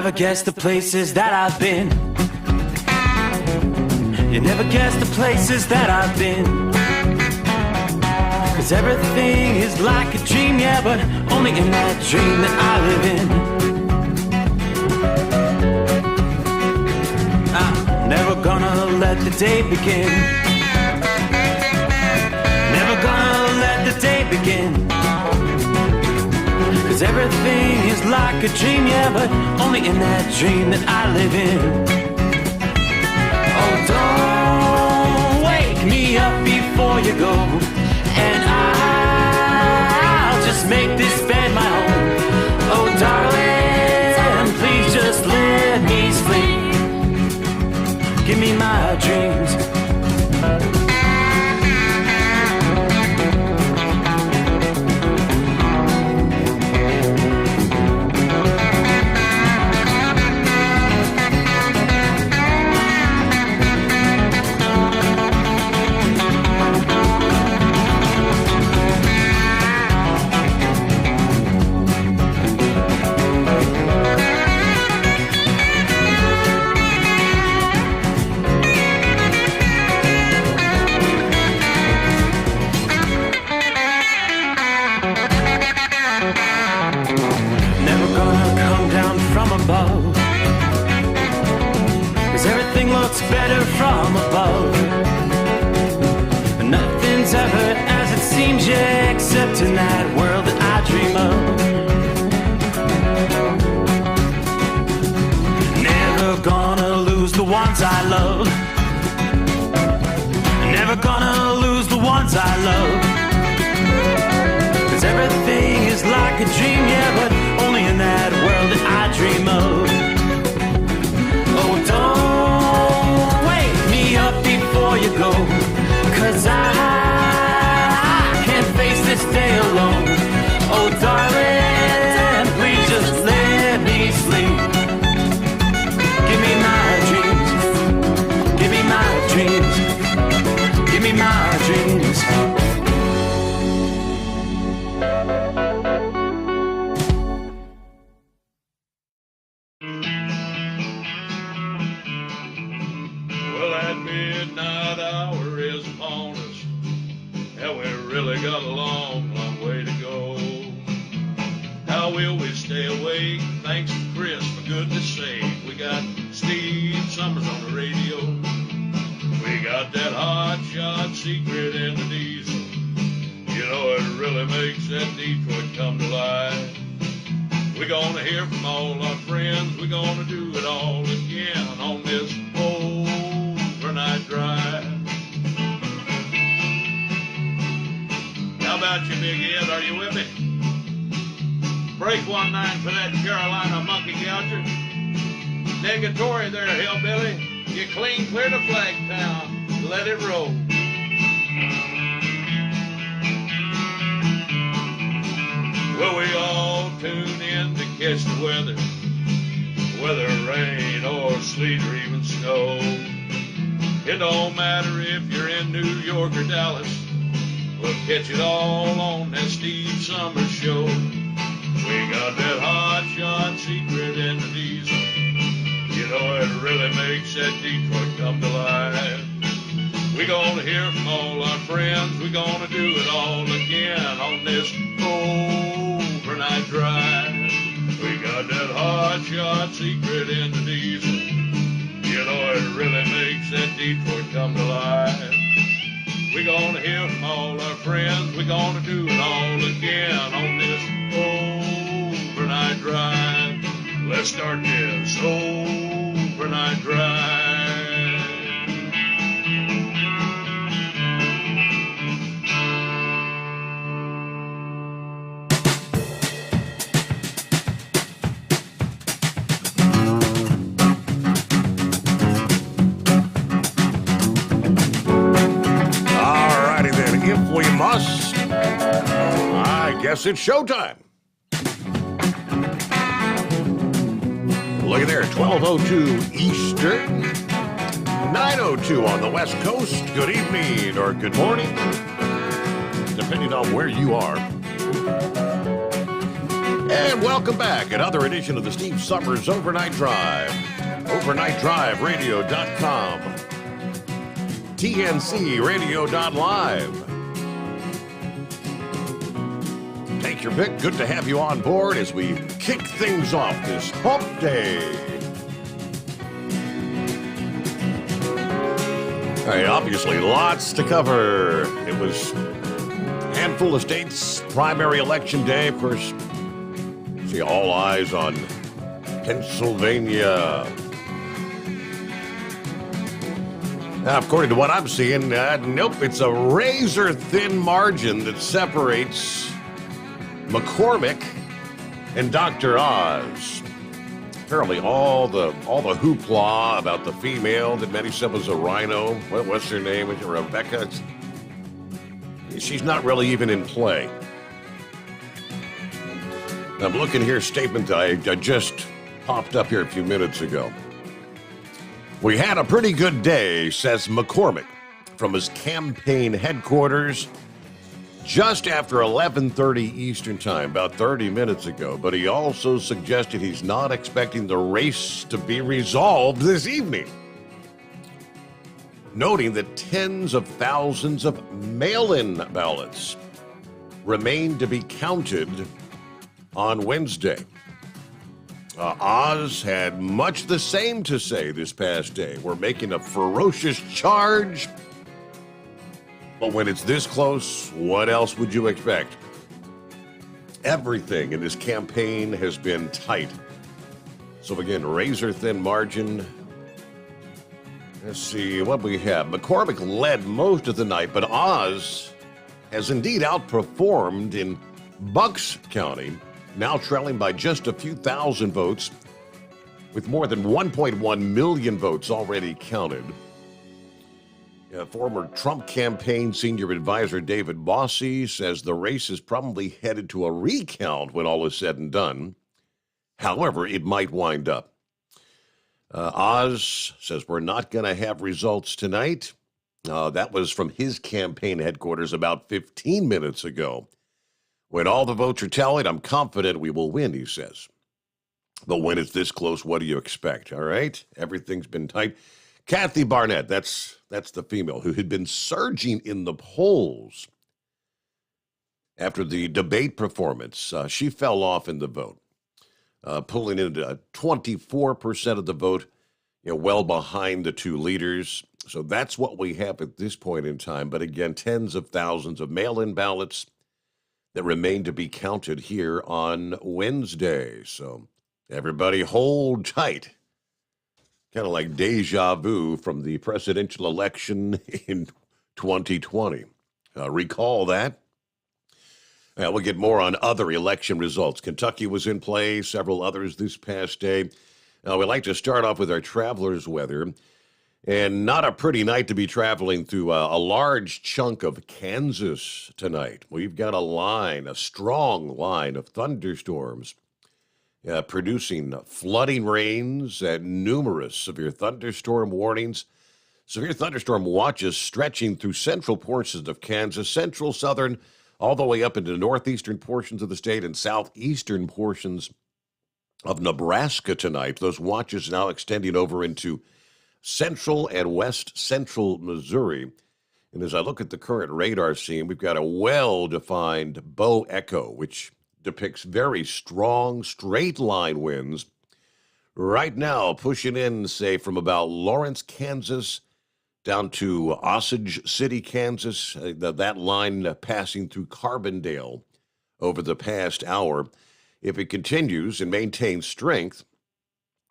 never guess the places that I've been. You never guess the places that I've been. 'Cause everything is like a dream, yeah, but only in that dream that I live in. I'm never gonna let the day begin. Never gonna let the day begin. 'Cause everything is like a dream, yeah, but only in that dream that I live in. Oh, don't wake me up before you go, and I'll just make this bed my home. Oh, darling, please just let me sleep. Give me my dreams. Better from above. Nothing's ever as it seems, yeah, except in that world that I dream of. Never gonna lose the ones I love. Never gonna lose the ones I love. 'Cause everything is like a dream, yeah, but only in that world that I dream of. Oh, don't wake me up before you go, 'cause I can't face this day alone. Oh, darling, please just let me sleep. Give me my dreams. Give me my dreams. Give me my dreams. Sommers on the radio. We got that hot shot secret in the diesel. You know it really makes that Detroit come to life. We're gonna hear from all our friends. We're gonna do it all again on this overnight drive. How about you, Big Ed? Are you with me? Break 1-9 for that Carolina monkey gouger. Negatory there, hillbilly. You clean clear to Flagtown. Let it roll. Well, we all tune in to catch the weather. Whether rain or sleet or even snow. It don't matter if you're in New York or Dallas. We'll catch it all on that Steve Sommers show. We got that hot shot secret in the diesel. You know it really makes that Detroit come to life. We're gonna hear from all our friends. We're gonna do it all again on this overnight drive. We got that hot shot secret in the diesel. You know it really makes that Detroit come to life. We're gonna hear from all our friends. We're gonna do it all again on this overnight drive. Let's start this overnight drive. Alrighty then, if we must, I guess it's showtime. Look at there, 12:02 Eastern, 9:02 on the West Coast. Good evening or good morning, depending on where you are. And welcome back. Another edition of the Steve Sommers Overnight Drive. OvernightDriveRadio.com. TNCRadio.live. Take your pick. Good to have you on board as we kick things off this hump day. All right, obviously lots to cover. It was a handful of states, primary election day, of course. See all eyes on Pennsylvania. Now, according to what I'm seeing, nope, it's a razor-thin margin that separates McCormick and Dr. Oz. Apparently, all the hoopla about the female that many said was a rhino. What's her name? Was it Rebecca? She's not really even in play. I'm looking here, statement I just popped up here a few minutes ago. We had a pretty good day, says McCormick, from his campaign headquarters just after 11:30 Eastern Time, about 30 minutes ago. But he also suggested he's not expecting the race to be resolved this evening, noting that tens of thousands of mail-in ballots remain to be counted on Wednesday. Oz had much the same to say this past day. We're making a ferocious charge, but when it's this close, what else would you expect? Everything in this campaign has been tight. So again, razor-thin margin. Let's see what we have. McCormick led most of the night, but Oz has indeed outperformed in Bucks County, now trailing by just a few thousand votes, with more than 1.1 million votes already counted. Former Trump campaign senior advisor David Bossie says the race is probably headed to a recount when all is said and done. However, it might wind up. Oz says we're not going to have results tonight. That was from his campaign headquarters about 15 minutes ago. When all the votes are tallied, I'm confident we will win, he says. But when it's this close, what do you expect? All right? Everything's been tight. Kathy Barnett, that's the female who had been surging in the polls after the debate performance. She fell off in the vote, pulling in 24% of the vote, well behind the two leaders. So that's what we have at this point in time. But again, tens of thousands of mail-in ballots that remain to be counted here on Wednesday. So everybody hold tight. Kind of like deja vu from the presidential election in 2020. Recall that. We'll get more on other election results. Kentucky was in play, several others this past day. We'd like to start off with our traveler's weather. And not a pretty night to be traveling through a large chunk of Kansas tonight. We've got a strong line of thunderstorms producing flooding rains and numerous severe thunderstorm warnings. Severe thunderstorm watches stretching through central portions of Kansas, central, southern, all the way up into northeastern portions of the state and southeastern portions of Nebraska tonight. Those watches now extending over into central and west central Missouri. And as I look at the current radar scene, we've got a well-defined bow echo, which depicts very strong straight line winds right now pushing in, say, from about Lawrence, Kansas, down to Osage City, Kansas, that line passing through Carbondale over the past hour. If it continues and maintains strength,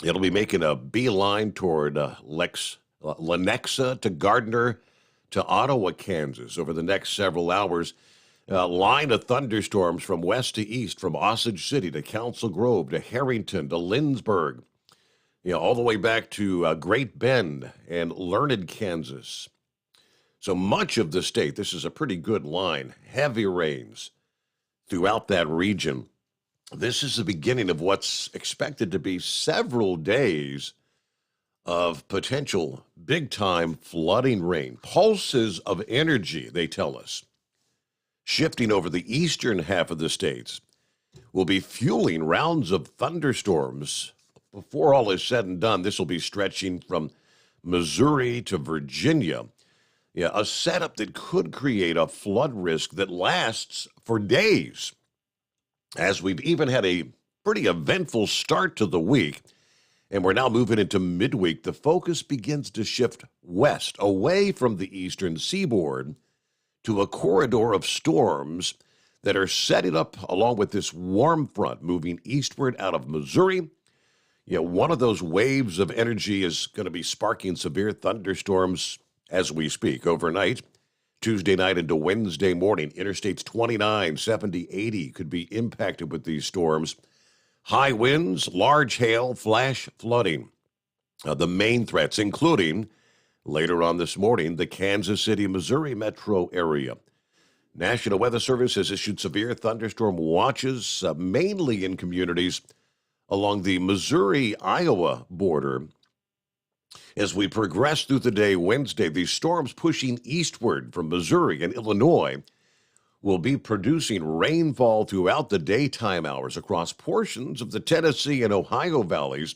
it'll be making a beeline toward Lenexa to Gardner to Ottawa, Kansas over the next several hours. Line of thunderstorms from west to east, from Osage City to Council Grove to Harrington to Lindsborg, all the way back to Great Bend and Learned, Kansas. So much of the state, this is a pretty good line. Heavy rains throughout that region. This is the beginning of what's expected to be several days of potential big-time flooding rain. Pulses of energy, they tell us, shifting over the eastern half of the states. will be fueling rounds of thunderstorms. Before all is said and done, this will be stretching from Missouri to Virginia. Yeah, a setup that could create a flood risk that lasts for days. As we've even had a pretty eventful start to the week, and we're now moving into midweek, the focus begins to shift west, away from the eastern seaboard, to a corridor of storms that are setting up along with this warm front moving eastward out of Missouri. One of those waves of energy is going to be sparking severe thunderstorms as we speak overnight. Tuesday night into Wednesday morning, interstates 29, 70, 80 could be impacted with these storms. High winds, large hail, flash flooding. The main threats, including later on this morning, the Kansas City, Missouri metro area. National Weather Service has issued severe thunderstorm watches, mainly in communities along the Missouri-Iowa border. As we progress through the day Wednesday, these storms pushing eastward from Missouri and Illinois will be producing rainfall throughout the daytime hours across portions of the Tennessee and Ohio valleys.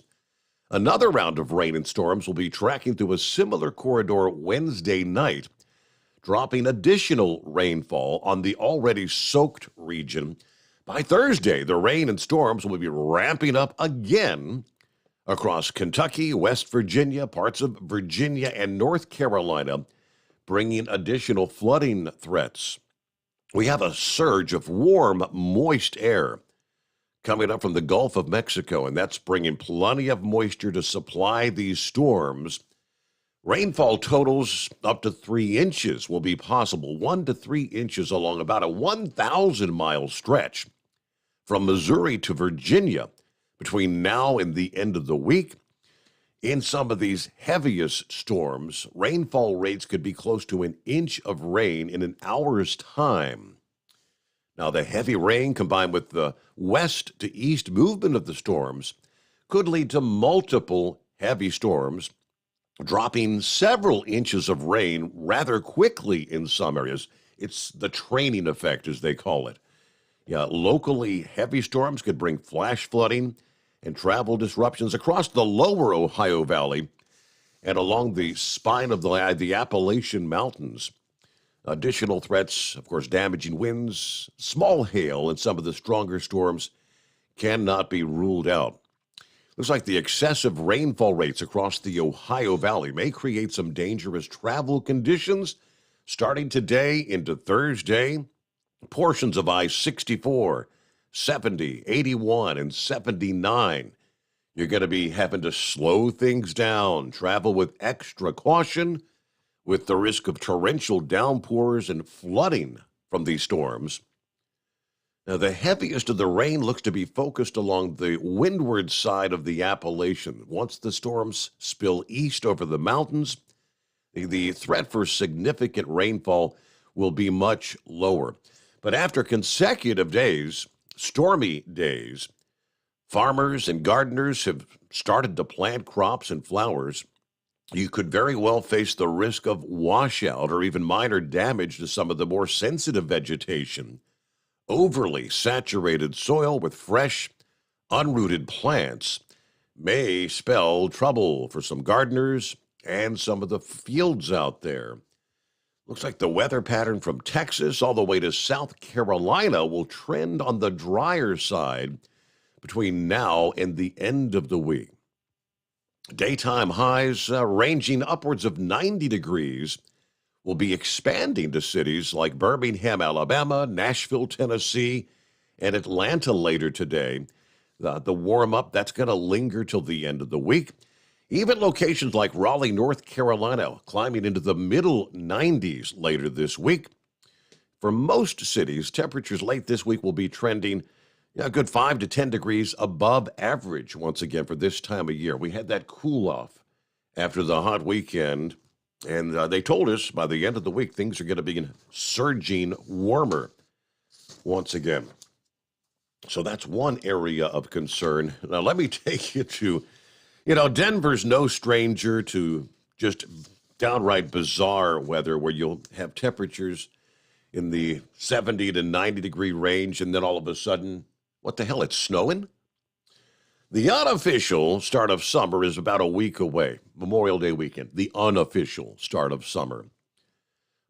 Another round of rain and storms will be tracking through a similar corridor Wednesday night, dropping additional rainfall on the already soaked region. By Thursday, the rain and storms will be ramping up again across Kentucky, West Virginia, parts of Virginia, and North Carolina, bringing additional flooding threats. We have a surge of warm, moist air coming up from the Gulf of Mexico, and that's bringing plenty of moisture to supply these storms. Rainfall totals up to 3 inches will be possible, 1 to 3 inches along about a 1,000-mile stretch from Missouri to Virginia between now and the end of the week. In some of these heaviest storms, rainfall rates could be close to an inch of rain in an hour's time. Now, the heavy rain combined with the west to east movement of the storms could lead to multiple heavy storms, dropping several inches of rain rather quickly in some areas. It's the training effect, as they call it. Locally, heavy storms could bring flash flooding and travel disruptions across the lower Ohio Valley and along the spine of the Appalachian Mountains. Additional threats, of course, damaging winds, small hail, and some of the stronger storms cannot be ruled out. Looks like the excessive rainfall rates across the Ohio Valley may create some dangerous travel conditions starting today into Thursday. Portions of I-64, 70, 81, and 79. You're going to be having to slow things down, travel with extra caution, with the risk of torrential downpours and flooding from these storms. Now, the heaviest of the rain looks to be focused along the windward side of the Appalachian. Once the storms spill east over the mountains, the threat for significant rainfall will be much lower. But after consecutive days, stormy days, farmers and gardeners have started to plant crops and flowers. You could very well face the risk of washout or even minor damage to some of the more sensitive vegetation. Overly saturated soil with fresh, unrooted plants may spell trouble for some gardeners and some of the fields out there. Looks like the weather pattern from Texas all the way to South Carolina will trend on the drier side between now and the end of the week. Daytime highs ranging upwards of 90 degrees will be expanding to cities like Birmingham, Alabama, Nashville, Tennessee, and Atlanta later today. The warm-up, that's going to linger till the end of the week. Even locations like Raleigh, North Carolina, climbing into the middle 90s later this week. For most cities, temperatures late this week will be trending a good 5 to 10 degrees above average once again for this time of year. We had that cool-off after the hot weekend, and they told us by the end of the week things are going to be surging warmer once again. So that's one area of concern. Now let me take you to Denver's no stranger to just downright bizarre weather where you'll have temperatures in the 70 to 90 degree range, and then all of a sudden What the hell? It's snowing? The unofficial start of summer is about a week away, Memorial Day weekend, the unofficial start of summer.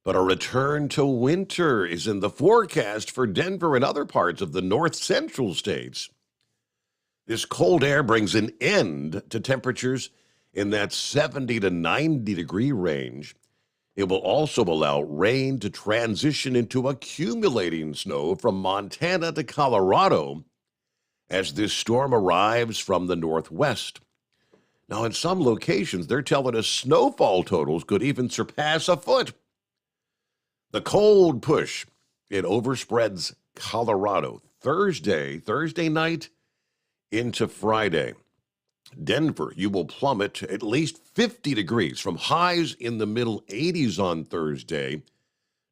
But a return to winter is in the forecast for Denver and other parts of the north central states. This cold air brings an end to temperatures in that 70 to 90 degree range. It will also allow rain to transition into accumulating snow from Montana to Colorado as this storm arrives from the northwest. Now, in some locations, they're telling us snowfall totals could even surpass a foot. The cold push, it overspreads Colorado Thursday night into Friday. Denver, you will plummet to at least 50 degrees from highs in the middle 80s on Thursday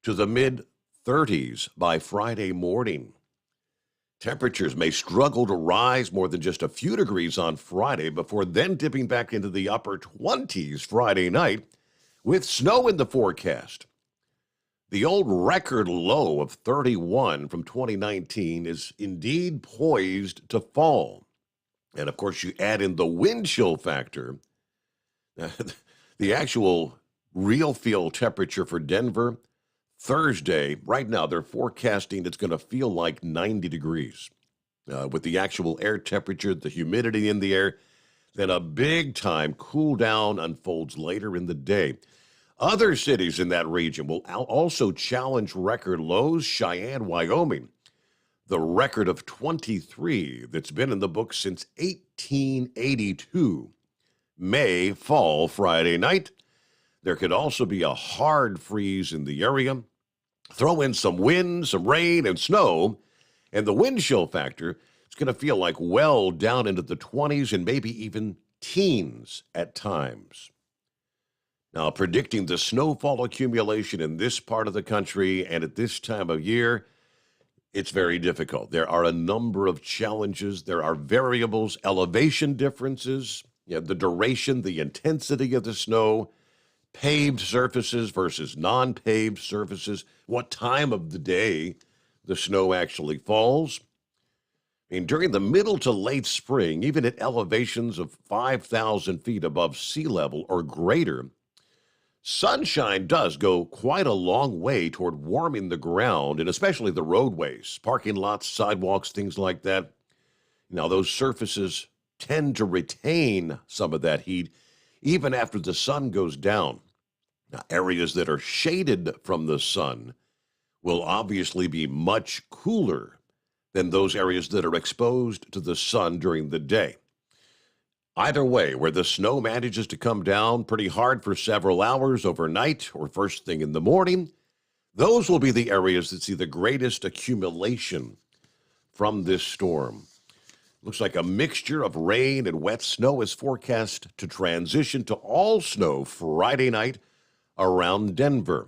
to the mid 30s by Friday morning. Temperatures may struggle to rise more than just a few degrees on Friday before then dipping back into the upper 20s Friday night with snow in the forecast. The old record low of 31 from 2019 is indeed poised to fall. And of course, you add in the wind chill factor. The actual real feel temperature for Denver Thursday, right now, they're forecasting it's going to feel like 90 degrees. With the actual air temperature, the humidity in the air, then a big time cool down unfolds later in the day. Other cities in that region will also challenge record lows. Cheyenne, Wyoming, the record of 23 that's been in the book since 1882, may fall Friday night. There could also be a hard freeze in the area. Throw in some wind, some rain, and snow, and the wind chill factor, it's going to feel like well down into the 20s and maybe even teens at times. Now, predicting the snowfall accumulation in this part of the country and at this time of year, it's very difficult. There are a number of challenges. There are variables, elevation differences, the duration, the intensity of the snow, paved surfaces versus non-paved surfaces, what time of the day the snow actually falls. During the middle to late spring, even at elevations of 5,000 feet above sea level or greater, sunshine does go quite a long way toward warming the ground, and especially the roadways, parking lots, sidewalks, things like that. Now, those surfaces tend to retain some of that heat even after the sun goes down. Now, areas that are shaded from the sun will obviously be much cooler than those areas that are exposed to the sun during the day. Either way, where the snow manages to come down pretty hard for several hours overnight or first thing in the morning, those will be the areas that see the greatest accumulation from this storm. Looks like a mixture of rain and wet snow is forecast to transition to all snow Friday night around Denver.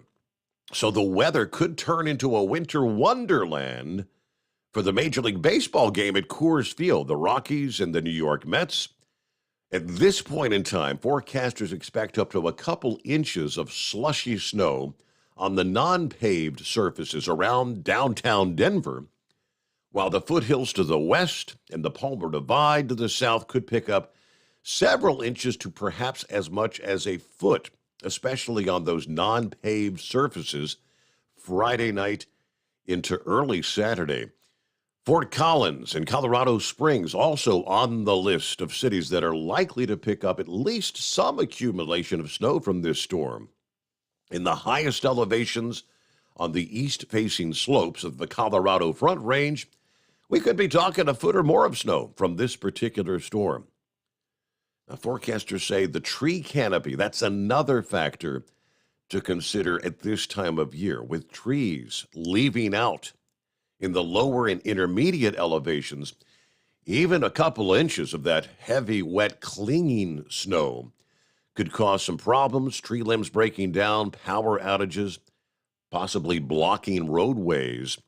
So the weather could turn into a winter wonderland for the Major League Baseball game at Coors Field, the Rockies and the New York Mets. At this point in time, forecasters expect up to a couple inches of slushy snow on the non-paved surfaces around downtown Denver, while the foothills to the west and the Palmer Divide to the south could pick up several inches to perhaps as much as a foot, especially on those non-paved surfaces Friday night into early Saturday. Fort Collins and Colorado Springs also on the list of cities that are likely to pick up at least some accumulation of snow from this storm. In the highest elevations on the east-facing slopes of the Colorado Front Range, we could be talking a foot or more of snow from this particular storm. Now, forecasters say the tree canopy, that's another factor to consider at this time of year, with trees leaving out in the lower and intermediate elevations. Even a couple inches of that heavy, wet, clinging snow could cause some problems, tree limbs breaking down, power outages, possibly blocking roadways.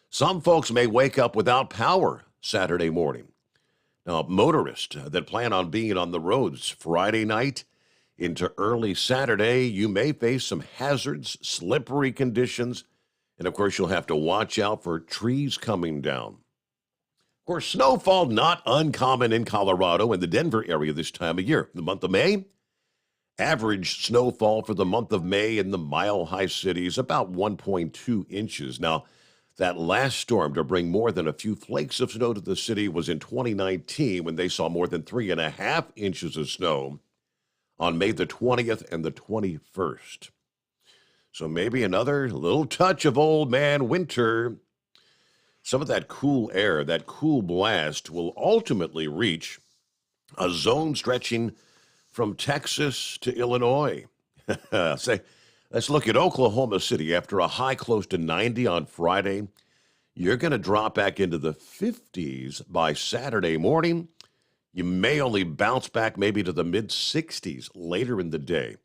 Some folks may wake up without power Saturday morning. Now, motorists that plan on being on the roads Friday night into early Saturday, you may face some hazards, slippery conditions, and of course, you'll have to watch out for trees coming down. Of course, snowfall not uncommon in Colorado and the Denver area this time of year. The month of May, average snowfall for the month of May in the mile-high cities, about 1.2 inches. Now, that last storm to bring more than a few flakes of snow to the city was in 2019 when they saw more than 3.5 inches of snow on May the 20th and the 21st. So maybe another little touch of old man winter. Some of that cool air, that cool blast, will ultimately reach a zone stretching from Texas to Illinois. Let's look at Oklahoma City. After a high close to 90 on Friday, you're going to drop back into the 50s by Saturday morning. You may only bounce back maybe to the mid-60s later in the day.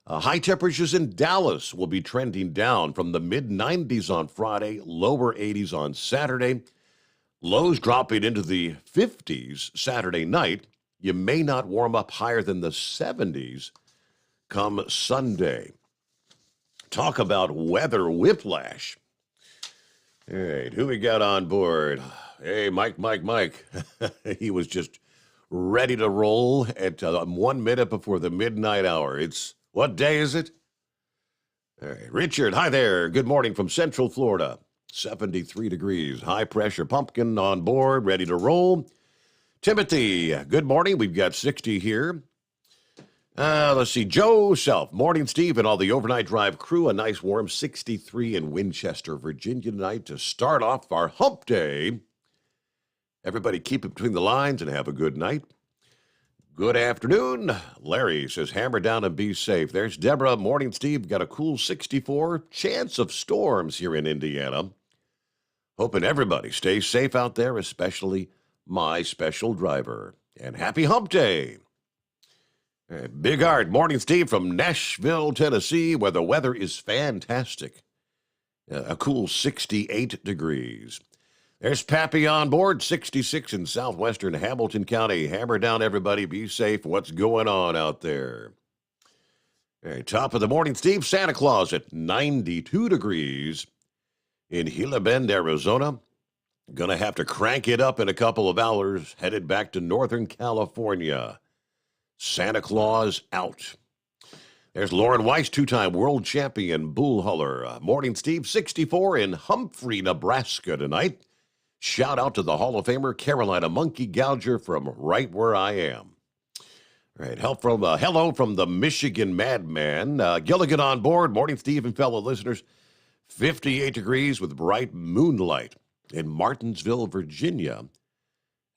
High temperatures in Dallas will be trending down from the mid-90s on Friday, lower 80s on Saturday. Lows dropping into the 50s Saturday night. You may not warm up higher than the 70s come Sunday. Talk about weather whiplash. All right, who we got on board? Hey, Mike. He was just ready to roll at 1 minute before the midnight hour. What day is it? All right, Richard, hi there. Good morning from Central Florida. 73 degrees. High pressure pumpkin on board, ready to roll. Timothy, good morning. We've got 60 here. Let's see. Joe Self, morning, Steve, and all the overnight drive crew. A nice warm 63 in Winchester, Virginia tonight to start off our hump day. Everybody keep it between the lines and have a good night. Good afternoon. Larry says, hammer down and be safe. There's Deborah. Morning, Steve. Got a cool 64. Chance of storms here in Indiana. Hoping everybody stays safe out there, especially my special driver. And happy hump day. Big Art. Morning, Steve, from Nashville, Tennessee, where the weather is fantastic. A cool 68 degrees. There's Pappy on board, 66 in southwestern Hamilton County. Hammer down, everybody. Be safe. What's going on out there? All right, top of the morning, Steve. Santa Claus at 92 degrees in Gila Bend, Arizona. Going to have to crank it up in a couple of hours. Headed back to Northern California. Santa Claus out. There's Lauren Weiss, two-time world champion bull hauler. Morning, Steve. 64 in Humphrey, Nebraska tonight. Shout out to the Hall of Famer, Carolina Monkey Gouger from right where I am. All right, hello from the Michigan Madman. Gilligan on board. Morning, Steve and fellow listeners. 58 degrees with bright moonlight in Martinsville, Virginia.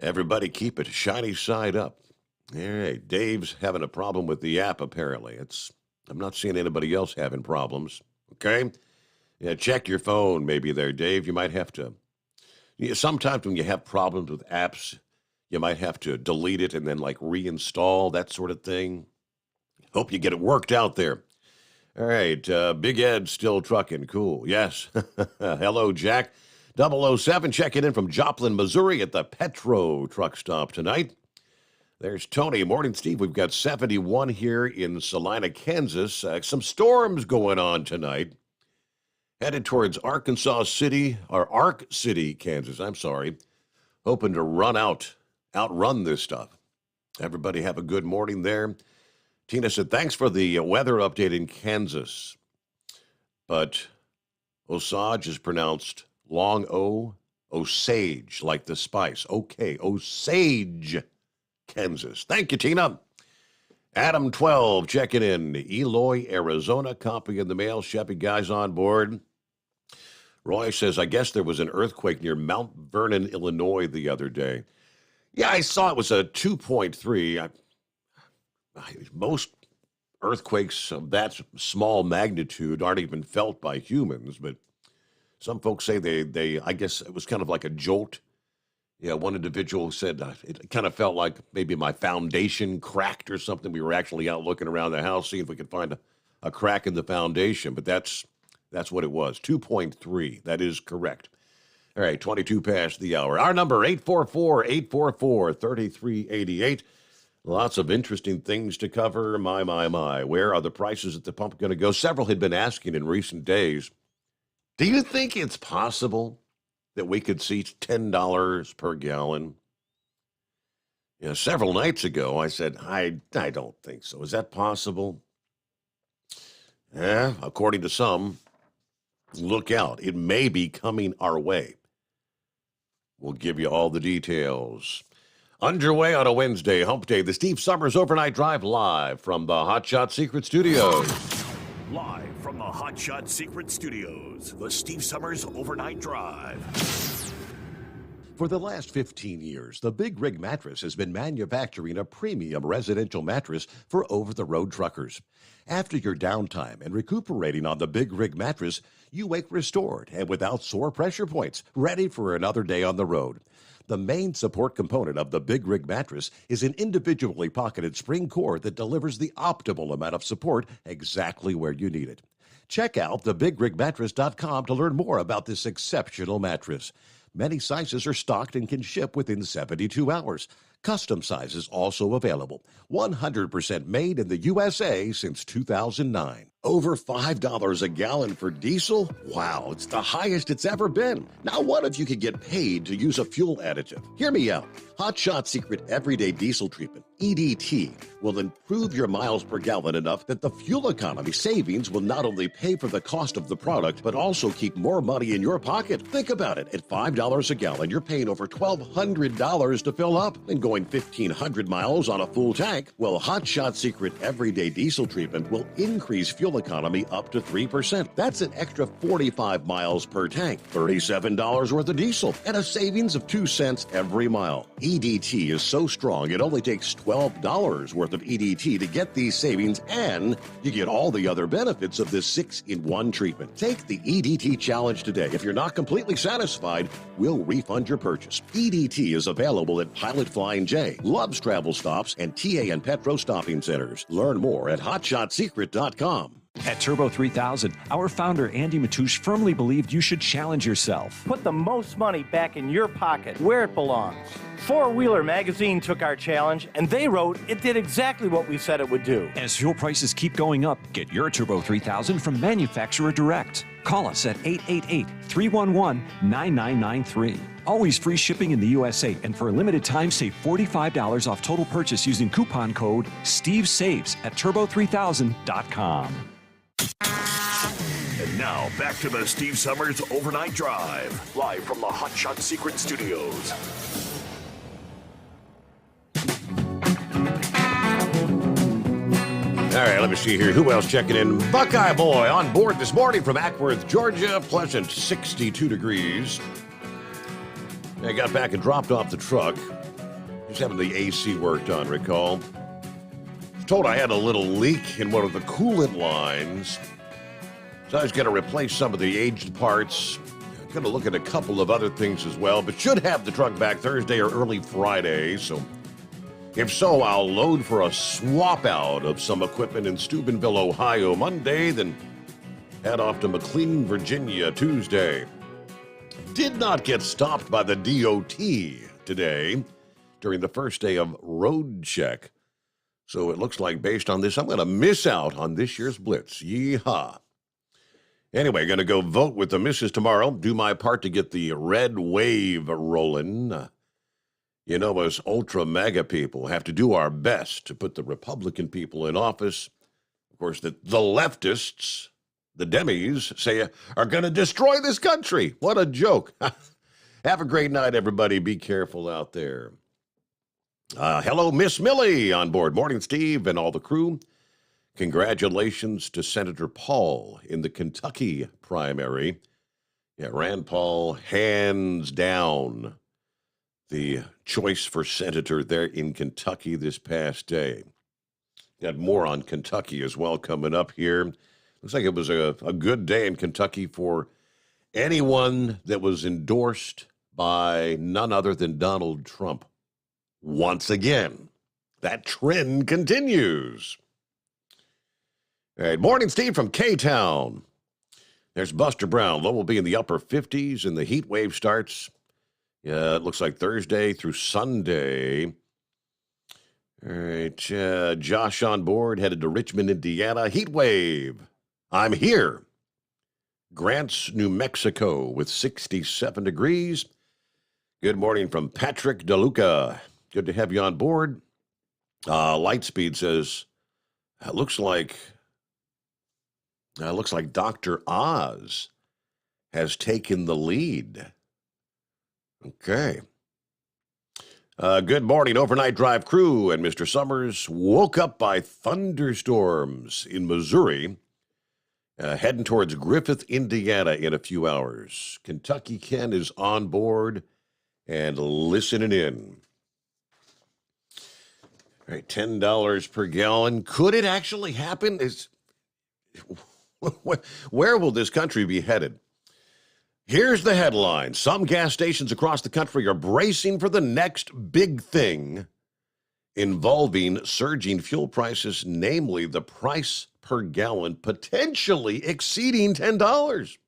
Everybody keep it shiny side up. All right, Dave's having a problem with the app, apparently. I'm not seeing anybody else having problems, okay? Yeah, check your phone maybe there, Dave. You might have to. Sometimes when you have problems with apps, you might have to delete it and then like reinstall, that sort of thing. Hope you get it worked out there. All right, Big Ed still trucking. Cool, yes. Hello, Jack. 007 checking in from Joplin, Missouri at the Petro truck stop tonight. There's Tony. Morning, Steve. We've got 71 here in Salina, Kansas. Some storms going on tonight. Headed towards Arkansas City, or Ark City, Kansas. I'm sorry. Hoping to outrun this stuff. Everybody have a good morning there. Tina said, thanks for the weather update in Kansas. But Osage is pronounced long O, Osage, like the spice. Okay, Osage, Kansas. Thank you, Tina. Adam 12 checking in. Eloy, Arizona. Copy in the mail. Chevy guys on board. Roy says, I guess there was an earthquake near Mount Vernon, Illinois the other day. Yeah, I saw it was a 2.3. Most earthquakes of that small magnitude aren't even felt by humans, but some folks say they I guess it was kind of like a jolt. Yeah, one individual said it kind of felt like maybe my foundation cracked or something. We were actually out looking around the house, seeing if we could find a crack in the foundation, but that's what it was, 2.3. That is correct. All right, 22 past the hour. Our number, 844-844-3388. Lots of interesting things to cover. My. Where are the prices at the pump going to go? Several had been asking in recent days, do you think it's possible that we could see $10 per gallon? Several nights ago, I said, I don't think so. Is that possible? According to some, look out. It may be coming our way. We'll give you all the details. Underway on a Wednesday, Hump Day, the Steve Sommers Overnight Drive live from the Hot Shot Secret Studios. Live from the Hot Shot Secret Studios, the Steve Sommers Overnight Drive. For the last 15 years, the Big Rig Mattress has been manufacturing a premium residential mattress for over-the-road truckers. After your downtime and recuperating on the Big Rig Mattress, you wake restored and without sore pressure points, ready for another day on the road. The main support component of the Big Rig Mattress is an individually pocketed spring core that delivers the optimal amount of support exactly where you need it. Check out thebigrigmattress.com to learn more about this exceptional mattress. Many sizes are stocked and can ship within 72 hours. Custom sizes also available. 100% made in the USA since 2009. Over $5 a gallon for diesel? Wow, it's the highest it's ever been. Now what if you could get paid to use a fuel additive? Hear me out. Hot Shot Secret Everyday Diesel Treatment, EDT, will improve your miles per gallon enough that the fuel economy savings will not only pay for the cost of the product, but also keep more money in your pocket. Think about it. At $5 a gallon, you're paying over $1,200 to fill up and going 1,500 miles on a full tank. Well, Hot Shot Secret Everyday Diesel Treatment will increase fuel economy up to 3%. That's an extra 45 miles per tank, $37 worth of diesel, and a savings of 2 cents every mile. EDT is so strong, it only takes $12 worth of EDT to get these savings, and you get all the other benefits of this 6-in-1 treatment. Take the EDT challenge today. If you're not completely satisfied, we'll refund your purchase. EDT is available at Pilot Flying J, Love's Travel Stops, and TA and Petro Stopping Centers. Learn more at hotshotsecret.com. At Turbo 3000, our founder Andy Matouche firmly believed you should challenge yourself. Put the most money back in your pocket, where it belongs. Four Wheeler magazine took our challenge, and they wrote it did exactly what we said it would do. As fuel prices keep going up, get your Turbo 3000 from manufacturer direct. Call us at 888-311-9993. Always free shipping in the USA, and for a limited time, save $45 off total purchase using coupon code STEVESAVES at turbo3000.com. And now, back to the Steve Sommers Overnight Drive, live from the Hot Shot Secret Studios. All right, let me see here. Who else checking in? Buckeye Boy on board this morning from Ackworth, Georgia. Pleasant 62 degrees. I got back and dropped off the truck. Just having the AC worked on, recall. I was told I had a little leak in one of the coolant lines. So I was going to replace some of the aged parts. I'm going to look at a couple of other things as well, but should have the truck back Thursday or early Friday. So if so, I'll load for a swap out of some equipment in Steubenville, Ohio Monday, then head off to McLean, Virginia Tuesday. Did not get stopped by the DOT today during the first day of road check. So it looks like based on this, I'm going to miss out on this year's Blitz. Yeehaw. Anyway, going to go vote with the missus tomorrow. Do my part to get the red wave rolling. You know, us ultra mega people have to do our best to put the Republican people in office. Of course, the leftists, the Demis, say are going to destroy this country. What a joke. Have a great night, everybody. Be careful out there. Hello, Miss Millie on board. Morning, Steve and all the crew. Congratulations to Senator Paul in the Kentucky primary. Yeah, Rand Paul, hands down, the choice for senator there in Kentucky this past day. Got more on Kentucky as well coming up here. Looks like it was a good day in Kentucky for anyone that was endorsed by none other than Donald Trump. Once again, that trend continues. All right, morning, Steve from K-Town. There's Buster Brown. Low will be in the upper 50s, and the heat wave starts, it looks like Thursday through Sunday. All right, Josh on board, headed to Richmond, Indiana. Heat wave. I'm here. Grants, New Mexico with 67 degrees. Good morning from Patrick DeLuca. Good to have you on board. Lightspeed says, looks like Dr. Oz has taken the lead. Okay. Good morning, overnight drive crew, and Mr. Sommers woke up by thunderstorms in Missouri, heading towards Griffith, Indiana in a few hours. Kentucky Ken is on board and listening in. All right, $10 per gallon. Could it actually happen? Where will this country be headed? Here's the headline. Some gas stations across the country are bracing for the next big thing involving surging fuel prices, namely the price per gallon potentially exceeding $10.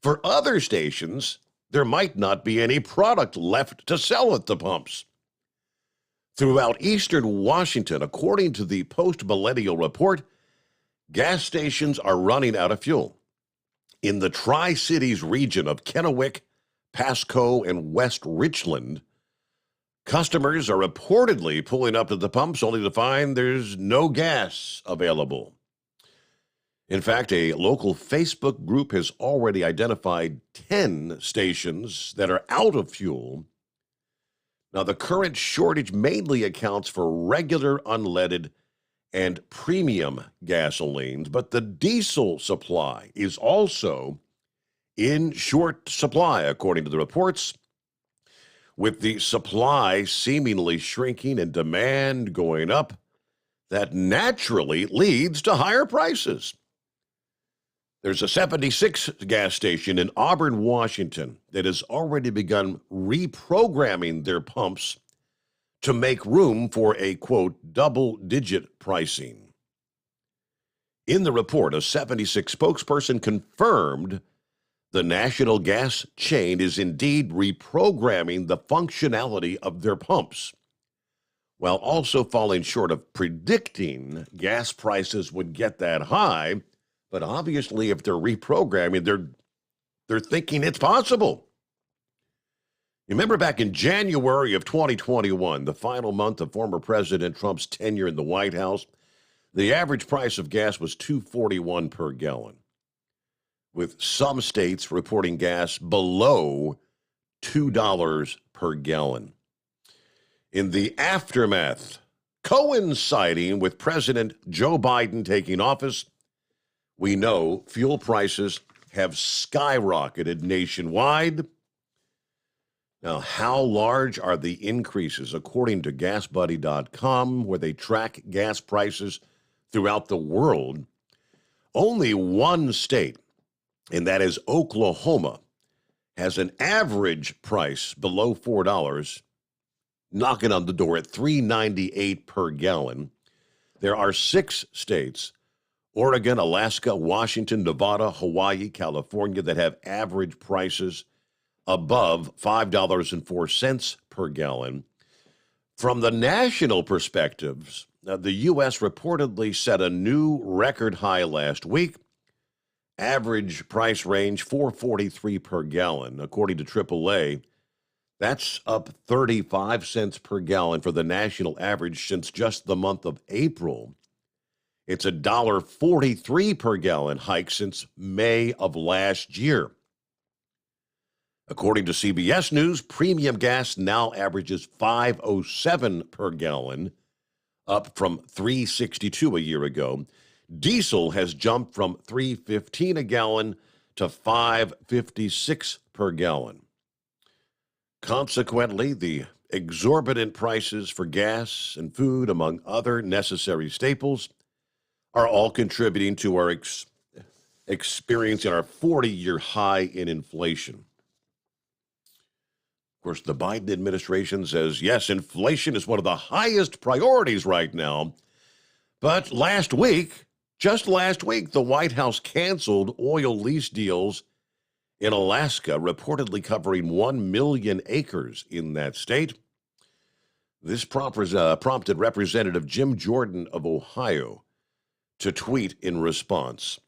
For other stations, there might not be any product left to sell at the pumps. Throughout eastern Washington, according to the Post-Millennial Report, gas stations are running out of fuel. In the Tri-Cities region of Kennewick, Pasco, and West Richland, customers are reportedly pulling up to the pumps only to find there's no gas available. In fact, a local Facebook group has already identified 10 stations that are out of fuel. Now, the current shortage mainly accounts for regular unleaded and premium gasolines, but the diesel supply is also in short supply, according to the reports, with the supply seemingly shrinking and demand going up. That naturally leads to higher prices. There's a 76 gas station in Auburn, Washington, that has already begun reprogramming their pumps to make room for a, quote, double-digit pricing. In the report, a 76 spokesperson confirmed the national gas chain is indeed reprogramming the functionality of their pumps, while also falling short of predicting gas prices would get that high. But obviously, if they're reprogramming, they're thinking it's possible. You remember back in January of 2021, the final month of former President Trump's tenure in the White House, the average price of gas was $2.41 per gallon, with some states reporting gas below $2 per gallon. In the aftermath, coinciding with President Joe Biden taking office, we know fuel prices have skyrocketed nationwide. Now, how large are the increases? According to GasBuddy.com, where they track gas prices throughout the world, only one state, and that is Oklahoma, has an average price below $4, knocking on the door at $3.98 per gallon. There are 6 states, Oregon, Alaska, Washington, Nevada, Hawaii, California, that have average prices above $5.04 per gallon. From the national perspectives, the U.S. reportedly set a new record high last week. Average price range $4.43 per gallon. According to AAA, that's up 35 cents per gallon for the national average since just the month of April. It's a $1.43 per gallon hike since May of last year. According to CBS News, premium gas now averages $5.07 per gallon, up from $3.62 a year ago. Diesel has jumped from $3.15 a gallon to $5.56 per gallon. Consequently, the exorbitant prices for gas and food, among other necessary staples, are all contributing to our experiencing our 40-year high in inflation. Of course, the Biden administration says, yes, inflation is one of the highest priorities right now. But just last week, the White House canceled oil lease deals in Alaska, reportedly covering 1 million acres in that state. This prompted Representative Jim Jordan of Ohio to tweet in response.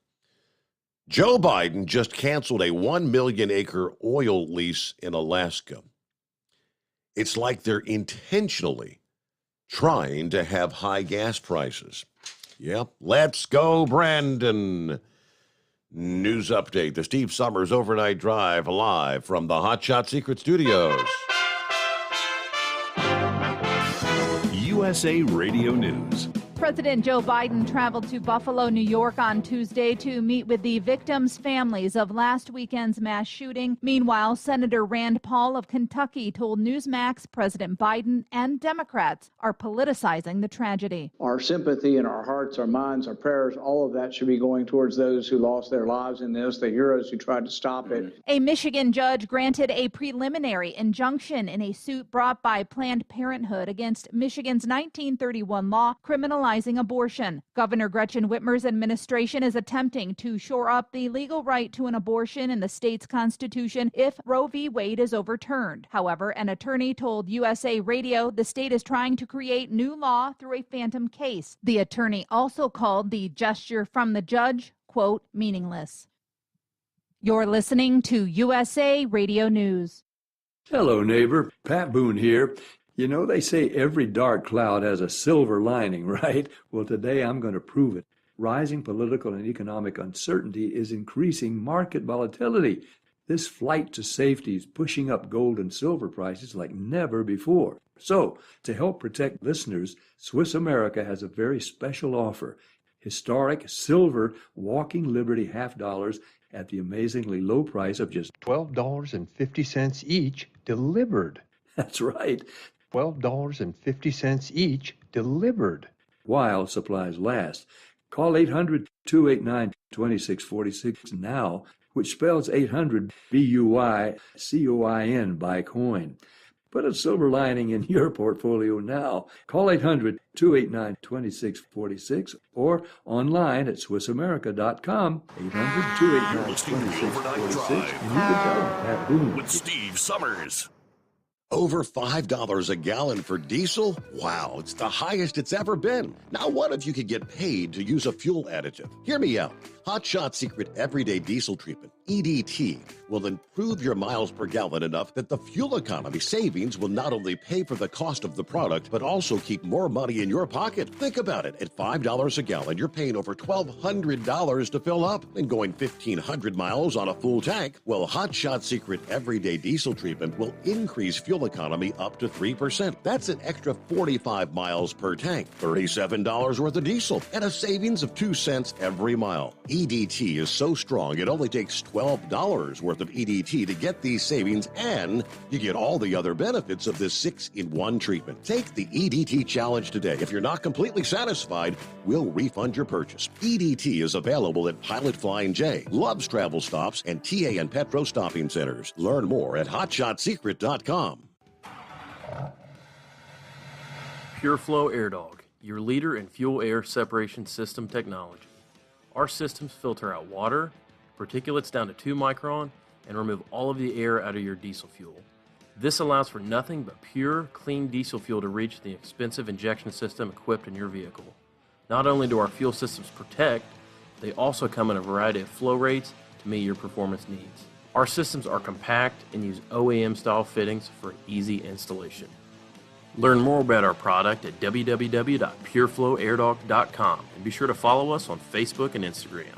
Joe Biden just canceled a 1 million acre oil lease in Alaska. It's like they're intentionally trying to have high gas prices. Yep. Let's go, Brandon. News update. The Steve Summers Overnight Drive live from the Hot Shot Secret Studios. USA Radio News. President Joe Biden traveled to Buffalo, New York on Tuesday to meet with the victims' families of last weekend's mass shooting. Meanwhile, Senator Rand Paul of Kentucky told Newsmax President Biden and Democrats are politicizing the tragedy. Our sympathy and our hearts, our minds, our prayers, all of that should be going towards those who lost their lives in this, the heroes who tried to stop it. A Michigan judge granted a preliminary injunction in a suit brought by Planned Parenthood against Michigan's 1931 law criminalizing abortion. Governor Gretchen Whitmer's administration is attempting to shore up the legal right to an abortion in the state's constitution if Roe v. Wade is overturned. However, an attorney told USA Radio the state is trying to create new law through a phantom case. The attorney also called the gesture from the judge, quote, meaningless. You're listening to USA Radio News. Hello, neighbor. Pat Boone here. You know, they say every dark cloud has a silver lining, right? Well, today I'm going to prove it. Rising political and economic uncertainty is increasing market volatility. This flight to safety is pushing up gold and silver prices like never before. So, to help protect listeners, Swiss America has a very special offer. Historic silver Walking Liberty $half at the amazingly low price of just $12.50 each delivered. That's right. $12.50 each delivered. While supplies last. Call 800-289-2646 now, which spells 800 BUYCOIN by coin. Put a silver lining in your portfolio now. Call 800-289-2646 or online at SwissAmerica.com. 800-289-2646. And you can tell them Pat Boone With Steve Summers. Over $5 a gallon for diesel? Wow, it's the highest it's ever been. Now, what if you could get paid to use a fuel additive? Hear me out. Hot Shot Secret Everyday Diesel Treatment, EDT, will improve your miles per gallon enough that the fuel economy savings will not only pay for the cost of the product, but also keep more money in your pocket. Think about it. At $5 a gallon, you're paying over $1,200 to fill up and going 1,500 miles on a full tank. Well, Hot Shot Secret Everyday Diesel Treatment will increase fuel economy up to 3%. That's an extra 45 miles per tank, $37 worth of diesel, and a savings of 2 cents every mile. EDT is so strong, it only takes $12 worth of EDT to get these savings, and you get all the other benefits of this 6-in-1 treatment. Take the EDT challenge today. If you're not completely satisfied, we'll refund your purchase. EDT is available at Pilot Flying J, Love's Travel Stops, and TA and Petro Stopping Centers. Learn more at hotshotsecret.com. PureFlow Air Dog, your leader in fuel air separation system technology. Our systems filter out water, particulates down to 2 micron, and remove all of the air out of your diesel fuel. This allows for nothing but pure, clean diesel fuel to reach the expensive injection system equipped in your vehicle. Not only do our fuel systems protect, they also come in a variety of flow rates to meet your performance needs. Our systems are compact and use OEM-style fittings for easy installation. Learn more about our product at www.pureflowairdog.com and be sure to follow us on Facebook and Instagram.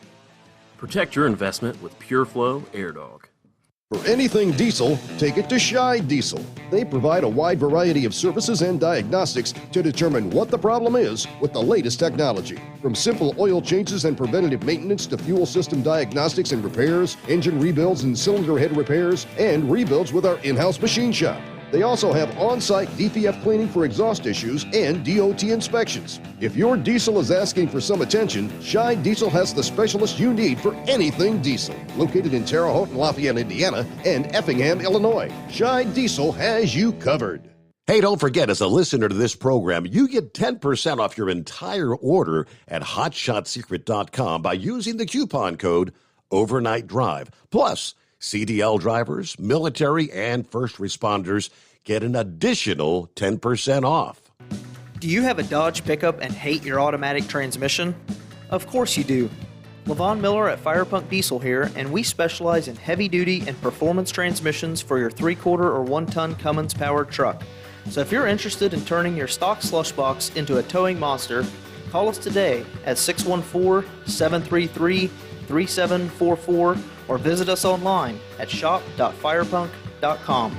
Protect your investment with PureFlow Air Dog. For anything diesel, take it to Scheid Diesel. They provide a wide variety of services and diagnostics to determine what the problem is with the latest technology. From simple oil changes and preventative maintenance to fuel system diagnostics and repairs, engine rebuilds and cylinder head repairs, and rebuilds with our in-house machine shop. They also have on-site DPF cleaning for exhaust issues and DOT inspections. If your diesel is asking for some attention, Scheid Diesel has the specialist you need for anything diesel. Located in Terre Haute and Lafayette, Indiana, and Effingham, Illinois, Scheid Diesel has you covered. Hey, don't forget, as a listener to this program, you get 10% off your entire order at hotshotsecret.com by using the coupon code Overnight Drive. Plus, CDL drivers, military, and first responders get an additional 10% off. Do you have a Dodge pickup and hate your automatic transmission? Of course you do. LaVon Miller at Firepunk Diesel here, and we specialize in heavy-duty and performance transmissions for your 3-quarter or 1-ton Cummins-powered truck. So if you're interested in turning your stock slush box into a towing monster, call us today at 614-733-3744 or visit us online at shop.firepunk.com.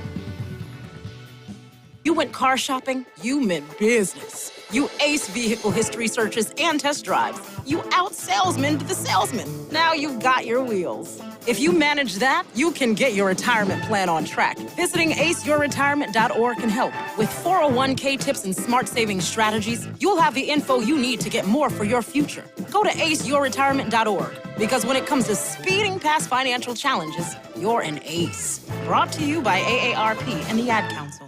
You went car shopping, you meant business. You ace vehicle history searches and test drives. You out-salesman to the salesman. Now you've got your wheels. If you manage that, you can get your retirement plan on track. Visiting aceyourretirement.org can help. With 401k tips and smart savings strategies, you'll have the info you need to get more for your future. Go to aceyourretirement.org, because when it comes to speeding past financial challenges, you're an ace. Brought to you by AARP and the Ad Council.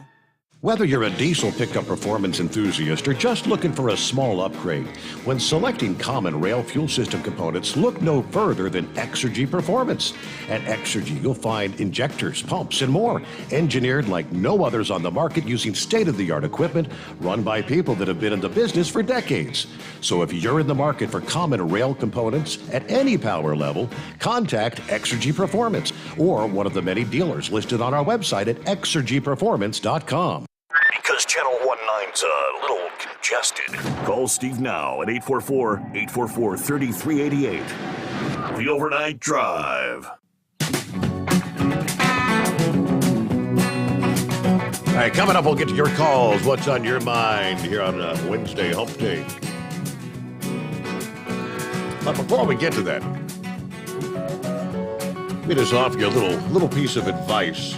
Whether you're a diesel pickup performance enthusiast or just looking for a small upgrade, when selecting common rail fuel system components, look no further than Exergy Performance. At Exergy, you'll find injectors, pumps, and more, engineered like no others on the market using state-of-the-art equipment run by people that have been in the business for decades. So if you're in the market for common rail components at any power level, contact Exergy Performance or one of the many dealers listed on our website at exergyperformance.com. Because Channel 19's a little congested. Call Steve now at 844-844-3388. The Overnight Drive. All right, coming up, we'll get to your calls. What's on your mind here on Wednesday Hump Day? But before we get to that, let me just offer you a little piece of advice.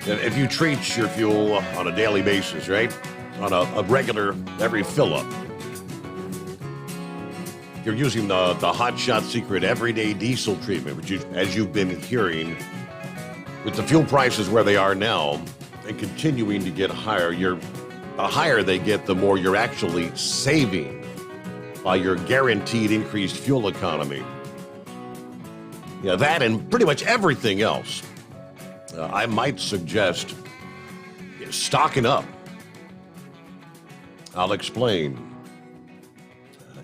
If you treat your fuel on a daily basis, right, on a regular, every fill-up, you're using the Hot Shot Secret Everyday Diesel treatment, which, as you've been hearing, with the fuel prices where they are now and continuing to get higher, the higher they get, the more you're actually saving by your guaranteed increased fuel economy. Yeah, that and pretty much everything else. I might suggest stocking up. I'll explain.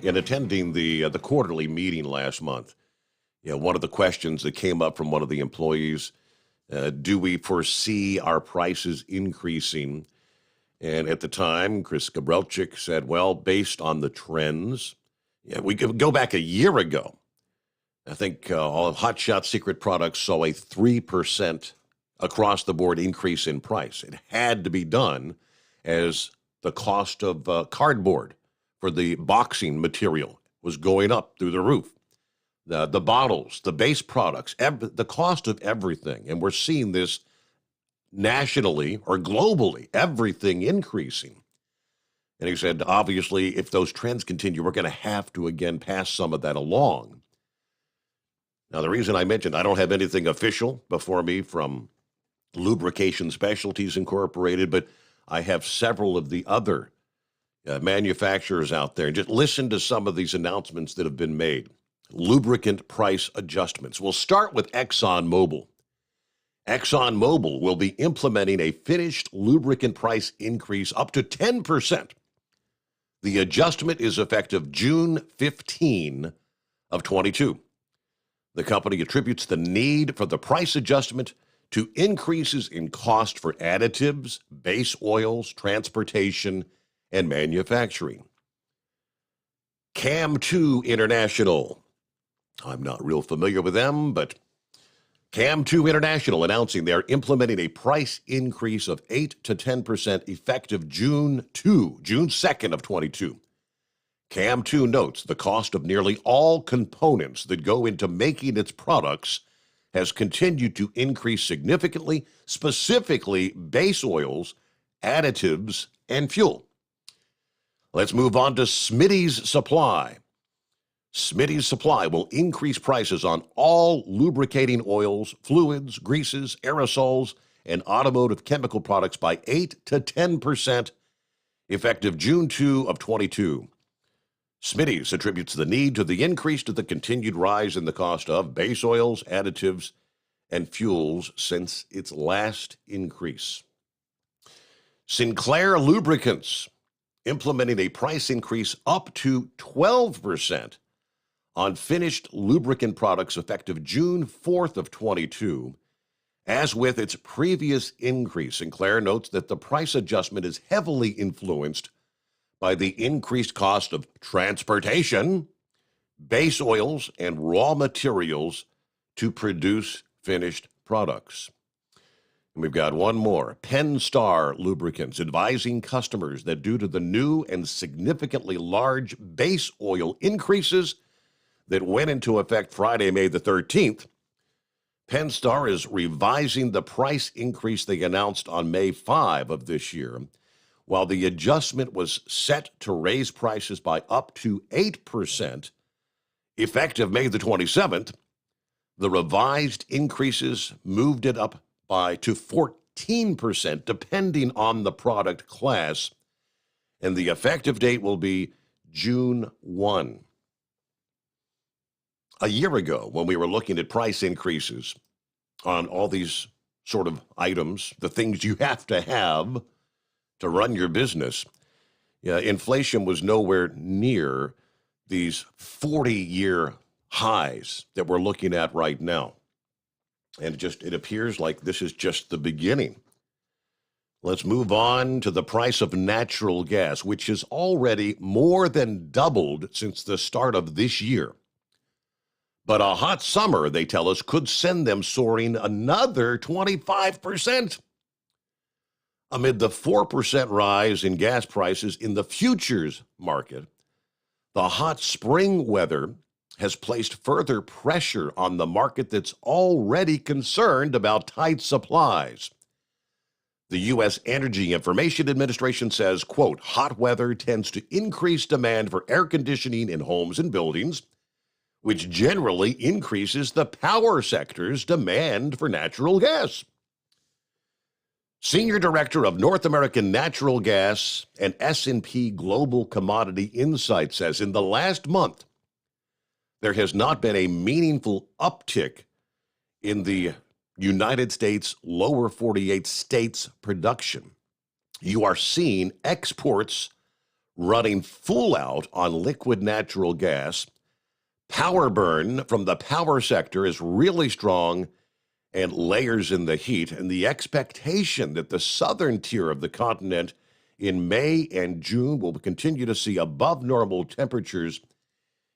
In attending the quarterly meeting last month, one of the questions that came up from one of the employees, do we foresee our prices increasing? And at the time, Chris Gabrelchik said, well, based on the trends, we could go back a year ago. I think all of Hot Shot Secret products saw a 3% across-the-board increase in price. It had to be done as the cost of cardboard for the boxing material was going up through the roof. The bottles, the base products, the cost of everything. And we're seeing this nationally or globally, everything increasing. And he said, obviously, if those trends continue, we're going to have to, again, pass some of that along. Now, the reason I mentioned I don't have anything official before me from Lubrication Specialties Incorporated, but I have several of the other manufacturers out there. Just listen to some of these announcements that have been made. Lubricant price adjustments. We'll start with ExxonMobil. ExxonMobil will be implementing a finished lubricant price increase up to 10%. The adjustment is effective June 15 of 22. The company attributes the need for the price adjustment to increases in cost for additives, base oils, transportation, and manufacturing. Cam2 International. I'm not real familiar with them, but Cam2 International announcing they're implementing a price increase of 8 to 10% effective June 2nd of 22. Cam2 notes the cost of nearly all components that go into making its products has continued to increase significantly, specifically base oils, additives, and fuel. Let's move on to Smitty's Supply. Smitty's Supply will increase prices on all lubricating oils, fluids, greases, aerosols, and automotive chemical products by 8 to 10%, effective June 2 of 22. Smitty's attributes the need to the increase to the continued rise in the cost of base oils, additives, and fuels since its last increase. Sinclair Lubricants implementing a price increase up to 12% on finished lubricant products effective June 4th of 22. As with its previous increase, Sinclair notes that the price adjustment is heavily influenced by the increased cost of transportation, base oils, and raw materials to produce finished products. And we've got one more. Penn-Star Lubricants advising customers that due to the new and significantly large base oil increases that went into effect Friday, May the 13th, Penn-Star is revising the price increase they announced on May 5 of this year. While the adjustment was set to raise prices by up to 8%, effective May the 27th, the revised increases moved it up to 14%, depending on the product class, and the effective date will be June 1. A year ago, when we were looking at price increases on all these sort of items, the things you have to run your business, inflation was nowhere near these 40-year highs that we're looking at right now. And it appears like this is just the beginning. Let's move on to the price of natural gas, which has already more than doubled since the start of this year. But a hot summer, they tell us, could send them soaring another 25%. Amid the 4% rise in gas prices in the futures market, the hot spring weather has placed further pressure on the market that's already concerned about tight supplies. The U.S. Energy Information Administration says, quote, hot weather tends to increase demand for air conditioning in homes and buildings, which generally increases the power sector's demand for natural gas. Senior Director of North American Natural Gas and S&P Global Commodity Insight says in the last month, there has not been a meaningful uptick in the United States lower 48 states production. You are seeing exports running full out on liquid natural gas. Power burn from the power sector is really strong and layers in the heat, and the expectation that the southern tier of the continent in May and June will continue to see above normal temperatures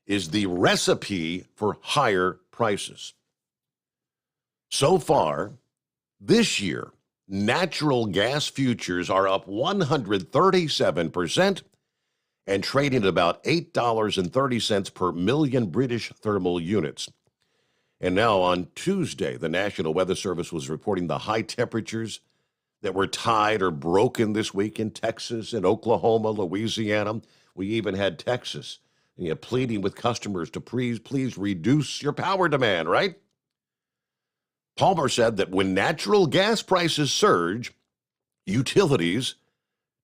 is the recipe for higher prices. So far, this year, natural gas futures are up 137% and trading at about $8.30 per million British thermal units. And now on Tuesday, the National Weather Service was reporting the high temperatures that were tied or broken this week in Texas and Oklahoma, Louisiana. We even had Texas pleading with customers to please reduce your power demand, right? Palmer said that when natural gas prices surge, utilities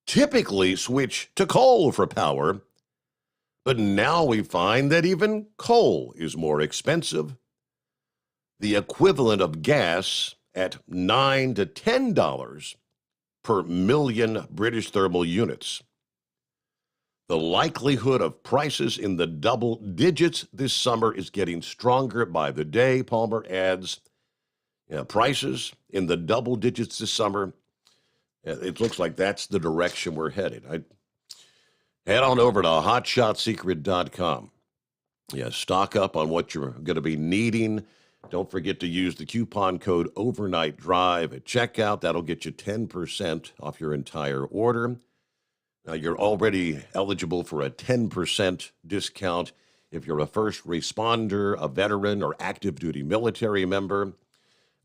typically switch to coal for power, but now we find that even coal is more expensive. The equivalent of gas at $9 to $10 per million British thermal units. The likelihood of prices in the double digits this summer is getting stronger by the day, Palmer adds. Prices in the double digits this summer, it looks like that's the direction we're headed. Head on over to hotshotsecret.com. Stock up on what you're going to be needing. Don't forget to use the coupon code Overnight Drive at checkout. That'll get you 10% off your entire order. Now, you're already eligible for a 10% discount if you're a first responder, a veteran, or active duty military member,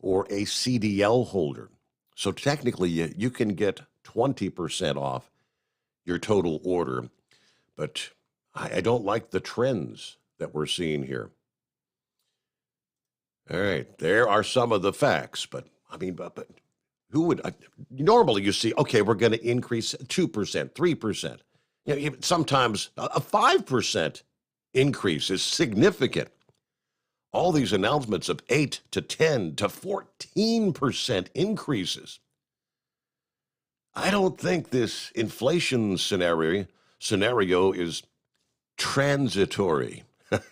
or a CDL holder. So technically, you can get 20% off your total order. But I don't like the trends that we're seeing here. All right, there are some of the facts, but who would normally you see, okay, we're going to increase 2%, 3%. Sometimes a 5% increase is significant. All these announcements of 8 to 10 to 14% increases. I don't think this inflation scenario is transitory.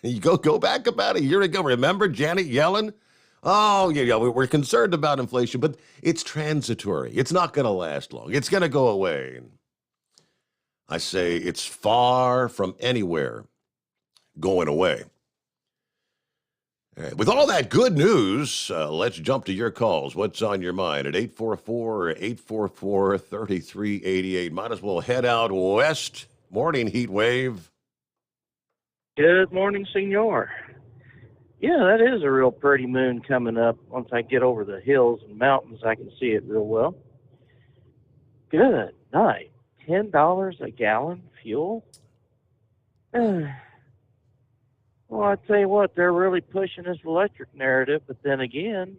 You go back about a year ago. Remember Janet Yellen? Oh, yeah, we're concerned about inflation, but it's transitory. It's not going to last long. It's going to go away. I say it's far from anywhere going away. All right, with all that good news, let's jump to your calls. What's on your mind at 844-844-3388? Might as well head out west. Morning, heat wave. Good morning, senor. Yeah, that is a real pretty moon coming up. Once I get over the hills and mountains, I can see it real well. Good night. $10 a gallon fuel? Well, I tell you what, they're really pushing this electric narrative, but then again,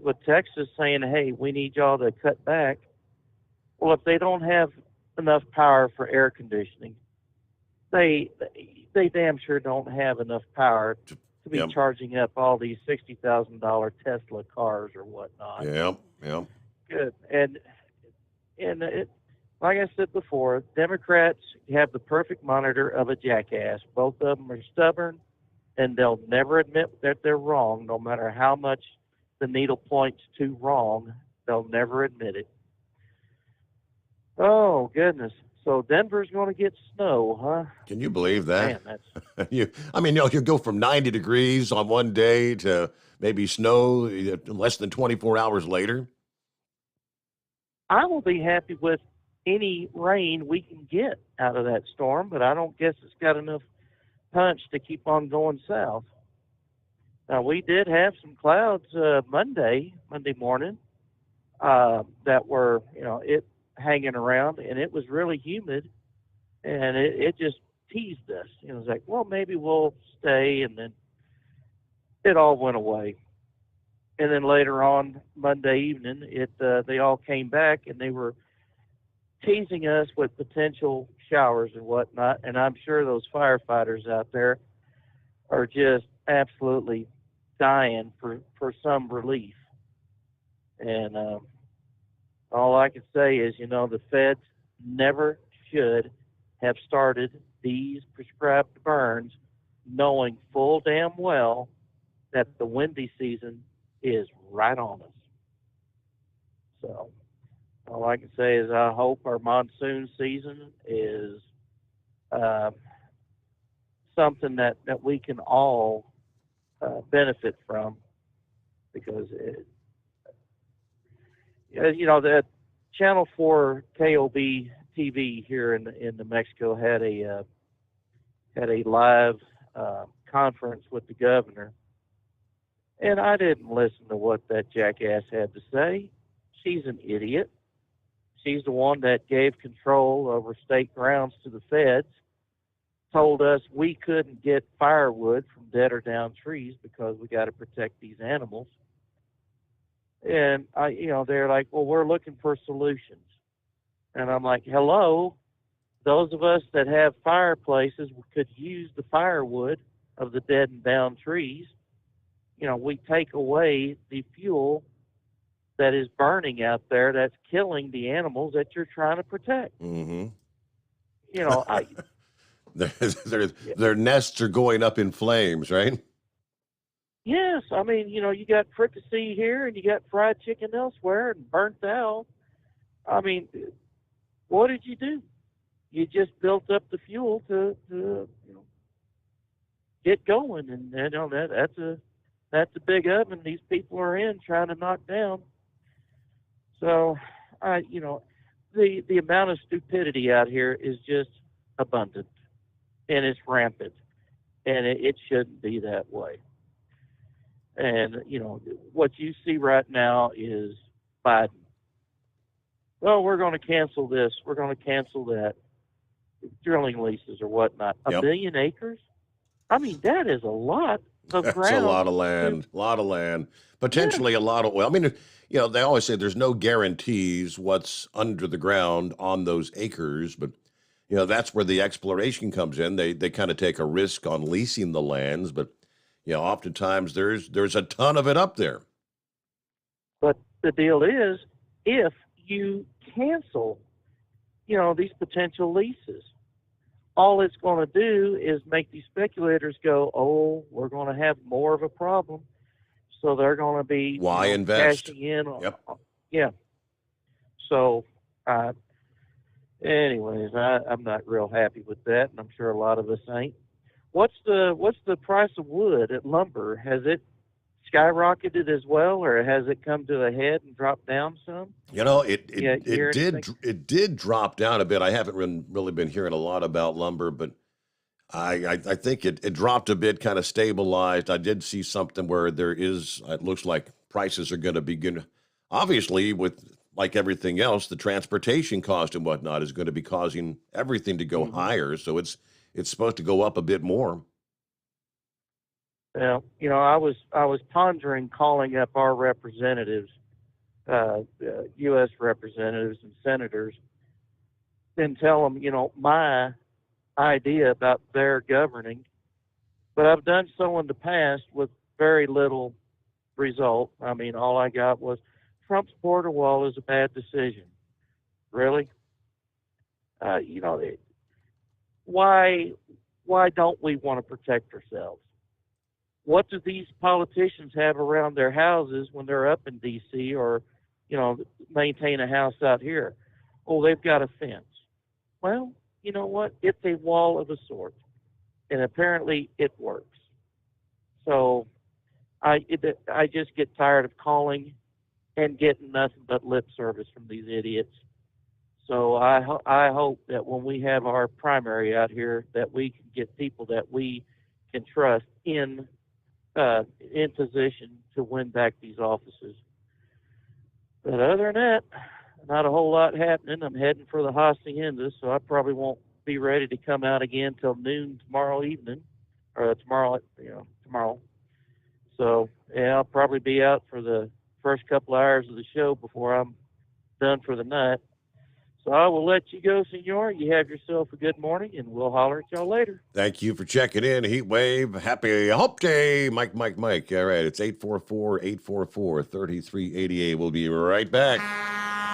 with Texas saying, hey, we need y'all to cut back, well, if they don't have enough power for air conditioning, they damn sure don't have enough power to be charging up all these $60,000 Tesla cars or whatnot. Yep. Good. And it, like I said before, Democrats have the perfect monitor of a jackass. Both of them are stubborn, and they'll never admit that they're wrong, no matter how much the needle points to wrong. They'll never admit it. Oh, goodness. So Denver's going to get snow, huh? Can you believe that? Man, you go from 90 degrees on one day to maybe snow less than 24 hours later. I will be happy with any rain we can get out of that storm, but I don't guess it's got enough punch to keep on going south. Now, we did have some clouds Monday morning that were, it hanging around, and it was really humid, and it just teased us. It was like, well, maybe we'll stay, and then it all went away. And then later on Monday evening, they all came back, and they were teasing us with potential showers and whatnot, and I'm sure those firefighters out there are just absolutely dying for some relief. And all I can say is, the feds never should have started these prescribed burns knowing full damn well that the windy season is right on us. So all I can say is I hope our monsoon season is something that we can all benefit from, because the Channel 4 KOB TV here in New Mexico had a live conference with the governor, and I didn't listen to what that jackass had to say. She's an idiot. She's the one that gave control over state grounds to the feds, told us we couldn't get firewood from dead or down trees because we got to protect these animals. And they're like, well, we're looking for solutions. And I'm like, hello, those of us that have fireplaces could use the firewood of the dead and down trees. We take away the fuel that is burning out there that's killing the animals that you're trying to protect. Mm-hmm. Their nests are going up in flames, right? Yes, you got fricassee here and you got fried chicken elsewhere and burnt out. What did you do? You just built up the fuel to get going, and that's a big oven these people are in trying to knock down. So, the amount of stupidity out here is just abundant, and it's rampant, and it shouldn't be that way. And, what you see right now is Biden. Well, we're going to cancel this. We're going to cancel that. Drilling leases or whatnot. A million acres? That is a lot of ground. That's a lot of land. Potentially a lot of oil. They always say there's no guarantees what's under the ground on those acres, but, that's where the exploration comes in. They kind of take a risk on leasing the lands, but oftentimes there's a ton of it up there. But the deal is, if you cancel, these potential leases, all it's going to do is make these speculators go, oh, we're going to have more of a problem. So they're going to be Why invest? cashing in. Yep. Yeah. So, anyways, I'm not real happy with that, and I'm sure a lot of us ain't. What's the price of wood at lumber? Has it skyrocketed as well, or has it come to a head and dropped down some? It did drop down a bit. I haven't really been hearing a lot about lumber, but I think it dropped a bit, kind of stabilized. I did see something where it looks like prices are going to begin. Obviously, with like everything else, the transportation cost and whatnot is going to be causing everything to go higher. So it's supposed to go up a bit more. Well, I was pondering calling up our representatives, U.S. representatives and senators, and tell them, my idea about their governing. But I've done so in the past with very little result. I mean, all I got was Trump's border wall is a bad decision. Really? Why don't we want to protect ourselves? What do these politicians have around their houses when they're up in D.C. or, maintain a house out here? Oh, they've got a fence. Well, you know what? It's a wall of a sort, and apparently it works. So I just get tired of calling and getting nothing but lip service from these idiots. So I hope that when we have our primary out here, that we can get people that we can trust in position to win back these offices. But other than that, not a whole lot happening. I'm heading for the hacienda, so I probably won't be ready to come out again till noon tomorrow evening, or tomorrow. So yeah, I'll probably be out for the first couple hours of the show before I'm done for the night. So I will let you go, senor. You have yourself a good morning, and we'll holler at y'all later. Thank you for checking in, Heat Wave. Happy Hump Day, Mike. All right, it's 844-844-3388. We'll be right back.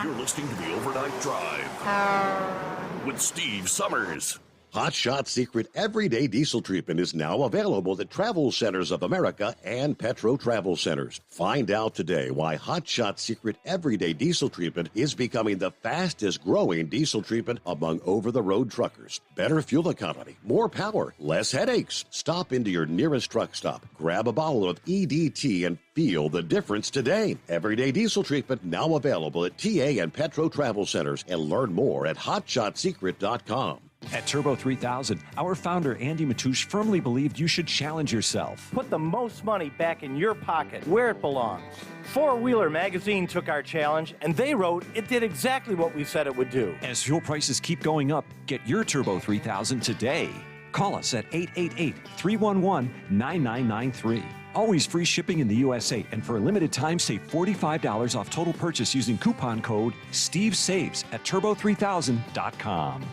You're listening to the Overnight Drive with Steve Summers. Hot Shot Secret Everyday Diesel Treatment is now available at Travel Centers of America and Petro Travel Centers. Find out today why Hot Shot Secret Everyday Diesel Treatment is becoming the fastest growing diesel treatment among over-the-road truckers. Better fuel economy, more power, less headaches. Stop into your nearest truck stop, grab a bottle of EDT, and feel the difference today. Everyday Diesel Treatment now available at TA and Petro Travel Centers, and learn more at hotshotsecret.com. At Turbo 3000, our founder Andy Matouche firmly believed you should challenge yourself. Put the most money back in your pocket, where it belongs. Four Wheeler Magazine took our challenge, and they wrote it did exactly what we said it would do. As fuel prices keep going up, get your Turbo 3000 today. Call us at 888-311-9993. Always free shipping in the USA, and for a limited time, save $45 off total purchase using coupon code STEVESAVES at turbo3000.com.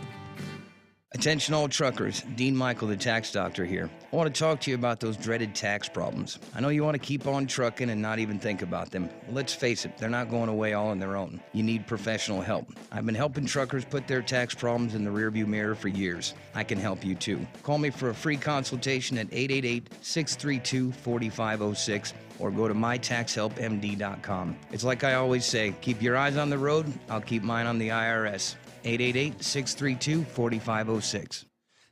Attention all truckers, Dean Michael, the tax doctor here. I want to talk to you about those dreaded tax problems. I know you want to keep on trucking and not even think about them. Well, let's face it, they're not going away all on their own. You need professional help. I've been helping truckers put their tax problems in the rearview mirror for years. I can help you too. Call me for a free consultation at 888-632-4506 or go to mytaxhelpmd.com. It's like I always say, keep your eyes on the road, I'll keep mine on the IRS. 888-632-4506.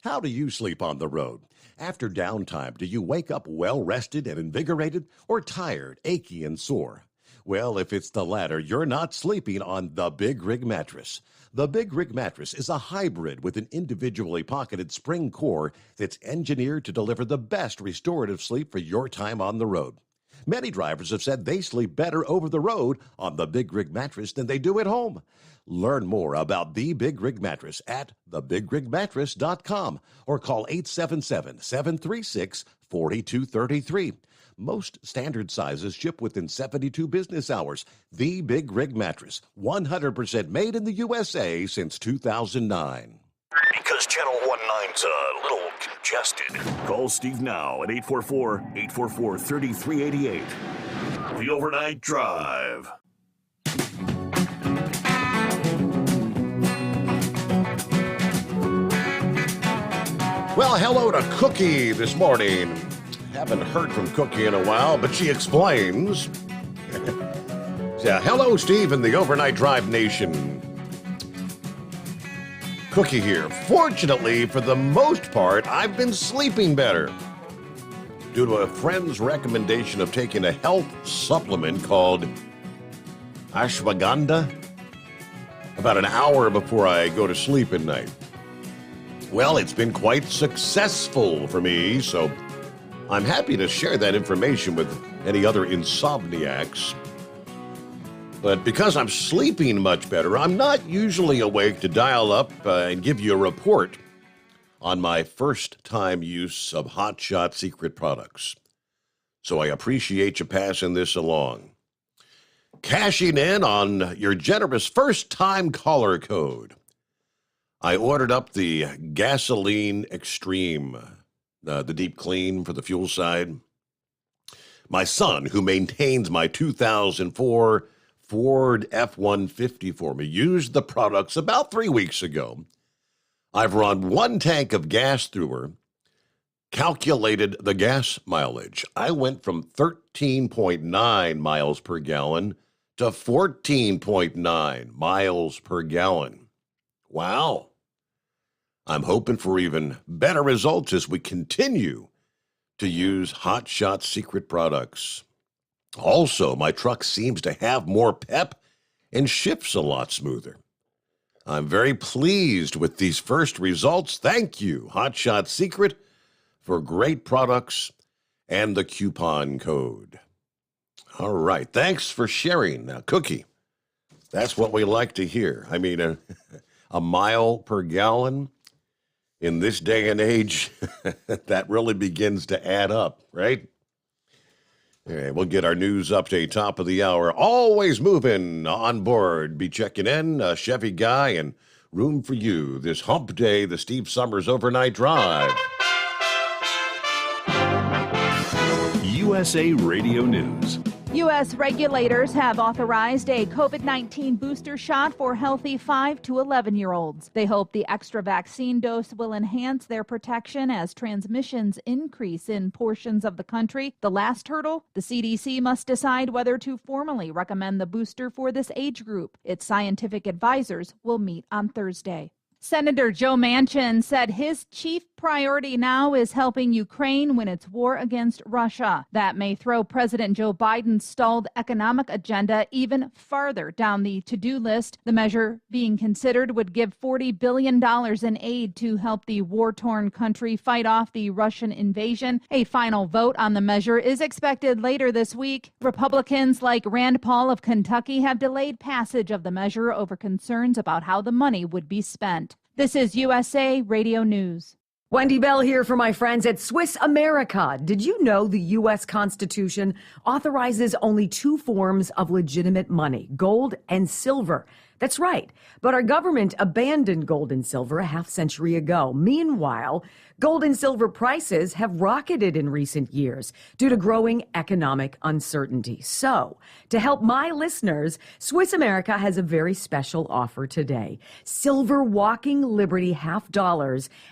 How do you sleep on the road? After downtime, do you wake up well-rested and invigorated, or tired, achy, and sore? Well, if it's the latter, you're not sleeping on the Big Rig Mattress. The Big Rig Mattress is a hybrid with an individually pocketed spring core that's engineered to deliver the best restorative sleep for your time on the road. Many drivers have said they sleep better over the road on the Big Rig Mattress than they do at home. Learn more about the Big Rig Mattress at thebigrigmattress.com or call 877-736-4233. Most standard sizes ship within 72 business hours. The Big Rig Mattress, 100% made in the USA since 2009. Because Channel 19's a little congested. Call Steve now at 844-844-3388. The Overnight Drive. Well, hello to Cookie this morning. Haven't heard from Cookie in a while, but she explains. Yeah, hello, Steve, and the Overnight Drive Nation. Cookie here. Fortunately, for the most part, I've been sleeping better due to a friend's recommendation of taking a health supplement called ashwagandha about an hour before I go to sleep at night. Well, it's been quite successful for me, so I'm happy to share that information with any other insomniacs. But because I'm sleeping much better, I'm not usually awake to dial up and give you a report on my first-time use of Hot Shot Secret products. So I appreciate you passing this along. Cashing in on your generous first-time caller code. I ordered up the Gasoline Extreme, the deep clean for the fuel side. My son, who maintains my 2004 Ford F-150 for me, used the products about 3 weeks ago. I've run 1 tank of gas through her, calculated the gas mileage. I went from 13.9 miles per gallon to 14.9 miles per gallon. Wow. I'm hoping for even better results as we continue to use Hot Shot Secret products. Also, my truck seems to have more pep and shifts a lot smoother. I'm very pleased with these first results. Thank you, Hot Shot Secret, for great products and the coupon code. All right, thanks for sharing. Now, Cookie, that's what we like to hear. I mean, a mile per gallon in this day and age, that really begins to add up, right? All right, we'll get our news update top of the hour. Always moving on board. Be checking in, Chevy Guy, and room for you this hump day, the Steve Sommers Overnight Drive. USA Radio News. U.S. regulators have authorized a COVID-19 booster shot for healthy 5 to 11-year-olds. They hope the extra vaccine dose will enhance their protection as transmissions increase in portions of the country. The last hurdle, the CDC must decide whether to formally recommend the booster for this age group. Its scientific advisors will meet on Thursday. Senator Joe Manchin said his chief priority now is helping Ukraine win its war against Russia. That may throw President Joe Biden's stalled economic agenda even farther down the to-do list. The measure being considered would give $40 billion in aid to help the war-torn country fight off the Russian invasion. A final vote on the measure is expected later this week. Republicans like Rand Paul of Kentucky have delayed passage of the measure over concerns about how the money would be spent. This is USA Radio News. Wendy Bell here for my friends at Swiss America. Did you know the U.S. Constitution authorizes only 2 forms of legitimate money, gold and silver? That's right. But our government abandoned gold and silver a half-century ago. Meanwhile, gold and silver prices have rocketed in recent years due to growing economic uncertainty. So, to help my listeners, Swiss America has a very special offer today. Silver Walking Liberty $half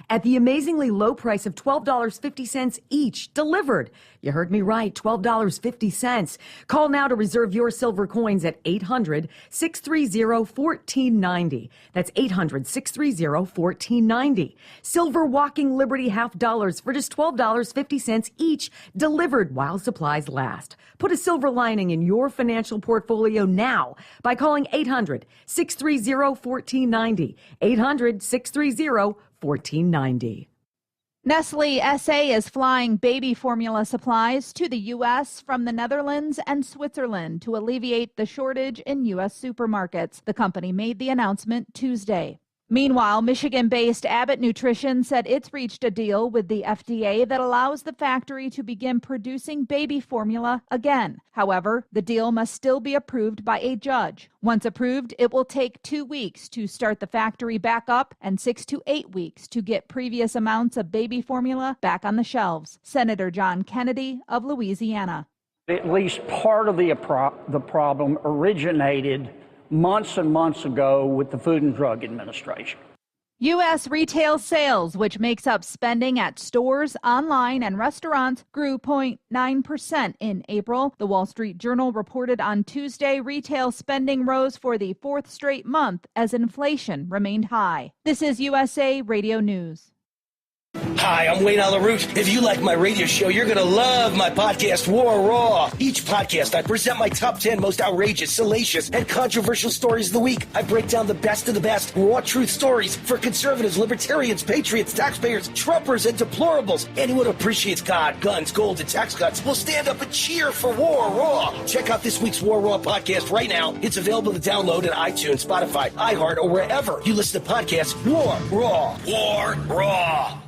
at the amazingly low price of $12.50 each, delivered. You heard me right, $12.50. Call now to reserve your silver coins at 800-630-1490. That's 800-630-1490. Silver Walking Liberty $half for just $12.50 each, delivered while supplies last. Put a silver lining in your financial portfolio now by calling 800-630-1490. 800-630-1490. Nestle SA is flying baby formula supplies to the U.S. from the Netherlands and Switzerland to alleviate the shortage in U.S. supermarkets. The company made the announcement Tuesday. Meanwhile, Michigan-based Abbott Nutrition said it's reached a deal with the FDA that allows the factory to begin producing baby formula again. However, the deal must still be approved by a judge. Once approved, it will take 2 weeks to start the factory back up and 6 to 8 weeks to get previous amounts of baby formula back on the shelves. Senator John Kennedy of Louisiana. At least part of the problem originated months and months ago with the Food and Drug Administration. U.S. retail sales, which makes up spending at stores, online, and restaurants, grew 0.9% in April. The Wall Street Journal reported on Tuesday retail spending rose for the fourth straight month as inflation remained high. This is USA Radio News. Hi, I'm Wayne LaRoute. If you like my radio show, you're going to love my podcast, War Raw. Each podcast, I present my top 10 most outrageous, salacious, and controversial stories of the week. I break down the best of the best raw truth stories for conservatives, libertarians, patriots, taxpayers, Trumpers, and deplorables. Anyone who appreciates God, guns, gold, and tax cuts will stand up and cheer for War Raw. Check out this week's War Raw podcast right now. It's available to download at iTunes, Spotify, iHeart, or wherever you listen to podcasts. War Raw. War Raw.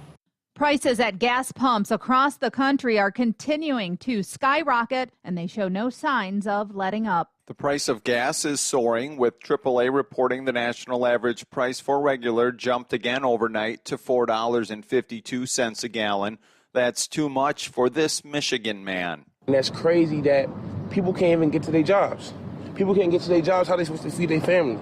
Prices at gas pumps across the country are continuing to skyrocket, and they show no signs of letting up. The price of gas is soaring, with AAA reporting the national average price for regular jumped again overnight to $4.52 a gallon. That's too much for this Michigan man. And that's crazy that people can't even get to their jobs. People can't get to their jobs. How are they supposed to feed their family?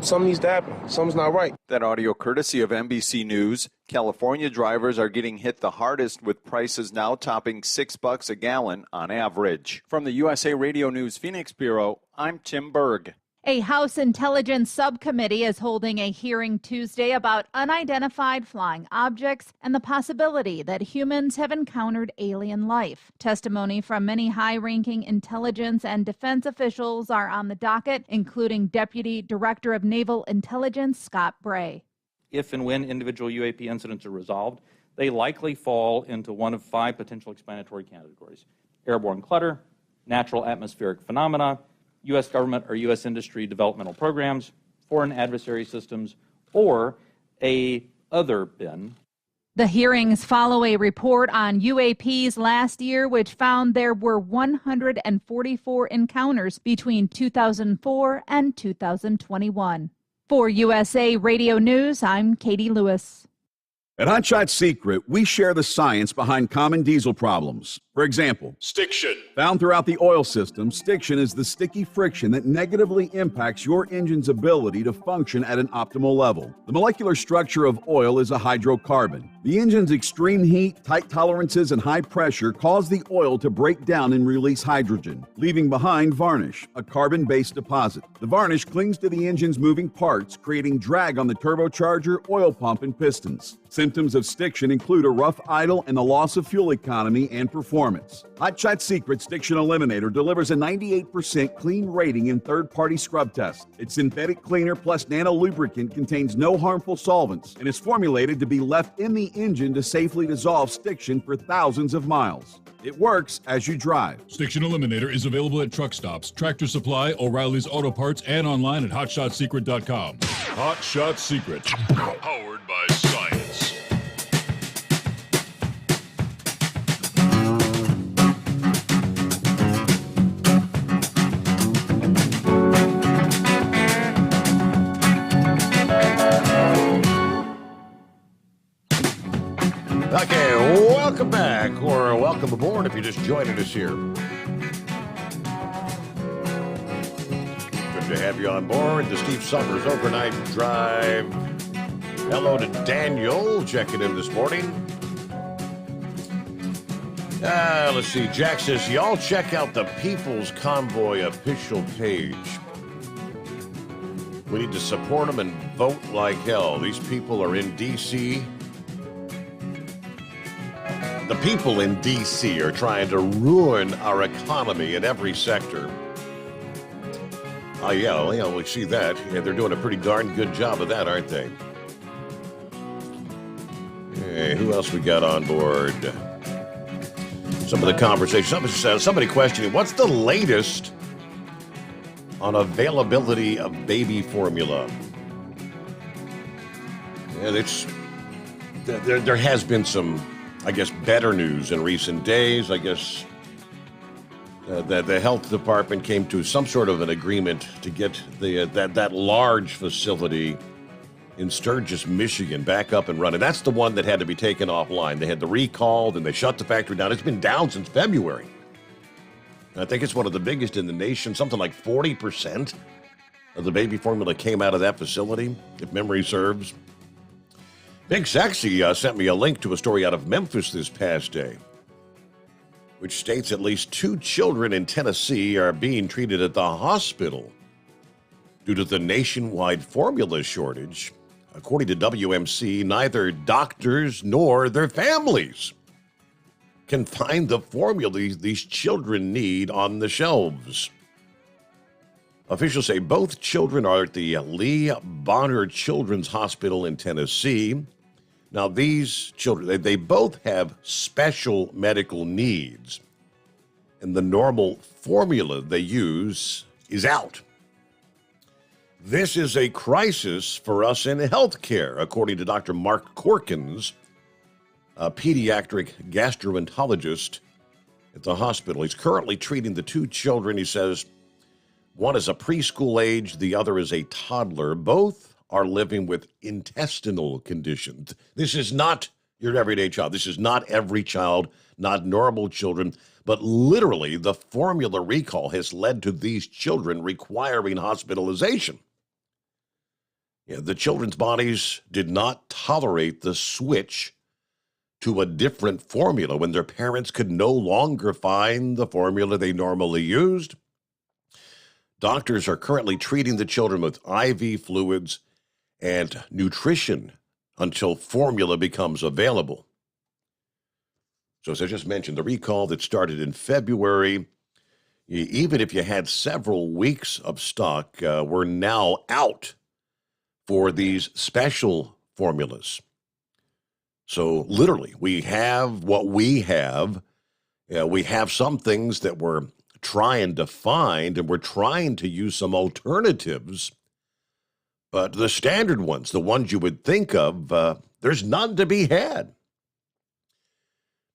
Something needs to happen. Something's not right. That audio courtesy of NBC News. California drivers are getting hit the hardest, with prices now topping $6 a gallon on average. From the USA Radio News Phoenix Bureau, I'm Tim Berg. A House Intelligence Subcommittee is holding a hearing Tuesday about unidentified flying objects and the possibility that humans have encountered alien life. Testimony from many high-ranking intelligence and defense officials are on the docket, including Deputy Director of Naval Intelligence Scott Bray. If and when individual UAP incidents are resolved, they likely fall into one of 5 potential explanatory categories: airborne clutter, natural atmospheric phenomena, U.S. government or U.S. industry developmental programs, foreign adversary systems, or a other bin. The hearings follow a report on UAPs last year, which found there were 144 encounters between 2004 and 2021. For USA Radio News, I'm Katie Lewis. At Hot Shot Secret, we share the science behind common diesel problems. For example, stiction. Found throughout the oil system, stiction is the sticky friction that negatively impacts your engine's ability to function at an optimal level. The molecular structure of oil is a hydrocarbon. The engine's extreme heat, tight tolerances, and high pressure cause the oil to break down and release hydrogen, leaving behind varnish, a carbon-based deposit. The varnish clings to the engine's moving parts, creating drag on the turbocharger, oil pump, and pistons. Symptoms of stiction include a rough idle and the loss of fuel economy and performance. Hot Shot Secret Stiction Eliminator delivers a 98% clean rating in third-party scrub tests. Its synthetic cleaner plus nano lubricant contains no harmful solvents and is formulated to be left in the engine to safely dissolve stiction for thousands of miles. It works as you drive. Stiction Eliminator is available at truck stops, Tractor Supply, O'Reilly's Auto Parts, and online at HotShotSecret.com. Hot Shot Secret. Powered by science. Okay, welcome back, or welcome aboard if you're just joining us here. Good to have you on board the Steve Summers Overnight Drive. Hello to Daniel, checking in this morning. Let's see, Jack says, y'all check out the People's Convoy official page. We need to support them and vote like hell. These people are in D.C., the people in D.C. are trying to ruin our economy in every sector. Yeah, we see that. Yeah, they're doing a pretty darn good job of that, aren't they? Hey, who else we got on board? Some of the conversation. Somebody questioning, what's the latest on availability of baby formula? Yeah, there has been some, I guess, better news in recent days. I guess the health department came to some sort of an agreement to get that large facility in Sturgis, Michigan, back up and running. That's the one that had to be taken offline. They had the recall, then they shut the factory down. It's been down since February. I think it's one of the biggest in the nation. Something like 40% The baby formula came out of that facility, if memory serves. Big Sexy sent me a link to a story out of Memphis this past day, which states at least 2 children in Tennessee are being treated at the hospital due to the nationwide formula shortage. According to WMC, neither doctors nor their families can find the formula these children need on the shelves. Officials say both children are at the Lee Bonner Children's Hospital in Tennessee. Now, these children, they both have special medical needs, and the normal formula they use is out. This is a crisis for us in healthcare, according to Dr. Mark Corkins, a pediatric gastroenterologist at the hospital. He's currently treating the 2 children. He says one is a preschool age, the other is a toddler. Both are living with intestinal conditions. This is not your everyday child. This is not every child, not normal children, but literally the formula recall has led to these children requiring hospitalization. Yeah, the children's bodies did not tolerate the switch to a different formula when their parents could no longer find the formula they normally used. Doctors are currently treating the children with IV fluids and nutrition until formula becomes available. So as I just mentioned, the recall that started in February, even if you had several weeks of stock, we're now out for these special formulas. So literally, we have what we have. We have some things that we're trying to find, and we're trying to use some alternatives. But the standard ones, the ones you would think of, there's none to be had.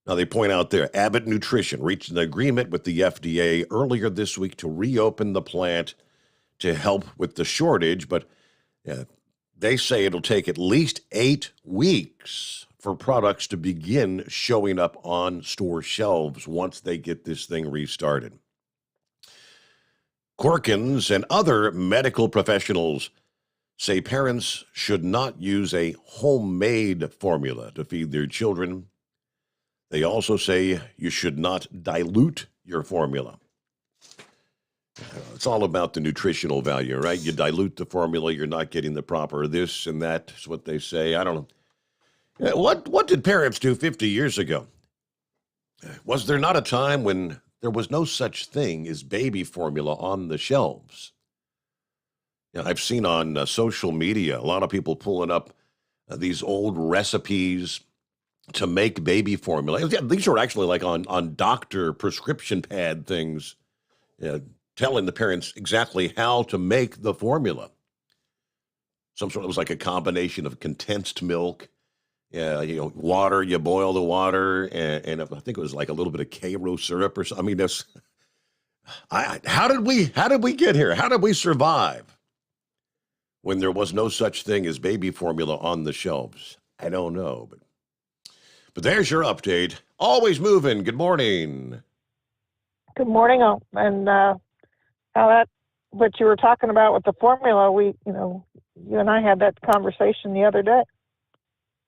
Now, they point out there, Abbott Nutrition reached an agreement with the FDA earlier this week to reopen the plant to help with the shortage, but they say it'll take at least 8 weeks for products to begin showing up on store shelves once they get this thing restarted. Corkins and other medical professionals say parents should not use a homemade formula to feed their children. They also say you should not dilute your formula. It's all about the nutritional value, right? You dilute the formula, you're not getting the proper this and that is what they say. I don't know. What did parents do 50 years ago? Was there not a time when there was no such thing as baby formula on the shelves? I've seen on social media a lot of people pulling up these old recipes to make baby formula. These are actually like on doctor prescription pad things, telling the parents exactly how to make the formula. Some sort of, it was like a combination of condensed milk, water. You boil the water, and I think it was like a little bit of Karo syrup or something. I mean, how did we get here? How did we survive when there was no such thing as baby formula on the shelves? I don't know, but there's your update. Always moving. Good morning. Good morning, and how that what you were talking about with the formula. You and I had that conversation the other day.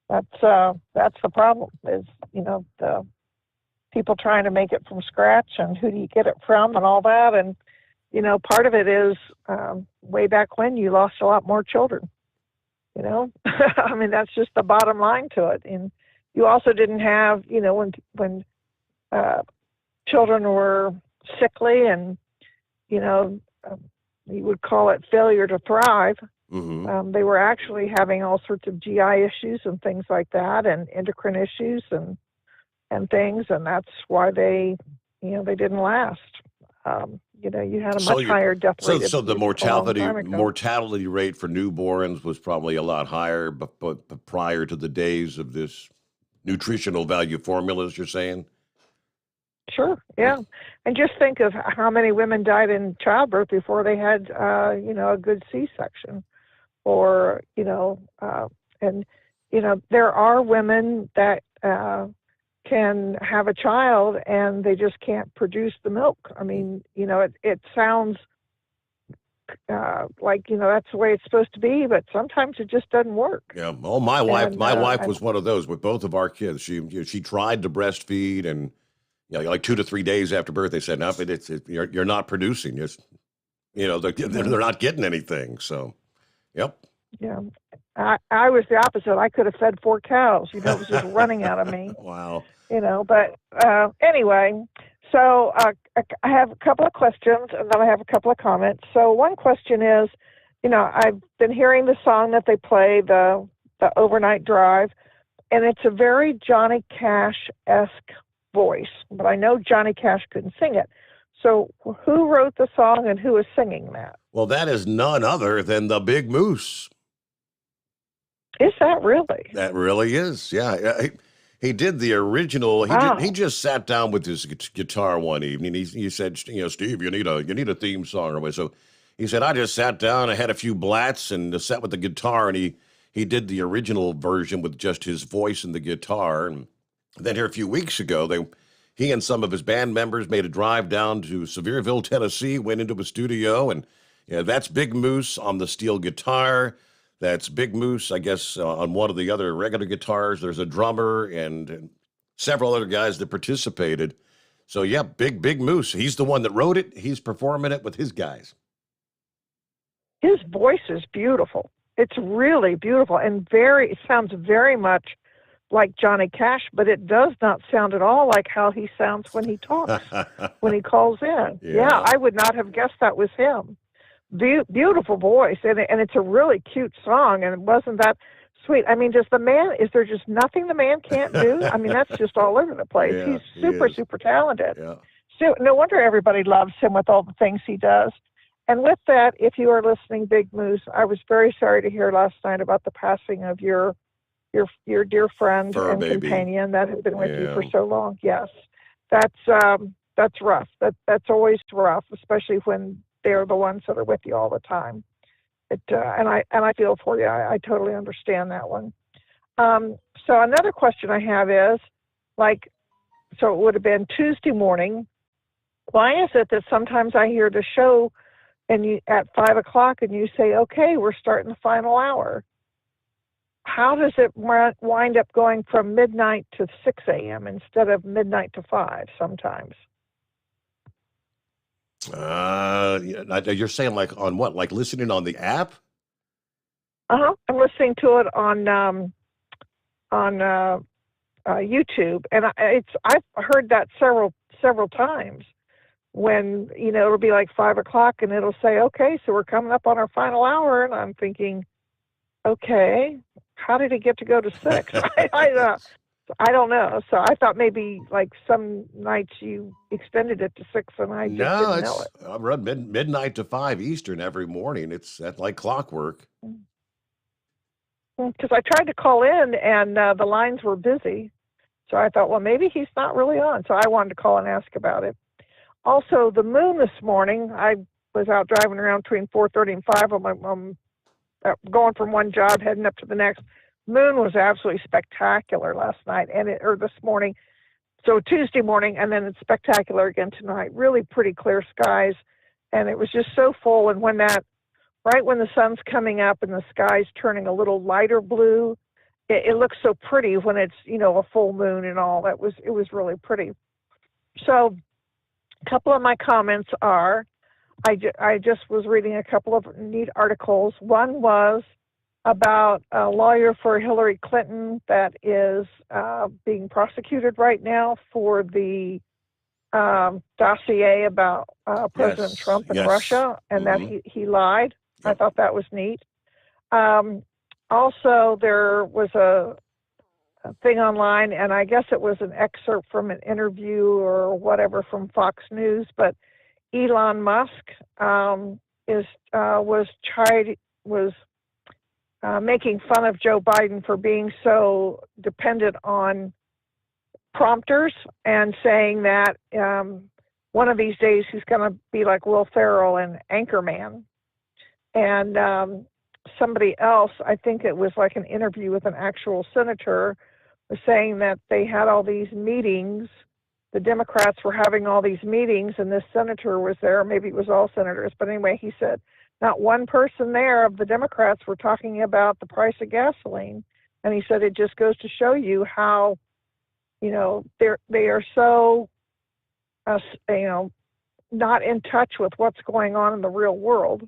That's the problem is the people trying to make it from scratch and who do you get it from and all that. And part of it is way back when you lost a lot more children. I mean, that's just the bottom line to it. And you also didn't have, when children were sickly and, you would call it failure to thrive. Mm-hmm. They were actually having all sorts of GI issues and things like that, and endocrine issues and things, and that's why they didn't last. You had a much higher death rate. So the mortality rate for newborns was probably a lot higher, but prior to the days of this nutritional value formulas, you're saying? Sure, yeah. And just think of how many women died in childbirth before they had, a good C-section. Or, there are women that can have a child and they just can't produce the milk. I mean, it sounds like, that's the way it's supposed to be, but sometimes it just doesn't work. Yeah. Oh, my wife, And, my wife was one of those with both of our kids. She tried to breastfeed, and like 2 to 3 days after birth, they said, no, you're not producing. They're not getting anything. So, yep. Yeah. I was the opposite. I could have fed 4 cows. It was just running out of me. Wow. But anyway, so I have a couple of questions, and then I have a couple of comments. So one question is, I've been hearing the song that they play, the Overnight Drive, and it's a very Johnny Cash-esque voice, but I know Johnny Cash couldn't sing it. So who wrote the song and who is singing that? Well, that is none other than the Big Moose. Is that really? That really is. Yeah. He did the original. He just sat down with his guitar one evening. He said, Steve, you need a theme song or what. So he said, I just sat down, I had a few blats and sat with the guitar, and he did the original version with just his voice and the guitar. And then here a few weeks ago, he and some of his band members made a drive down to Sevierville, Tennessee, went into a studio, and that's Big Moose on the steel guitar. That's Big Moose, I guess, on one of the other regular guitars. There's a drummer and several other guys that participated. So, yeah, Big Moose. He's the one that wrote it. He's performing it with his guys. His voice is beautiful. It's really beautiful, and it sounds very much like Johnny Cash, but it does not sound at all like how he sounds when he talks, when he calls in. Yeah, I would not have guessed that was him. Beautiful voice, and it's a really cute song, and it wasn't that sweet. I mean, is there just nothing the man can't do? I mean, that's just all over the place. Yeah, He's super talented. Yeah. So no wonder everybody loves him with all the things he does. And with that, if you are listening, Big Moose, I was very sorry to hear last night about the passing of your dear friend and companion that had been with you for so long. Yes, that's rough. That's always rough, especially when they're the ones that are with you all the time. And I feel for you. I totally understand that one. So another question I have is, so it would have been Tuesday morning. Why is it that sometimes I hear the show at 5 o'clock and you say, okay, we're starting the final hour? How does it wind up going from midnight to 6 a.m. instead of midnight to 5 sometimes? You're saying like on what? Like listening on the app? I'm listening to it on YouTube, and I've heard that several times. When it'll be like 5 o'clock, and it'll say, "Okay, so we're coming up on our final hour," and I'm thinking, "Okay, how did it get to go to 6?" I don't know. So I thought maybe like some nights you extended it to 6, and I just didn't know it. I run midnight to 5 Eastern every morning. It's like clockwork. Because I tried to call in, and the lines were busy. So I thought, well, maybe he's not really on. So I wanted to call and ask about it. Also, the moon this morning, I was out driving around between 4:30 and 5. I'm going from one job, heading up to the next. Moon was absolutely spectacular last night, or this morning. So Tuesday morning, and then it's spectacular again tonight. Really pretty clear skies, and it was just so full. And right when the sun's coming up and the sky's turning a little lighter blue, it looks so pretty when it's a full moon and all. It was really pretty. So a couple of my comments are, I just was reading a couple of neat articles. One was about a lawyer for Hillary Clinton that is being prosecuted right now for the dossier about President Trump and Russia, and that he lied. I thought that was neat. Also, there was a thing online, and I guess it was an excerpt from an interview or whatever from Fox News, but Elon Musk was making fun of Joe Biden for being so dependent on prompters, and saying that one of these days he's going to be like Will Ferrell and Anchorman. And somebody else, I think it was like an interview with an actual senator, was saying that they had all these meetings. The Democrats were having all these meetings, and this senator was there. Maybe it was all senators, but anyway, he said not one person there of the Democrats were talking about the price of gasoline. And he said it just goes to show you how, they are so, not in touch with what's going on in the real world.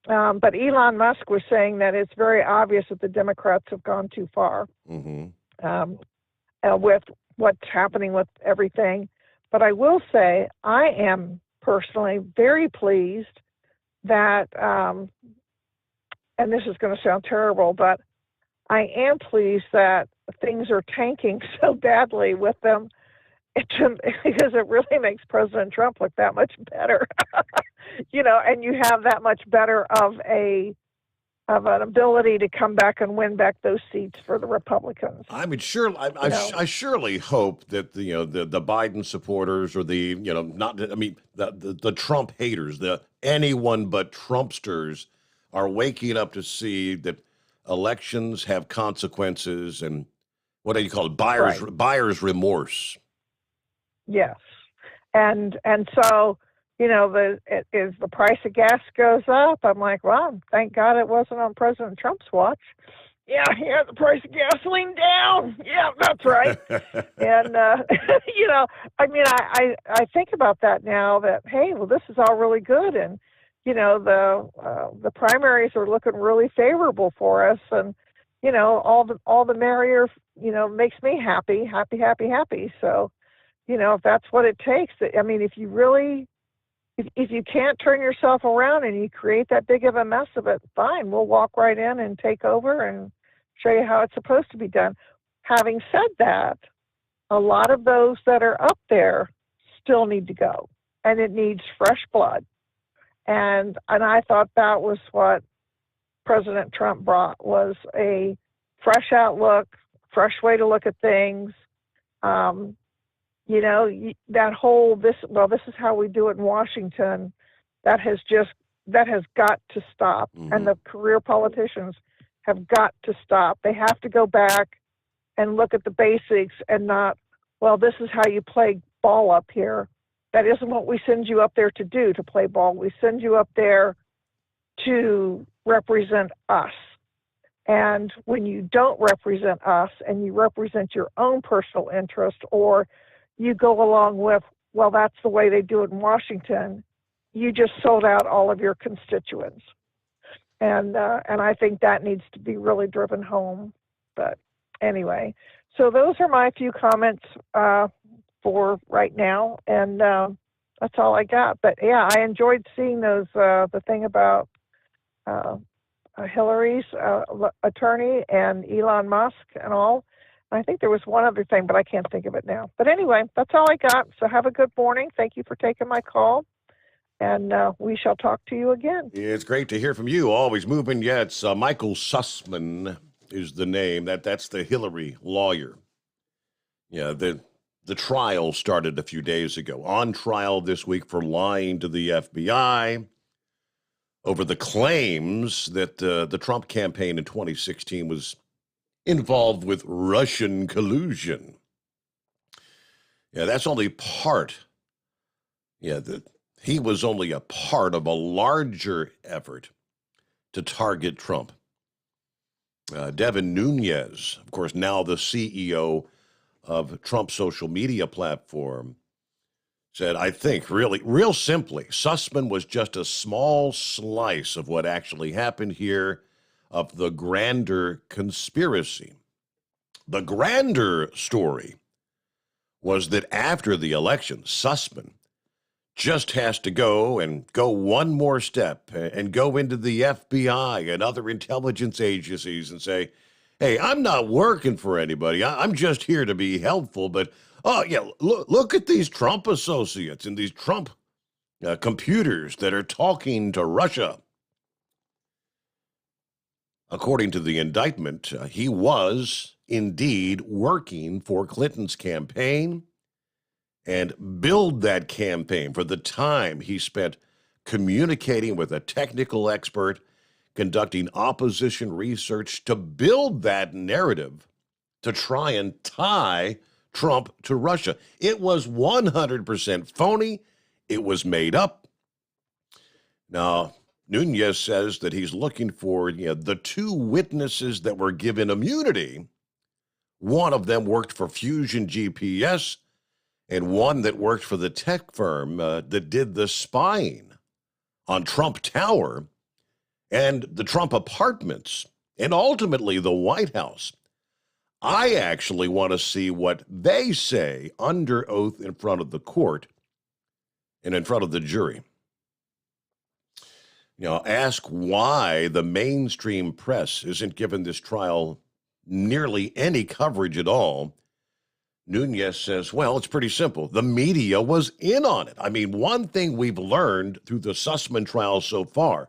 But Elon Musk was saying that it's very obvious that the Democrats have gone too far with what's happening with everything. But I will say I am personally very pleased that, and this is going to sound terrible, but I am pleased that things are tanking so badly with them, because it really makes President Trump look that much better, and you have that much better of an ability to come back and win back those seats for the Republicans. I mean, sure. I surely hope that the Biden supporters or the Trump haters, the anyone but Trumpsters, are waking up to see that elections have consequences and what do you call it? Buyer's remorse. Yes, and so as the price of gas goes up, I'm like, well, thank God it wasn't on President Trump's watch. Yeah, the price of gasoline down. Yeah, that's right. And I think about that now. That hey, well, this is all really good, and the primaries are looking really favorable for us, and all the merrier. Makes me happy. So. If that's what it takes, I mean, if you can't turn yourself around and you create that big of a mess of it, fine, we'll walk right in and take over and show you how it's supposed to be done. Having said that, a lot of those that are up there still need to go, and it needs fresh blood. And I thought that was what President Trump brought, was a fresh outlook, fresh way to look at things. That whole this is how we do it in Washington, that has got to stop. And the career politicians have got to stop. They have to go back and look at the basics and not, well, this is how you play ball up here. That isn't what we send you up there to do, to play ball. We send you up there to represent us. And when you don't represent us and you represent your own personal interest, or you go along with, well, that's the way they do it in Washington, you just sold out all of your constituents. And I think that needs to be really driven home. But anyway, so those are my few comments for right now. And that's all I got. But yeah, I enjoyed seeing those, the thing about Hillary's attorney and Elon Musk and all. I think there was one other thing, but I can't think of it now. But anyway, that's all I got. So have a good morning. Thank you for taking my call. And we shall talk to you again. It's great to hear from you. Always moving. Yeah, it's Michael Sussman is the name. That's the Hillary lawyer. Yeah, the trial started a few days ago. On trial this week for lying to the FBI over the claims that the Trump campaign in 2016 was involved with Russian collusion. Yeah, that's only part. Yeah, he was only a part of a larger effort to target Trump. Devin Nunes, of course, now the CEO of Trump's social media platform, said, I think, real simply, Sussman was just a small slice of what actually happened here, of the grander conspiracy. The grander story was that after the election, Sussman just has to go one more step and go into the FBI and other intelligence agencies and say, hey, I'm not working for anybody. I'm just here to be helpful. But, oh, yeah, look at these Trump associates and these Trump computers that are talking to Russia. According to the indictment, he was indeed working for Clinton's campaign and billed that campaign for the time he spent communicating with a technical expert, conducting opposition research to build that narrative to try and tie Trump to Russia. It was 100% phony. It was made up. Now, Nunez says that he's looking for the two witnesses that were given immunity. One of them worked for Fusion GPS, and one that worked for the tech firm that did the spying on Trump Tower and the Trump apartments, and ultimately the White House. I actually want to see what they say under oath in front of the court and in front of the jury. Ask why the mainstream press isn't given this trial nearly any coverage at all. Nunez says, well, it's pretty simple. The media was in on it. I mean, one thing we've learned through the Sussman trial so far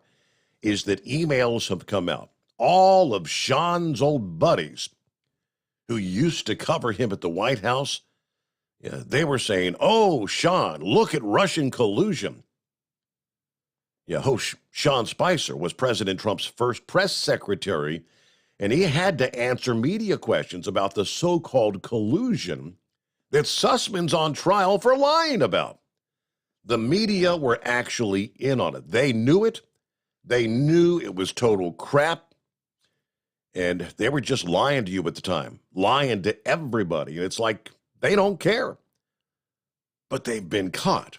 is that emails have come out. All of Sean's old buddies who used to cover him at the White House, they were saying, oh, Sean, look at Russian collusion. Sean Spicer was President Trump's first press secretary, and he had to answer media questions about the so-called collusion that Sussman's on trial for lying about. The media were actually in on it. They knew it. They knew it was total crap. And they were just lying to you at the time, lying to everybody. And it's like they don't care. But they've been caught.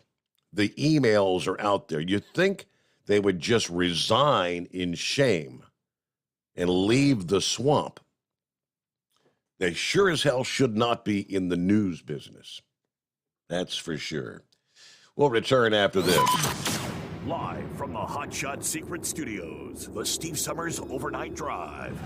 The emails are out there. You'd think they would just resign in shame and leave the swamp. They sure as hell should not be in the news business. That's for sure. We'll return after this. Live from the Hot Shot Secret Studios, the Steve Summers Overnight Drive.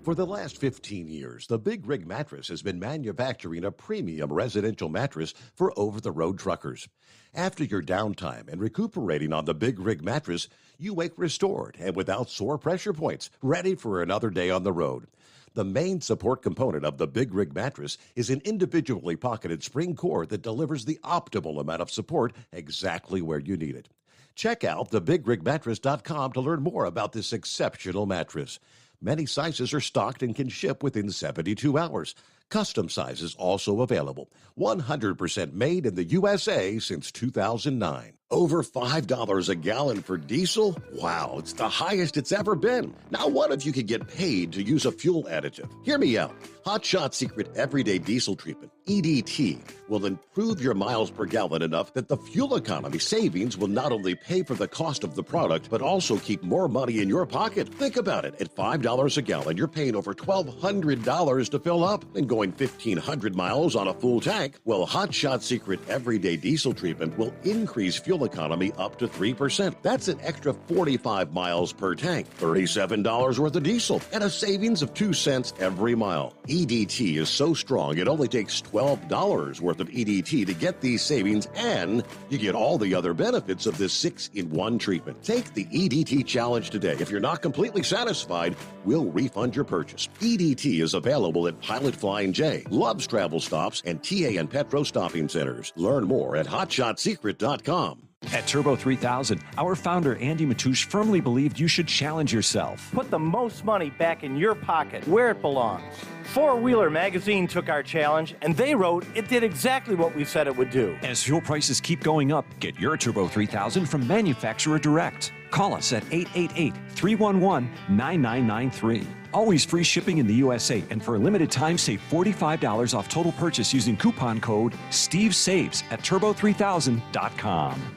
For the last 15 years, the Big Rig Mattress has been manufacturing a premium residential mattress for over-the-road truckers. After your downtime and recuperating on the Big Rig Mattress, you wake restored and without sore pressure points, ready for another day on the road. The main support component of the Big Rig Mattress is an individually pocketed spring core that delivers the optimal amount of support exactly where you need it. Check out thebigrigmattress.com to learn more about this exceptional mattress. Many sizes are stocked and can ship within 72 hours. Custom sizes also available. 100% made in the USA since 2009. Over $5 a gallon for diesel? Wow, it's the highest it's ever been. Now, what if you could get paid to use a fuel additive? Hear me out. Hot Shot Secret Everyday Diesel Treatment, EDT, will improve your miles per gallon enough that the fuel economy savings will not only pay for the cost of the product, but also keep more money in your pocket. Think about it. At $5 a gallon, you're paying over $1,200 to fill up and going 1,500 miles on a full tank. Well, Hot Shot Secret Everyday Diesel Treatment will increase fuel economy up to 3%. That's an extra 45 miles per tank, $37 worth of diesel, and a savings of 2 cents every mile. EDT is so strong, it only takes $12 worth of EDT to get these savings, and you get all the other benefits of this 6-in-1 treatment. Take the EDT challenge today. If you're not completely satisfied, we'll refund your purchase. EDT is available at Pilot Flying J, Love's Travel Stops, and TA and Petro Stopping Centers. Learn more at hotshotsecret.com. At Turbo 3000, our founder Andy Matouche firmly believed you should challenge yourself. Put the most money back in your pocket, where it belongs. Four Wheeler Magazine took our challenge, and they wrote it did exactly what we said it would do. As fuel prices keep going up, get your Turbo 3000 from manufacturer direct. Call us at 888-311-9993. Always free shipping in the USA, and for a limited time, save $45 off total purchase using coupon code STEVESAVES at turbo3000.com.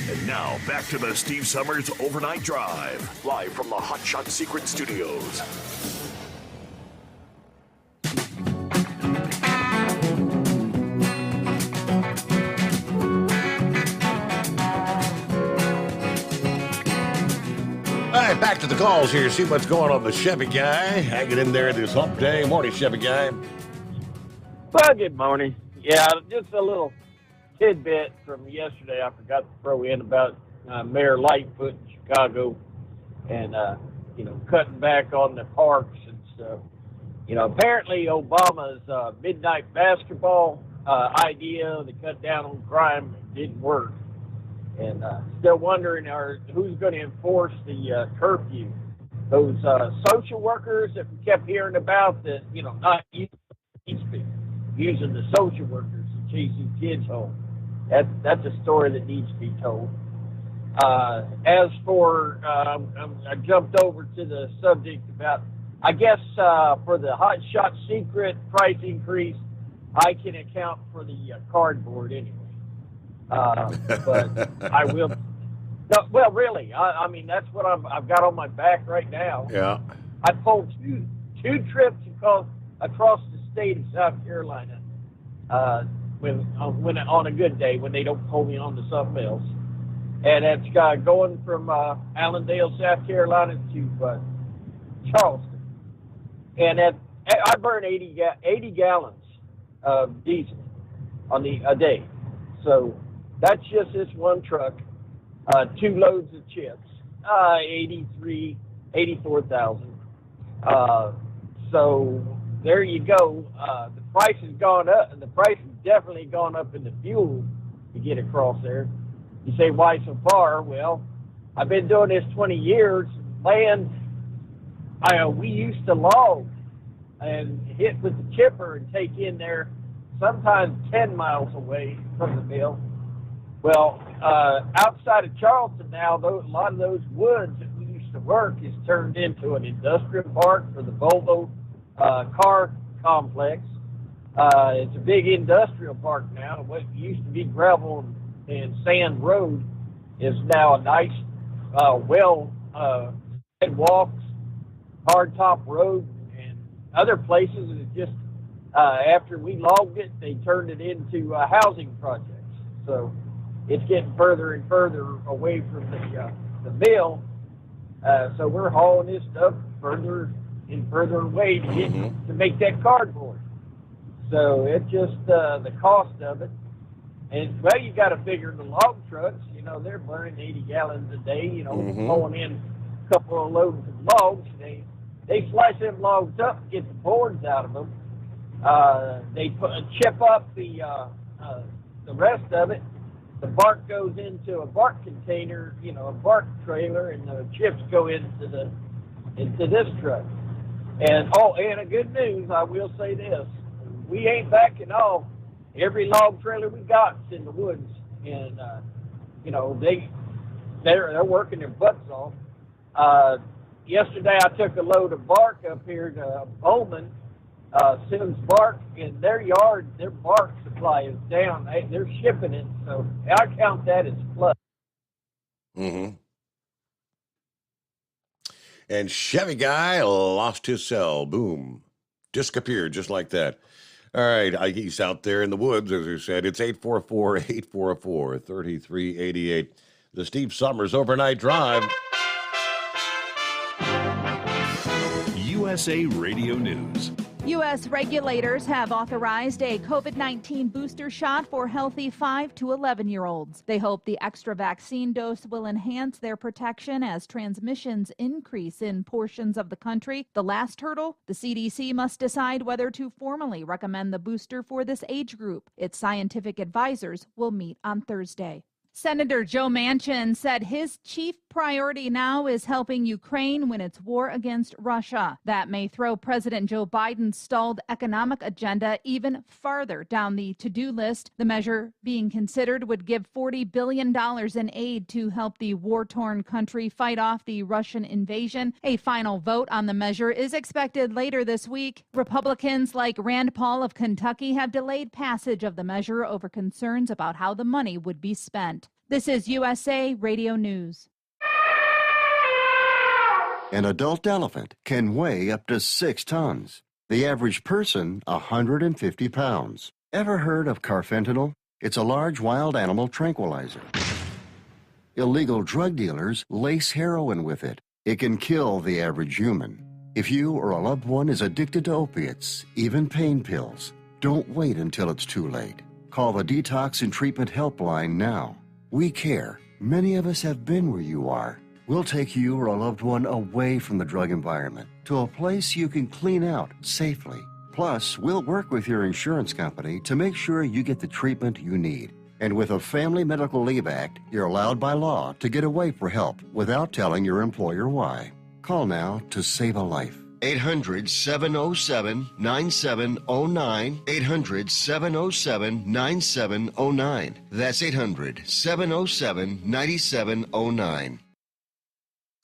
And now, back to the Steve Summers Overnight Drive, live from the Hot Shot Secret Studios. All right, back to the calls here. See what's going on with Chevy Guy. Hanging in there this hump day. Morning, Chevy Guy. Well, good morning. Yeah, just a little tidbit from yesterday I forgot to throw in about Mayor Lightfoot in Chicago and, cutting back on the parks and stuff. Apparently Obama's midnight basketball idea to cut down on crime didn't work. And still wondering who's going to enforce the curfew. Those social workers that we kept hearing about that, not using the social workers to chase these kids home. That's a story that needs to be told. As for, I jumped over to the subject about, I guess for the Hot Shot Secret price increase, I can account for the cardboard anyway. But I will. No, well, really, I mean that's what I've got on my back right now. Yeah. I pulled two trips across the state of South Carolina when on a good day when they don't pull me on to something else. And it's going from Allendale, South Carolina to Charleston. And I burn 80 gallons of diesel a day. So that's just this one truck, 2 loads of chips, 84,000. So there you go. The price has gone up, and the price has definitely gone up in the fuel to get across there. You say, why so far? Well, I've been doing this 20 years. Land, we used to log and hit with the chipper and take in there sometimes 10 miles away from the mill. Well, outside of Charleston now, a lot of those woods that we used to work is turned into an industrial park for the Volvo car complex. It's a big industrial park now. What used to be gravel and sand road is now a nice, sidewalks, hardtop road, and other places that just, after we logged it, they turned it into housing projects. So it's getting further and further away from the mill. So we're hauling this stuff further and further away to make that cardboard. So it's just the cost of it. And, well, you got to figure the log trucks, they're burning 80 gallons a day, pulling in a couple of loads of logs. They slice them logs up and get the boards out of them. They chip up the rest of it. The bark goes into a bark container, a bark trailer, and the chips go into this truck. And a good news, I will say this: we ain't backing off. Every log trailer we got is in the woods, and they're working their butts off. Yesterday I took a load of bark up here to Bowman, Sims Bark, in their yard. Their bark supply is down. They're shipping it, so I count that as plus. And Chevy guy lost his cell. Boom. Disappeared just like that. All right, he's out there in the woods, as you said. It's 844-844-3388. The Steve Sommers Overnight Drive. USA Radio News. U.S. regulators have authorized a COVID-19 booster shot for healthy 5 to 11-year-olds. They hope the extra vaccine dose will enhance their protection as transmissions increase in portions of the country. The last hurdle, the CDC must decide whether to formally recommend the booster for this age group. Its scientific advisors will meet on Thursday. Senator Joe Manchin said his chief priority now is helping Ukraine win its war against Russia. That may throw President Joe Biden's stalled economic agenda even farther down the to-do list. The measure being considered would give $40 billion in aid to help the war-torn country fight off the Russian invasion. A final vote on the measure is expected later this week. Republicans like Rand Paul of Kentucky have delayed passage of the measure over concerns about how the money would be spent. This is USA Radio News. An adult elephant can weigh up to 6 tons. The average person, 150 pounds. Ever heard of carfentanil? It's a large wild animal tranquilizer. Illegal drug dealers lace heroin with it. It can kill the average human. If you or a loved one is addicted to opiates, even pain pills, don't wait until it's too late. Call the Detox and Treatment Helpline now. We care. Many of us have been where you are. We'll take you or a loved one away from the drug environment to a place you can clean out safely. Plus, we'll work with your insurance company to make sure you get the treatment you need. And with a Family Medical Leave Act, you're allowed by law to get away for help without telling your employer why. Call now to save a life. 800-707-9709. 800-707-9709. That's 800-707-9709.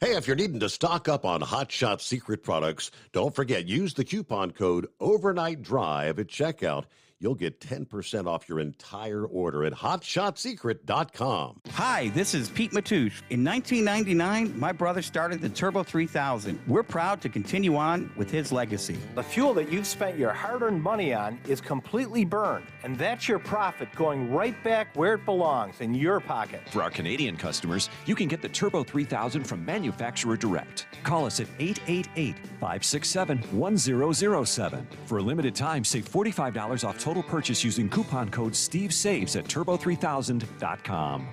Hey, if you're needing to stock up on Hot Shot Secret products, don't forget, use the coupon code Overnight Drive at checkout. You'll get 10% off your entire order at hotshotsecret.com. Hi, this is Pete Matouche. In 1999, my brother started the Turbo 3000. We're proud to continue on with his legacy. The fuel that you've spent your hard-earned money on is completely burned, and that's your profit going right back where it belongs, in your pocket. For our Canadian customers, you can get the Turbo 3000 from manufacturer direct. Call us at 888-567-1007. For a limited time, save $45 off total purchase using coupon code SteveSaves at turbo3000.com.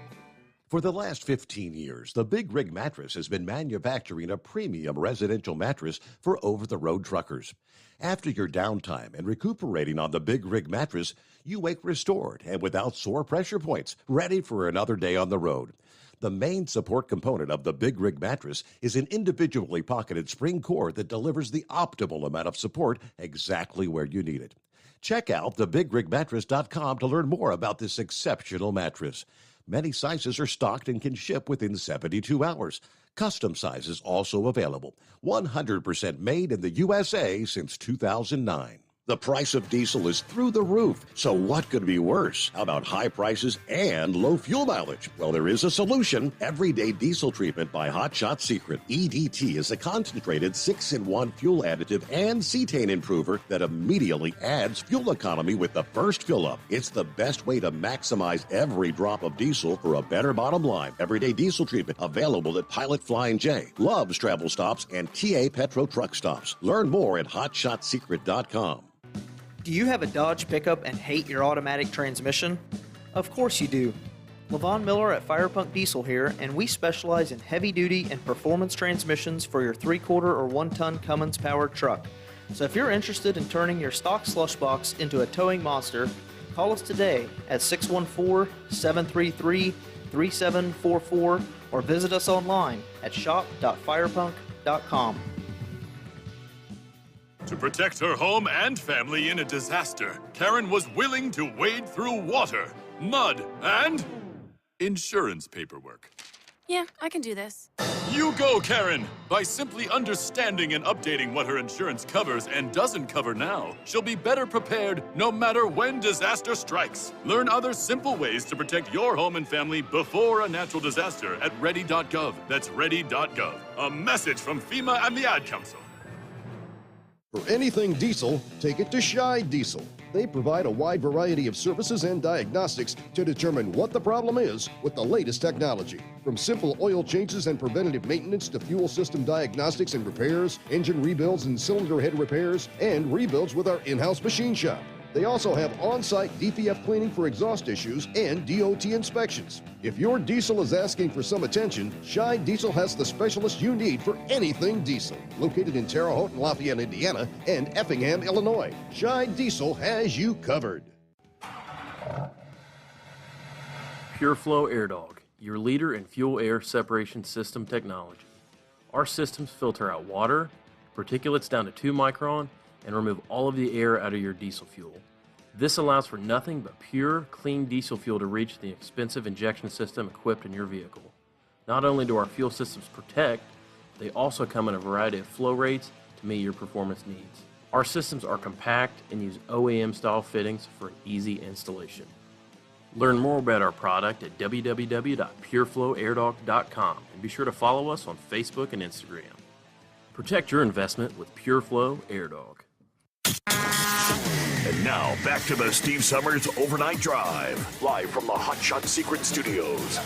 For the last 15 years, the Big Rig Mattress has been manufacturing a premium residential mattress for over-the-road truckers. After your downtime and recuperating on the Big Rig Mattress, you wake restored and without sore pressure points, ready for another day on the road. The main support component of the Big Rig Mattress is an individually pocketed spring core that delivers the optimal amount of support exactly where you need it. Check out thebigrigmattress.com to learn more about this exceptional mattress. Many sizes are stocked and can ship within 72 hours. Custom sizes also available. 100% made in the USA since 2009. The price of diesel is through the roof, so what could be worse? How about high prices and low fuel mileage? Well, there is a solution. Everyday Diesel Treatment by Hot Shot Secret. EDT is a concentrated 6-in-1 fuel additive and cetane improver that immediately adds fuel economy with the first fill-up. It's the best way to maximize every drop of diesel for a better bottom line. Everyday Diesel Treatment available at Pilot Flying J, Love's Travel Stops, and TA Petro Truck Stops. Learn more at hotshotsecret.com. Do you have a Dodge pickup and hate your automatic transmission? Of course you do. LaVon Miller at Firepunk Diesel here, and we specialize in heavy-duty and performance transmissions for your 3-quarter or 1-ton Cummins-powered truck. So if you're interested in turning your stock slush box into a towing monster, call us today at 614-733-3744 or visit us online at shop.firepunk.com. To protect her home and family in a disaster, Karen was willing to wade through water, mud, and insurance paperwork. Yeah, I can do this. You go, Karen! By simply understanding and updating what her insurance covers and doesn't cover now, she'll be better prepared no matter when disaster strikes. Learn other simple ways to protect your home and family before a natural disaster at ready.gov. That's ready.gov. A message from FEMA and the Ad Council. For anything diesel, take it to Scheid Diesel. They provide a wide variety of services and diagnostics to determine what the problem is with the latest technology. From simple oil changes and preventative maintenance to fuel system diagnostics and repairs, engine rebuilds and cylinder head repairs, and rebuilds with our in-house machine shop. They also have on-site DPF cleaning for exhaust issues and DOT inspections. If your diesel is asking for some attention, Scheid Diesel has the specialist you need for anything diesel. Located in Terre Haute and Lafayette, Indiana, and Effingham, Illinois, Scheid Diesel has you covered. PureFlow Air Dog, your leader in fuel air separation system technology. Our systems filter out water, particulates down to 2 micron, and remove all of the air out of your diesel fuel. This allows for nothing but pure, clean diesel fuel to reach the expensive injection system equipped in your vehicle. Not only do our fuel systems protect, they also come in a variety of flow rates to meet your performance needs. Our systems are compact and use OEM-style fittings for easy installation. Learn more about our product at www.pureflowairDog.com and be sure to follow us on Facebook and Instagram. Protect your investment with PureFlow Air Dog. And now, back to the Steve Summers Overnight Drive, live from the Hot Shot Secret Studios.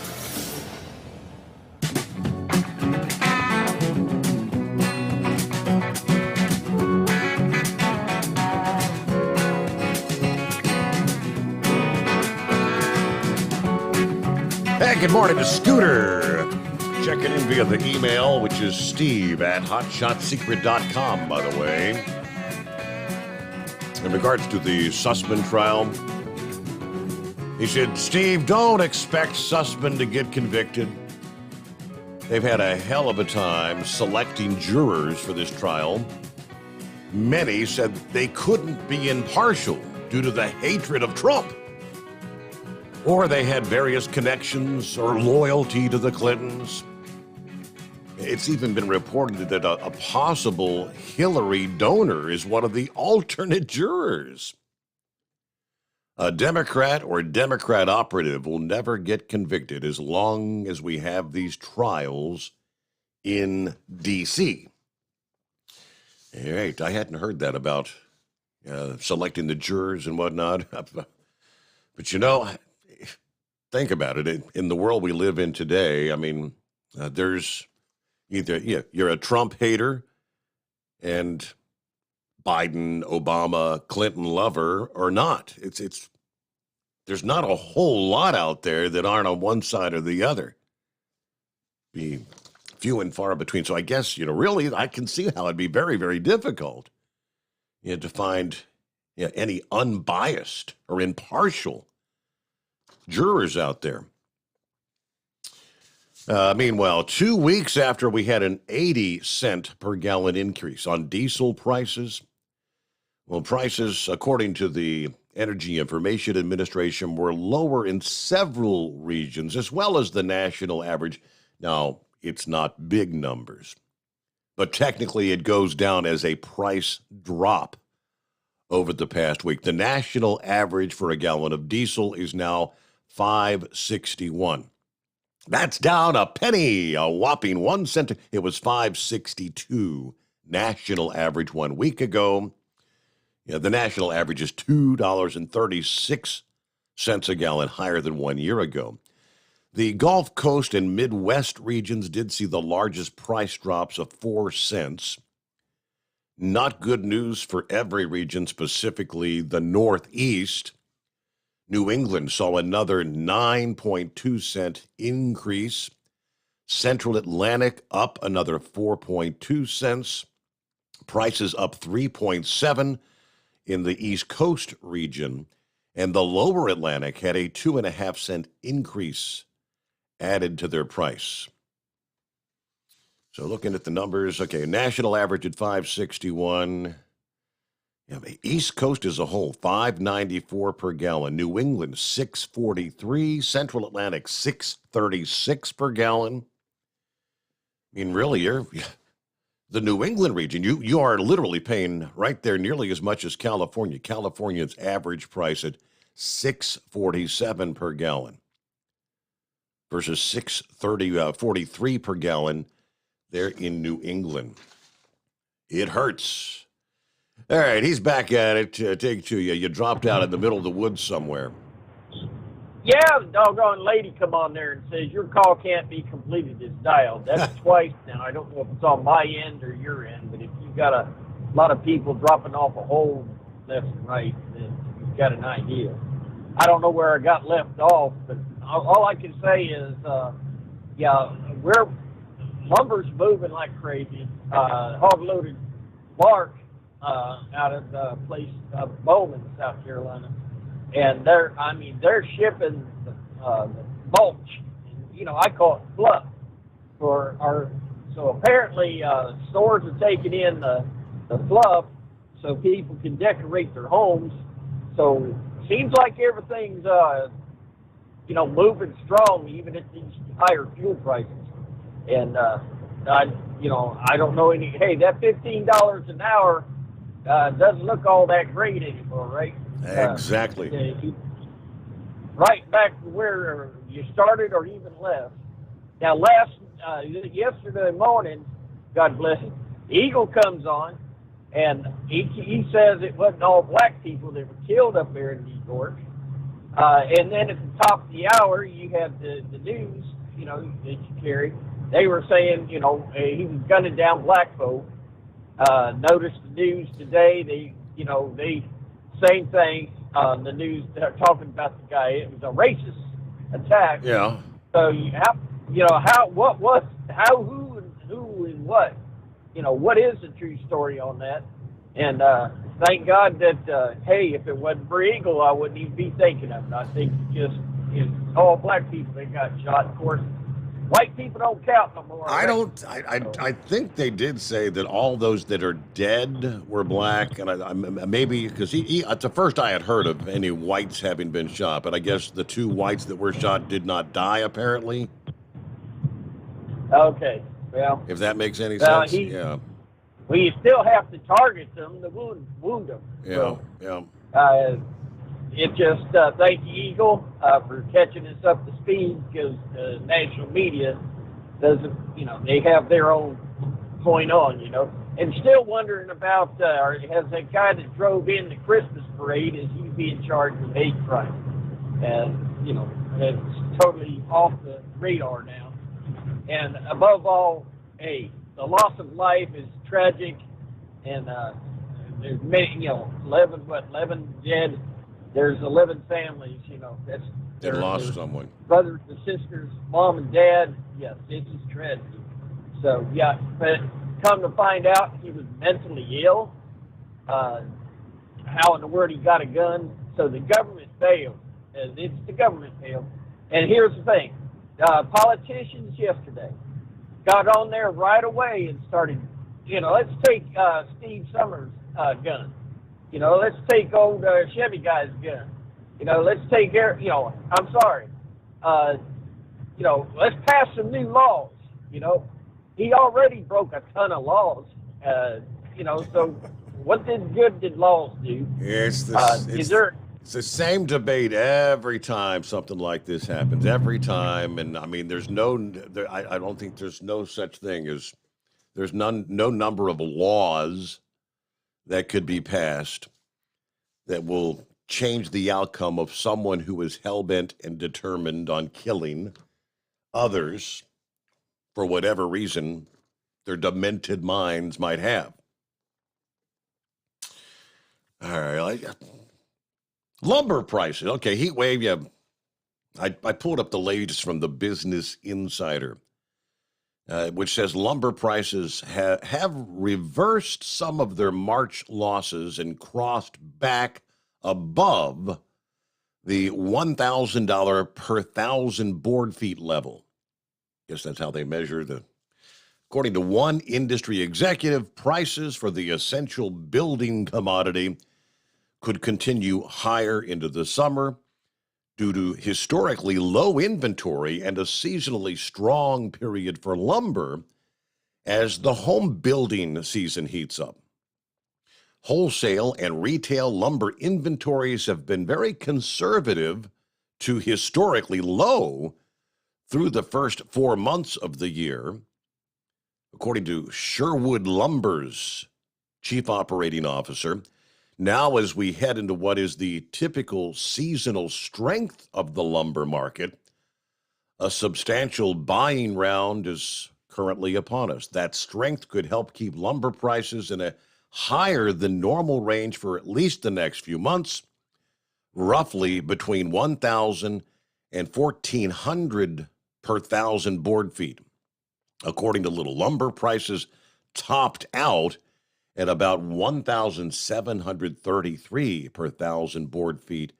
Hey, good morning to Scooter. Checking in via the email, which is steve@hotshotsecret.com, by the way. In regards to the Sussman trial, he said, Steve, don't expect Sussman to get convicted. They've had a hell of a time selecting jurors for this trial. Many said they couldn't be impartial due to the hatred of Trump. Or they had various connections or loyalty to the Clintons. It's even been reported that a possible Hillary donor is one of the alternate jurors. A Democrat or Democrat operative will never get convicted as long as we have these trials in D.C. All right, I hadn't heard that about selecting the jurors and whatnot. But, you know, think about it. In the world we live in today, I mean, there's either you're a Trump hater and Biden, Obama, Clinton lover or not. There's not a whole lot out there that aren't on one side or the other. Be few and far between. So I guess, really, I can see how it'd be very, very difficult to find any unbiased or impartial jurors out there. Meanwhile, 2 weeks after we had an 80-cent per gallon increase on diesel prices, well, prices, according to the Energy Information Administration, were lower in several regions, as well as the national average. Now, it's not big numbers, but technically it goes down as a price drop over the past week. The national average for a gallon of diesel is now $5.61. That's down a penny, a whopping 1 cent. It was $5.62 national average 1 week ago. The national average is $2.36 a gallon, higher than 1 year ago. The Gulf Coast and Midwest regions did see the largest price drops of 4 cents. Not good news for every region, specifically the Northeast. New England saw another 9.2 cent increase. Central Atlantic up another 4.2 cents. Prices up 3.7 in the East Coast region. And the Lower Atlantic had a 2.5 cent increase added to their price. So looking at the numbers, okay, national average at $5.61. The East Coast as a whole, $5.94 per gallon. New England, $6.43. Central Atlantic, $6.36 per gallon. I mean, really, the New England region, you are literally paying right there nearly as much as California. California's average price at $6.47 per gallon versus $6.43 per gallon there in New England. It hurts. All right, he's back at it. Take two. You dropped out in the middle of the woods somewhere. Yeah, the doggone lady come on there and says, your call can't be completed as dialed. That's twice now. I don't know if it's on my end or your end, but if you've got a lot of people dropping off a hole left and right, then you've got an idea. I don't know where I got left off, but all I can say is, lumber's moving like crazy. Hog-loaded bark out of the place of Bowman, South Carolina. And they're shipping the mulch. I call it fluff so apparently stores are taking in the fluff so people can decorate their homes. So seems like everything's moving strong even at these higher fuel prices. And I don't know hey, that $15 an hour doesn't look all that great anymore, right? Exactly. Right back where you started or even less. Now, yesterday morning, God bless him, the Eagle comes on, and he says it wasn't all black people that were killed up there in New York. And then at the top of the hour, you had the news, that you carry. They were saying, he was gunning down black folk. Noticed the news today. They same thing on the news. They're talking about the guy. It was a racist attack. Yeah. So who and what? What is the true story on that? And thank God that if it wasn't for Eagle, I wouldn't even be thinking of it. I think it's all black people that got shot. Of course, white people don't count no more. I think they did say that all those that are dead were black, and I maybe because it's the first I had heard of any whites having been shot, but I guess the 2 whites that were shot did not die apparently. Okay, well, If that makes any sense, yeah. Well, you still have to target them to wound them. Yeah, So, yeah. it just thank you, Eagle, for catching us up to speed, because the national media doesn't, they have their own point on, And still wondering about, has that guy that drove in the Christmas parade, is he being charged with hate crime? And, it's totally off the radar now. And above all, hey, the loss of life is tragic, and there's many, 11 dead. There's 11 families, that's They lost someone. Brothers and sisters, mom and dad. Yes, this is tragic. So yeah, but come to find out, he was mentally ill. How in the world he got a gun? So the government failed. It's the government failed. And here's the thing: politicians yesterday got on there right away and started. Let's take Steve Sommers' gun. Let's take old Chevy guy's gun. Let's take I'm sorry. Let's pass some new laws. He already broke a ton of laws. So what good did laws do? It's the same debate every time something like this happens. Every time, and I mean, I don't think there's no such thing as there's no number of laws that could be passed that will change the outcome of someone who is hell-bent and determined on killing others for whatever reason their demented minds might have. All right. Lumber prices. Okay, heat wave, yeah. I pulled up the latest from the Business Insider, which says lumber prices have reversed some of their March losses and crossed back above the $1,000 per 1,000 board feet level. Guess that's how they measure the. According to one industry executive, prices for the essential building commodity could continue higher into the summer due to historically low inventory and a seasonally strong period for lumber as the home building season heats up. Wholesale and retail lumber inventories have been very conservative to historically low through the first 4 months of the year, according to Sherwood Lumber's chief operating officer. Now, as we head into what is the typical seasonal strength of the lumber market, a substantial buying round is currently upon us. That strength could help keep lumber prices in a higher than normal range for at least the next few months, roughly between 1,000 and 1,400 per 1,000 board feet. According to Little Lumber, prices topped out at about 1,733 per 1,000 board feet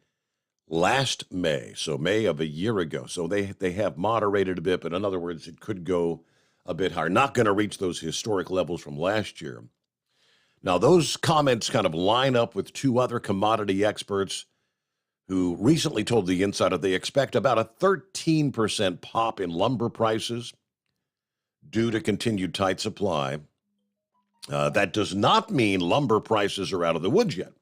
last May, so May of a year ago. So they have moderated a bit, but in other words, it could go a bit higher. Not going to reach those historic levels from last year. Now, those comments kind of line up with 2 other commodity experts who recently told the Insider they expect about a 13% pop in lumber prices due to continued tight supply. That does not mean lumber prices are out of the woods yet.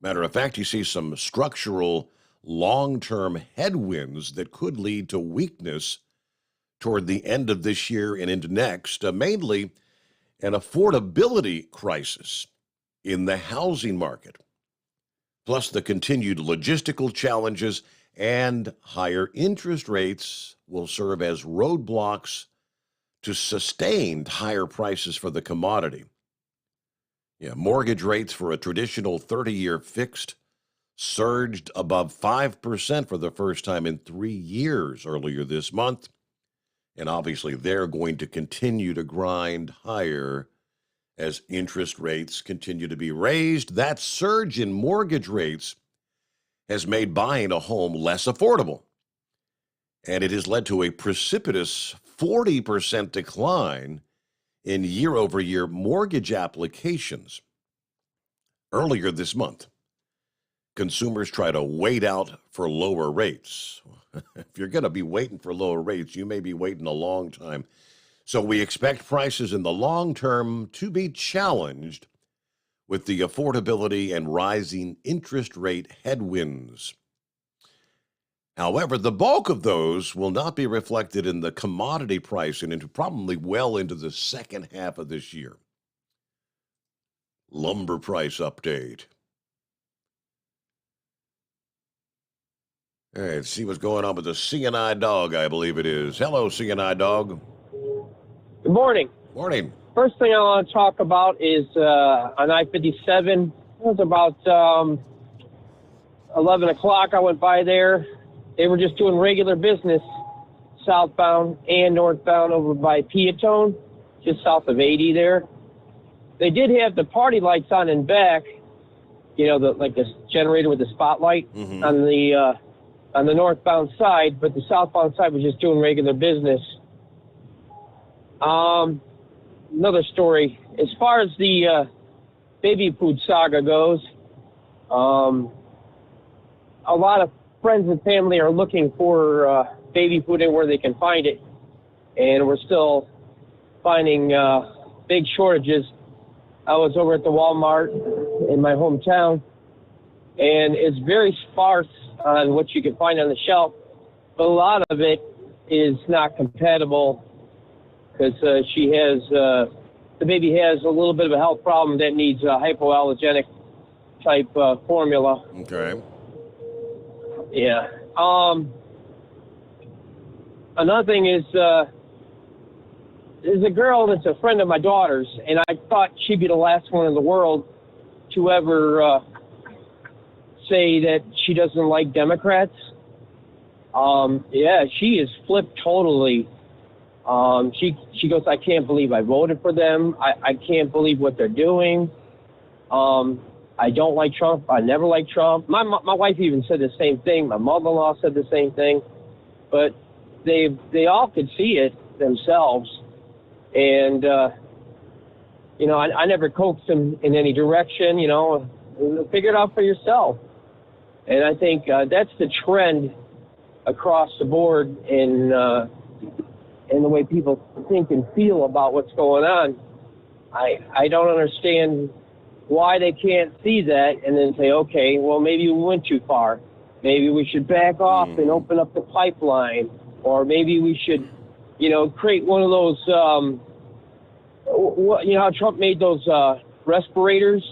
Matter of fact, you see some structural long-term headwinds that could lead to weakness toward the end of this year and into next, mainly an affordability crisis in the housing market, plus the continued logistical challenges and higher interest rates will serve as roadblocks to sustained higher prices for the commodity. Mortgage rates for a traditional 30-year fixed surged above 5% for the first time in 3 years earlier this month. And obviously, they're going to continue to grind higher as interest rates continue to be raised. That surge in mortgage rates has made buying a home less affordable. And it has led to a precipitous 40% decline in year-over-year mortgage applications. Earlier this month, consumers try to wait out for lower rates. If you're going to be waiting for lower rates, you may be waiting a long time. So we expect prices in the long term to be challenged with the affordability and rising interest rate headwinds. However, the bulk of those will not be reflected in the commodity price and into probably well into the second half of this year. Lumber price update. All right, let's see what's going on with the C&I dog, I believe it is. Hello, C&I dog. Good morning. Morning. First thing I want to talk about is on I-57. It was about 11 o'clock. I went by there. They were just doing regular business, southbound and northbound over by Piatone, just south of 80 there. They did have the party lights on in back, like the generator with the spotlight on the northbound side, but the southbound side was just doing regular business. Another story. As far as the baby food saga goes, a lot of friends and family are looking for baby food and where they can find it, and we're still finding big shortages. I was over at the Walmart in my hometown, and it's very sparse on what you can find on the shelf, but a lot of it is not compatible because the baby has a little bit of a health problem that needs a hypoallergenic type formula. Okay. Yeah. Another thing is there's a girl that's a friend of my daughter's, and I thought she'd be the last one in the world to ever say that she doesn't like Democrats. Yeah, she is flipped totally. She goes, I can't believe I voted for them. I can't believe what they're doing. I don't like Trump. I never liked Trump. My wife even said the same thing. My mother-in-law said the same thing. But they all could see it themselves. And, I never coaxed them in any direction, figure it out for yourself. And I think that's the trend across the board in the way people think and feel about what's going on. I don't understand why they can't see that and then say, okay, well, maybe we went too far. Maybe we should back off and open up the pipeline. Or maybe we should, create one of those, how Trump made those respirators,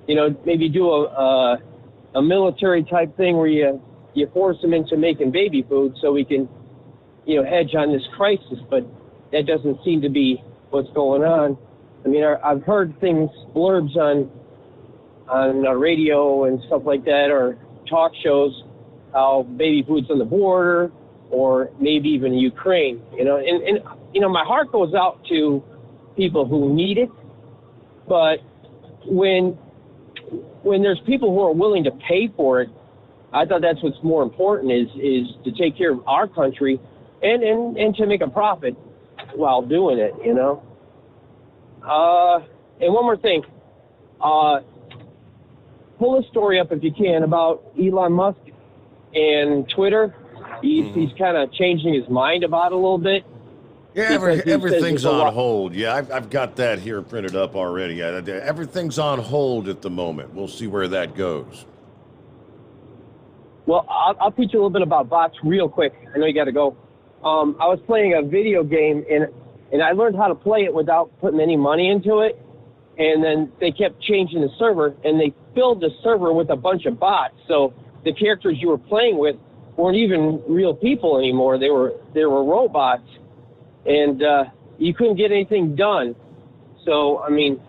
maybe do a military type thing where you force them into making baby food so we can, hedge on this crisis. But that doesn't seem to be what's going on. I mean, I've heard things, blurbs on radio and stuff like that, or talk shows, how baby food's on the border, or maybe even Ukraine. And my heart goes out to people who need it, but when there's people who are willing to pay for it, I thought that's what's more important is to take care of our country and to make a profit while doing it. And one more thing, pull a story up if you can about Elon Musk and Twitter. He's kind of changing his mind about it a little bit. Yeah, everything's on hold. Yeah, I've got that here printed up already. Yeah, everything's on hold at the moment. We'll see where that goes. Well, I'll teach you a little bit about bots real quick. I know you got to go. I was playing a video game, and I learned how to play it without putting any money into it. And then they kept changing the server, and they filled the server with a bunch of bots. So the characters you were playing with weren't even real people anymore. They were robots, and you couldn't get anything done. So, I mean,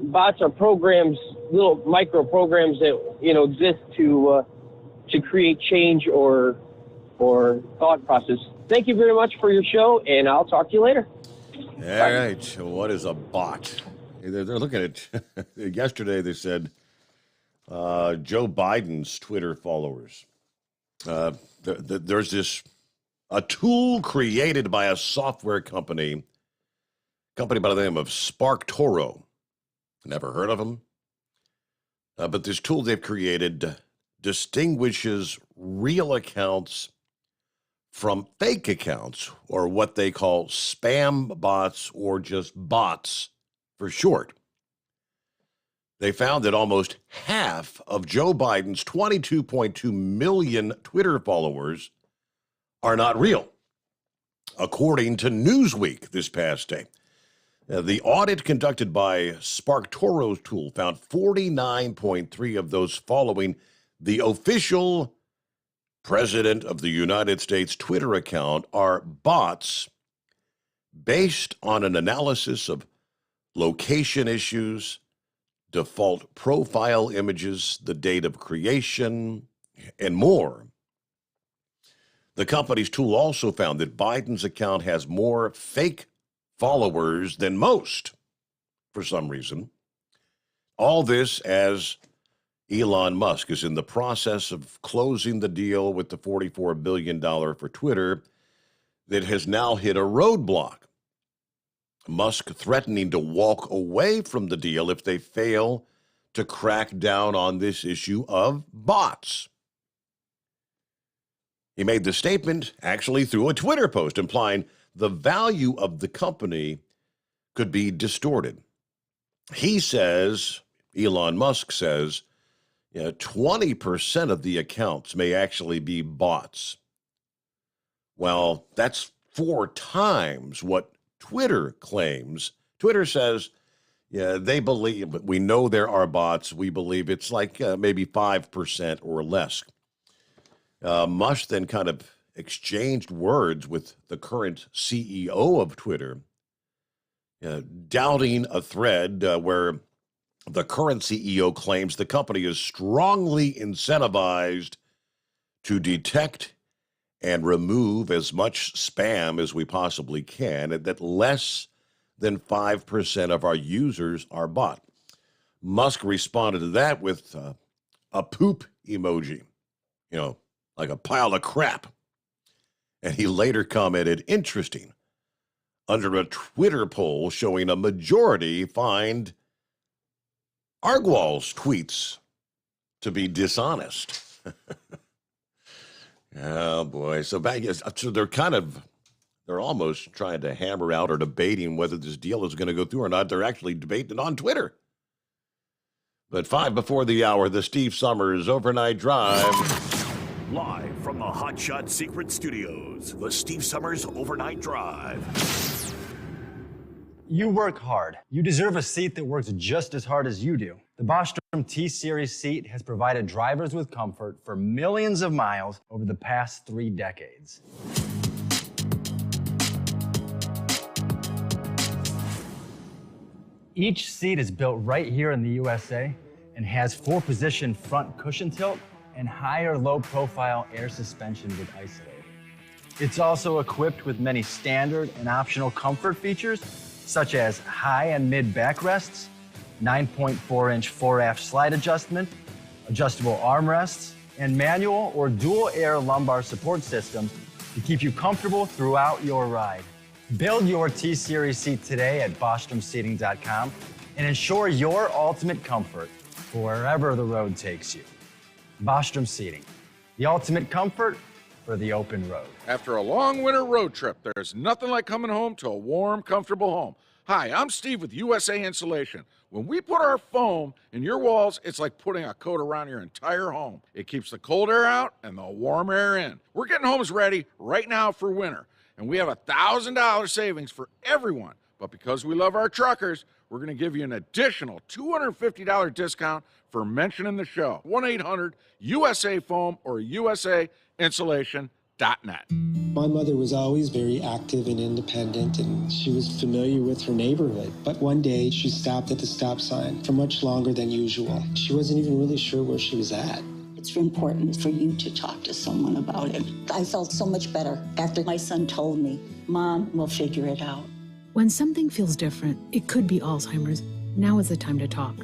bots are programs, little micro programs that exist to create change or thought process. Thank you very much for your show, and I'll talk to you later. All right. What is a bot? They're looking at yesterday. They said Joe Biden's Twitter followers. There's this A tool created by a software company by the name of SparkToro. Never heard of them. But this tool they've created distinguishes real accounts from fake accounts, or what they call spam bots, or just bots for short. They found that almost half of Joe Biden's 22.2 million Twitter followers are not real, according to Newsweek this past day. The audit conducted by SparkToro's tool found 49.3 of those following the official President of the United States Twitter account are bots based on an analysis of location issues, default profile images, the date of creation, and more. The company's tool also found that Biden's account has more fake followers than most, for some reason. All this as Elon Musk is in the process of closing the deal with the $44 billion for Twitter that has now hit a roadblock. Musk threatening to walk away from the deal if they fail to crack down on this issue of bots. He made the statement actually through a Twitter post, implying the value of the company could be distorted. He says, Elon Musk says, 20% of the accounts may actually be bots. Well, that's 4 times what Twitter claims. Twitter says, they believe, we know there are bots. We believe it's like maybe 5% or less. Musk then kind of exchanged words with the current CEO of Twitter, doubting a thread where the current CEO claims the company is strongly incentivized to detect and remove as much spam as we possibly can, and that less than 5% of our users are bot. Musk responded to that with a poop emoji, like a pile of crap. And he later commented, interesting, under a Twitter poll showing a majority find Argwal's tweets to be dishonest. Oh, boy. So they're almost trying to hammer out or debating whether this deal is going to go through or not. They're actually debating it on Twitter. But 5 before the hour, the Steve Sommers Overnight Drive. Live from the Hot Shot Secret Studios, the Steve Sommers Overnight Drive. You work hard. You deserve a seat that works just as hard as you do. The Bostrom T-Series seat has provided drivers with comfort for millions of miles over the past 3 decades. Each seat is built right here in the USA and has 4-position front cushion tilt and higher low-profile air suspension with Isolator. It's also equipped with many standard and optional comfort features, such as high and mid backrests, 9.4-inch fore-aft slide adjustment, adjustable armrests, and manual or dual-air lumbar support systems to keep you comfortable throughout your ride. Build your T-Series seat today at BostromSeating.com and ensure your ultimate comfort for wherever the road takes you. Bostrom Seating, the ultimate comfort for the open road. After a long winter road trip, there's nothing like coming home to a warm, comfortable home. Hi, I'm Steve with USA Insulation. When we put our foam in your walls, it's like putting a coat around your entire home. It keeps the cold air out and the warm air in. We're getting homes ready right now for winter, and we have $1,000 savings for everyone. But because we love our truckers, we're going to give you an additional $250 discount for mentioning the show. 1-800-USA-FOAM or USAinsulation.net. My mother was always very active and independent, and she was familiar with her neighborhood. But one day, she stopped at the stop sign for much longer than usual. She wasn't even really sure where she was at. It's important for you to talk to someone about it. I felt so much better after my son told me, Mom, we'll figure it out. When something feels different, it could be Alzheimer's. Now is the time to talk.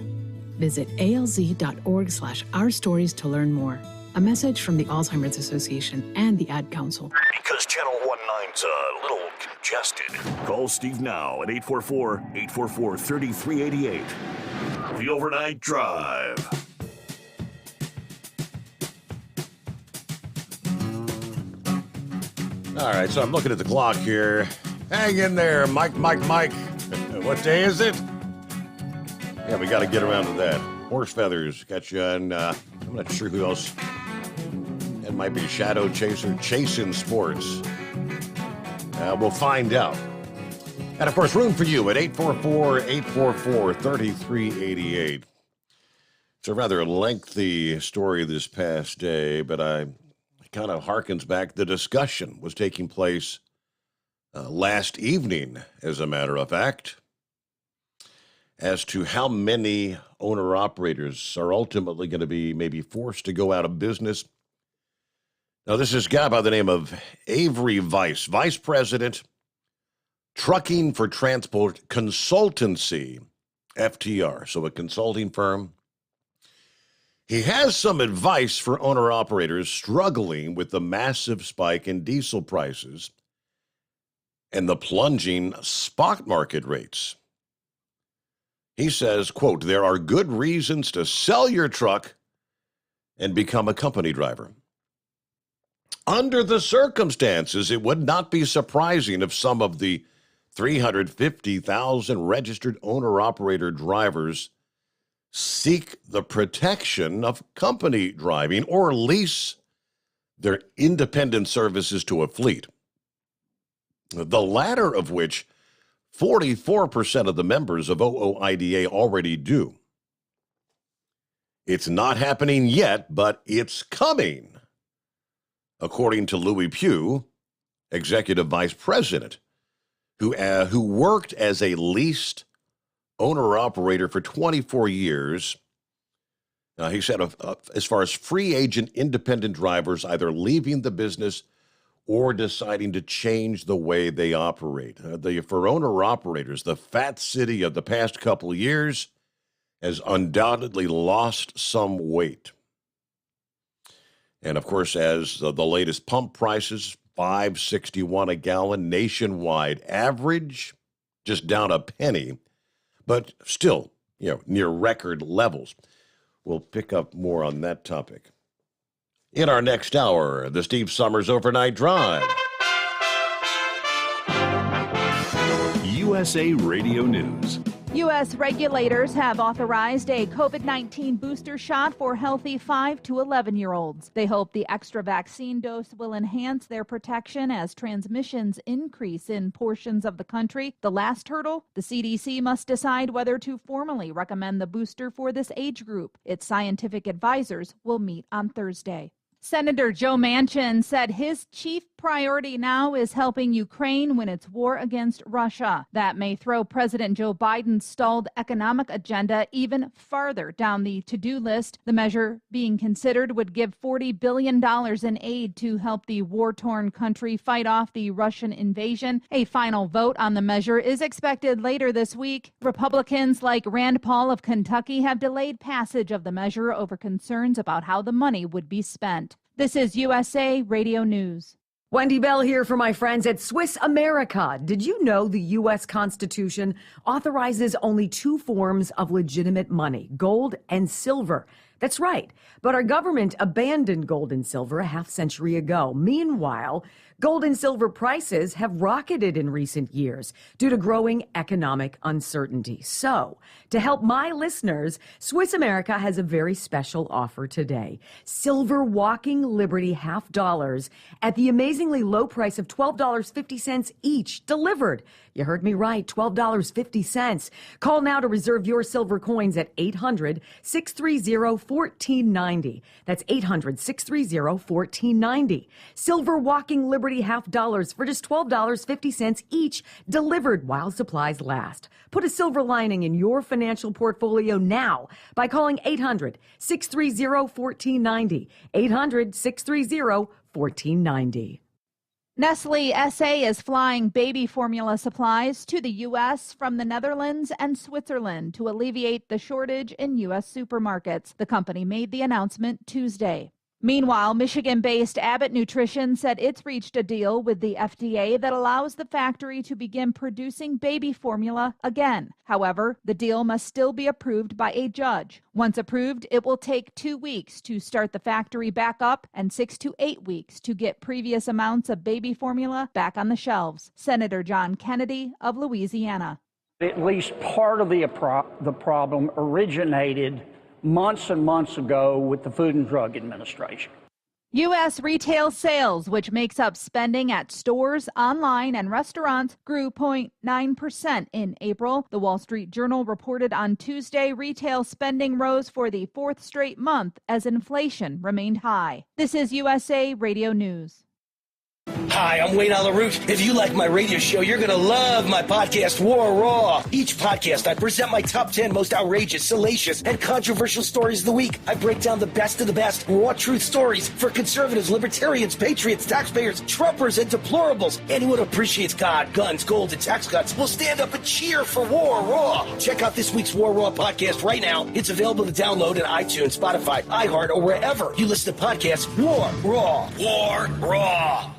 Visit alz.org/ourstories to learn more. A message from the Alzheimer's Association and the Ad Council. Because Channel 19's a little congested. Call Steve now at 844-844-3388. The Overnight Drive. All right, so I'm looking at the clock here. Hang in there, Mike. What day is it? Yeah, we got to get around to that. Horse feathers, got you, and I'm not sure who else. It might be Shadow Chaser, Chasing Sports. We'll find out. And, of course, room for you at 844-844-3388. It's a rather lengthy story this past day, but it kind of harkens back. The discussion was taking place last evening, as a matter of fact, as to how many owner-operators are ultimately going to be maybe forced to go out of business. Now, this is a guy by the name of Avery Weiss, Vice President, Trucking for Transport Consultancy, FTR, so a consulting firm. He has some advice for owner-operators struggling with the massive spike in diesel prices and the plunging spot market rates. He says, quote, there are good reasons to sell your truck and become a company driver. Under the circumstances, it would not be surprising if some of the 350,000 registered owner-operator drivers seek the protection of company driving or lease their independent services to a fleet. The latter of which 44% of the members of OOIDA already do. It's not happening yet, but it's coming, according to Louis Pugh, Executive Vice President, who worked as a leased owner-operator for 24 years. He said as far as free agent independent drivers either leaving the business or deciding to change the way they operate. For owner-operators, the fat city of the past couple of years has undoubtedly lost some weight. And, of course, as the latest pump prices, $5.61 a gallon nationwide average, just down a penny, but still, near record levels. We'll pick up more on that topic in our next hour, the Steve Sommers Overnight Drive. USA Radio News. U.S. regulators have authorized a COVID-19 booster shot for healthy 5 to 11-year-olds. They hope the extra vaccine dose will enhance their protection as transmissions increase in portions of the country. The last hurdle, the CDC must decide whether to formally recommend the booster for this age group. Its scientific advisors will meet on Thursday. Senator Joe Manchin said his chief priority now is helping Ukraine win its war against Russia. That may throw President Joe Biden's stalled economic agenda even farther down the to-do list. The measure being considered would give $40 billion in aid to help the war-torn country fight off the Russian invasion. A final vote on the measure is expected later this week. Republicans like Rand Paul of Kentucky have delayed passage of the measure over concerns about how the money would be spent. This is USA Radio News. Wendy Bell here for my friends at Swiss America. Did you know the U.S. Constitution authorizes only two forms of legitimate money, gold and silver? That's right. But our government abandoned gold and silver a half-century ago. Meanwhile, gold and silver prices have rocketed in recent years due to growing economic uncertainty. So, to help my listeners, Swiss America has a very special offer today. Silver Walking Liberty $half at the amazingly low price of $12.50 each, delivered. You heard me right, $12.50. Call now to reserve your silver coins at 800-630-1490. That's 800-630-1490. Silver Walking Liberty $half for just $12.50 each, delivered while supplies last. Put a silver lining in your financial portfolio now by calling 800-630-1490. 800-630-1490. Nestle SA is flying baby formula supplies to the U.S. from the Netherlands and Switzerland to alleviate the shortage in U.S. supermarkets. The company made the announcement Tuesday. Meanwhile, Michigan-based Abbott Nutrition said it's reached a deal with the FDA that allows the factory to begin producing baby formula again. However, the deal must still be approved by a judge. Once approved, it will take 2 weeks to start the factory back up and 6 to 8 weeks to get previous amounts of baby formula back on the shelves. Senator John Kennedy of Louisiana. At least part of the problem originated months and months ago with the Food and Drug Administration. U.S. retail sales, which makes up spending at stores, online, and restaurants, grew 0.9% in April. The Wall Street Journal reported on Tuesday retail spending rose for the fourth straight month as inflation remained high. This is USA Radio News. Hi, I'm Wayne Alaroot. If you like my radio show, you're going to love my podcast, War Raw. Each podcast, I present my top 10 most outrageous, salacious, and controversial stories of the week. I break down the best of the best raw truth stories for conservatives, libertarians, patriots, taxpayers, Trumpers, and deplorables. Anyone who appreciates God, guns, gold, and tax cuts will stand up and cheer for War Raw. Check out this week's War Raw podcast right now. It's available to download in iTunes, Spotify, iHeart, or wherever you listen to podcasts. War Raw. War Raw.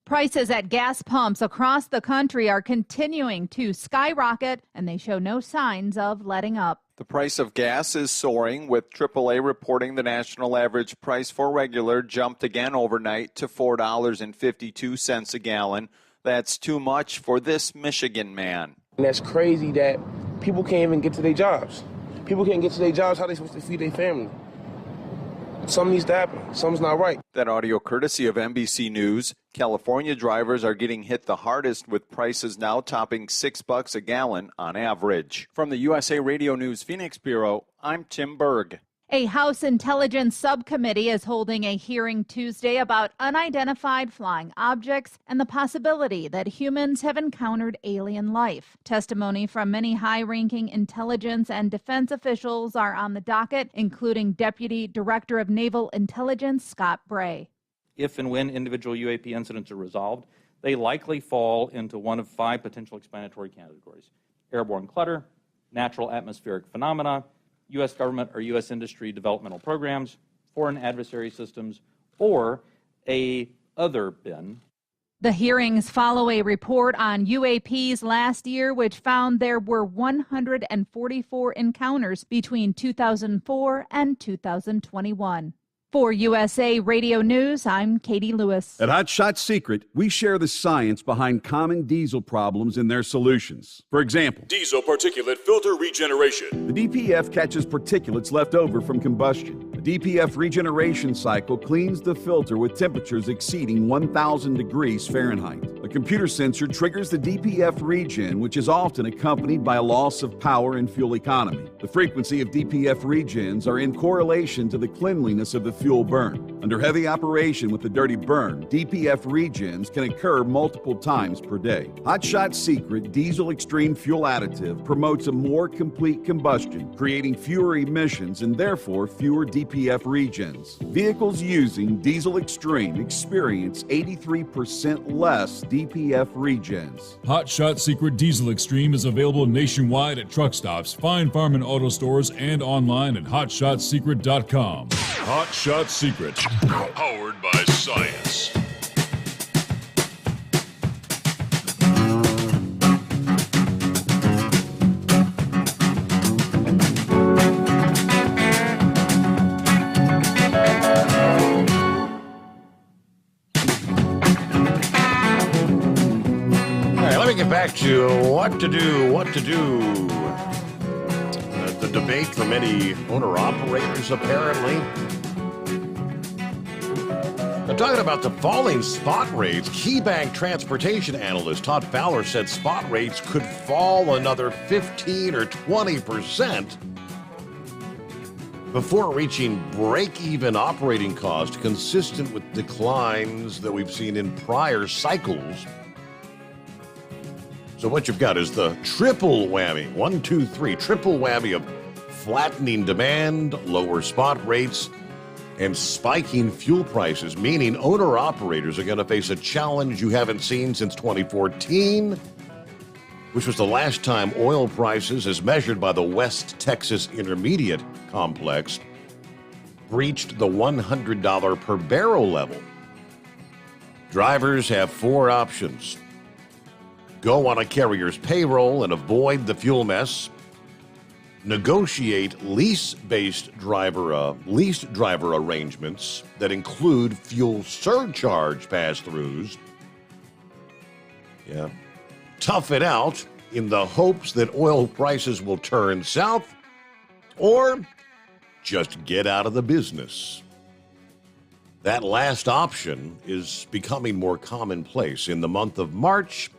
Prices at gas pumps across the country are continuing to skyrocket, and they show no signs of letting up. The price of gas is soaring, with AAA reporting the national average price for regular jumped again overnight to $4.52 a gallon. That's too much for this Michigan man. And that's crazy that people can't even get to their jobs. People can't get to their jobs. How are they supposed to feed their family? Something needs to happen. Something's not right. That audio courtesy of NBC News. California drivers are getting hit the hardest, with prices now topping $6 a gallon on average. From the USA Radio News Phoenix Bureau, I'm Tim Berg. A House Intelligence Subcommittee is holding a hearing Tuesday about unidentified flying objects and the possibility that humans have encountered alien life. Testimony from many high-ranking intelligence and defense officials are on the docket, including Deputy Director of Naval Intelligence Scott Bray. If and when individual UAP incidents are resolved, they likely fall into one of 5 potential explanatory categories: airborne clutter, natural atmospheric phenomena, U.S. government or U.S. industry developmental programs, foreign adversary systems, or a other bin. The hearings follow a report on UAPs last year, which found there were 144 encounters between 2004 and 2021. For USA Radio News, I'm Katie Lewis. At Hot Shot Secret, we share the science behind common diesel problems and their solutions. For example, diesel particulate filter regeneration. The DPF catches particulates left over from combustion. The DPF regeneration cycle cleans the filter with temperatures exceeding 1,000 degrees Fahrenheit. A computer sensor triggers the DPF regen, which is often accompanied by a loss of power and fuel economy. The frequency of DPF regens are in correlation to the cleanliness of the fuel burn. Under heavy operation with the dirty burn, DPF regens can occur multiple times per day. Hot Shot Secret Diesel Extreme Fuel Additive promotes a more complete combustion, creating fewer emissions and therefore fewer DPF regens. Vehicles using Diesel Extreme experience 83% less DPF regens. Hot Shot Secret Diesel Extreme is available nationwide at truck stops, fine farm and auto stores, and online at hotshotsecret.com. Hot Shot Secret, powered by science. Get back to what to do. The debate for many owner-operators, apparently. Now, talking about the falling spot rates, KeyBank transportation analyst Todd Fowler said spot rates could fall another 15 or 20% before reaching break-even operating cost consistent with declines that we've seen in prior cycles. So what you've got is the triple whammy, 1, 2, 3, triple whammy of flattening demand, lower spot rates, and spiking fuel prices, meaning owner-operators are going to face a challenge you haven't seen since 2014, which was the last time oil prices, as measured by the West Texas Intermediate Complex, breached the $100 per barrel level. Drivers have four options: go on a carrier's payroll and avoid the fuel mess, negotiate lease driver arrangements that include fuel surcharge pass-throughs, tough it out in the hopes that oil prices will turn south, or just get out of the business. That last option is becoming more commonplace. In the month of March,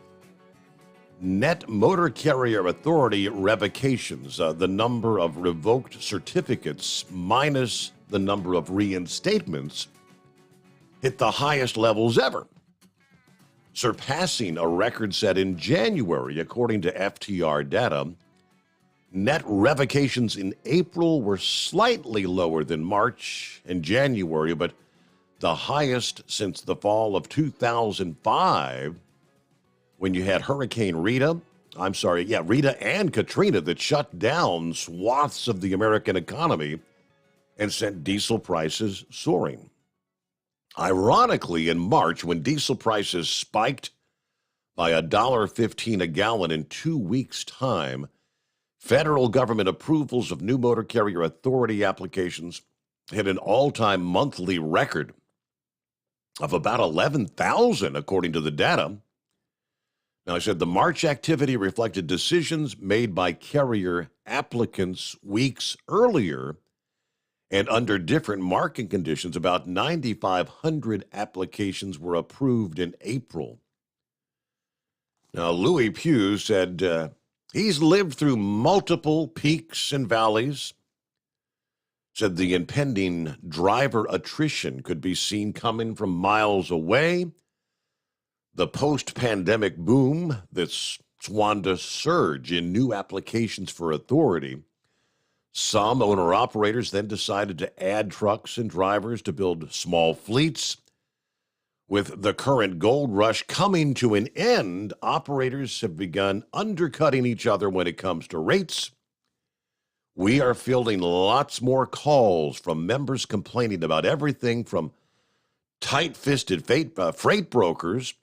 Net Motor Carrier Authority revocations, the number of revoked certificates minus the number of reinstatements, hit the highest levels ever, surpassing a record set in January, according to FTR data. Net revocations in April were slightly lower than March and January, but the highest since the fall of 2005, when you had Rita and Katrina that shut down swaths of the American economy and sent diesel prices soaring. Ironically, in March, when diesel prices spiked by $1.15 a gallon in 2 weeks' time, federal government approvals of new motor carrier authority applications hit an all-time monthly record of about 11,000, according to the data. Now, I said the March activity reflected decisions made by carrier applicants weeks earlier and under different market conditions. About 9,500 applications were approved in April. Now, Louis Pugh said he's lived through multiple peaks and valleys. Said the impending driver attrition could be seen coming from miles away. The post-pandemic boom that's spawned a surge in new applications for authority. Some owner-operators then decided to add trucks and drivers to build small fleets. With the current gold rush coming to an end, operators have begun undercutting each other when it comes to rates. We are fielding lots more calls from members complaining about everything from tight-fisted freight brokers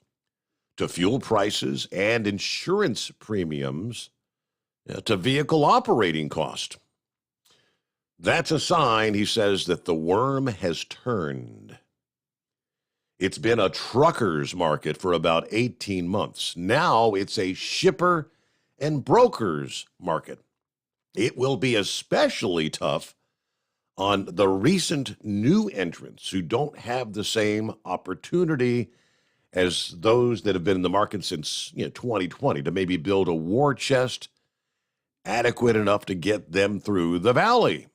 to fuel prices and insurance premiums to vehicle operating cost. That's a sign, he says, that the worm has turned. It's been a trucker's market for about 18 months. Now it's a shipper and broker's market. It will be especially tough on the recent new entrants who don't have the same opportunity as those that have been in the market since 2020 to maybe build a war chest adequate enough to get them through the valley.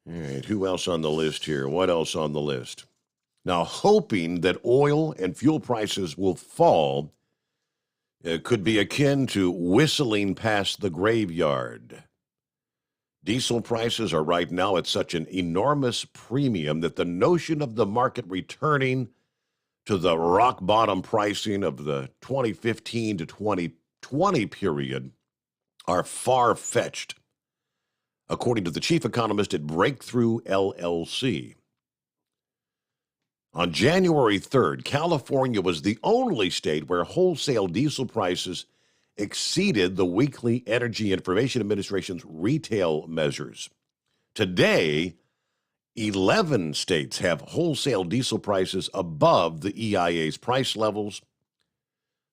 All right, who else on the list here? What else on the list? Now, hoping that oil and fuel prices will fall could be akin to whistling past the graveyard. Diesel prices are right now at such an enormous premium that the notion of the market returning to the rock bottom pricing of the 2015 to 2020 period are far-fetched, according to the chief economist at Breakthrough LLC. On January 3rd, California was the only state where wholesale diesel prices exceeded the weekly Energy Information Administration's retail measures. Today, 11 states have wholesale diesel prices above the EIA's price levels.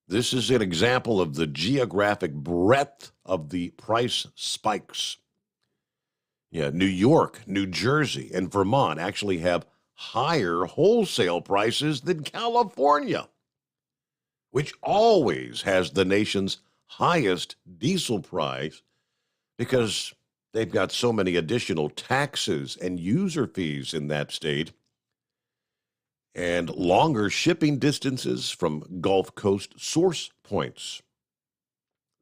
This is an example of the geographic breadth of the price spikes. New York, New Jersey, and Vermont actually have higher wholesale prices than California, which always has the nation's highest diesel price because they've got so many additional taxes and user fees in that state and longer shipping distances from Gulf Coast source points.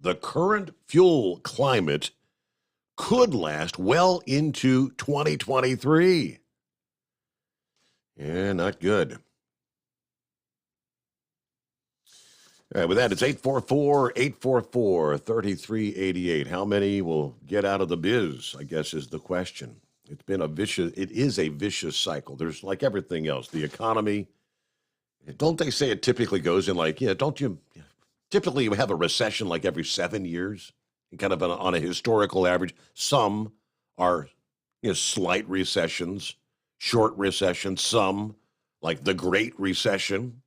The current fuel climate could last well into 2023. Yeah, not good. All right, with that, it's 844-844-3388. How many will get out of the biz, I guess, is the question. It is a vicious cycle. There's like everything else. The economy, don't they say it typically goes in like, typically you have a recession like every 7 years, kind of on a historical average. Some are, slight recessions, short recessions, some like the Great Recession.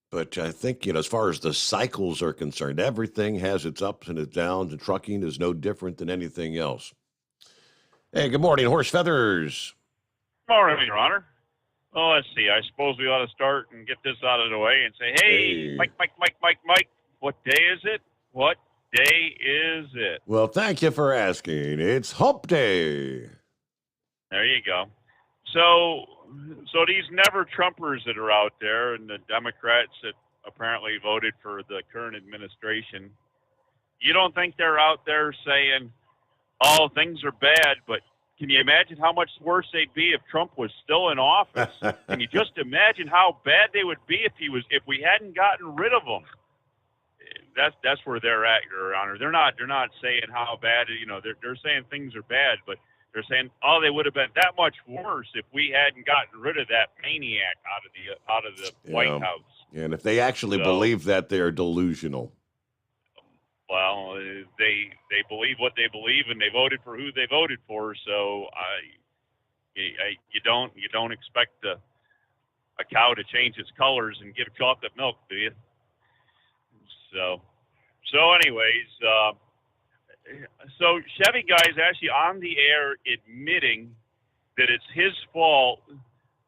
But I think, as far as the cycles are concerned, everything has its ups and its downs, and trucking is no different than anything else. Hey, good morning, Horse Feathers. Morning, Your Honor. Well, let's see. I suppose we ought to start and get this out of the way and say, hey. Mike, what day is it? What day is it? Well, thank you for asking. It's Hump Day. There you go. So these never Trumpers that are out there and the Democrats that apparently voted for the current administration, you don't think they're out there saying, oh, things are bad, but can you imagine how much worse they'd be if Trump was still in office? Can you just imagine how bad they would be if we hadn't gotten rid of him? That's where they're at, Your Honor. They're not saying how bad, they're saying things are bad, but they're saying, oh, they would have been that much worse if we hadn't gotten rid of that maniac out of the White House. And if they actually believe that, they're delusional. Well, they believe what they believe, and they voted for who they voted for. So you don't expect a cow to change its colors and give chocolate milk, do you? So anyways, so Chevy Guy is actually on the air admitting that it's his fault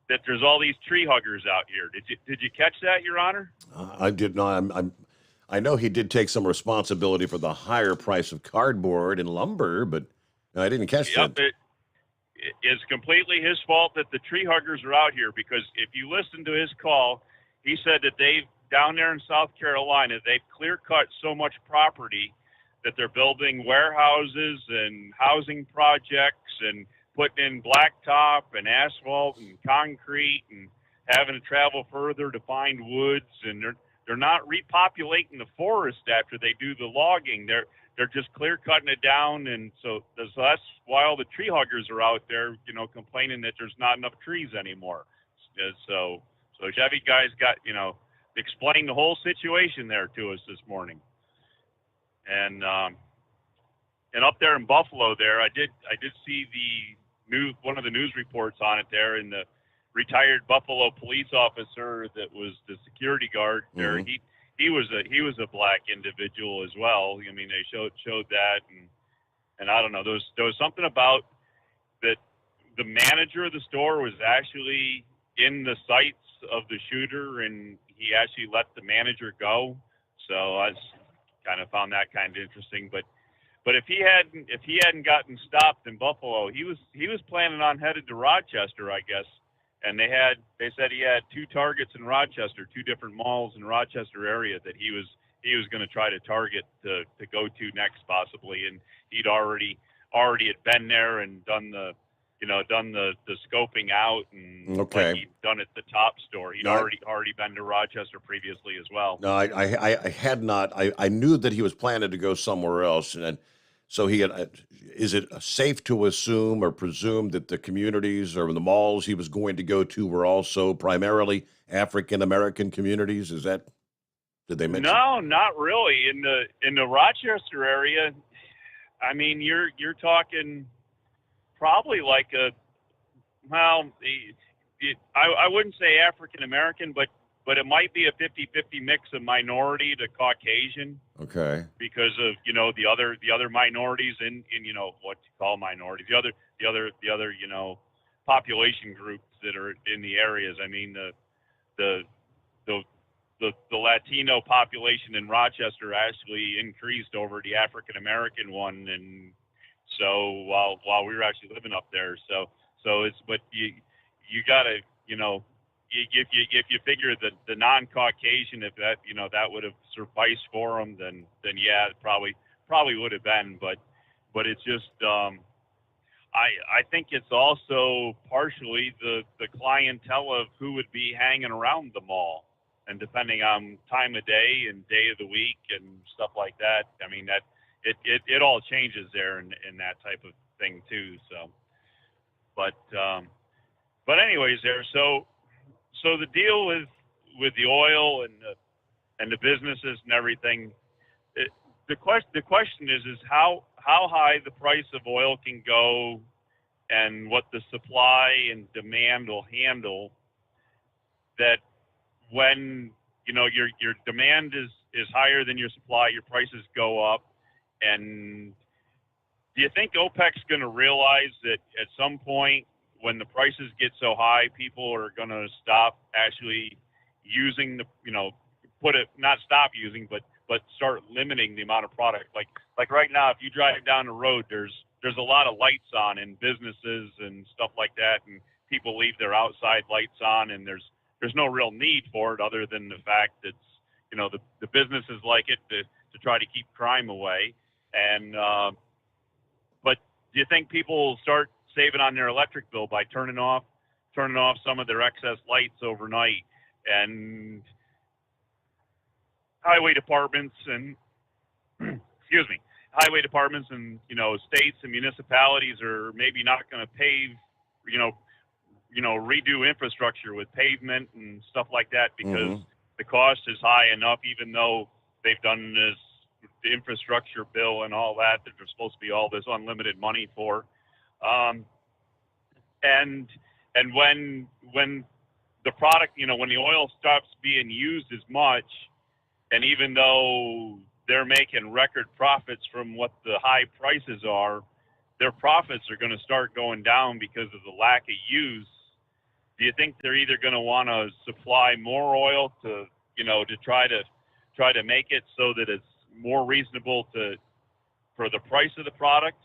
that there's all these tree huggers out here. Did you catch that, Your Honor? I did not. I know he did take some responsibility for the higher price of cardboard and lumber, but I didn't catch that. It's completely his fault that the tree huggers are out here, because if you listen to his call, he said that down there in South Carolina, they've clear-cut so much property that they're building warehouses and housing projects and putting in blacktop and asphalt and concrete and having to travel further to find woods, and they're not repopulating the forest after they do the logging. They're just clear-cutting it down, and so that's why all the tree huggers are out there, complaining that there's not enough trees anymore. So Chevy Guy's got, explained the whole situation there to us this morning. And up there in Buffalo, there I did see one of the news reports on it there, and the retired Buffalo police officer that was the security guard there. Mm-hmm. He was a black individual as well. I mean, they showed that, and I don't know. There was something about that. The manager of the store was actually in the sights of the shooter, and he actually let the manager go. So I kind of found that kind of interesting. But if he hadn't gotten stopped in Buffalo, he was planning on headed to Rochester, I guess. And they said he had 2 targets in Rochester, 2 different malls in Rochester area that he was going to try to target to go to next possibly. And he'd already had been there and done the scoping out, and okay. Like he'd done at the Top store. He'd already been to Rochester previously as well. No, I had not. I knew that he was planning to go somewhere else, and so he had. Is it safe to assume or presume that the communities or the malls he was going to go to were also primarily African American communities? Did they mention? No, not really. In the Rochester area, I mean, you're talking probably like I wouldn't say African American, but it might be a 50-50 mix of minority to Caucasian. Okay. Because of the other minorities in what you call minorities, the other population groups that are in the areas. I mean the Latino population in Rochester actually increased over the African American one, and so while we were actually living up there, so it's, but you gotta if you figure that the non-Caucasian, if that that would have sufficed for them, then yeah, it probably would have been, but it's just I think it's also partially the clientele of who would be hanging around the mall. and depending on time of day and day of the week and stuff like that, I mean, that it all changes there in that type of thing too. So, but anyways, there. So the deal with the oil and the businesses and everything. The question is how high the price of oil can go, and what the supply and demand will handle. That when your demand is higher than your supply, your prices go up. And do you think OPEC's going to realize that at some point when the prices get so high, people are going to stop actually using not stop using, but start limiting the amount of product? Like right now, if you drive down the road, there's a lot of lights on in businesses and stuff like that, and people leave their outside lights on, and there's no real need for it other than the fact that the businesses like it to try to keep crime away. And but do you think people will start saving on their electric bill by turning off some of their excess lights overnight? And highway departments and highway departments and states and municipalities are maybe not going to pave redo infrastructure with pavement and stuff like that because the cost is high enough, even though they've done this infrastructure bill and all that there's supposed to be all this unlimited money for. And when the product, when the oil stops being used as much, and even though they're making record profits from what the high prices are, their profits are going to start going down because of the lack of use. Do you think they're either going to want to supply more oil to try to make it so that it's more reasonable for the price of the product,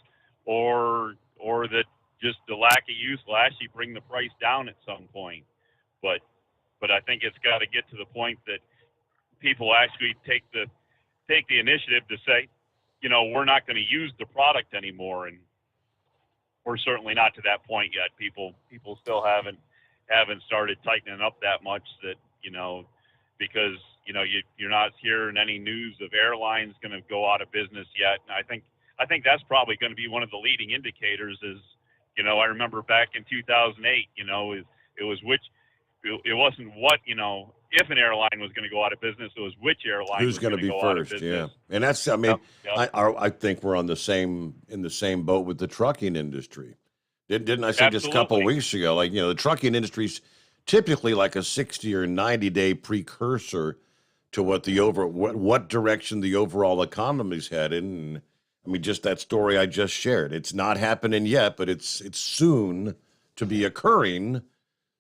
or that just the lack of use will actually bring the price down at some point? But I think it's got to get to the point that people actually take the initiative to say, we're not going to use the product anymore. And we're certainly not to that point yet. People still haven't started tightening up that much that, because, you're not hearing any news of airlines going to go out of business yet. And I think that's probably going to be one of the leading indicators is, I remember back in 2008, it wasn't what, if an airline was going to go out of business, it was which airline Who's was going to be go out of first? business. Yeah, and that's I think we're in the same boat with the trucking industry. Didn't I say just a couple of weeks ago? The trucking industry's typically like a 60 or 90-day precursor to what direction the overall economy's headed. And I mean, just that story I just shared. It's not happening yet, but it's soon to be occurring.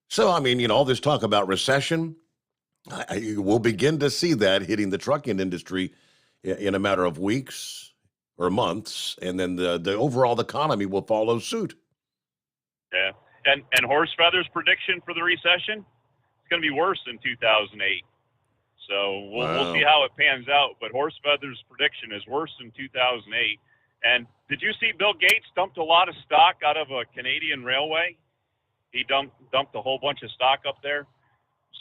So, I mean, all this talk about recession, we'll begin to see that hitting the trucking industry in a matter of weeks or months, and then the overall economy will follow suit. Yeah. And Horse Feather's prediction for the recession, it's going to be worse than 2008. So we'll see how it pans out. But Horse Feather's prediction is worse than 2008. And did you see Bill Gates dumped a lot of stock out of a Canadian railway? He dumped a whole bunch of stock up there.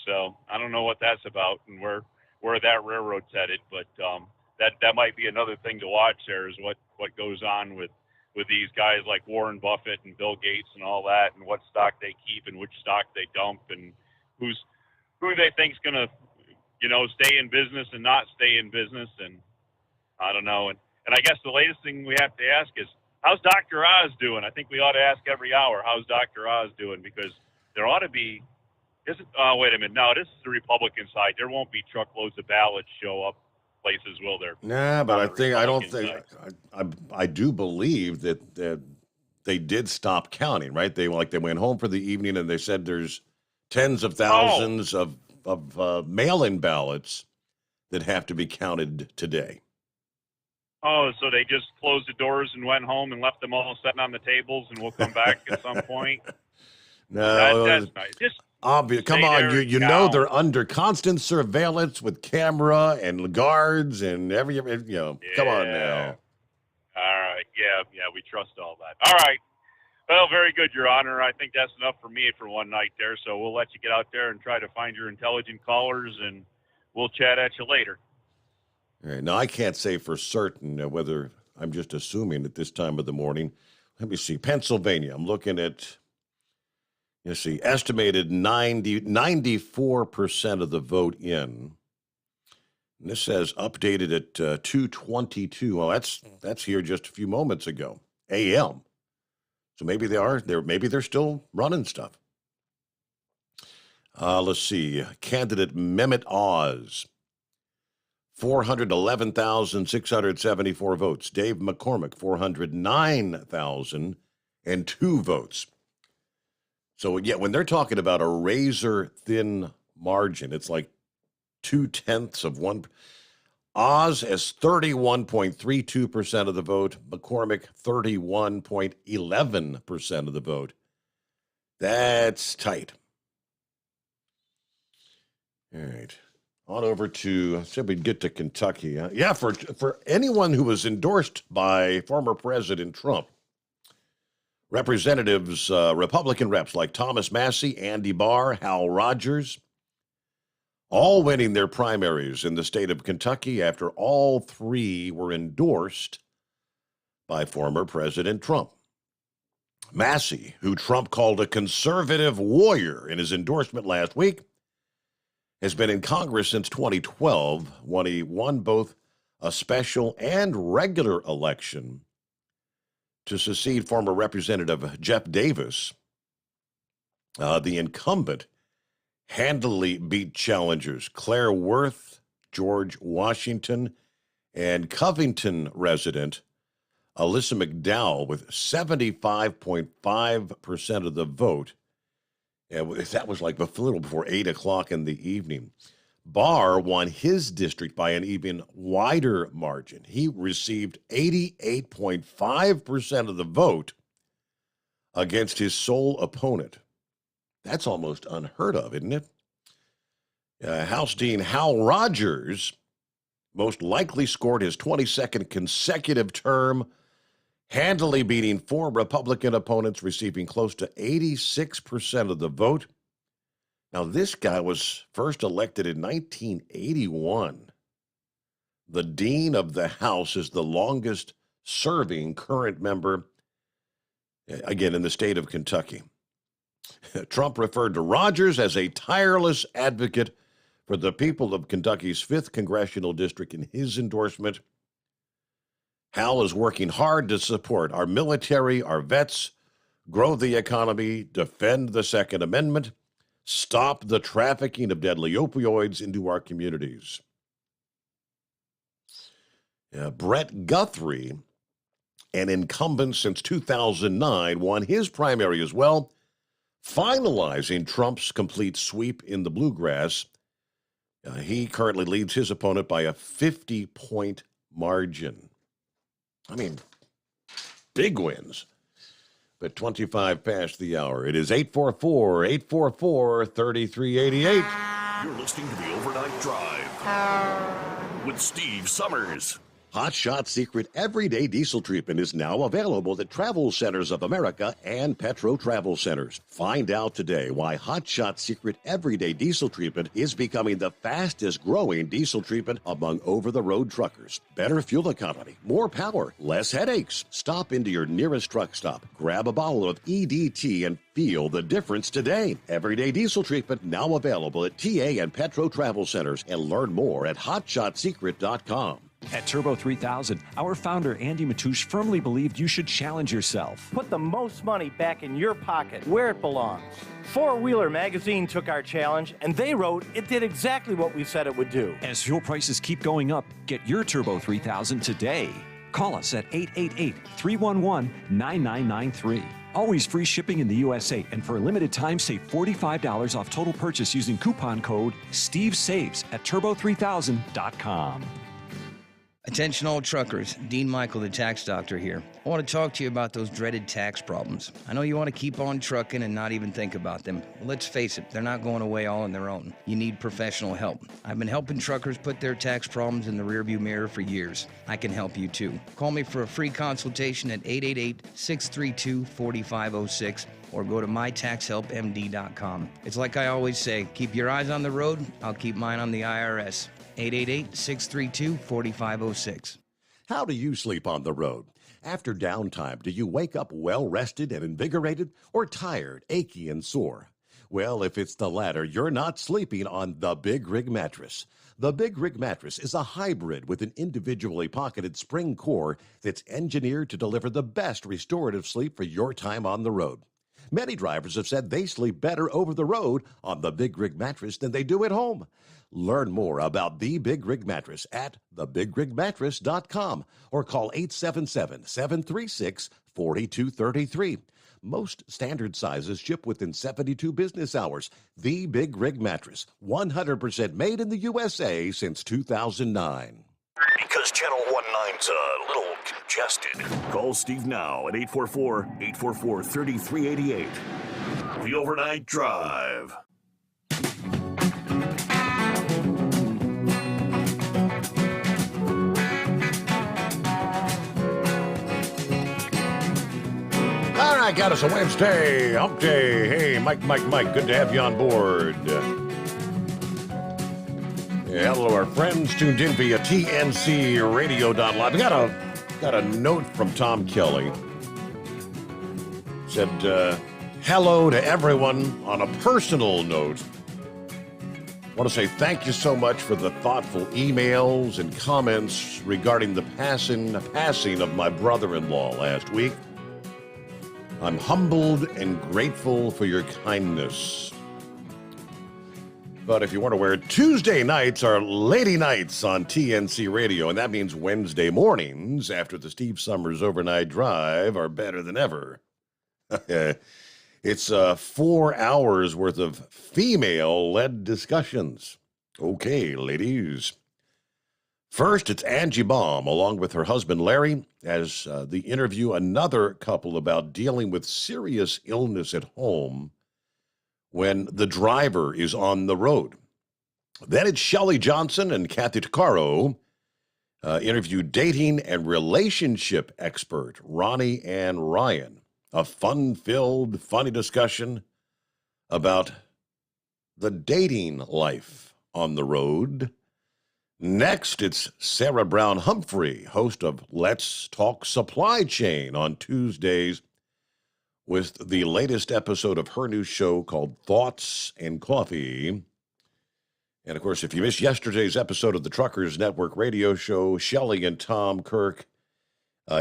So I don't know what that's about and where that railroad's headed. But that might be another thing to watch there is what goes on with these guys like Warren Buffett and Bill Gates and all that, and what stock they keep and which stock they dump, and who they think's going to, stay in business and not stay in business. And I don't know. And I guess the latest thing we have to ask is, how's Dr. Oz doing? I think we ought to ask every hour, how's Dr. Oz doing? Because there ought to be, wait a minute. No, this is the Republican side. There won't be truckloads of ballots show up places, will there? Nah, but I do believe that they did stop counting, right? They went home for the evening and they said there's tens of thousands of mail-in ballots that have to be counted today. Oh, so they just closed the doors and went home and left them all sitting on the tables, and we'll come back at some point? No, that's nice. Just obvious. Come on, you know they're under constant surveillance with camera and guards and come on now. All right, yeah, we trust all that. All right, Well, very good, Your Honor. I think that's enough for me for one night there. So we'll let you get out there and try to find your intelligent callers, and we'll chat at you later. All right. Now, I can't say for certain whether I'm just assuming at this time of the morning. Let me see. Pennsylvania. I'm looking at, you see, estimated 94% of the vote in. And this says updated at 2:22. Well, that's here just a few moments ago, a.m. So maybe they are there. Maybe they're still running stuff. Let's see. Candidate Mehmet Oz, 411,674 votes. Dave McCormick, 409,002 votes. So, yeah, when they're talking about a razor-thin margin, it's like 0.2 of one. Oz has 31.32% of the vote. McCormick, 31.11% of the vote. That's tight. All right. On over to, so we'd get to Kentucky. Yeah, for anyone who was endorsed by former President Trump, representatives, Republican reps like Thomas Massie, Andy Barr, Hal Rogers, all winning their primaries in the state of Kentucky after all three were endorsed by former President Trump. Massie, who Trump called a conservative warrior in his endorsement last week, has been in Congress since 2012 when he won both a special and regular election to succeed former Representative Jeff Davis. The incumbent handily beat challengers Claire Worth, George Washington, and Covington resident Alyssa McDowell with 75.5% of the vote. And that was like a little before 8 o'clock in the evening. Barr won his district by an even wider margin. He received 88.5% of the vote against his sole opponent. That's almost unheard of, isn't it? House Dean Hal Rogers most likely scored his 22nd consecutive term, handily beating four Republican opponents, receiving close to 86% of the vote. Now, this guy was first elected in 1981. The Dean of the House is the longest serving current member, again, in the state of Kentucky. Trump referred to Rogers as a tireless advocate for the people of Kentucky's 5th congressional district in his endorsement. Hal is working hard to support our military, our vets, grow the economy, defend the Second Amendment, stop the trafficking of deadly opioids into our communities. Brett Guthrie, an incumbent since 2009, won his primary as well, finalizing Trump's complete sweep in the bluegrass. He currently leads his opponent by a 50-point margin. I mean, big wins. But 25 past the hour. It is 844-844-3388. You're listening to the Overnight Drive with Steve Summers. Hot Shot Secret Everyday Diesel Treatment is now available at Travel Centers of America and Petro Travel Centers. Find out today why Hot Shot Secret Everyday Diesel Treatment is becoming the fastest growing diesel treatment among over-the-road truckers. Better fuel economy, more power, less headaches. Stop into your nearest truck stop, grab a bottle of EDT, and feel the difference today. Everyday Diesel Treatment now available at TA and Petro Travel Centers, and learn more at hotshotsecret.com. At Turbo 3000, our founder Andy Matoush firmly believed you should challenge yourself. Put the most money back in your pocket, where it belongs. Four Wheeler magazine took our challenge, and they wrote it did exactly what we said it would do. As fuel prices keep going up, get your Turbo 3000 today. Call us at 888-311-9993. Always free shipping in the USA, and for a limited time, save $45 off total purchase using coupon code STEVESAVES at turbo3000.com. Attention all truckers, Dean Michael, the tax doctor here. I want to talk to you about those dreaded tax problems. I know you want to keep on trucking and not even think about them. Well, let's face it, they're not going away all on their own. You need professional help. I've been helping truckers put their tax problems in the rearview mirror for years. I can help you too. Call me for a free consultation at 888-632-4506 or go to mytaxhelpmd.com. It's like I always say, keep your eyes on the road, I'll keep mine on the IRS. 888-632-4506. How do you sleep on the road? After downtime, do you wake up well-rested and invigorated or tired, achy, and sore? Well, if it's the latter, you're not sleeping on the Big Rig Mattress. The Big Rig Mattress is a hybrid with an individually pocketed spring core that's engineered to deliver the best restorative sleep for your time on the road. Many drivers have said they sleep better over the road on the Big Rig Mattress than they do at home. Learn more about the Big Rig Mattress at thebigrigmattress.com or call 877-736-4233. Most standard sizes ship within 72 business hours. The Big Rig Mattress, 100% made in the USA since 2009. Because Channel 19's a little congested. Call Steve now at 844-844-3388. The Overnight Drive. All right, got us a Wednesday, hump day. Hey, Mike, good to have you on board. Yeah, hello, our friends tuned in via TNCRadio.live. We got a note from Tom Kelly. Said, hello to everyone on a personal note. I want to say thank you so much for the thoughtful emails and comments regarding the passing of my brother-in-law last week. I'm humbled and grateful for your kindness. But if you weren't aware, Tuesday nights are lady nights on TNC Radio, and that means Wednesday mornings after the Steve Sommers Overnight Drive are better than ever. It's 4 hours worth of female-led discussions. Okay, ladies. First, it's Angie Baum, along with her husband Larry, as they interview another couple about dealing with serious illness at home when the driver is on the road. Then it's Shelley Johnson and Kathy Tuccaro interview dating and relationship expert Ronnie Ann Ryan. A fun-filled, funny discussion about the dating life on the road. Next, it's Sarah Brown Humphrey, host of Let's Talk Supply Chain on Tuesdays, with the latest episode of her new show called Thoughts and Coffee. And, of course, if you missed yesterday's episode of the Truckers Network radio show, Shelley and Tom Kirk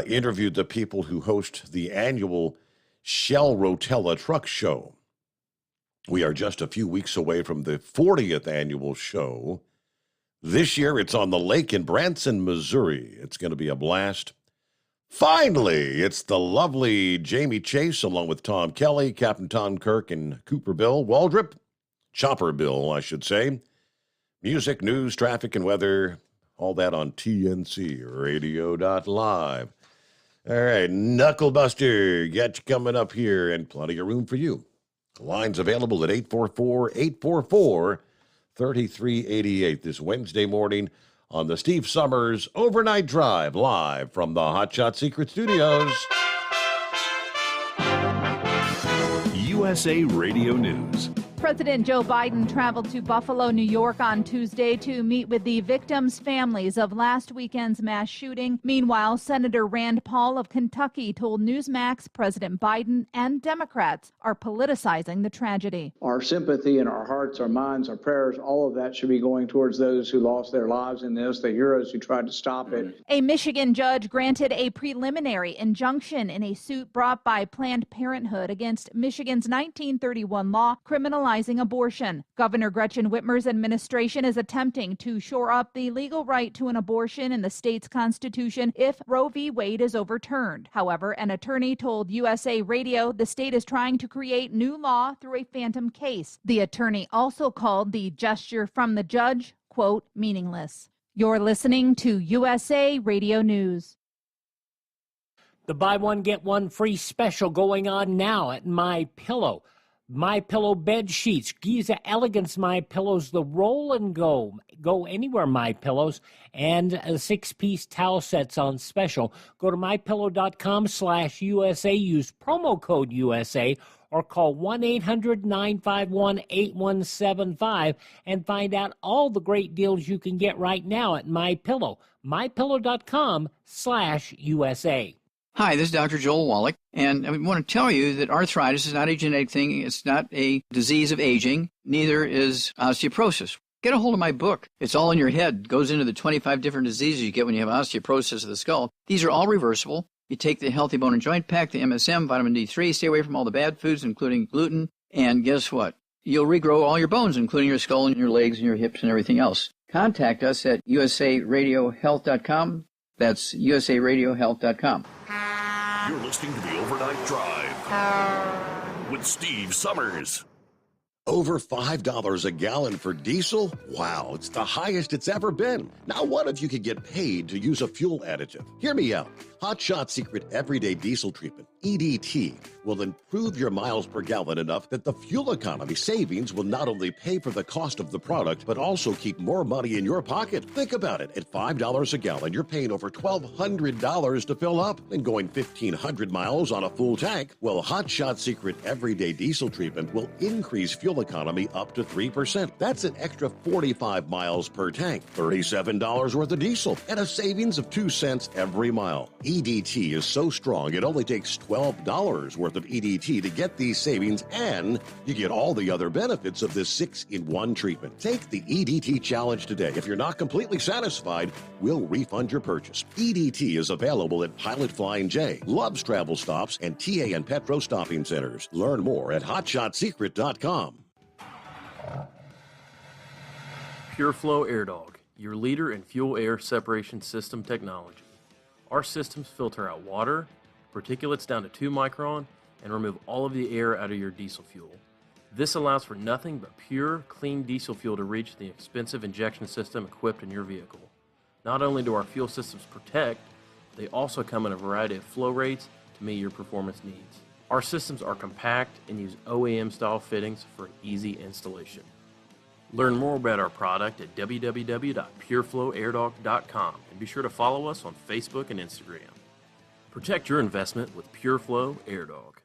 interviewed the people who host the annual Shell Rotella Truck Show. We are just a few weeks away from the 40th annual show. This year, it's on the lake in Branson, Missouri. It's going to be a blast. Finally, it's the lovely Jamie Chase, along with Tom Kelly, Captain Tom Kirk, and Cooper Bill Waldrop. Chopper Bill, I should say. Music, news, traffic, and weather. All that on TNCRadio.live. All right, Knucklebuster, got you coming up here, and plenty of room for you. Lines available at 844-844-3388 this Wednesday morning on the Steve Sommers Overnight Drive, live from the Hot Shot Secret Studios. USA Radio News. President Joe Biden traveled to Buffalo, New York on Tuesday to meet with the victims' families of last weekend's mass shooting. Meanwhile, Senator Rand Paul of Kentucky told Newsmax President Biden and Democrats are politicizing the tragedy. Our sympathy and our hearts, our minds, our prayers, all of that should be going towards those who lost their lives in this, the heroes who tried to stop it. A Michigan judge granted a preliminary injunction in a suit brought by Planned Parenthood against Michigan's 1931 law criminalizing abortion. Governor Gretchen Whitmer's administration is attempting to shore up the legal right to an abortion in the state's constitution if Roe v. Wade is overturned. However, an attorney told USA Radio the state is trying to create new law through a phantom case. The attorney also called the gesture from the judge, quote, meaningless. You're listening to USA Radio News. The buy one, get one free special going on now at MyPillow. MyPillow bed sheets, Giza Elegance MyPillows, the roll and go anywhere MyPillows, and 6-piece towel sets on special. Go to mypillow.com/USA, use promo code USA, or call 1-800-951-8175 and find out all the great deals you can get right now at MyPillow. mypillow.com/USA. Hi, this is Dr. Joel Wallach, and I want to tell you that arthritis is not a genetic thing. It's not a disease of aging. Neither is osteoporosis. Get a hold of my book. It's all in your head. It goes into the 25 different diseases you get when you have osteoporosis of the skull. These are all reversible. You take the Healthy Bone and Joint Pack, the MSM, vitamin D3, stay away from all the bad foods, including gluten, and guess what? You'll regrow all your bones, including your skull and your legs and your hips and everything else. Contact us at usaradiohealth.com. That's usaradiohealth.com. You're listening to the Overnight Drive with Steve Summers. Over $5 a gallon for diesel? Wow, it's the highest it's ever been. Now what if you could get paid to use a fuel additive? Hear me out. Hot Shot Secret Everyday Diesel Treatment, EDT, will improve your miles per gallon enough that the fuel economy savings will not only pay for the cost of the product, but also keep more money in your pocket. Think about it. At $5 a gallon, you're paying over $1,200 to fill up and going 1,500 miles on a full tank. Well, Hot Shot Secret Everyday Diesel Treatment will increase fuel economy up to 3%. That's an extra 45 miles per tank, $37 worth of diesel, and a savings of 2 cents every mile. EDT is so strong, it only takes $12 worth of EDT to get these savings, and you get all the other benefits of this 6-in-1 treatment. Take the EDT challenge today. If you're not completely satisfied, we'll refund your purchase. EDT is available at Pilot Flying J, Love's Travel Stops, and TA and Petro Stopping Centers. Learn more at hotshotsecret.com. PureFlow Air Dog, your leader in fuel air separation system technology. Our systems filter out water, particulates down to 2 micron, and remove all of the air out of your diesel fuel. This allows for nothing but pure, clean diesel fuel to reach the expensive injection system equipped in your vehicle. Not only do our fuel systems protect, they also come in a variety of flow rates to meet your performance needs. Our systems are compact and use OEM-style fittings for easy installation. Learn more about our product at www.pureflowairdog.com and be sure to follow us on Facebook and Instagram. Protect your investment with PureFlow Air Dog.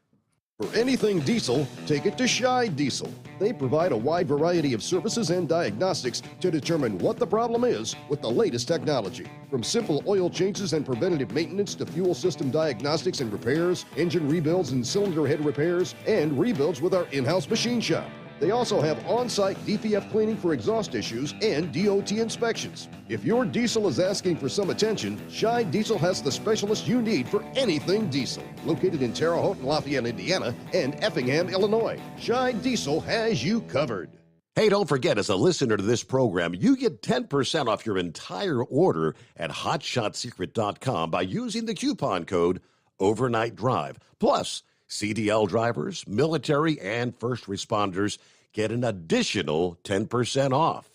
For anything diesel, take it to Scheid Diesel. They provide a wide variety of services and diagnostics to determine what the problem is with the latest technology. From simple oil changes and preventative maintenance to fuel system diagnostics and repairs, engine rebuilds and cylinder head repairs, and rebuilds with our in-house machine shop. They also have on-site DPF cleaning for exhaust issues and DOT inspections. If your diesel is asking for some attention, Scheid Diesel has the specialist you need for anything diesel. Located in Terre Haute, Lafayette, Indiana, and Effingham, Illinois, Scheid Diesel has you covered. Hey, don't forget, as a listener to this program, you get 10% off your entire order at hotshotsecret.com by using the coupon code Overnight Drive. Plus, CDL drivers, military, and first responders get an additional 10% off.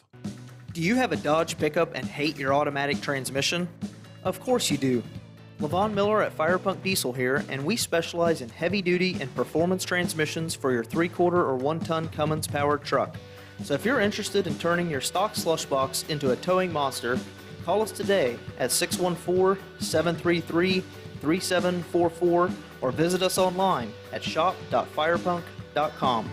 Do you have a Dodge pickup and hate your automatic transmission? Of course you do. Levon Miller at Firepunk Diesel here, and we specialize in heavy-duty and performance transmissions for your 3/4 or 1-ton Cummins-powered truck. So if you're interested in turning your stock slush box into a towing monster, call us today at 614-733-3744 or visit us online at shop.firepunk.com.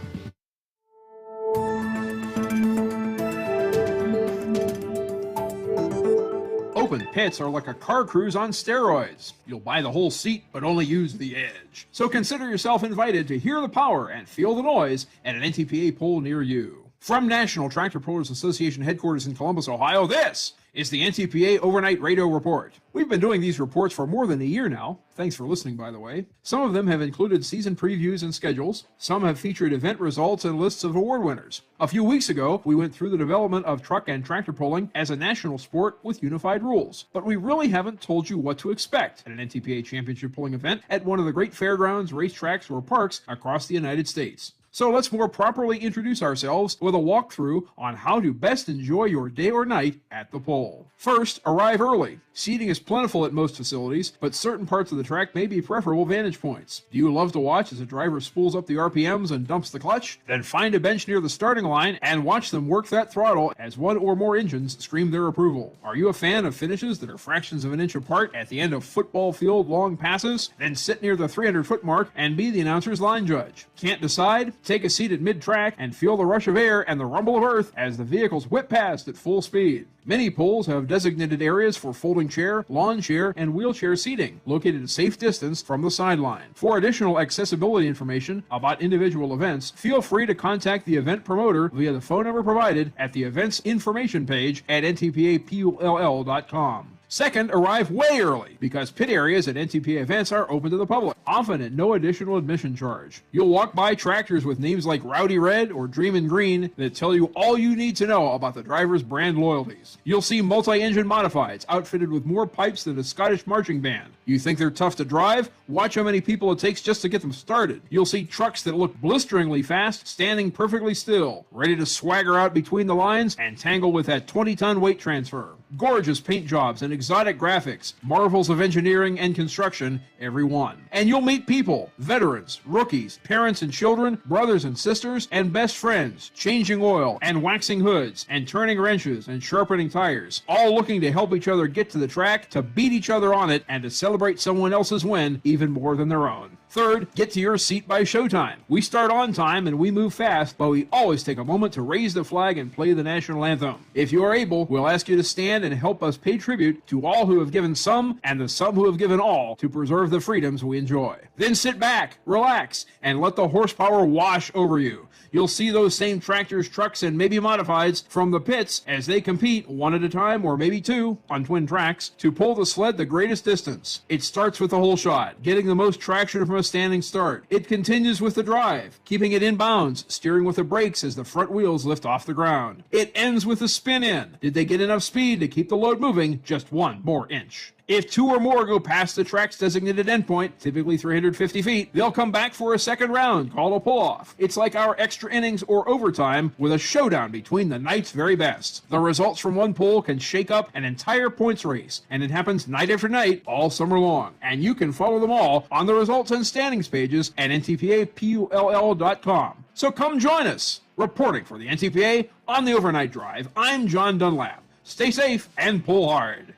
Open pits are like a car cruise on steroids. You'll buy the whole seat, but only use the edge. So consider yourself invited to hear the power and feel the noise at an NTPA pole near you. From National Tractor Pullers Association headquarters in Columbus, Ohio, this is the NTPA Overnight Radio Report. We've been doing these reports for more than a year now. Thanks for listening, by the way. Some of them have included season previews and schedules. Some have featured event results and lists of award winners. A few weeks ago, we went through the development of truck and tractor pulling as a national sport with unified rules. But we really haven't told you what to expect at an NTPA championship pulling event at one of the great fairgrounds, racetracks, or parks across the United States. So let's more properly introduce ourselves with a walkthrough on how to best enjoy your day or night at the pole. First, arrive early. Seating is plentiful at most facilities, but certain parts of the track may be preferable vantage points. Do you love to watch as a driver spools up the RPMs and dumps the clutch? Then find a bench near the starting line and watch them work that throttle as one or more engines scream their approval. Are you a fan of finishes that are fractions of an inch apart at the end of football field long passes? Then sit near the 300-foot mark and be the announcer's line judge. Can't decide? Take a seat at mid-track and feel the rush of air and the rumble of earth as the vehicles whip past at full speed. Many poles have designated areas for folding chair, lawn chair, and wheelchair seating, located a safe distance from the sideline. For additional accessibility information about individual events, feel free to contact the event promoter via the phone number provided at the events information page at ntpapull.com. Second, arrive way early, because pit areas at NTPA events are open to the public, often at no additional admission charge. You'll walk by tractors with names like Rowdy Red or Dreamin' Green that tell you all you need to know about the driver's brand loyalties. You'll see multi-engine modifieds outfitted with more pipes than a Scottish marching band. You think they're tough to drive? Watch how many people it takes just to get them started. You'll see trucks that look blisteringly fast, standing perfectly still, ready to swagger out between the lines and tangle with that 20-ton weight transfer. Gorgeous paint jobs and exotic graphics, marvels of engineering and construction, every one. And you'll meet people, veterans, rookies, parents and children, brothers and sisters, and best friends, changing oil and waxing hoods and turning wrenches and sharpening tires, all looking to help each other get to the track, to beat each other on it, and to celebrate someone else's win even more than their own. Third, get to your seat by showtime. We start on time and we move fast, but we always take a moment to raise the flag and play the national anthem. If you are able, we'll ask you to stand and help us pay tribute to all who have given some and the some who have given all to preserve the freedoms we enjoy. Then sit back, relax, and let the horsepower wash over you. You'll see those same tractors, trucks, and maybe modifieds from the pits as they compete one at a time, or maybe two, on twin tracks, to pull the sled the greatest distance. It starts with the whole shot, getting the most traction from a standing start. It continues with the drive, keeping it in bounds, steering with the brakes as the front wheels lift off the ground. It ends with the spin in. Did they get enough speed to keep the load moving just one more inch? If two or more go past the track's designated endpoint, typically 350 feet, they'll come back for a second round, called a pull-off. It's like our extra innings or overtime with a showdown between the night's very best. The results from one pull can shake up an entire points race, and it happens night after night all summer long. And you can follow them all on the results and standings pages at ntpapull.com. So come join us. Reporting for the NTPA on the Overnight Drive, I'm John Dunlap. Stay safe and pull hard.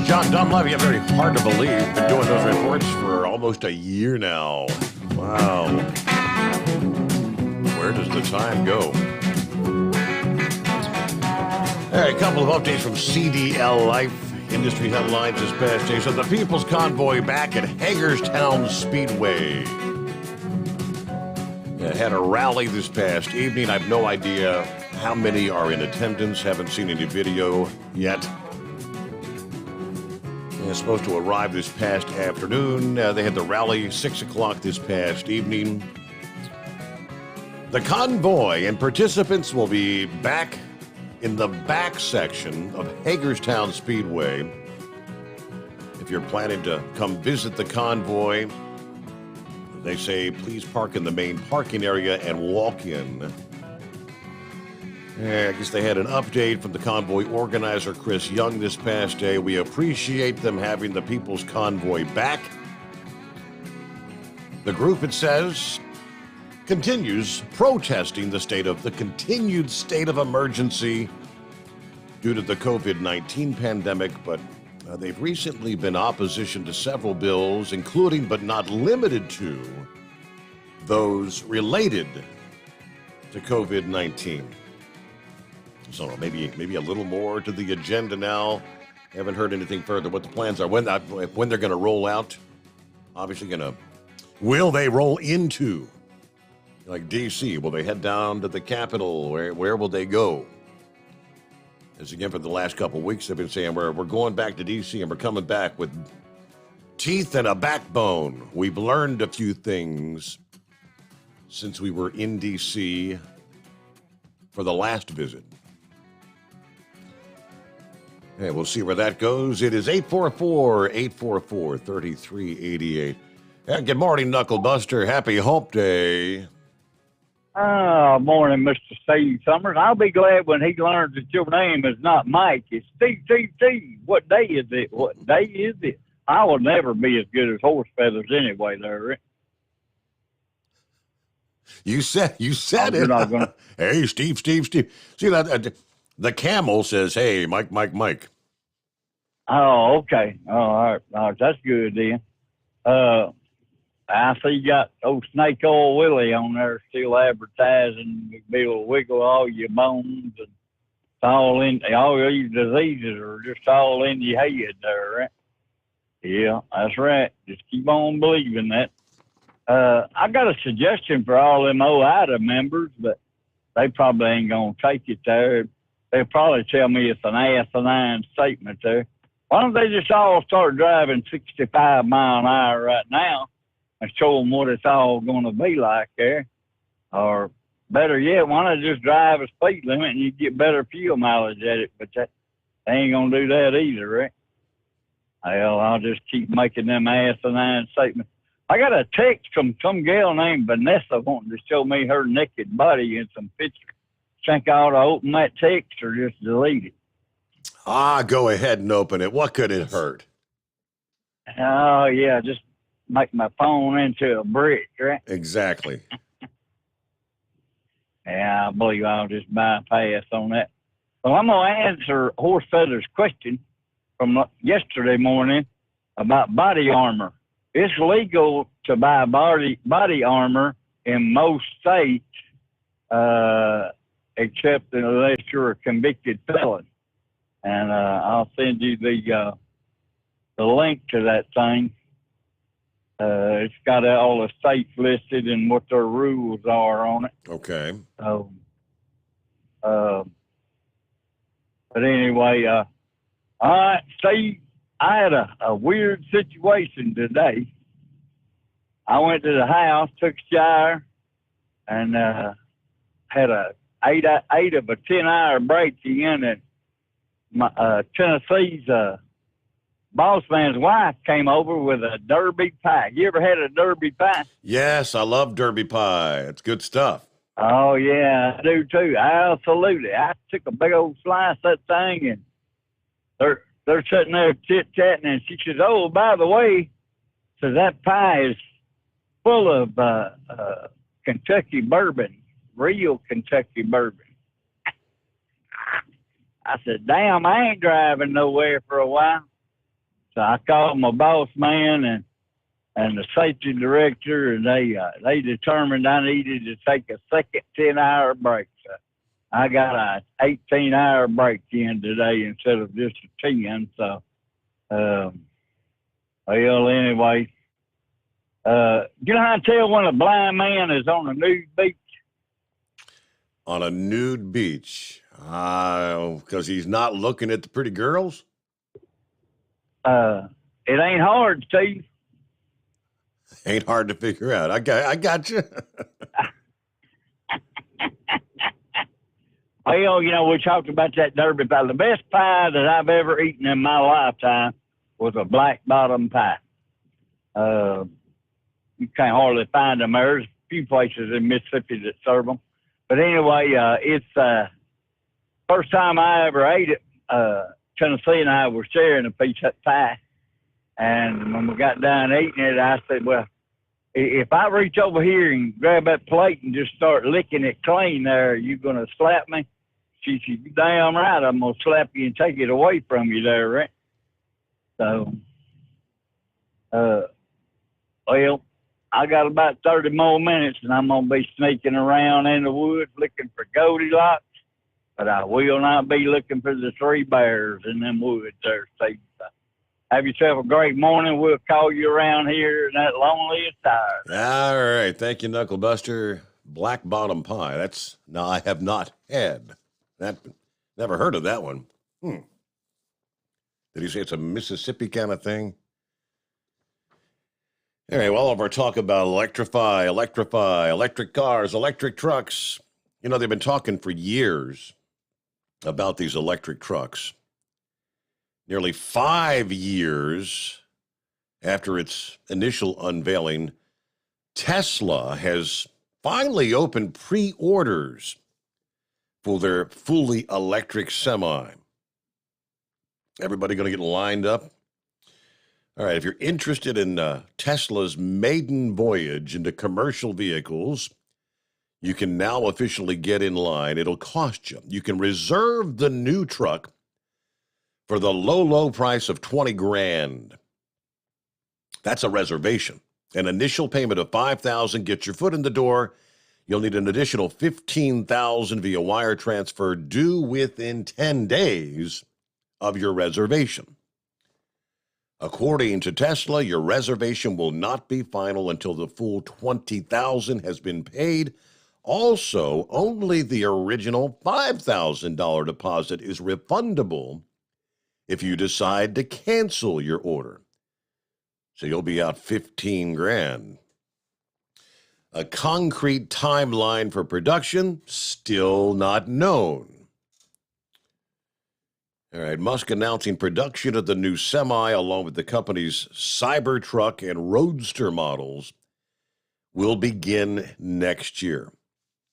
John Dunlap, yeah, very hard to believe. Been doing those reports for almost a year now. Wow. Where does the time go? All right, a couple of updates from CDL Life. Industry headlines this past day. So the People's Convoy back at Hagerstown Speedway. Had a rally this past evening. I have no idea how many are in attendance. Haven't seen any video yet. It's supposed to arrive this past afternoon. They had the rally 6 o'clock this past evening. The convoy and participants will be back in the back section of Hagerstown Speedway. If you're planning to come visit the convoy, they say please park in the main parking area and walk in. I guess they had an update from the convoy organizer, Chris Young, this past day. We appreciate them having the People's Convoy back. The group, it says, continues protesting the continued state of emergency due to the COVID-19 pandemic, but they've recently been opposition to several bills, including but not limited to those related to COVID-19. So maybe a little more to the agenda now. Haven't heard anything further. What the plans are, when they're going to roll out. Obviously will they roll into like D.C.? Will they head down to the Capitol? Where will they go? As again, for the last couple of weeks, they've been saying we're going back to D.C. and we're coming back with teeth and a backbone. We've learned a few things since we were in D.C. for the last visit. Hey, we'll see where that goes. It is 844-844-3388. Good morning, Knuckle Buster. Happy Hump Day. Morning, Mr. Steve Summers. I'll be glad when he learns that your name is not Mike. It's Steve. What day is it? What day is it? I will never be as good as Horse Feathers anyway, there, Rick. You said it. You're not gonna... Hey, Steve. See that? The camel says, hey, Mike. Oh, okay. Oh, all right. That's good then. I see you got old Snake Oil Willie on there still advertising. Be able to wiggle all your bones and it's all these diseases are just all in your head there, right? Yeah, that's right. Just keep on believing that. I got a suggestion for all them OIDA members, but they probably ain't gonna take it there. They'll probably tell me it's an asinine statement there. Why don't they just all start driving 65 mile an hour right now and show them what it's all going to be like there? Or better yet, why not just drive a speed limit and you get better fuel mileage at it? But they ain't going to do that either, right? Well, I'll just keep making them asinine statements. I got a text from some gal named Vanessa wanting to show me her naked body in some pictures. Think I ought to open that text or just delete it? Go ahead and open it. What could it hurt? Oh, yeah, just make my phone into a brick, right? Exactly. Yeah, I believe I'll just bypass on that. Well, I'm going to answer Horse Feather's question from yesterday morning about body armor. It's legal to buy body armor in most states, except unless you're a convicted felon. And I'll send you the link to that thing. It's got all the states listed and what their rules are on it. Okay. So, but anyway, all right, Steve, I had a weird situation today. I went to the house, took a shower, and had a 8 of a 10-hour break in, and Tennessee's boss man's wife came over with a Derby pie. You ever had a Derby pie? Yes, I love Derby pie. It's good stuff. Oh, yeah, I do too. Absolutely. I took a big old slice of that thing, and they're sitting there chit-chatting, and she says, oh, by the way, so that pie is full of Kentucky bourbon, real Kentucky bourbon. I said, damn, I ain't driving nowhere for a while. So I called my boss man and the safety director, and they determined I needed to take a second 10-hour break. So I got a 18-hour break in today instead of just a 10. So, well, anyway, you know how to tell when a blind man is on a nude beach? On a nude beach? Because he's not looking at the pretty girls? It ain't hard, Steve. Ain't hard to figure out. I got you. Well, you know, we talked about that Derby pie. The best pie that I've ever eaten in my lifetime was a black bottom pie. You can't hardly find them. There's a few places in Mississippi that serve them. But anyway, it's first time I ever ate it. Tennessee and I were sharing a piece of pie. And when we got done eating it, I said, well, if I reach over here and grab that plate and just start licking it clean there, are you going to slap me? She said, you damn right, I'm going to slap you and take it away from you there, right? So, well, I got about 30 more minutes, and I'm going to be sneaking around in the woods looking for Goldilocks, but I will not be looking for the three bears in them woods there, Steve. Have yourself a great morning. We'll call you around here in that loneliest hour. All right. Thank you, Knuckle Buster. Black bottom pie. No, I have not had that. Never heard of that one. Did he say it's a Mississippi kind of thing? Anyway, all of our talk about electrify, electric cars, electric trucks. You know, they've been talking for years about these electric trucks. Nearly 5 years after its initial unveiling, Tesla has finally opened pre-orders for their fully electric semi. Everybody going to get lined up? All right, if you're interested in Tesla's maiden voyage into commercial vehicles, you can now officially get in line. It'll cost you. You can reserve the new truck for the low price of $20,000. That's a reservation. An initial payment of $5,000 gets your foot in the door. You'll need an additional $15,000 via wire transfer due within 10 days of your reservation. According to Tesla, your reservation will not be final until the full $20,000 has been paid. Also, only the original $5,000 deposit is refundable if you decide to cancel your order. So you'll be out $15,000. A concrete timeline for production still not known. All right, Musk announcing production of the new Semi along with the company's Cybertruck and Roadster models will begin next year.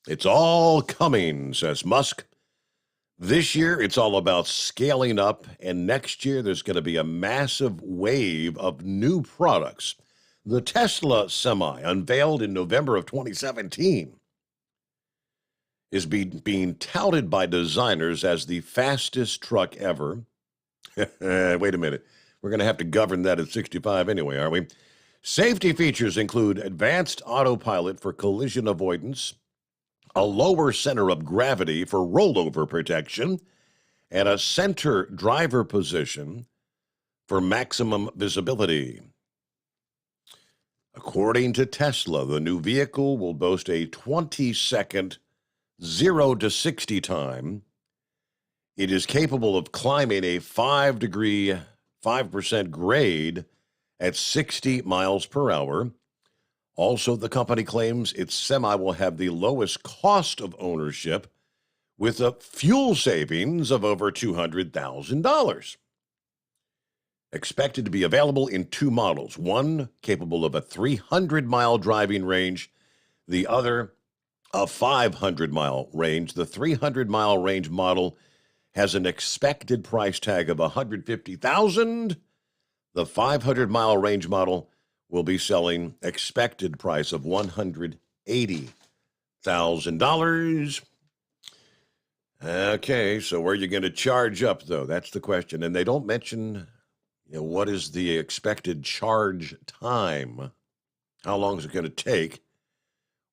It's all coming, says Musk. This year, it's all about scaling up, and next year, there's going to be a massive wave of new products. The Tesla Semi, unveiled in November of 2017, is being touted by designers as the fastest truck ever. Wait a minute. We're going to have to govern that at 65 anyway, aren't we? Safety features include advanced autopilot for collision avoidance, a lower center of gravity for rollover protection, and a center driver position for maximum visibility. According to Tesla, the new vehicle will boast a 20-second 0 to 60 time. It is capable of climbing a 5% grade at 60 miles per hour. Also, the company claims its Semi will have the lowest cost of ownership with a fuel savings of over $200,000. Expected to be available in two models, one capable of a 300-mile driving range, the other a 500-mile range. The 300-mile range model has an expected price tag of $150,000. The 500-mile range model will be selling expected price of $180,000. Okay, so where are you going to charge up, though? That's the question. And they don't mention, what is the expected charge time? How long is it going to take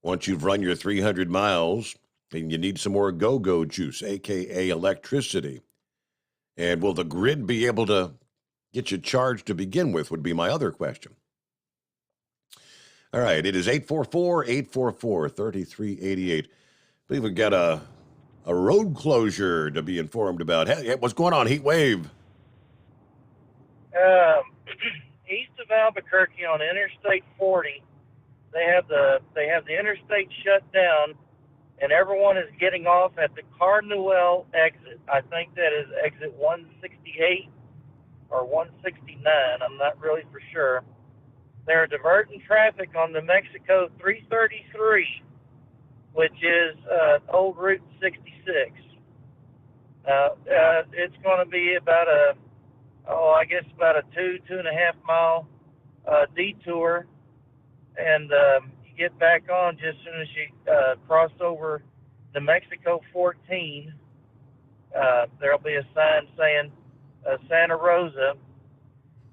once you've run your 300 miles and you need some more go-go juice, a.k.a. electricity? And will the grid be able to get you charged to begin with would be my other question. All right, it is 844-844-3388. I believe we've got a road closure to be informed about. Hey, what's going on, heat wave? East of Albuquerque on Interstate 40, they have the interstate shut down, and everyone is getting off at the Carnuel exit. I think that is exit 168 or 169. I'm not really for sure. They're diverting traffic on the Mexico 333, which is old Route 66. It's going to be about a 2.5 mile detour, and you get back on just as soon as you cross over the Mexico 14. There'll be a sign saying Santa Rosa.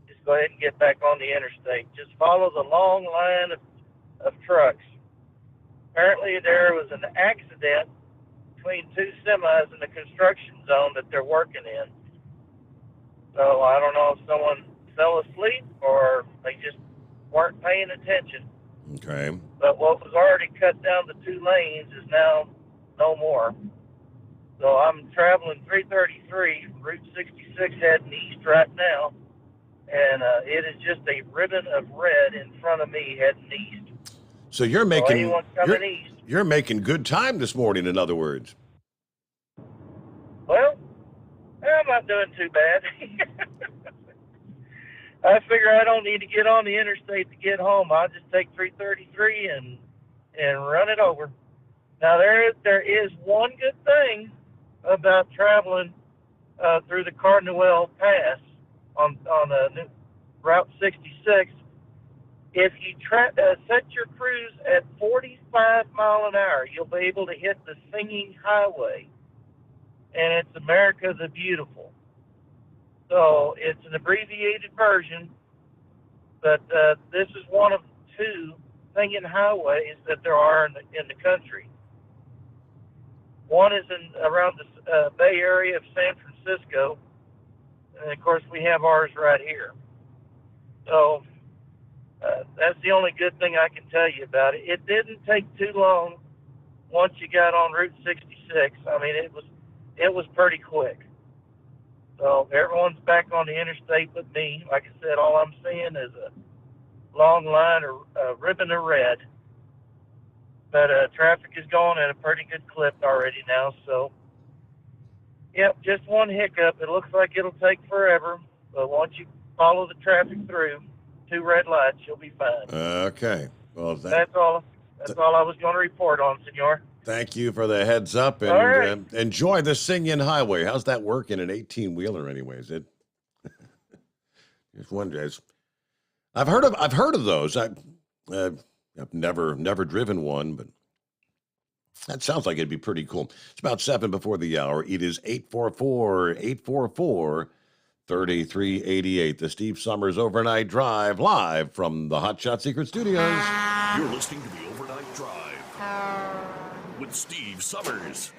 Just go ahead and get back on the interstate. Just follow the long line of trucks. Apparently there was an accident between two semis in the construction zone that they're working in. So I don't know if someone fell asleep or they just weren't paying attention. Okay. But what was already cut down to 2 lanes is now no more. So I'm traveling 333, Route 66 heading east right now. And it is just a ribbon of red in front of me heading east. So you're making anyone coming east. You're making good time this morning, in other words. Well, I'm not doing too bad. I figure I don't need to get on the interstate to get home. I'll just take 333 and run it over. Now there is one good thing about traveling through the Cardinal Pass on Route 66. If you set your cruise at 45 mile an hour, you'll be able to hit the Singing Highway, and it's America the Beautiful. So it's an abbreviated version, but this is one of two singing highways that there are in the country. One is around the Bay Area of San Francisco, and of course we have ours right here. So that's the only good thing I can tell you about it. It didn't take too long once you got on Route 66. I mean, it was pretty quick. So everyone's back on the interstate but me. Like I said, all I'm seeing is a long line of ribbon of red. But traffic is going at a pretty good clip already now. So, yep, just one hiccup. It looks like it'll take forever. But once you follow the traffic through, 2 red lights, you'll be fine. Okay. Well, that's all I was going to report on, senor. Thank you for the heads up, and All right. enjoy the Singing Highway. How's that work in an 18-wheeler, anyways? Just wonder. I've heard of those. I've never driven one, but that sounds like it'd be pretty cool. It's about 7 before the hour. It is 844-844-3388. The Steve Summers Overnight Drive, live from the Hot Shot Secret Studios. You're listening to the Overnight Drive with Steve Summers.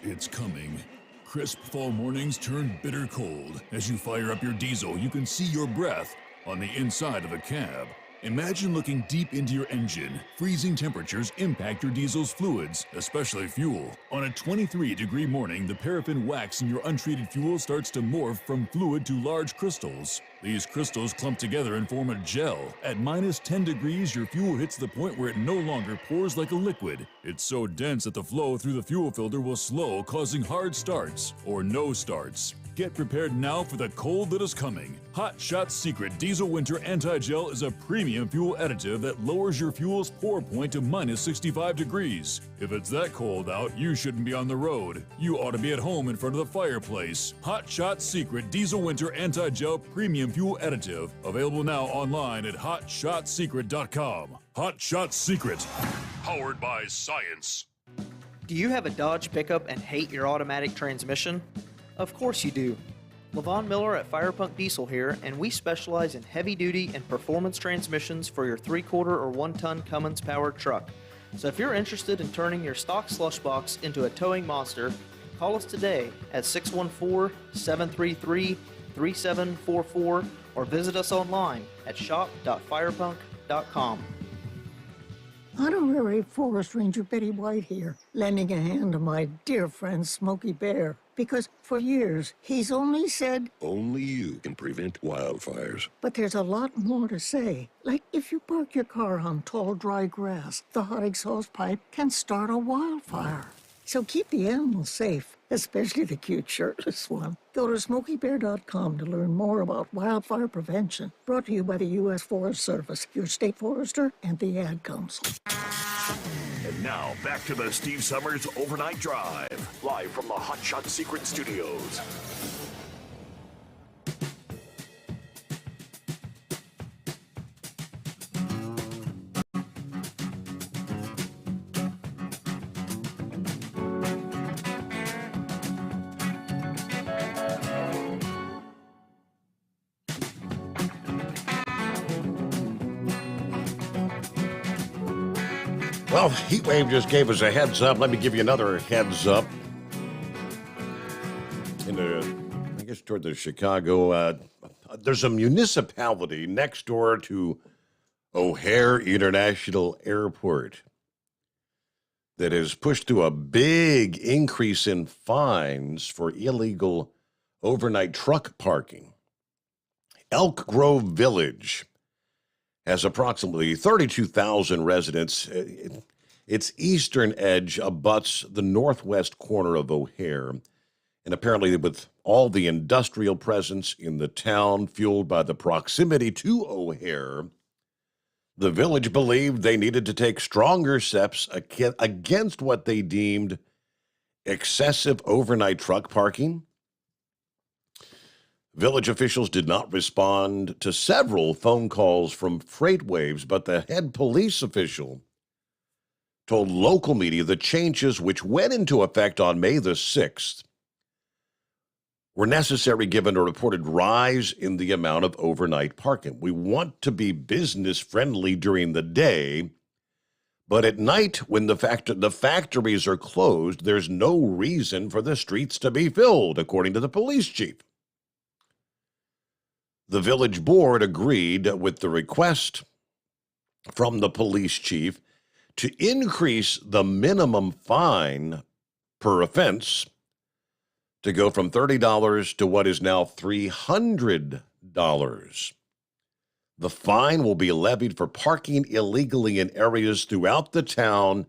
It's coming. Crisp fall mornings turn bitter cold. As you fire up your diesel, you can see your breath on the inside of the cab. Imagine looking deep into your engine. Freezing temperatures impact your diesel's fluids, especially fuel. On a 23-degree morning, the paraffin wax in your untreated fuel starts to morph from fluid to large crystals. These crystals clump together and form a gel. At minus 10 degrees, your fuel hits the point where it no longer pours like a liquid. It's so dense that the flow through the fuel filter will slow, causing hard starts or no starts. Get prepared now for the cold that is coming. Hot Shot Secret Diesel Winter Anti-Gel is a premium fuel additive that lowers your fuel's pour point to minus 65 degrees. If it's that cold out, you shouldn't be on the road. You ought to be at home in front of the fireplace. Hot Shot Secret Diesel Winter Anti-Gel Premium Fuel Additive. Available now online at hotshotsecret.com. Hot Shot Secret. Powered by science. Do you have a Dodge pickup and hate your automatic transmission? Of course you do. Levon Miller at Firepunk Diesel here, and we specialize in heavy-duty and performance transmissions for your 3-quarter or 1-ton Cummins-powered truck. So if you're interested in turning your stock slush box into a towing monster, call us today at 614-733-3744 or visit us online at shop.firepunk.com. Honorary Forest Ranger Betty White here, lending a hand to my dear friend Smokey Bear. Because for years, he's only said, only you can prevent wildfires. But there's a lot more to say. Like if you park your car on tall, dry grass, the hot exhaust pipe can start a wildfire. So keep the animals safe, especially the cute shirtless one. Go to SmokeyBear.com to learn more about wildfire prevention. Brought to you by the U.S. Forest Service, your state forester, and the Ad Council. And now, back to the Steve Summers Overnight Drive, live from the Hot Shot Secret Studios. Well, Heatwave just gave us a heads up. Let me give you another heads up. I guess toward the Chicago, there's a municipality next door to O'Hare International Airport that has pushed through a big increase in fines for illegal overnight truck parking. Elk Grove Village has approximately 32,000 residents. Its eastern edge abuts the northwest corner of O'Hare, And apparently, with all the industrial presence in the town fueled by the proximity to O'Hare, the village believed they needed to take stronger steps against what they deemed excessive overnight truck parking. Village officials did not respond to several phone calls from FreightWaves, but the head police official told local media the changes, which went into effect on May the 6th, were necessary given a reported rise in the amount of overnight parking. We want to be business friendly during the day, but at night when the factories are closed, there's no reason for the streets to be filled, according to the police chief. The village board agreed with the request from the police chief to increase the minimum fine per offense to go from $30 to what is now $300. The fine will be levied for parking illegally in areas throughout the town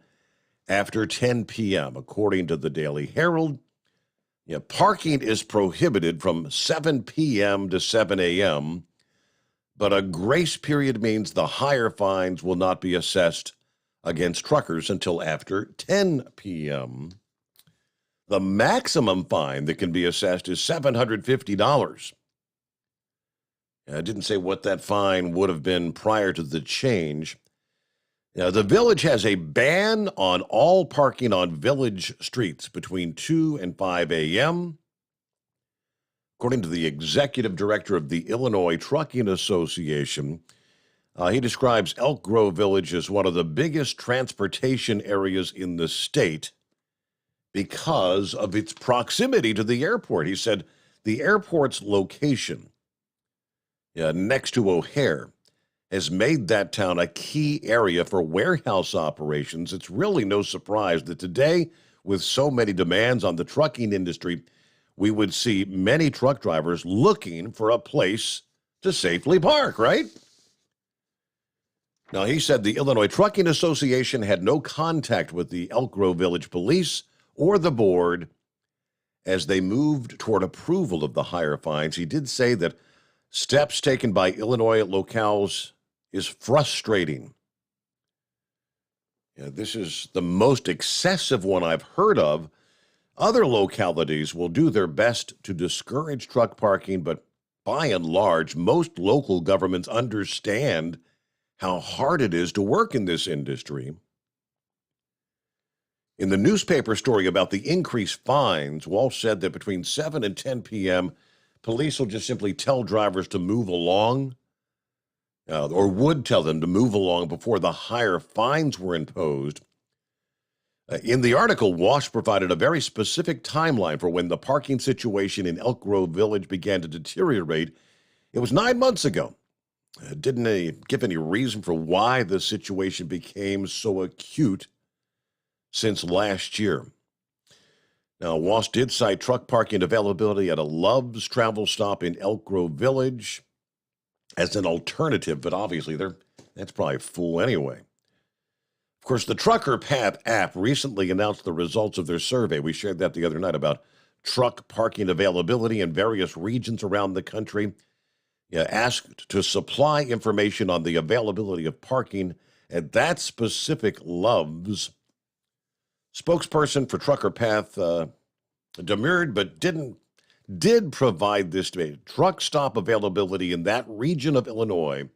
after 10 p.m., according to the Daily Herald. Parking is prohibited from 7 p.m. to 7 a.m., but a grace period means the higher fines will not be assessed against truckers until after 10 p.m. The maximum fine that can be assessed is $750. I didn't say what that fine would have been prior to the change. Now, the village has a ban on all parking on village streets between 2 and 5 a.m. According to the executive director of the Illinois Trucking Association, he describes Elk Grove Village as one of the biggest transportation areas in the state because of its proximity to the airport. He said the airport's location next to O'Hare has made that town a key area for warehouse operations. It's really no surprise that today, with so many demands on the trucking industry, we would see many truck drivers looking for a place to safely park, right? Now, he said the Illinois Trucking Association had no contact with the Elk Grove Village Police or the board as they moved toward approval of the higher fines. He did say that steps taken by Illinois locales is frustrating. This is the most excessive one I've heard of. Other localities will do their best to discourage truck parking, but by and large, most local governments understand how hard it is to work in this industry. In the newspaper story about the increased fines, Walsh said that between 7 and 10 p.m., police will just simply tell drivers to move along, or would tell them to move along before the higher fines were imposed. In the article, Walsh provided a very specific timeline for when the parking situation in Elk Grove Village began to deteriorate. It was 9 months ago. Didn't give any reason for why the situation became so acute since last year. Now, Walsh did cite truck parking availability at a Love's travel stop in Elk Grove Village as an alternative, but obviously that's probably full anyway. Of course, the Trucker Path app recently announced the results of their survey. We shared that the other night about truck parking availability in various regions around the country. Asked to supply information on the availability of parking at that specific Love's. Spokesperson for Trucker Path demurred, but did provide this data. Truck stop availability in that region of Illinois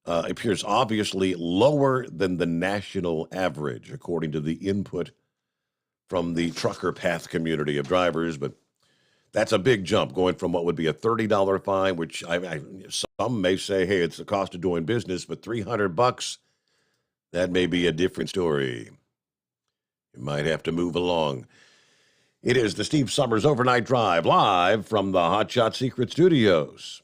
appears obviously lower than the national average, according to the input from the Trucker Path community of drivers. But that's a big jump, going from what would be a $30 fine, which some may say, hey, it's the cost of doing business, but $300, that may be a different story. You might have to move along. It is the Steve Sommers Overnight Drive, live from the Hot Shot Secret Studios.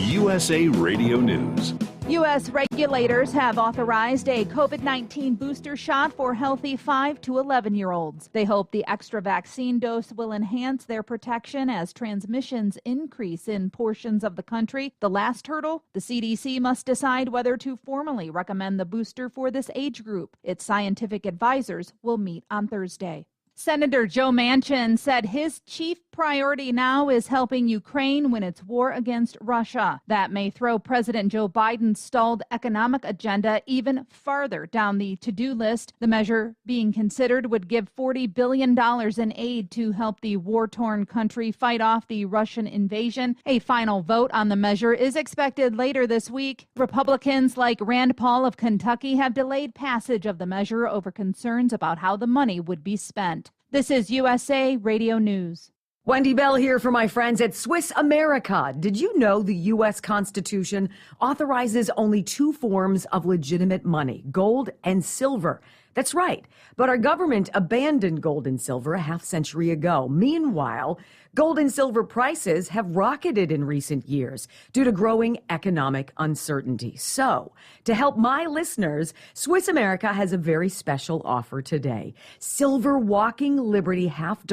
USA Radio News. U.S. regulators have authorized a COVID-19 booster shot for healthy 5 to 11-year-olds. They hope the extra vaccine dose will enhance their protection as transmissions increase in portions of the country. The last hurdle, the CDC must decide whether to formally recommend the booster for this age group. Its scientific advisors will meet on Thursday. Senator Joe Manchin said his chief priority now is helping Ukraine win its war against Russia. That may throw President Joe Biden's stalled economic agenda even farther down the to-do list. The measure being considered would give $40 billion in aid to help the war-torn country fight off the Russian invasion. A final vote on the measure is expected later this week. Republicans like Rand Paul of Kentucky have delayed passage of the measure over concerns about how the money would be spent. This is USA Radio News. Wendy Bell here for my friends at Swiss America. Did you know the U.S. Constitution authorizes only 2 forms of legitimate money, gold and silver? That's right. But our government abandoned gold and silver a half-century ago. Meanwhile, gold and silver prices have rocketed in recent years due to growing economic uncertainty. So, to help my listeners, Swiss America has a very special offer today. Silver Walking Liberty $half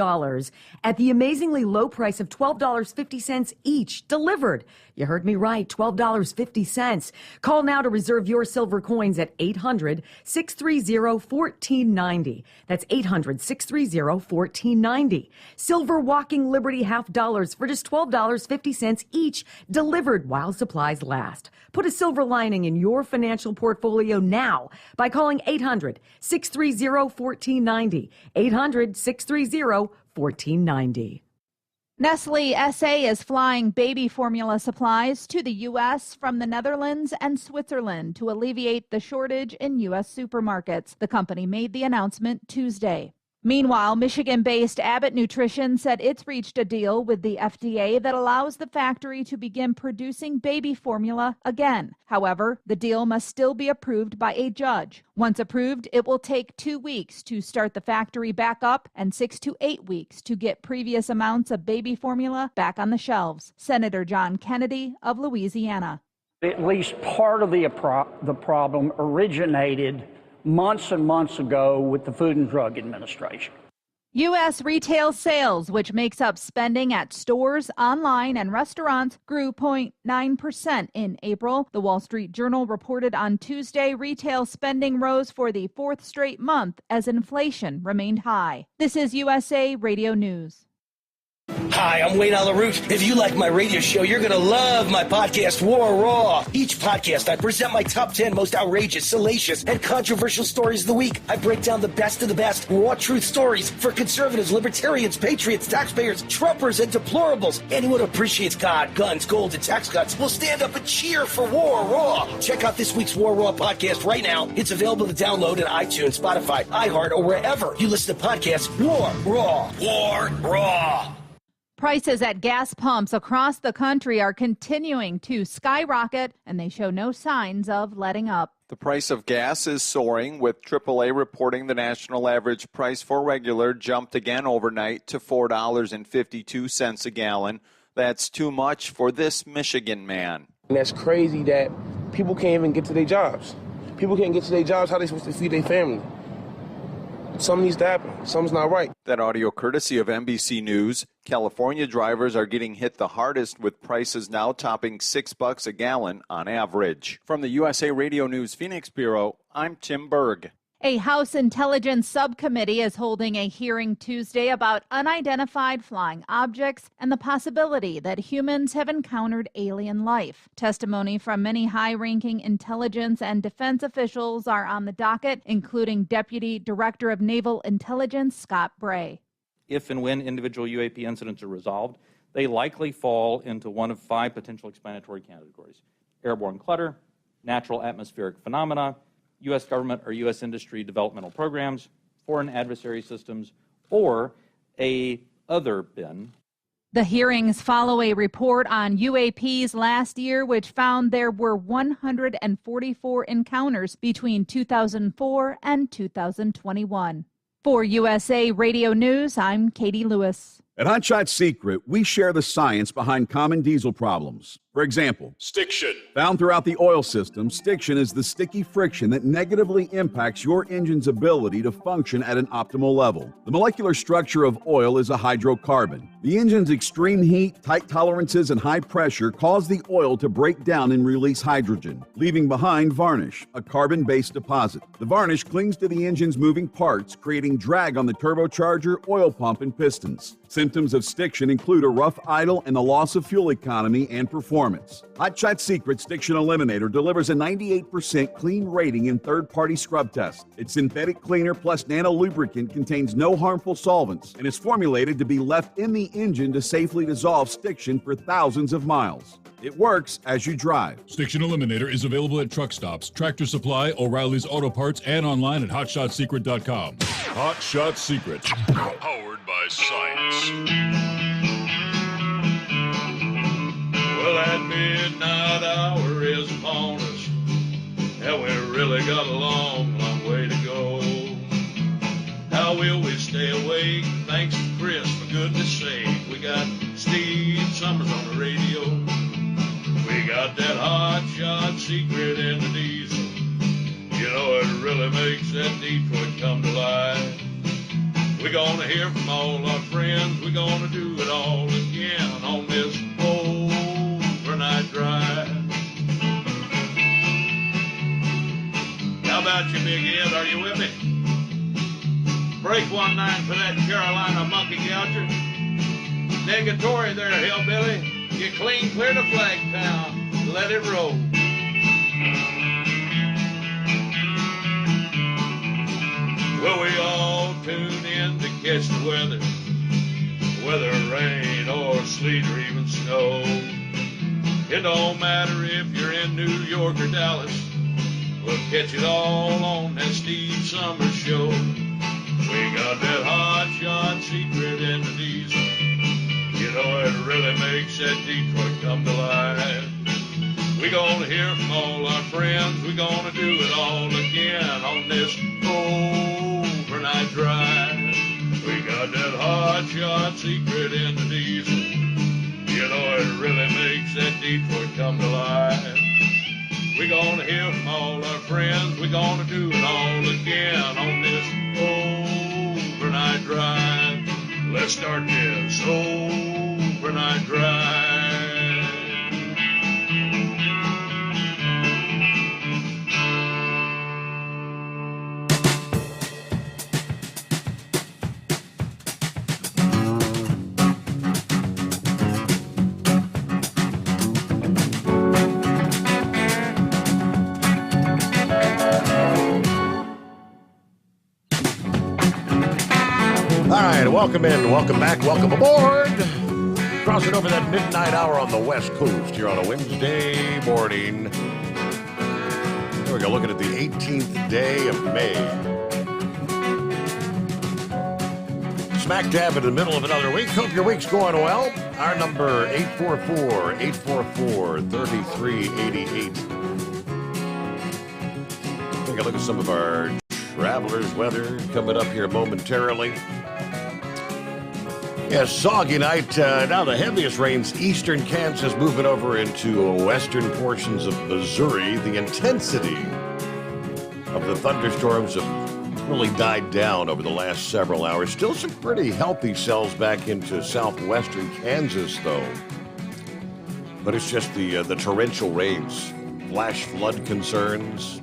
at the amazingly low price of $12.50 each, delivered. You heard me right, $12.50. Call now to reserve your silver coins at 800-630-1490. That's 800-630-1490. Silver Walking Liberty $half for just $12.50 each, delivered while supplies last. Put a silver lining in your financial portfolio now by calling 800-630-1490. 800-630-1490. Nestle SA is flying baby formula supplies to the U.S. from the Netherlands and Switzerland to alleviate the shortage in U.S. supermarkets. The company made the announcement Tuesday. Meanwhile, Michigan-based Abbott Nutrition said it's reached a deal with the FDA that allows the factory to begin producing baby formula again. However, the deal must still be approved by a judge. Once approved, it will take 2 weeks to start the factory back up and 6 to 8 weeks to get previous amounts of baby formula back on the shelves. Senator John Kennedy of Louisiana. At least part of the problem originated months and months ago with the Food and Drug Administration. U.S. retail sales, which makes up spending at stores, online, and restaurants, grew 0.9% in April. The Wall Street Journal reported on Tuesday retail spending rose for the 4th straight month as inflation remained high. This is USA Radio News. Hi, I'm Wayne Alaroot. If you like my radio show, you're going to love my podcast, War Raw. Each podcast, I present my top 10 most outrageous, salacious, and controversial stories of the week. I break down the best of the best raw truth stories for conservatives, libertarians, patriots, taxpayers, Trumpers, and deplorables. Anyone who appreciates God, guns, gold, and tax cuts will stand up and cheer for War Raw. Check out this week's War Raw podcast right now. It's available to download in iTunes, Spotify, iHeart, or wherever you listen to podcasts. War Raw. War Raw. Prices at gas pumps across the country are continuing to skyrocket, and they show no signs of letting up. The price of gas is soaring, with AAA reporting the national average price for regular jumped again overnight to $4.52 a gallon. That's too much for this Michigan man. And that's crazy that people can't even get to their jobs. People can't get to their jobs. How are they supposed to feed their family? Something needs to happen. Something's not right. That audio courtesy of NBC News. California drivers are getting hit the hardest, with prices now topping $6 a gallon on average. From the USA Radio News Phoenix Bureau, I'm Tim Berg. A House Intelligence Subcommittee is holding a hearing Tuesday about unidentified flying objects and the possibility that humans have encountered alien life. Testimony from many high-ranking intelligence and defense officials are on the docket, including Deputy Director of Naval Intelligence Scott Bray. If and when individual UAP incidents are resolved, they likely fall into one of 5 potential explanatory categories: airborne clutter, natural atmospheric phenomena, U.S. government or U.S. industry developmental programs, foreign adversary systems, or a other bin. The hearings follow a report on UAPs last year, which found there were 144 encounters between 2004 and 2021. For USA Radio News, I'm Katie Lewis. At Hotshot Secret, we share the science behind common diesel problems. For example, Stiction. Found throughout the oil system, stiction is the sticky friction that negatively impacts your engine's ability to function at an optimal level. The molecular structure of oil is a hydrocarbon. The engine's extreme heat, tight tolerances, and high pressure cause the oil to break down and release hydrogen, leaving behind varnish, a carbon-based deposit. The varnish clings to the engine's moving parts, creating drag on the turbocharger, oil pump, and pistons. Symptoms of stiction include a rough idle and the loss of fuel economy and performance. Hotshot Secret Stiction Eliminator delivers a 98% clean rating in third-party scrub tests. Its synthetic cleaner plus nano lubricant contains no harmful solvents and is formulated to be left in the engine to safely dissolve stiction for thousands of miles. It works as you drive. Stiction Eliminator is available at truck stops, Tractor Supply, O'Reilly's Auto Parts, and online at HotShotSecret.com. Hotshot Secret, powered by science. Well, that midnight hour is upon us, and we really got a long, long way to go. How will we stay awake? Thanks to Chris, for goodness sake. We got Steve Summers on the radio. We got that hot shot secret in the diesel. You know, it really makes that Detroit come to life. We're gonna hear from all our friends. We're gonna do it all again on this overnight drive. How about you, Big Ed? Are you with me? Break 1-9 for that Carolina monkey gouger. Negatory there, hillbilly. You clean clear to Flagtown. Let it roll. Well, we all tune in to catch the weather, whether rain or sleet or even snow. It don't matter if you're in New York or Dallas, we'll catch it all on that Steve Summers show. We got that hot shot secret in the diesel. You know, it really makes that Detroit come to life. We're gonna hear from all our friends. We're gonna do it all again on this overnight drive. We got that hot shot secret in the diesel. You know, it really makes that Detroit come to life. We're gonna hear from all our friends. We're gonna do it all again on this overnight drive. Let's start this overnight drive. All right, welcome in, welcome back, welcome aboard. Crossing over that midnight hour on the West Coast here on a Wednesday morning. Here we go, looking at the 18th day of May. Smack dab in the middle of another week. Hope your week's going well. Our number, 844-844-3388. Take a look at some of our travelers' weather coming up here momentarily. Yeah, soggy night. Now the heaviest rains, eastern Kansas moving over into western portions of Missouri. The intensity of the thunderstorms have really died down over the last several hours. Still some pretty healthy cells back into southwestern Kansas, though. But it's just the torrential rains, flash flood concerns.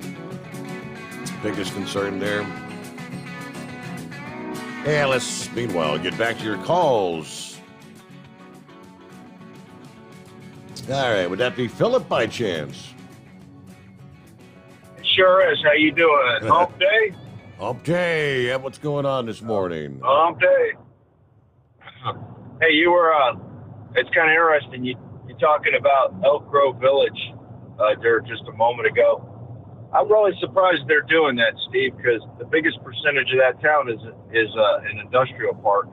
Biggest concern there. And let's, meanwhile, get back to your calls. All right, would that be Philip by chance? Sure is. How you doing? Hump day? Hump day. Yeah, what's going on this morning? Hump day. Hey, you were, it's kind of interesting. You're talking about Elk Grove Village there just a moment ago. I'm really surprised they're doing that, Steve, because the biggest percentage of that town is an industrial park.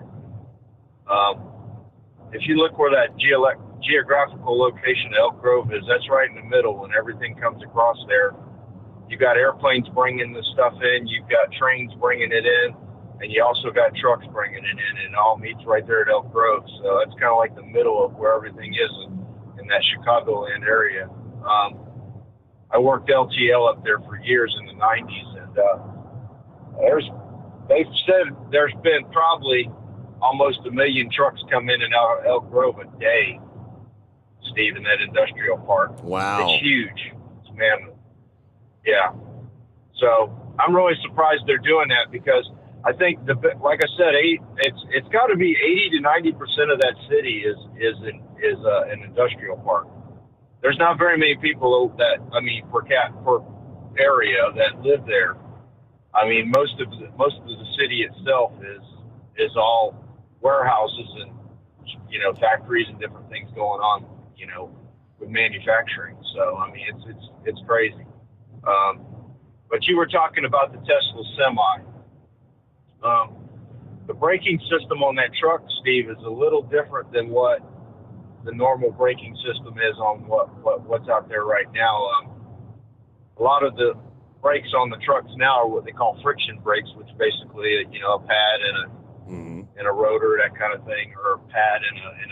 If you look where that geographical location of Elk Grove is, that's right in the middle, and everything comes across there. You've got airplanes bringing the stuff in. You've got trains bringing it in. and you also got trucks bringing it in, and it all meets right there at Elk Grove. So it's kind of like the middle of where everything is in that Chicagoland area. I worked LTL up there for years in the 90s, and they've said there's been probably almost 1 million trucks come in and out of Elk Grove a day, Steve, in that industrial park. Wow. It's huge. It's mammoth. Yeah. So I'm really surprised they're doing that, because I think, like I said, it's got to be 80 to 90% of that city is an industrial park. There's not very many people that, I mean, per area that live there. I mean, most of the city itself is all warehouses and, you know, factories and different things going on, you know, with manufacturing. So I mean, it's crazy. But you were talking about the Tesla Semi. The braking system on that truck, Steve, is a little different than what the normal braking system is on what's out there right now. A lot of the brakes on the trucks now are what they call friction brakes, which basically, you know, a pad and a rotor, that kind of thing, or a pad and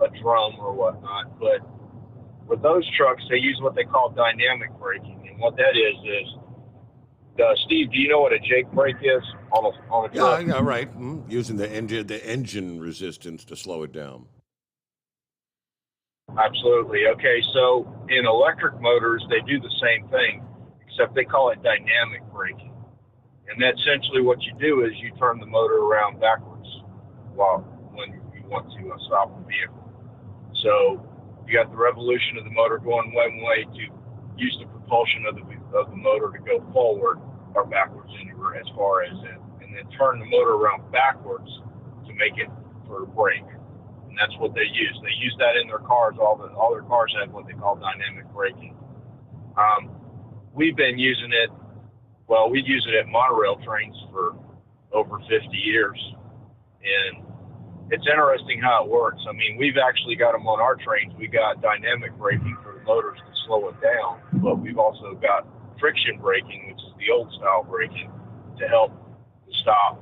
a drum or whatnot. But with those trucks, they use what they call dynamic braking, and what that is Steve, do you know what a Jake brake is on a truck? Yeah, right. Using the engine resistance to slow it down. Absolutely. Okay, so in electric motors, they do the same thing, except they call it dynamic braking. And that's essentially what you do is you turn the motor around backwards when you want to stop the vehicle. So you got the revolution of the motor going one way to use the propulsion of the motor to go forward or backwards as far as it, and then turn the motor around backwards to make it for a brake. And that's what they use. They use that in their cars. All their cars have what they call dynamic braking. We've been using it. Well, we use it at monorail trains for over 50 years, and it's interesting how it works. I mean, we've actually got them on our trains. We got dynamic braking for the motors to slow it down, but we've also got friction braking, which is the old style braking, to help stop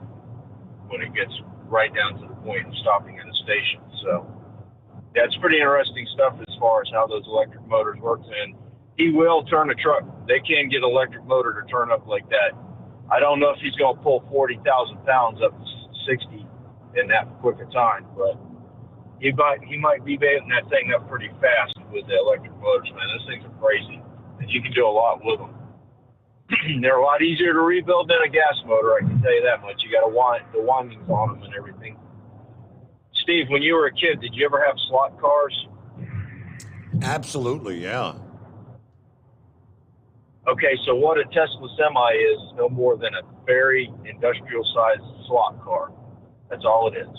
when it gets right down to the point of stopping at a station. So that's pretty interesting stuff as far as how those electric motors work. And he will turn a truck. They can get an electric motor to turn up like that. I don't know if he's going to pull 40,000 pounds up to 60 in that quick a time, but he might be baiting that thing up pretty fast with the electric motors, man. Those things are crazy, and you can do a lot with them. They're a lot easier to rebuild than a gas motor, I can tell you that much. You got the windings on them and everything. Steve, when you were a kid, did you ever have slot cars? Absolutely, yeah. Okay, so what a Tesla Semi is no more than a very industrial-sized slot car. That's all it is.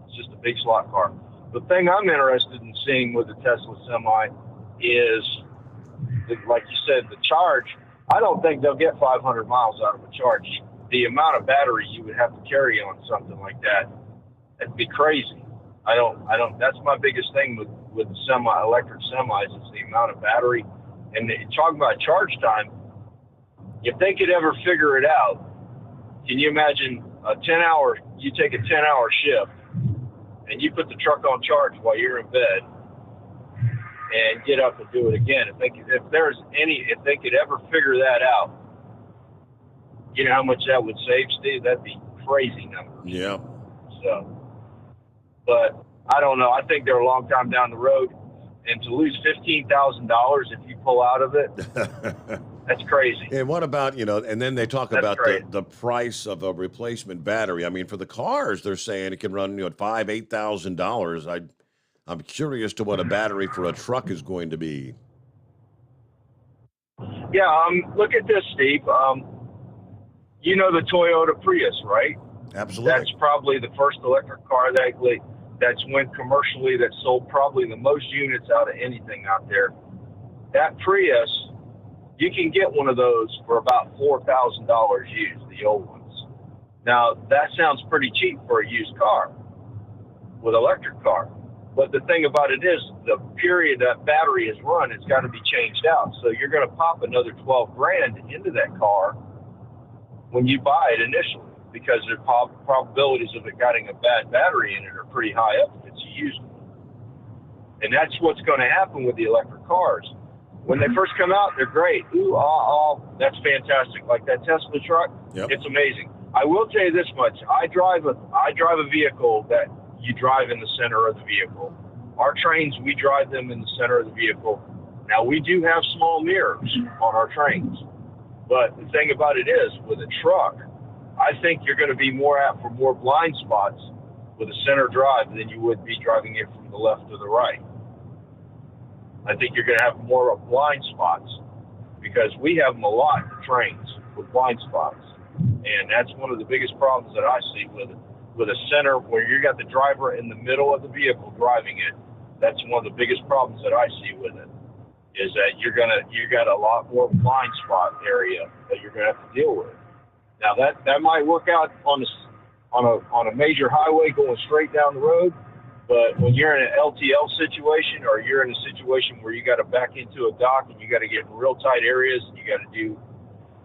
It's just a big slot car. The thing I'm interested in seeing with the Tesla Semi is, like you said, the charge. I don't think they'll get 500 miles out of a charge. The amount of battery you would have to carry on something like that, it'd be crazy. I don't. That's my biggest thing with the electric semis is the amount of battery. And talking about charge time, if they could ever figure it out, can you imagine you take a 10-hour shift and you put the truck on charge while you're in bed and get up and do it again? If they could ever figure that out, you know how much that would save, Steve? That'd be crazy numbers. Yeah. So, but I don't know. I think they're a long time down the road. And to lose $15,000 if you pull out of it, that's crazy. And what about, and then they talk about the price of a replacement battery. I mean, for the cars, they're saying it can run, $5,000, $8,000. I'm curious to what a battery for a truck is going to be. Yeah, look at this, Steve. You know the Toyota Prius, right? Absolutely. That's probably the first electric car that's went commercially, that sold probably the most units out of anything out there. That Prius, you can get one of those for about $4,000 used, the old ones. Now, that sounds pretty cheap for a used car with electric car. But the thing about it is, the period that battery is run, it's got to be changed out. So you're going to pop another $12,000 into that car when you buy it initially. because the probabilities of it getting a bad battery in it are pretty high up if it's a used one. And that's what's going to happen with the electric cars. When they first come out, they're great. Ooh, that's fantastic. Like that Tesla truck, It's amazing. I will tell you this much: I drive a vehicle that you drive in the center of the vehicle. Our trains, we drive them in the center of the vehicle. Now we do have small mirrors on our trains, but the thing about it is, with a truck, I think you're going to be more apt for more blind spots with a center drive than you would be driving it from the left to the right. I think you're going to have more blind spots because we have them a lot in trains with blind spots. And that's one of the biggest problems that I see with a center where you got the driver in the middle of the vehicle driving it. That's one of the biggest problems that I see with it, is that you got a lot more blind spot area that you're going to have to deal with. Now that might work out on a major highway going straight down the road, but when you're in an LTL situation, or you're in a situation where you got to back into a dock and you got to get in real tight areas, you got to do,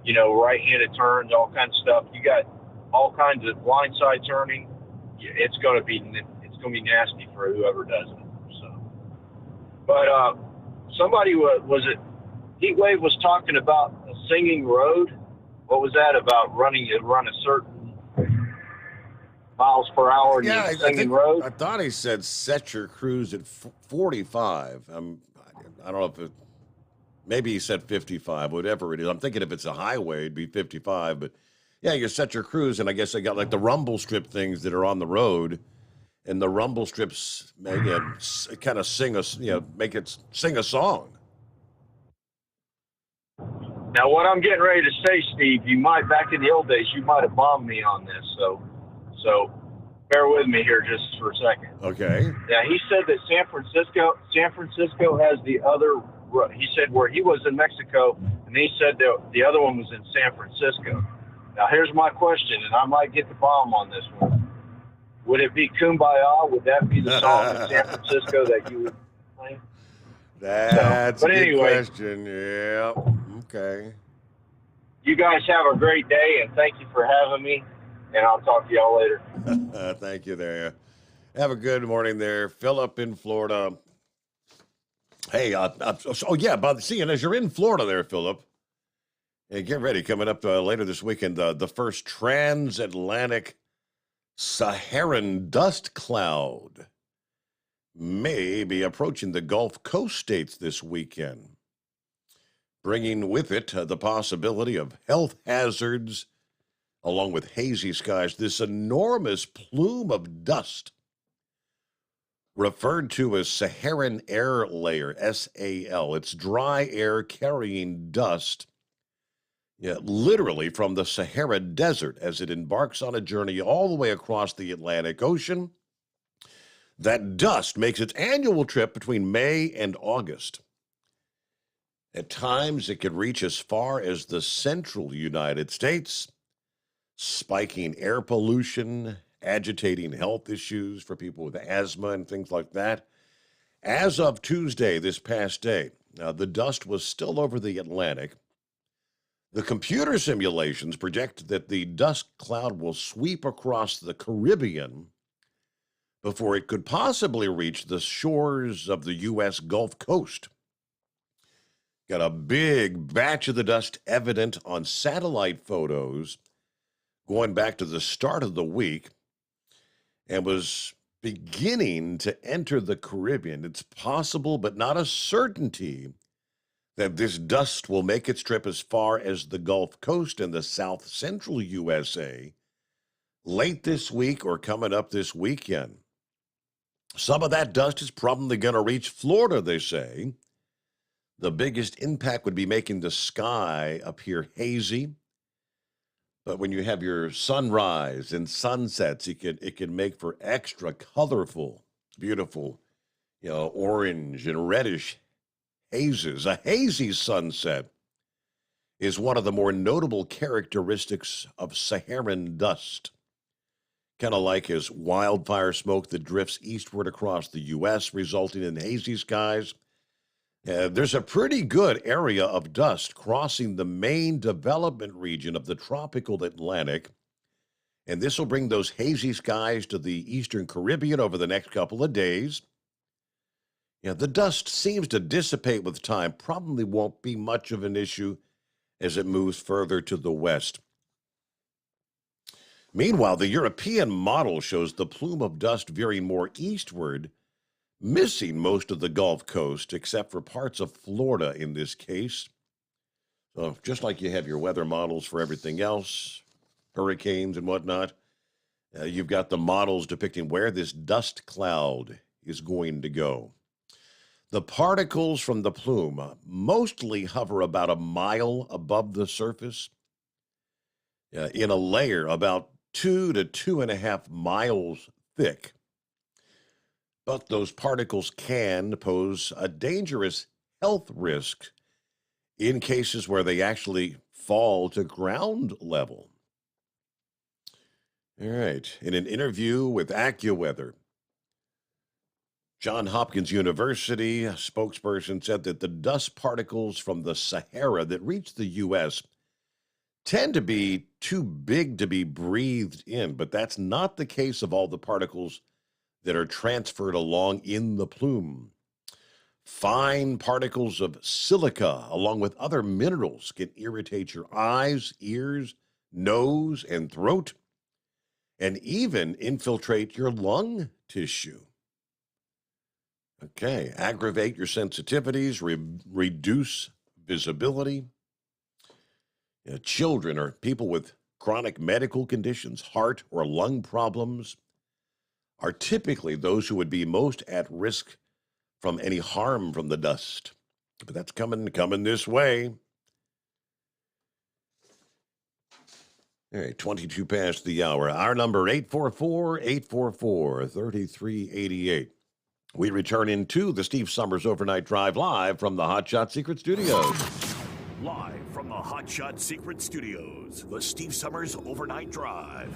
right-handed turns, all kinds of stuff. You got all kinds of blindside turning. It's going to be nasty for whoever does it. So, but somebody was it Heatwave was talking about a singing road. What was that about? Run a certain miles per hour in the singing road? I thought he said set your cruise at 45. I don't know if maybe he said 55, whatever it is. I'm thinking if it's a highway, it'd be 55. But yeah, you set your cruise, and I guess they got like the rumble strip things that are on the road, and the rumble strips kind of make it sing a song. Now, what I'm getting ready to say, Steve, back in the old days, you might have bombed me on this, so bear with me here just for a second. Okay. Yeah, he said that San Francisco has the other. He said where he was in Mexico, and he said that the other one was in San Francisco. Now, here's my question, and I might get the bomb on this one. Would it be Kumbaya? Would that be the song in San Francisco that you would play? That's a good question. Yeah. Okay. You guys have a great day, and thank you for having me, and I'll talk to y'all later. Thank you there. Have a good morning there. Philip in Florida. Hey, seeing as you're in Florida there, Philip, hey, get ready. Coming up later this weekend, the first transatlantic Saharan dust cloud may be approaching the Gulf Coast states this weekend, bringing with it the possibility of health hazards, along with hazy skies. This enormous plume of dust, referred to as Saharan air layer, SAL. It's dry air carrying dust, literally from the Sahara Desert as it embarks on a journey all the way across the Atlantic Ocean. That dust makes its annual trip between May and August. At times, it could reach as far as the central United States, spiking air pollution, agitating health issues for people with asthma and things like that. As of Tuesday, this past day, the dust was still over the Atlantic. The computer simulations project that the dust cloud will sweep across the Caribbean before it could possibly reach the shores of the U.S. Gulf Coast. Got a big batch of the dust evident on satellite photos going back to the start of the week, and was beginning to enter the Caribbean. It's possible, but not a certainty, that this dust will make its trip as far as the Gulf Coast in the south central USA late this week or coming up this weekend. Some of that dust is probably going to reach Florida, they say. The biggest impact would be making the sky appear hazy. But when you have your sunrise and sunsets, it can make for extra colorful, beautiful, orange and reddish hazes. A hazy sunset is one of the more notable characteristics of Saharan dust. Kind of like as wildfire smoke that drifts eastward across the U.S., resulting in hazy skies. There's a pretty good area of dust crossing the main development region of the tropical Atlantic And this will bring those hazy skies to the eastern Caribbean over the next couple of days. Yeah, the dust seems to dissipate with time. Probably won't be much of an issue as it moves further to the west. Meanwhile, the European model shows the plume of dust veering more eastward, missing most of the Gulf Coast, except for parts of Florida in this case. So just like you have your weather models for everything else, hurricanes and whatnot, you've got the models depicting where this dust cloud is going to go. The particles from the plume mostly hover about a mile above the surface in a layer about 2 to 2.5 miles thick. But those particles can pose a dangerous health risk in cases where they actually fall to ground level. All right. In an interview with AccuWeather, Johns Hopkins University spokesperson said that the dust particles from the Sahara that reach the U.S. tend to be too big to be breathed in, but that's not the case of all the particles that are transferred along in the plume. Fine particles of silica, along with other minerals, can irritate your eyes, ears, nose, and throat, and even infiltrate your lung tissue. Okay, aggravate your sensitivities, reduce visibility. Children or people with chronic medical conditions, heart or lung problems, are typically those who would be most at risk from any harm from the dust. But that's coming this way. All right, 22 past the hour. Our number, 844-844-3388. We return into the Steve Summers Overnight Drive live from the Hot Shot Secret Studios. Live from the Hot Shot Secret Studios, the Steve Summers Overnight Drive.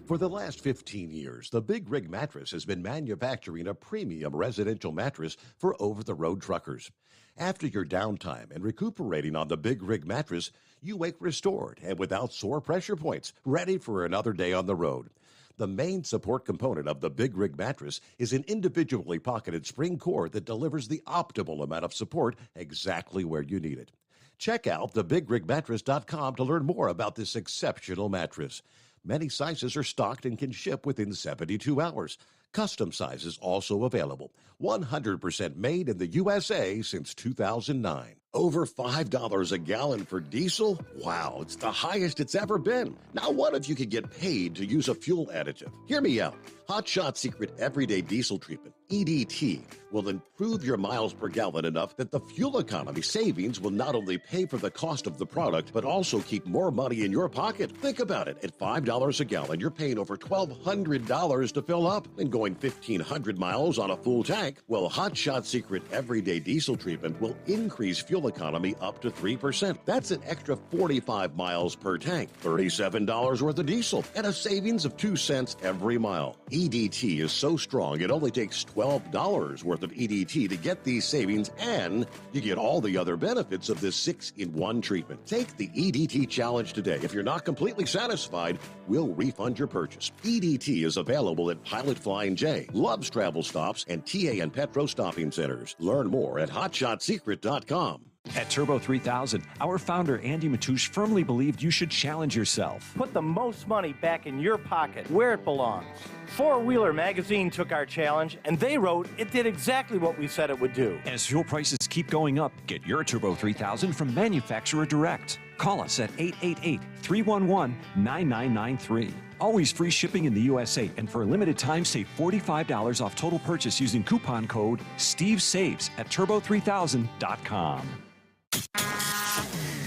For the last 15 years, the Big Rig Mattress has been manufacturing a premium residential mattress for over-the-road truckers. After your downtime and recuperating on the Big Rig Mattress, you wake restored and without sore pressure points, ready for another day on the road. The main support component of the Big Rig Mattress is an individually pocketed spring core that delivers the optimal amount of support exactly where you need it. Check out thebigrigmattress.com to learn more about this exceptional mattress. Many sizes are stocked and can ship within 72 hours. Custom sizes also available. 100% made in the USA since 2009. Over $5 a gallon for diesel? Wow, it's the highest it's ever been. Now what if you could get paid to use a fuel additive? Hear me out. Hot Shot Secret Everyday Diesel Treatment, EDT, will improve your miles per gallon enough that the fuel economy savings will not only pay for the cost of the product, but also keep more money in your pocket. Think about it. At $5 a gallon, you're paying over $1,200 to fill up and going 1,500 miles on a full tank. Well, Hot Shot Secret Everyday Diesel Treatment will increase fuel economy up to 3%. That's an extra 45 miles per tank, $37 worth of diesel, and a savings of 2 cents every mile. EDT is so strong, it only takes $12 worth of EDT to get these savings, and you get all the other benefits of this 6-in-1 treatment. Take the EDT challenge today. If you're not completely satisfied, we'll refund your purchase. EDT is available at Pilot Flying J, Love's Travel Stops, and TA and Petro Stopping Centers. Learn more at hotshotsecret.com. At Turbo 3000, our founder Andy Matouche firmly believed you should challenge yourself. Put the most money back in your pocket, where it belongs. Four-Wheeler Magazine took our challenge, and they wrote it did exactly what we said it would do. As fuel prices keep going up, get your Turbo 3000 from manufacturer direct. Call us at 888-311-9993. Always free shipping in the USA, and for a limited time, save $45 off total purchase using coupon code STEVESAVES at turbo3000.com.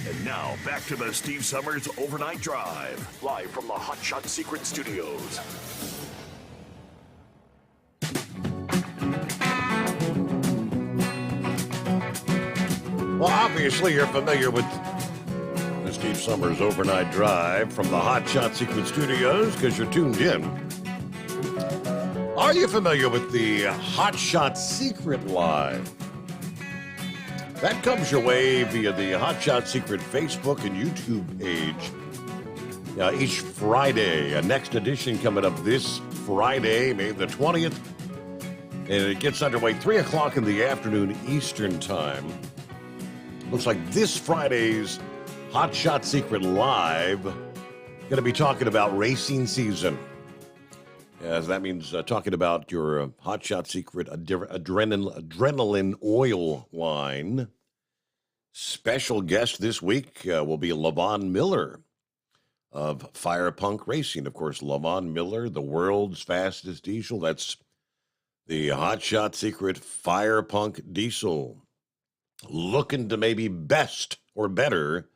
And now, back to the Steve Summers Overnight Drive, live from the Hot Shot Secret Studios. Well, obviously, you're familiar with the Steve Summers Overnight Drive from the Hot Shot Secret Studios because you're tuned in. Are you familiar with the Hot Shot Secret Live? That comes your way via the Hot Shot Secret Facebook and YouTube page. each Friday. A next edition coming up this Friday, May the 20th. And it gets underway 3 o'clock in the afternoon Eastern Time. Looks like this Friday's Hot Shot Secret Live going to be talking about racing season. As that means talking about your Hot Shot Secret adrenaline oil line. Special guest this week will be Levon Miller of Fire Punk Racing. Of course, Levon Miller, the world's fastest diesel. That's the Hot Shot Secret Fire Punk diesel. Looking to maybe best or better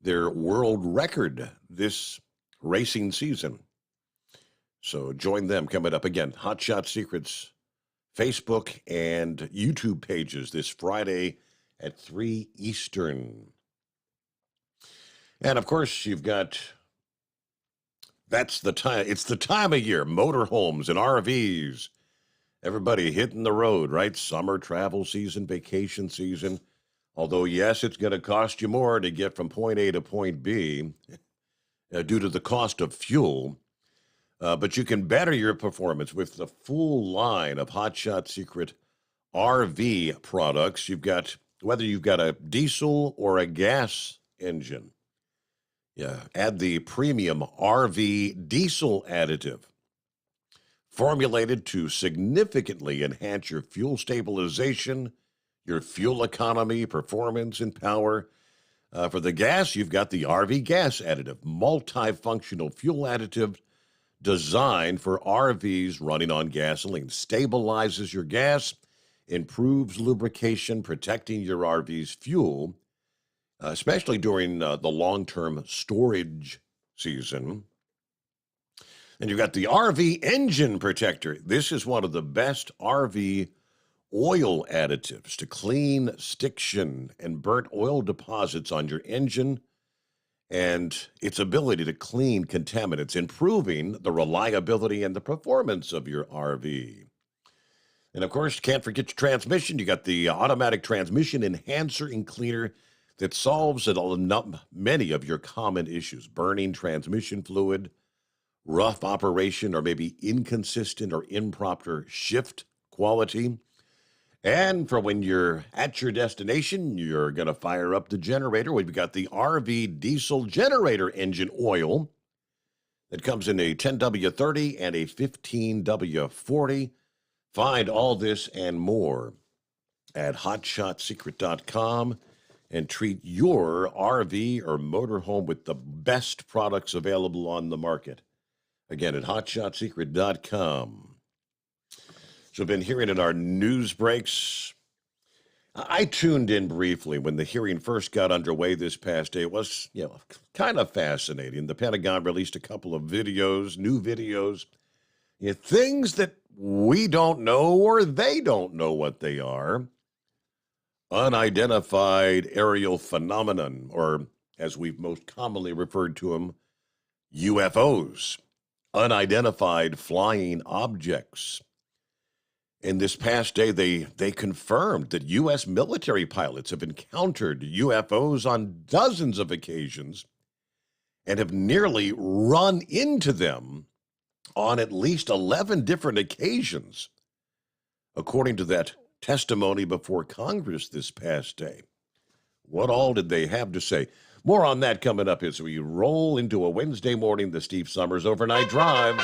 their world record this racing season. So join them coming up again. Hot Shot Secrets Facebook and YouTube pages this Friday at 3 Eastern. And of course, you've got, that's the time, it's the time of year, motorhomes and RVs. Everybody hitting the road, right? Summer travel season, vacation season. Although, yes, it's going to cost you more to get from point A to point B due to the cost of fuel. But you can better your performance with the full line of Hot Shot Secret RV products. You've got, whether you've got a diesel or a gas engine, add the premium RV diesel additive, formulated to significantly enhance your fuel stabilization, your fuel economy, performance, and power. For the gas, you've got the RV gas additive, multifunctional fuel additive designed for RVs running on gasoline. Stabilizes your gas, improves lubrication, protecting your RV's fuel, especially during the long-term storage season. And you've got the RV engine protector. This is one of the best RV oil additives to clean stiction and burnt oil deposits on your engine and its ability to clean contaminants, improving the reliability and the performance of your RV. And of course, can't forget your transmission. You got the automatic transmission enhancer and cleaner that solves many of your common issues: burning transmission fluid, rough operation, or maybe inconsistent or improper shift quality. And for when you're at your destination, you're going to fire up the generator. We've got the RV diesel generator engine oil that comes in a 10W30 and a 15W40. Find all this and more at hotshotsecret.com and treat your RV or motorhome with the best products available on the market. Again, at hotshotsecret.com. So I've been hearing in our news breaks. I tuned in briefly when the hearing first got underway this past day. It was, kind of fascinating. The Pentagon released a couple of videos, new videos, things that we don't know or they don't know what they are. Unidentified aerial phenomenon, or as we've most commonly referred to them, UFOs, unidentified flying objects. In this past day, they confirmed that U.S. military pilots have encountered UFOs on dozens of occasions and have nearly run into them on at least 11 different occasions, according to that testimony before Congress this past day. What all did they have to say? More on that coming up as we roll into a Wednesday morning, the Steve Sommers Overnight Drive.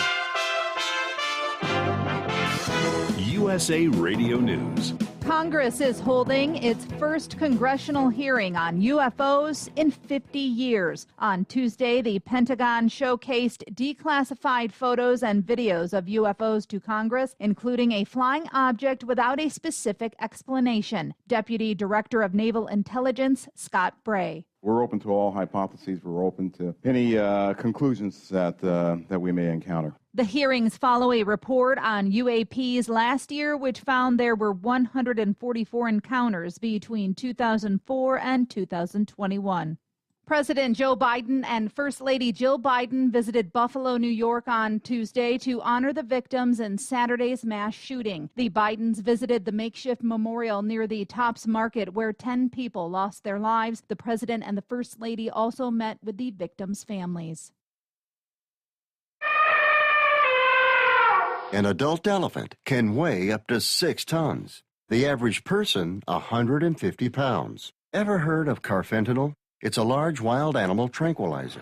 USA Radio News. Congress is holding its first congressional hearing on UFOs in 50 years. On Tuesday, the Pentagon showcased declassified photos and videos of UFOs to Congress, including a flying object without a specific explanation. Deputy Director of Naval Intelligence Scott Bray. We're open to all hypotheses. We're open to any conclusions that we may encounter. The hearings follow a report on UAPs last year, which found there were 144 encounters between 2004 and 2021. President Joe Biden and First Lady Jill Biden visited Buffalo, New York on Tuesday to honor the victims in Saturday's mass shooting. The Bidens visited the makeshift memorial near the Tops Market where 10 people lost their lives. The president and the First Lady also met with the victims' families. An adult elephant can weigh up to 6 tons. The average person, 150 pounds. Ever heard of carfentanil? It's a large wild animal tranquilizer.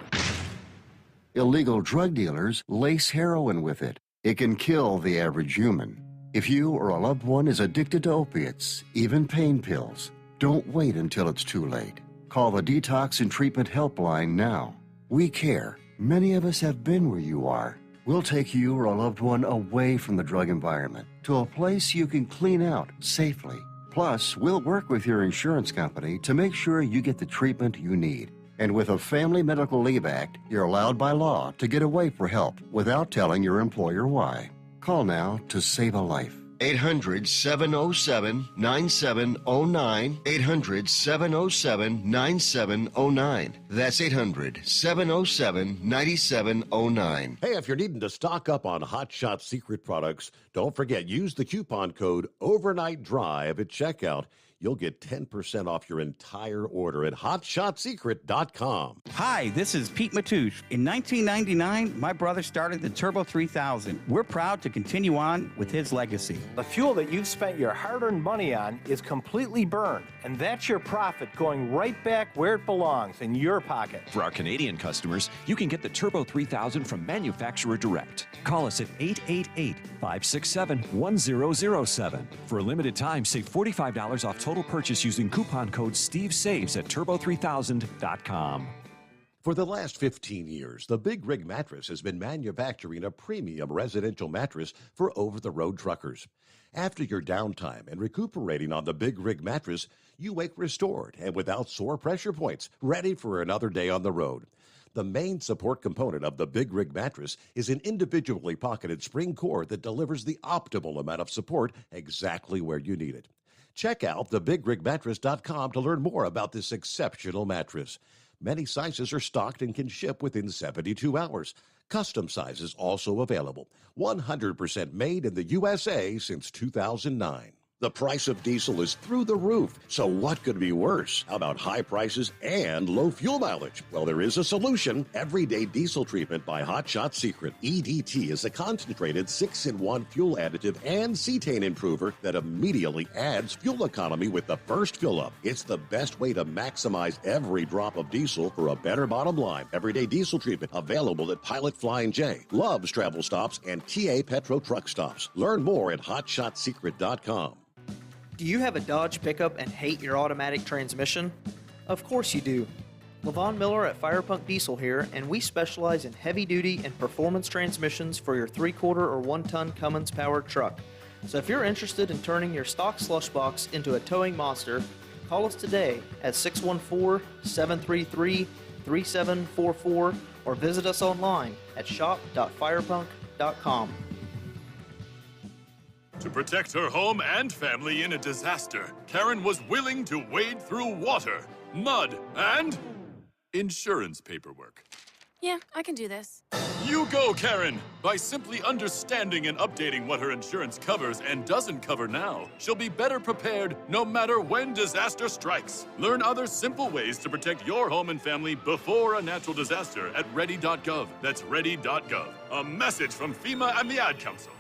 Illegal drug dealers lace heroin with it. It can kill the average human. If you or a loved one is addicted to opiates, even pain pills, don't wait until it's too late. Call the Detox and Treatment Helpline now. We care. Many of us have been where you are. We'll take you or a loved one away from the drug environment to a place you can clean out safely. Plus, we'll work with your insurance company to make sure you get the treatment you need. And with a Family Medical Leave Act, you're allowed by law to get away for help without telling your employer why. Call now to save a life. 800-707-9709. 800-707-9709. That's 800-707-9709. Hey, if you're needing to stock up on Hot Shot Secret products, don't forget, use the coupon code Overnight Drive at checkout. You'll get 10% off your entire order at hotshotsecret.com. Hi, this is Pete Matouche. In 1999, my brother started the Turbo 3000. We're proud to continue on with his legacy. The fuel that you've spent your hard-earned money on is completely burned, and that's your profit going right back where it belongs, in your pocket. For our Canadian customers, you can get the Turbo 3000 from manufacturer direct. Call us at 888-567-1007. For a limited time, save $45 off total purchase using coupon code SteveSaves at turbo3000.com. For the last 15 years, the Big Rig Mattress has been manufacturing a premium residential mattress for over-the-road truckers. After your downtime and recuperating on the Big Rig Mattress, you wake restored and without sore pressure points, ready for another day on the road. The main support component of the Big Rig Mattress is an individually pocketed spring core that delivers the optimal amount of support exactly where you need it. Check out thebigrigmattress.com to learn more about this exceptional mattress. Many sizes are stocked and can ship within 72 hours. Custom sizes also available. 100% made in the USA since 2009. The price of diesel is through the roof, so what could be worse? How about high prices and low fuel mileage? Well, there is a solution. Everyday Diesel Treatment by Hot Shot Secret. EDT is a concentrated 6-in-1 fuel additive and cetane improver that immediately adds fuel economy with the first fill-up. It's the best way to maximize every drop of diesel for a better bottom line. Everyday Diesel Treatment available at Pilot Flying J, Love's Travel Stops, and TA Petro Truck Stops. Learn more at hotshotsecret.com. Do you have a Dodge pickup and hate your automatic transmission? Of course you do. Levon Miller at Firepunk Diesel here, and we specialize in heavy-duty and performance transmissions for your 3-quarter or 1-ton Cummins-powered truck. So if you're interested in turning your stock slush box into a towing monster, call us today at 614-733-3744 or visit us online at shop.firepunk.com. To protect her home and family in a disaster, Karen was willing to wade through water, mud, and insurance paperwork. Yeah, I can do this. You go, Karen! By simply understanding and updating what her insurance covers and doesn't cover now, she'll be better prepared no matter when disaster strikes. Learn other simple ways to protect your home and family before a natural disaster at ready.gov. That's ready.gov. A message from FEMA and the Ad Council.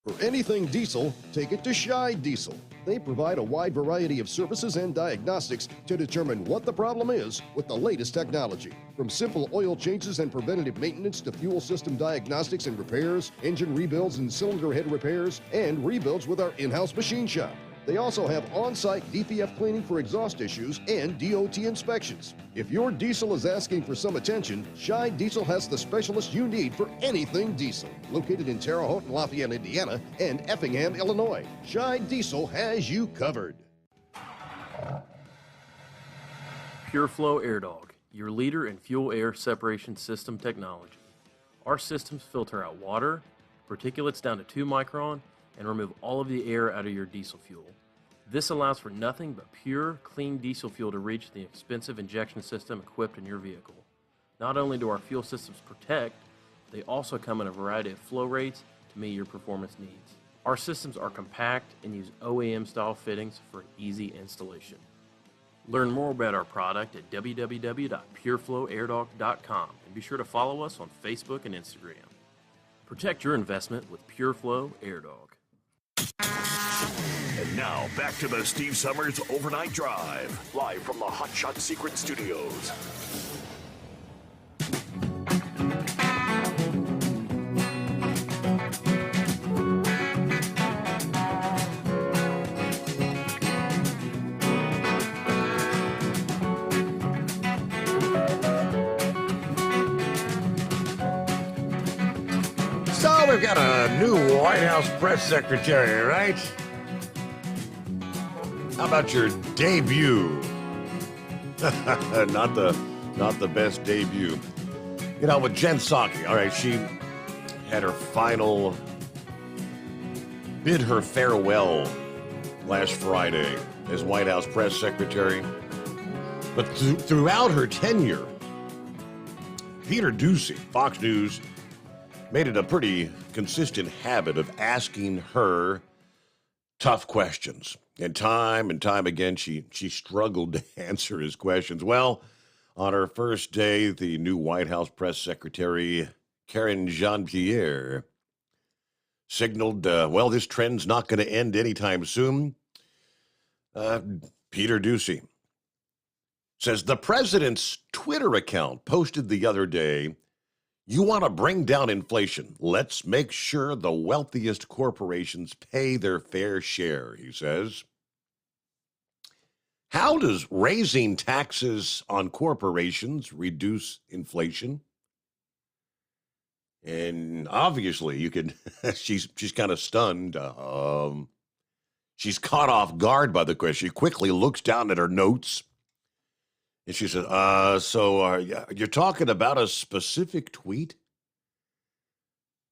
For anything diesel, take it to Scheid Diesel. They provide a wide variety of services and diagnostics to determine what the problem is with the latest technology. From simple oil changes and preventative maintenance to fuel system diagnostics and repairs, engine rebuilds and cylinder head repairs, and rebuilds with our in-house machine shop. They also have on-site DPF cleaning for exhaust issues and DOT inspections. If your diesel is asking for some attention, Scheid Diesel has the specialist you need for anything diesel. Located in Terre Haute and Lafayette, Indiana, and Effingham, Illinois, Scheid Diesel has you covered. PureFlow Air Dog, your leader in fuel air separation system technology. Our systems filter out water, particulates down to 2 micron, and remove all of the air out of your diesel fuel. This allows for nothing but pure, clean diesel fuel to reach the expensive injection system equipped in your vehicle. Not only do our fuel systems protect, they also come in a variety of flow rates to meet your performance needs. Our systems are compact and use OEM-style fittings for easy installation. Learn more about our product at www.pureflowairDog.com and be sure to follow us on Facebook and Instagram. Protect your investment with PureFlow Air Dog. And now, back to the Steve Summers Overnight Drive, live from the Hot Shot Secret Studios. So we've got a new White House press secretary, right? How about your debut? not the best debut. You know, with Jen Psaki, all right, she had her final bid her farewell last Friday as White House press secretary. But throughout her tenure, Peter Doocy, Fox News, made it a pretty consistent habit of asking her tough questions. And time again, she struggled to answer his questions. Well, on her first day, the new White House press secretary, Karen Jean-Pierre, signaled, this trend's not going to end anytime soon. Peter Doocy says the president's Twitter account posted the other day, "You want to bring down inflation. Let's make sure the wealthiest corporations pay their fair share," he says. How does raising taxes on corporations reduce inflation? And obviously, you could. she's kind of stunned. She's caught off guard by the question. She quickly looks down at her notes, and she says, "So you're talking about a specific tweet?"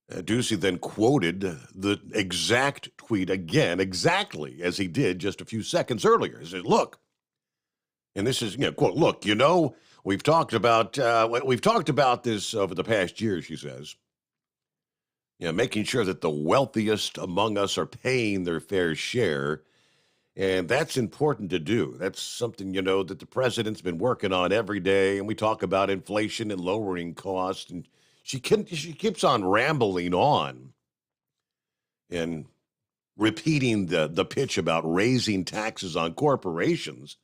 Doocy then quoted the exact tweet again, exactly as he did just a few seconds earlier. He said, "Look," and this is, quote, "Look, we've talked about this over the past year," she says. Making sure that the wealthiest among us are paying their fair share, and that's important to do. That's something, that the president's been working on every day, and we talk about inflation and lowering costs, and she keeps on rambling on and repeating the pitch about raising taxes on corporations,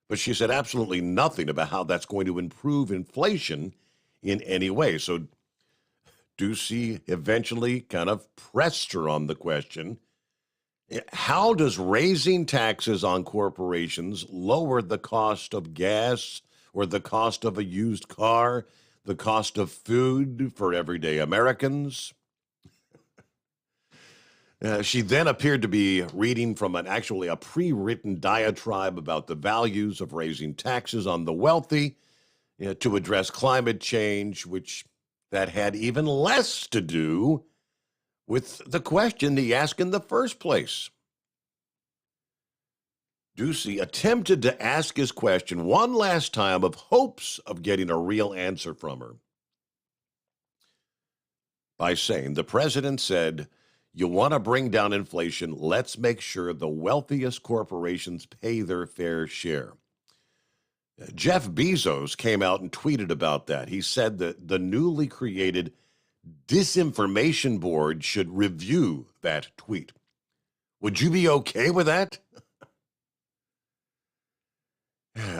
but she said absolutely nothing about how that's going to improve inflation in any way. So Doocy eventually kind of pressed her on the question, how does raising taxes on corporations lower the cost of gas or the cost of a used car, the cost of food for everyday Americans? She then appeared to be reading from a pre-written diatribe about the values of raising taxes on the wealthy to address climate change, which that had even less to do with the question he asked in the first place. Doocy attempted to ask his question one last time of hopes of getting a real answer from her by saying, the president said, "You want to bring down inflation, let's make sure the wealthiest corporations pay their fair share." Jeff Bezos came out and tweeted about that. He said that the newly created Disinformation Board should review that tweet. Would you be okay with that?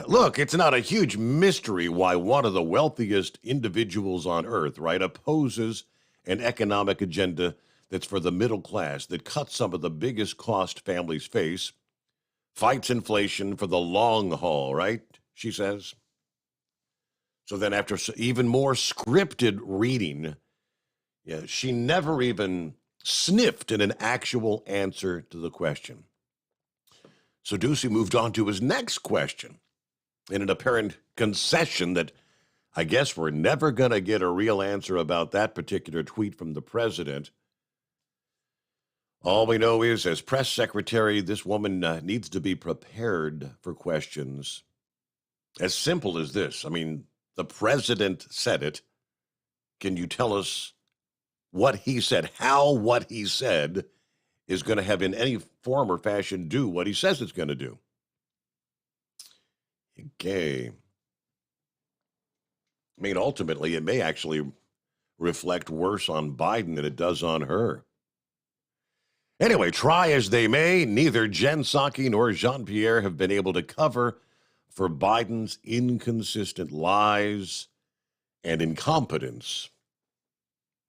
Look, it's not a huge mystery why one of the wealthiest individuals on earth, right, opposes an economic agenda that's for the middle class, that cuts some of the biggest cost families face, fights inflation for the long haul, right? She says. So then after even more scripted reading, she never even sniffed at an actual answer to the question. So Doocy moved on to his next question in an apparent concession that I guess we're never going to get a real answer about that particular tweet from the president. All we know is, as press secretary, this woman needs to be prepared for questions as simple as this. I mean, the president said it. Can you tell us what he said, how what he said is going to have in any form or fashion do what he says it's going to do? Okay. I mean, ultimately, it may actually reflect worse on Biden than it does on her. Anyway, try as they may, neither Jen Psaki nor Jean-Pierre have been able to cover for Biden's inconsistent lies and incompetence,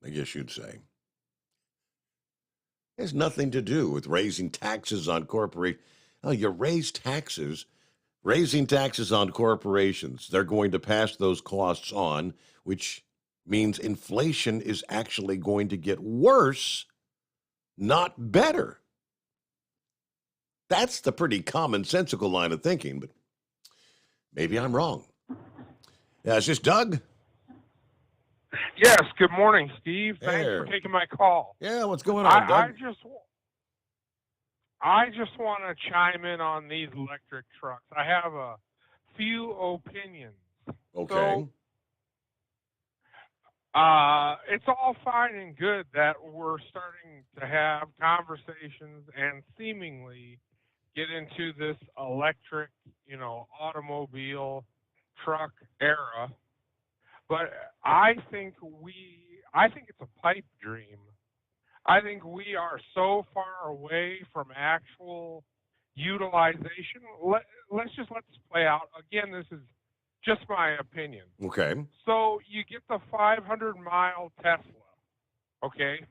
I guess you'd say. It has nothing to do with raising taxes on corporations. Oh, you raise taxes, raising taxes on corporations. They're going to pass those costs on, which means inflation is actually going to get worse, not better. That's the pretty commonsensical line of thinking, but maybe I'm wrong. Is this Doug? Yes, good morning, Steve. Thanks There. for taking my call. Yeah, what's going on, Doug? I just want to chime in on these electric trucks. I have a few opinions. Okay. So, it's all fine and good that we're starting to have conversations and seemingly get into this electric, automobile truck era. But I think it's a pipe dream. I think we are so far away from actual utilization. Let's let this play out. Again, this is just my opinion. Okay. So you get the 500-mile Tesla, okay,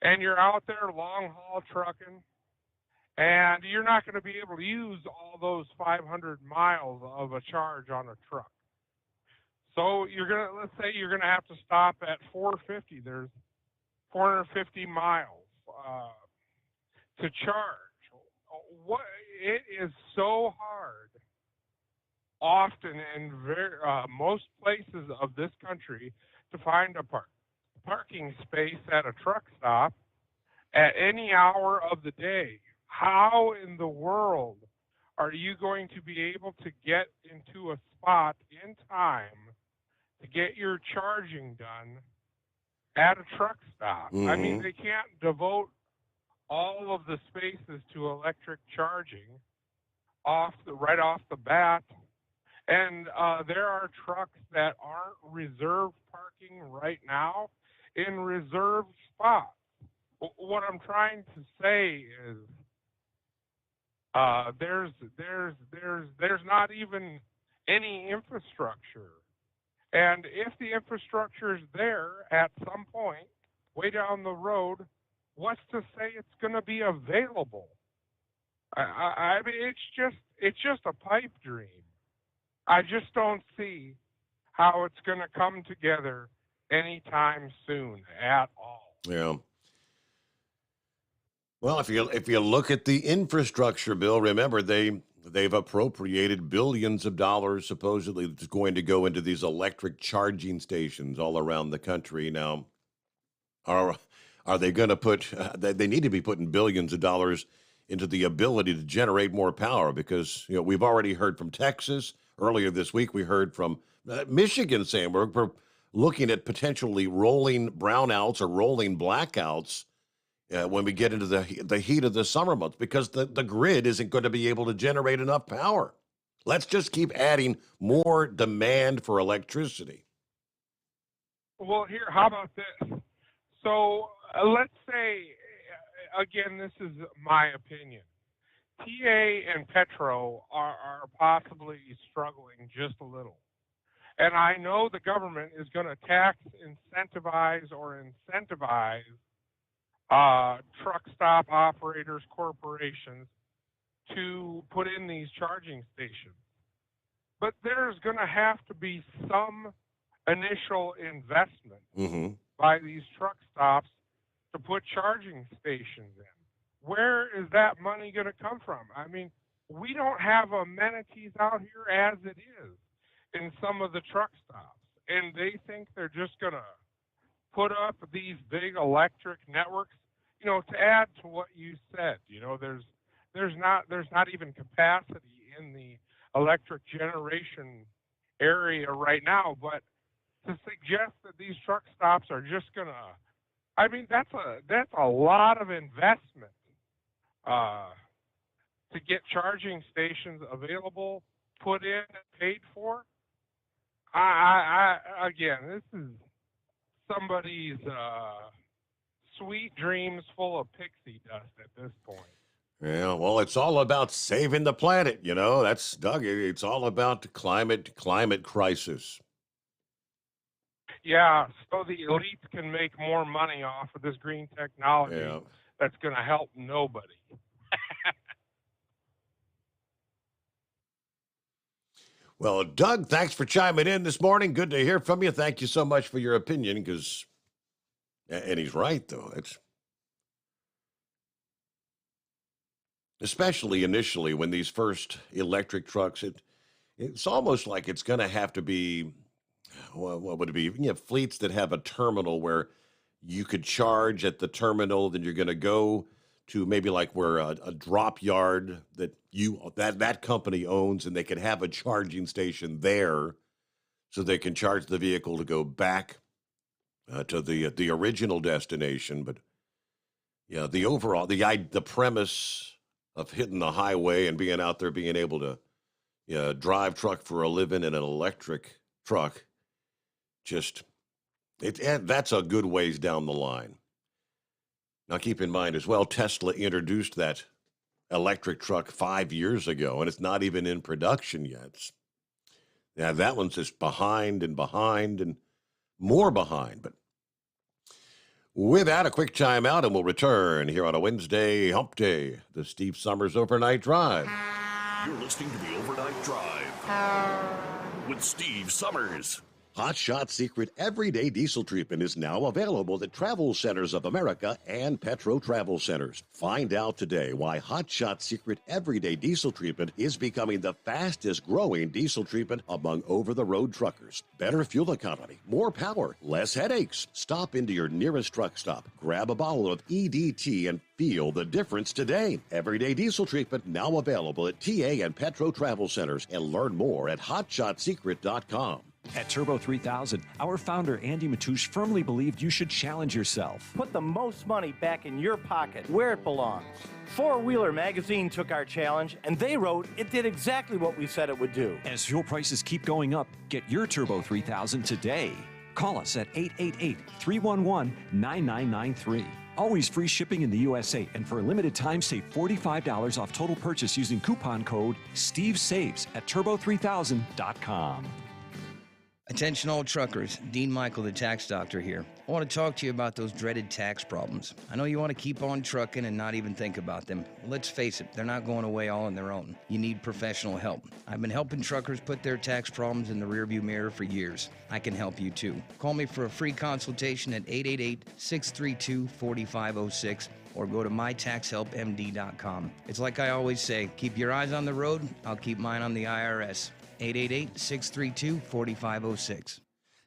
and you're out there long-haul trucking, and you're not going to be able to use all those 500 miles of a charge on a truck. So let's say you're gonna have to stop at 450. There's 450 miles to charge. It is so hard, often in most places of this country, to find a parking space at a truck stop at any hour of the day. How in the world are you going to be able to get into a spot in time to get your charging done at a truck stop? Mm-hmm. I mean, they can't devote all of the spaces to electric charging right off the bat. And there are trucks that aren't reserved parking right now in reserved spots. What I'm trying to say is there's not even any infrastructure. And if the infrastructure is there at some point, way down the road, what's to say it's going to be available? I mean, it's just a pipe dream. I just don't see how it's going to come together anytime soon at all. Yeah. Well, if you look at the infrastructure bill, remember they've appropriated billions of dollars supposedly that's going to go into these electric charging stations all around the country. Now, are they going to put? They need to be putting billions of dollars into the ability to generate more power, because we've already heard from Texas earlier this week. We heard from Michigan saying we're looking at potentially rolling brownouts or rolling blackouts when we get into the heat of the summer months, because the grid isn't going to be able to generate enough power. Let's just keep adding more demand for electricity. Well, here, how about this? So let's say, again, this is my opinion. TA and Petro are possibly struggling just a little. And I know the government is going to incentivize truck stop operators, corporations, to put in these charging stations. But there's going to have to be some initial investment by these truck stops to put charging stations in. Where is that money going to come from? I mean, we don't have amenities out here as it is in some of the truck stops. And they think they're just going to put up these big electric networks. To add to what you said, there's not even capacity in the electric generation area right now. But to suggest that these truck stops are just gonna, I mean, that's a lot of investment to get charging stations available, put in, and paid for. Again, this is somebody's sweet dreams full of pixie dust at this point. Yeah, well, it's all about saving the planet, you know. That's, Doug, it's all about the climate crisis. Yeah, so the elites can make more money off of this green technology that's going to help nobody. Well, Doug, thanks for chiming in this morning. Good to hear from you. Thank you so much for your opinion, and he's right, though. It's especially initially when these first electric trucks, it's almost like it's going to have to be, what would it be? You have fleets that have a terminal where you could charge at the terminal, then you're going to go to maybe like where a drop yard that company owns, and they can have a charging station there so they can charge the vehicle to go back to the original destination. But yeah, the premise of hitting the highway and being out there, being able to drive truck for a living in an electric truck, that's a good ways down the line. Now, keep in mind as well, Tesla introduced that electric truck 5 years ago, and it's not even in production yet. Yeah, that one's just behind and more behind. But with that, a quick time out, and we'll return here on a Wednesday hump day, the Steve Summers Overnight Drive. You're listening to the Overnight Drive with Steve Summers. Hot Shot Secret Everyday Diesel Treatment is now available at Travel Centers of America and Petro Travel Centers. Find out today why Hot Shot Secret Everyday Diesel Treatment is becoming the fastest growing diesel treatment among over-the-road truckers. Better fuel economy, more power, less headaches. Stop into your nearest truck stop, grab a bottle of EDT, and feel the difference today. Everyday Diesel Treatment now available at TA and Petro Travel Centers, and learn more at hotshotsecret.com. At Turbo 3000, our founder Andy Matoush firmly believed you should challenge yourself. Put the most money back in your pocket, where it belongs. Four Wheeler Magazine took our challenge, and they wrote it did exactly what we said it would do. As fuel prices keep going up, get your Turbo 3000 today. Call us at 888-311-9993. Always free shipping in the USA, and for a limited time, save $45 off total purchase using coupon code STEVESAVES at turbo3000.com. Attention all truckers, Dean Michael, the tax doctor here. I want to talk to you about those dreaded tax problems. I know you want to keep on trucking and not even think about them. Let's face it, they're not going away all on their own. You need professional help. I've been helping truckers put their tax problems in the rearview mirror for years. I can help you too. Call me for a free consultation at 888-632-4506 or go to mytaxhelpmd.com. It's like I always say, keep your eyes on the road, I'll keep mine on the IRS. 888-632-4506.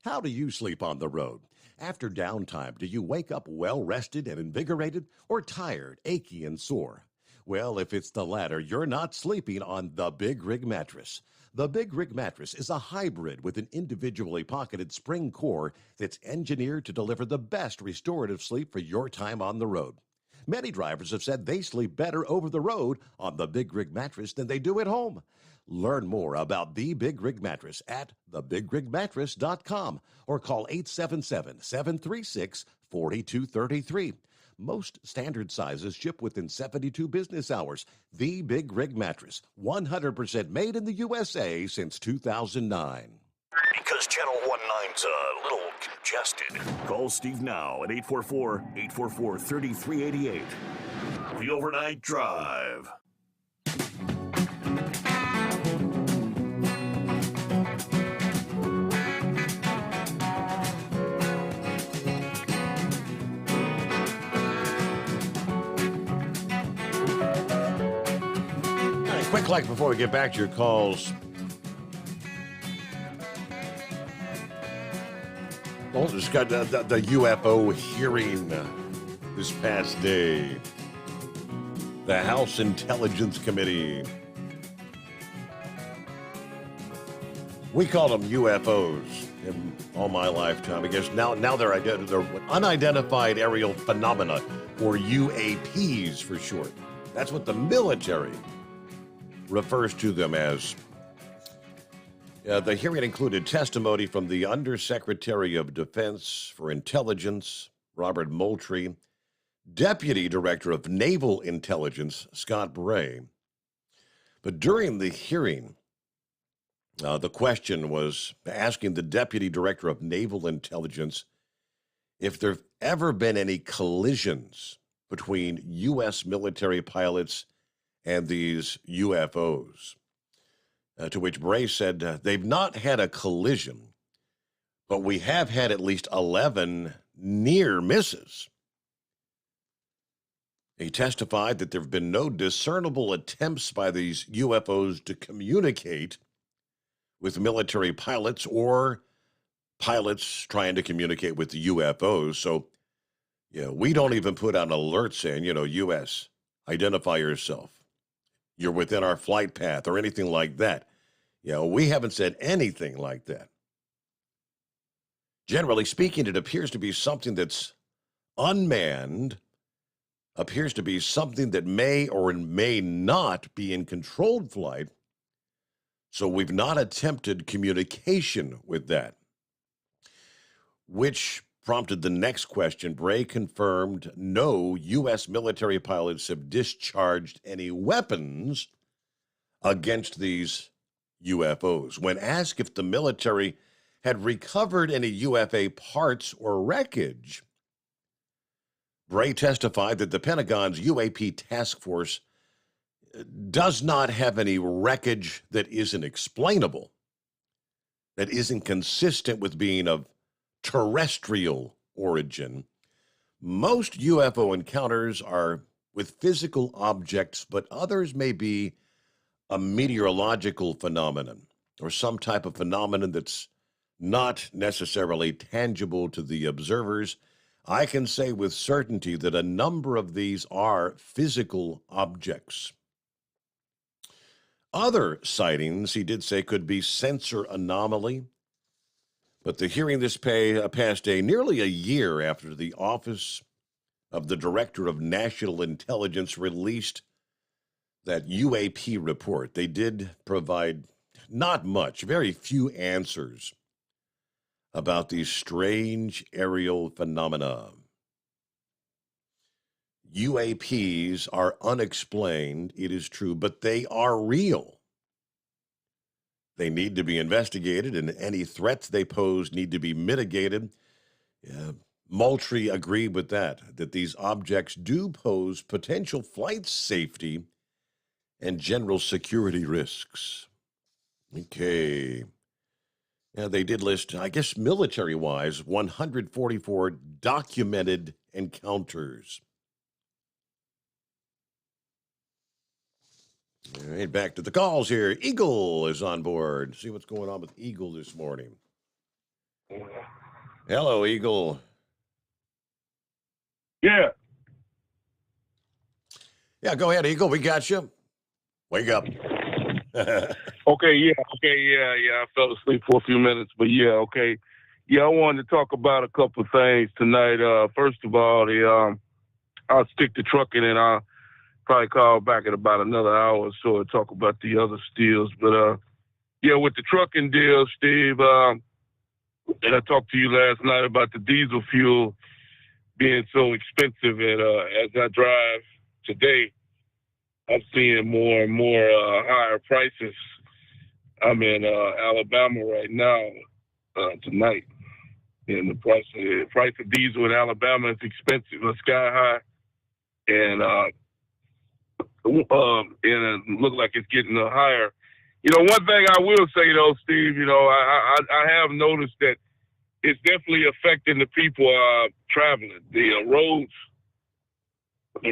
How do you sleep on the road? After downtime, do you wake up well-rested and invigorated, or tired, achy, and sore? Well, if it's the latter, you're not sleeping on the Big Rig Mattress. The Big Rig Mattress is a hybrid with an individually pocketed spring core that's engineered to deliver the best restorative sleep for your time on the road. Many drivers have said they sleep better over the road on the Big Rig Mattress than they do at home. Learn more about the Big Rig Mattress at thebigrigmattress.com or call 877-736-4233. Most standard sizes ship within 72 business hours. The Big Rig Mattress, 100% made in the USA since 2009. Because Channel 19's a little congested. Call Steve now at 844-844-3388. The Overnight Drive. Quick like before we get back to your calls. Well, just got the UFO hearing this past day. The House Intelligence Committee. We call them UFOs in all my lifetime. I guess now they're unidentified aerial phenomena, or UAPs for short. That's what the military refers to them as. The hearing included testimony from the Undersecretary of Defense for Intelligence, Robert Moultrie, Deputy Director of Naval Intelligence, Scott Bray. But during the hearing, the question was asking the Deputy Director of Naval Intelligence if there have ever been any collisions between U.S. military pilots and these UFOs. To which Bray said, they've not had a collision, but we have had at least 11 near misses. He testified that there have been no discernible attempts by these UFOs to communicate with military pilots or pilots trying to communicate with the UFOs. So, we don't even put out an alert saying, U.S., identify yourself. You're within our flight path or anything like that. We haven't said anything like that. Generally speaking, it appears to be something that's unmanned, appears to be something that may or may not be in controlled flight. So we've not attempted communication with that. Which prompted the next question. Bray confirmed no U.S. military pilots have discharged any weapons against these UFOs. When asked if the military had recovered any UFO parts or wreckage, Bray testified that the Pentagon's UAP task force does not have any wreckage that isn't explainable, that isn't consistent with being of terrestrial origin. Most UFO encounters are with physical objects, but others may be a meteorological phenomenon or some type of phenomenon that's not necessarily tangible to the observers. I can say with certainty that a number of these are physical objects. Other sightings, he did say, could be sensor anomaly. But the hearing this passed nearly a year after the Office of the Director of National Intelligence released that UAP report. They did provide not much, very few answers about these strange aerial phenomena. UAPs are unexplained, it is true, but they are real. They need to be investigated, and any threats they pose need to be mitigated. Moultrie agreed with that these objects do pose potential flight safety and general security risks. Okay. They did list, I guess military-wise, 144 documented encounters. All right, back to the calls here. Eagle is on board. See what's going on with Eagle this morning. Hello, Eagle. Yeah. Yeah, go ahead, Eagle. We got you. Wake up. Yeah. I fell asleep for a few minutes, but yeah, okay. Yeah, I wanted to talk about a couple of things tonight. First of all, I'll stick to trucking, and I'll probably call back in about another hour or so and talk about the other steals. But yeah, with the trucking deal, Steve, and I talked to you last night about the diesel fuel being so expensive, and as I drive today, I'm seeing more and more higher prices. I'm in Alabama right now, tonight, and the price of diesel in Alabama is expensive, sky high, and it looks like it's getting higher. One thing I will say though, Steve, I have noticed that it's definitely affecting the people traveling. The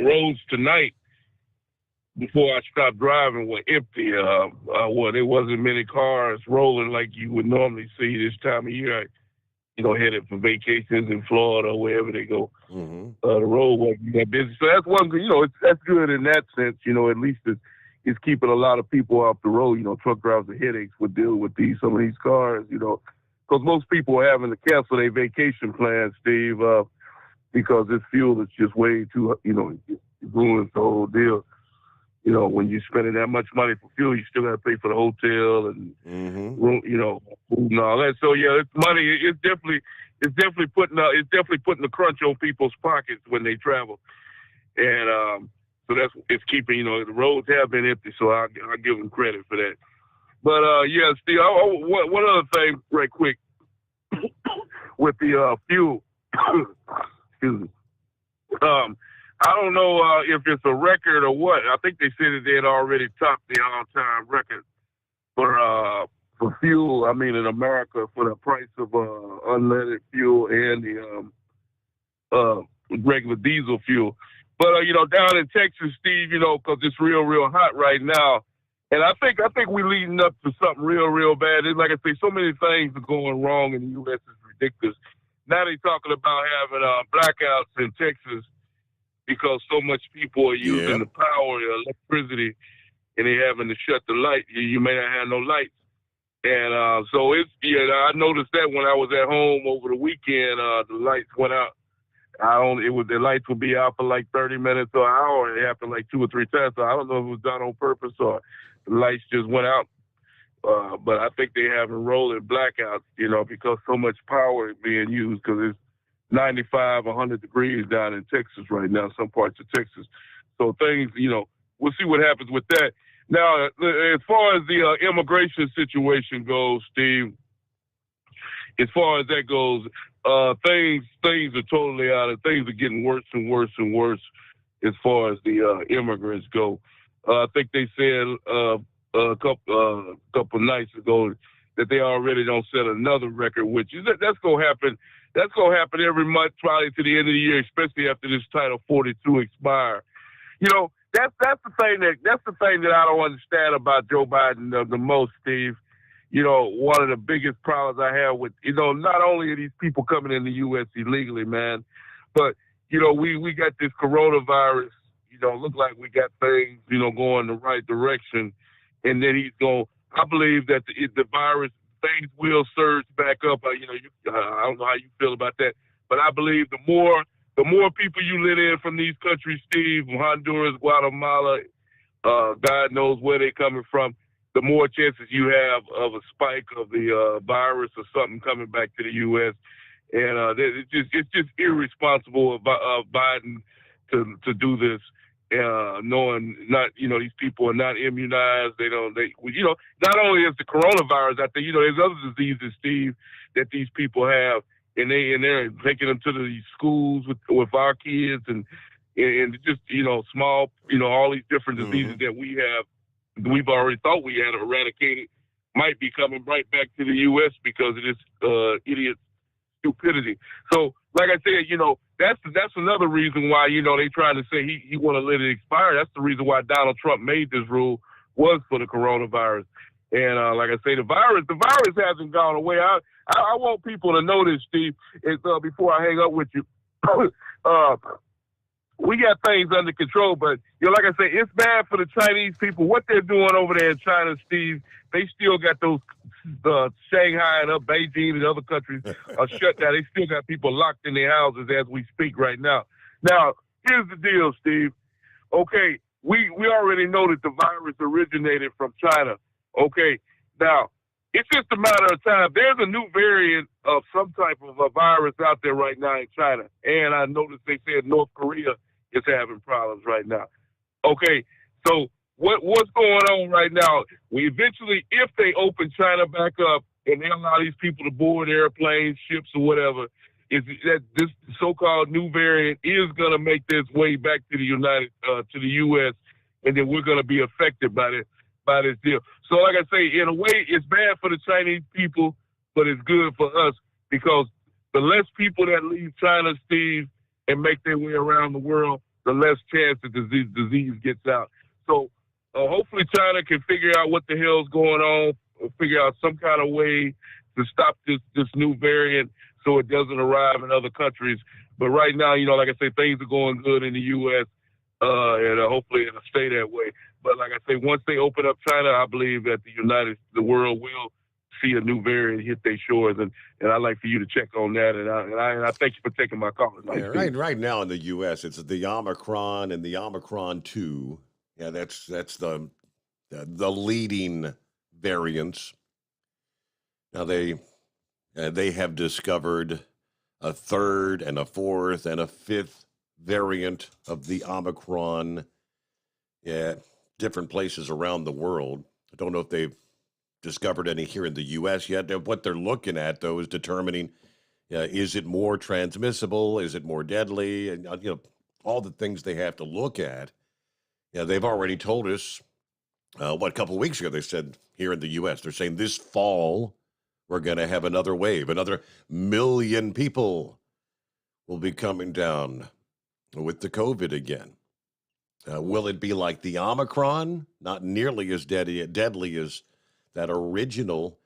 roads tonight, before I stopped driving, were empty. There wasn't many cars rolling like you would normally see this time of year. Headed for vacations in Florida or wherever they go. Mm-hmm. The road wasn't that busy. So that's one good, that's good in that sense. At least it's keeping a lot of people off the road. Truck drivers have headaches with dealing with some of these cars, because most people are having to cancel their vacation plans, Steve, because this fuel is just way too, it ruins the whole deal. You know, when you're spending that much money for fuel, you still got to pay for the hotel and room, you know, food and all that. So yeah, it's money. It's definitely putting the crunch on people's pockets when they travel, and so it's keeping, you know, the roads have been empty. So I give them credit for that. But yeah, Steve, one other thing, right quick, with the fuel. Excuse me. I don't know if it's a record or what. I think they said that they had already topped the all-time record for fuel. I mean, in America, for the price of unleaded fuel and the regular diesel fuel. But you know, down in Texas, Steve, you know, because it's real hot right now, and I think we're leading up to something real bad. It's like I say, so many things are going wrong in the U.S. It's ridiculous. Now they're talking about having blackouts in Texas because so much people are using the power, the electricity, and they're having to shut the light. You may not have no lights. And so I noticed that when I was at home over the weekend, the lights went out. The lights would be out for like 30 minutes or an hour, and it happened like 2 or 3 times. So I don't know if it was done on purpose or the lights just went out. But I think they having rolling blackouts, you know, because so much power is being used, because it's 95, 100 degrees down in Texas right now, some parts of Texas. So things, you know, we'll see what happens with that. Now, as far as the immigration situation goes, Steve, as far as that goes, things are totally out of, things are getting worse and worse and worse as far as the immigrants go. I think they said a couple nights ago that they already don't set another record, which is that's gonna happen. That's gonna happen every month, probably to the end of the year, especially after this Title 42 expire. You know, that's the thing that I don't understand about Joe Biden the most, Steve. You know, one of the biggest problems I have with, you know, not only are these people coming in the U.S. illegally, man, but, you know, we got this coronavirus, you know, look like we got things, you know, going the right direction. And then I believe that the virus, things will surge back up. You know, I don't know how you feel about that, but I believe the more people you let in from these countries, Steve, from Honduras, Guatemala, God knows where they're coming from, the more chances you have of a spike of the virus or something coming back to the U.S. And it's just irresponsible of Biden to do this, knowing not, you know, these people are not immunized. You know, not only is the coronavirus out there, you know, there's other diseases, Steve, that these people have, and they're taking them to the schools with our kids, and just, you know, small, you know, all these different diseases that we've already thought we had eradicated might be coming right back to the U.S. because of this idiot stupidity. So, like I said, you know, that's another reason why, you know, they trying to say he want to let it expire. That's the reason why Donald Trump made this rule, was for the coronavirus. And like I say, the virus hasn't gone away. I want people to know this, Steve, before I hang up with you. We got things under control, but, you know, like I say, it's bad for the Chinese people. What they're doing over there in China, Steve, they still got those Shanghai and Beijing and other countries shut down. They still got people locked in their houses as we speak right now. Now, here's the deal, Steve. Okay, we already know that the virus originated from China. Okay, now, it's just a matter of time. There's a new variant of some type of a virus out there right now in China. And I noticed they said North Korea is having problems right now. Okay, so what's going on right now? We eventually, if they open China back up and they allow these people to board airplanes, ships, or whatever, is that this so-called new variant is going to make this way back to the U.S., and then we're going to be affected by this deal. So, like I say, in a way, it's bad for the Chinese people, but it's good for us, because the less people that leave China, Steve, and make their way around the world, the less chance that the disease gets out. So hopefully China can figure out what the hell's going on, or figure out some kind of way to stop this new variant so it doesn't arrive in other countries. But right now, you know, like I say, things are going good in the U.S., and hopefully it'll stay that way. But like I say, once they open up China, I believe that the world will see a new variant hit their shores, and I'd like for you to check on that. And I thank you for taking my call. Yeah, right now in the U.S., it's the Omicron and the Omicron 2 Yeah, that's the leading variants. Now they have discovered a third and a fourth and a fifth variant of the Omicron at different places around the world. I don't know if they've discovered any here in the U.S. yet. What they're looking at, though, is determining is it more transmissible? Is it more deadly? And all the things they have to look at. Yeah, they've already told us. A couple of weeks ago they said here in the U.S. they're saying this fall we're going to have another wave, another million people will be coming down with the COVID again. Will it be like the Omicron? Not nearly as deadly as that original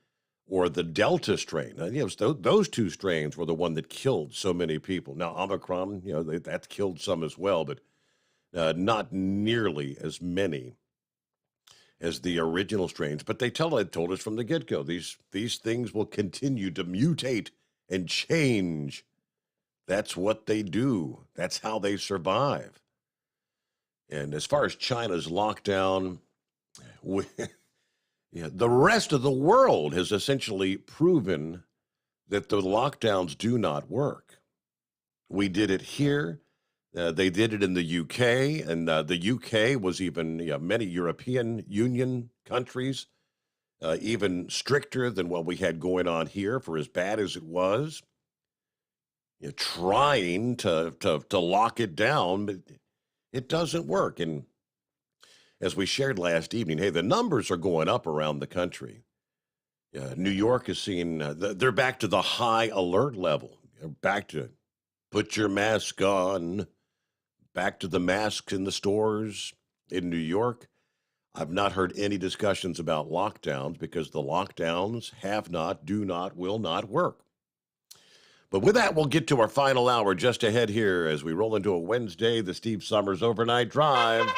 or the Delta strain. Those two strains were the one that killed so many people. Now, Omicron, that killed some as well, but not nearly as many as the original strains. But they told us from the get-go, these things will continue to mutate and change. That's what they do. That's how they survive. And as far as China's lockdown, the rest of the world has essentially proven that the lockdowns do not work. We did it here. They did it in the UK, and the UK was even many European Union countries, even stricter than what we had going on here for as bad as it was. Trying to lock it down, but it doesn't work. And as we shared last evening, hey, the numbers are going up around the country. New York is seeing, they're back to the high alert level. Back to put your mask on. Back to the masks in the stores in New York. I've not heard any discussions about lockdowns because the lockdowns have not, do not, will not work. But with that, we'll get to our final hour just ahead here as we roll into a Wednesday, the Steve Sommers Overnight Drive.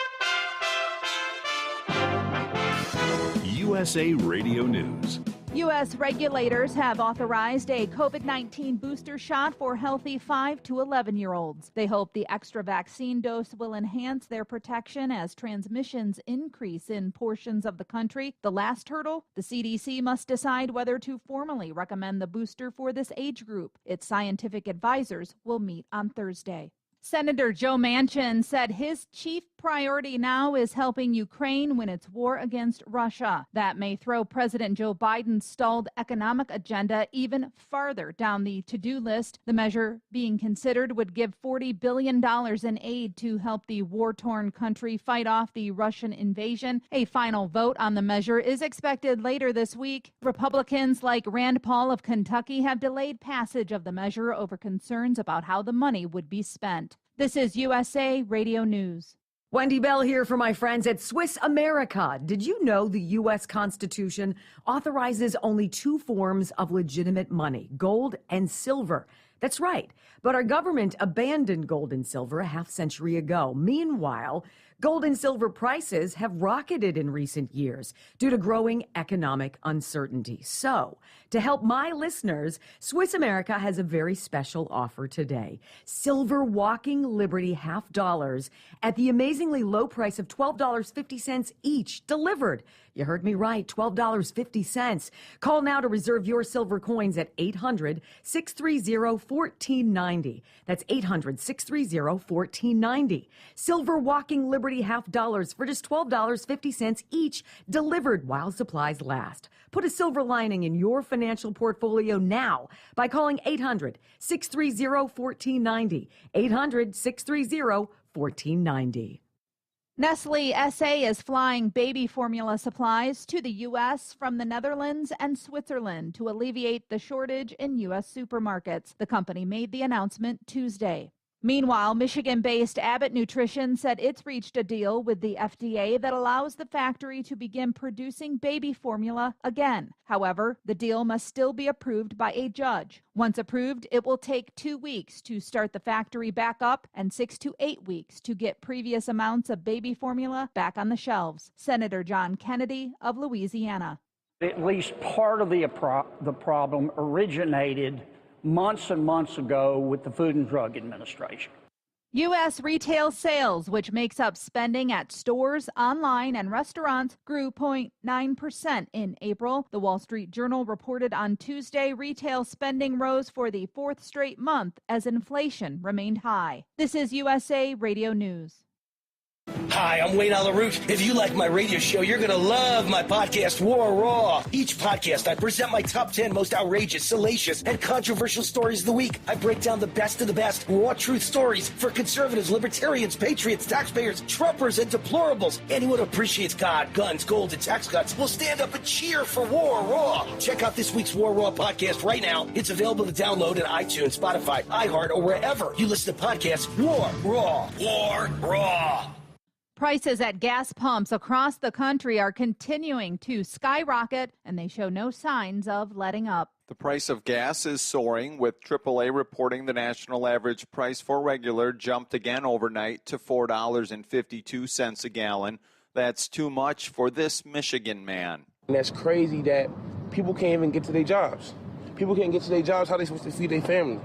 USA Radio News. U.S. regulators have authorized a COVID-19 booster shot for healthy 5 to 11-year-olds. They hope the extra vaccine dose will enhance their protection as transmissions increase in portions of the country. The last hurdle, the CDC must decide whether to formally recommend the booster for this age group. Its scientific advisors will meet on Thursday. Senator Joe Manchin said his chief priority now is helping Ukraine win its war against Russia. That may throw President Joe Biden's stalled economic agenda even farther down the to-do list. The measure being considered would give $40 billion in aid to help the war-torn country fight off the Russian invasion. A final vote on the measure is expected later this week. Republicans like Rand Paul of Kentucky have delayed passage of the measure over concerns about how the money would be spent. This is USA Radio News. Wendy Bell here for my friends at Swiss America. Did you know the U.S. Constitution authorizes only two forms of legitimate money, gold and silver? That's right. But our government abandoned gold and silver a half century ago. Meanwhile, gold and silver prices have rocketed in recent years due to growing economic uncertainty. So, to help my listeners, Swiss America has a very special offer today. Silver Walking Liberty $half at the amazingly low price of $12.50 each, delivered. You heard me right, $12.50. Call now to reserve your silver coins at 800-630-1490. That's 800-630-1490. Silver Walking Liberty $half for just $12.50 each, delivered while supplies last. Put a silver lining in your financial portfolio now by calling 800-630-1490. 800-630-1490. Nestle SA is flying baby formula supplies to the U.S. from the Netherlands and Switzerland to alleviate the shortage in U.S. supermarkets. The company made the announcement Tuesday. Meanwhile, Michigan-based Abbott Nutrition said it's reached a deal with the FDA that allows the factory to begin producing baby formula again. However, the deal must still be approved by a judge. Once approved, it will take 2 weeks to start the factory back up and 6 to 8 weeks to get previous amounts of baby formula back on the shelves. Senator John Kennedy of Louisiana. At least part of the problem originated months and months ago with the Food and Drug Administration. U.S. retail sales, which makes up spending at stores, online, and restaurants, grew 0.9% in April. The Wall Street Journal reported on Tuesday retail spending rose for the fourth straight month as inflation remained high. This is USA Radio News. Hi, I'm Wayne Alaroot. If you like my radio show, you're going to love my podcast, War Raw. Each podcast, I present my top 10 most outrageous, salacious, and controversial stories of the week. I break down the best of the best raw truth stories for conservatives, libertarians, patriots, taxpayers, Trumpers, and deplorables. Anyone who appreciates God, guns, gold, and tax cuts will stand up and cheer for War Raw. Check out this week's War Raw podcast right now. It's available to download in iTunes, Spotify, iHeart, or wherever you listen to podcasts. War Raw. War Raw. Prices at gas pumps across the country are continuing to skyrocket, and they show no signs of letting up. The price of gas is soaring, with AAA reporting the national average price for regular jumped again overnight to $4.52 a gallon. That's too much for this Michigan man. And that's crazy that people can't even get to their jobs. People can't get to their jobs. How are they supposed to feed their family?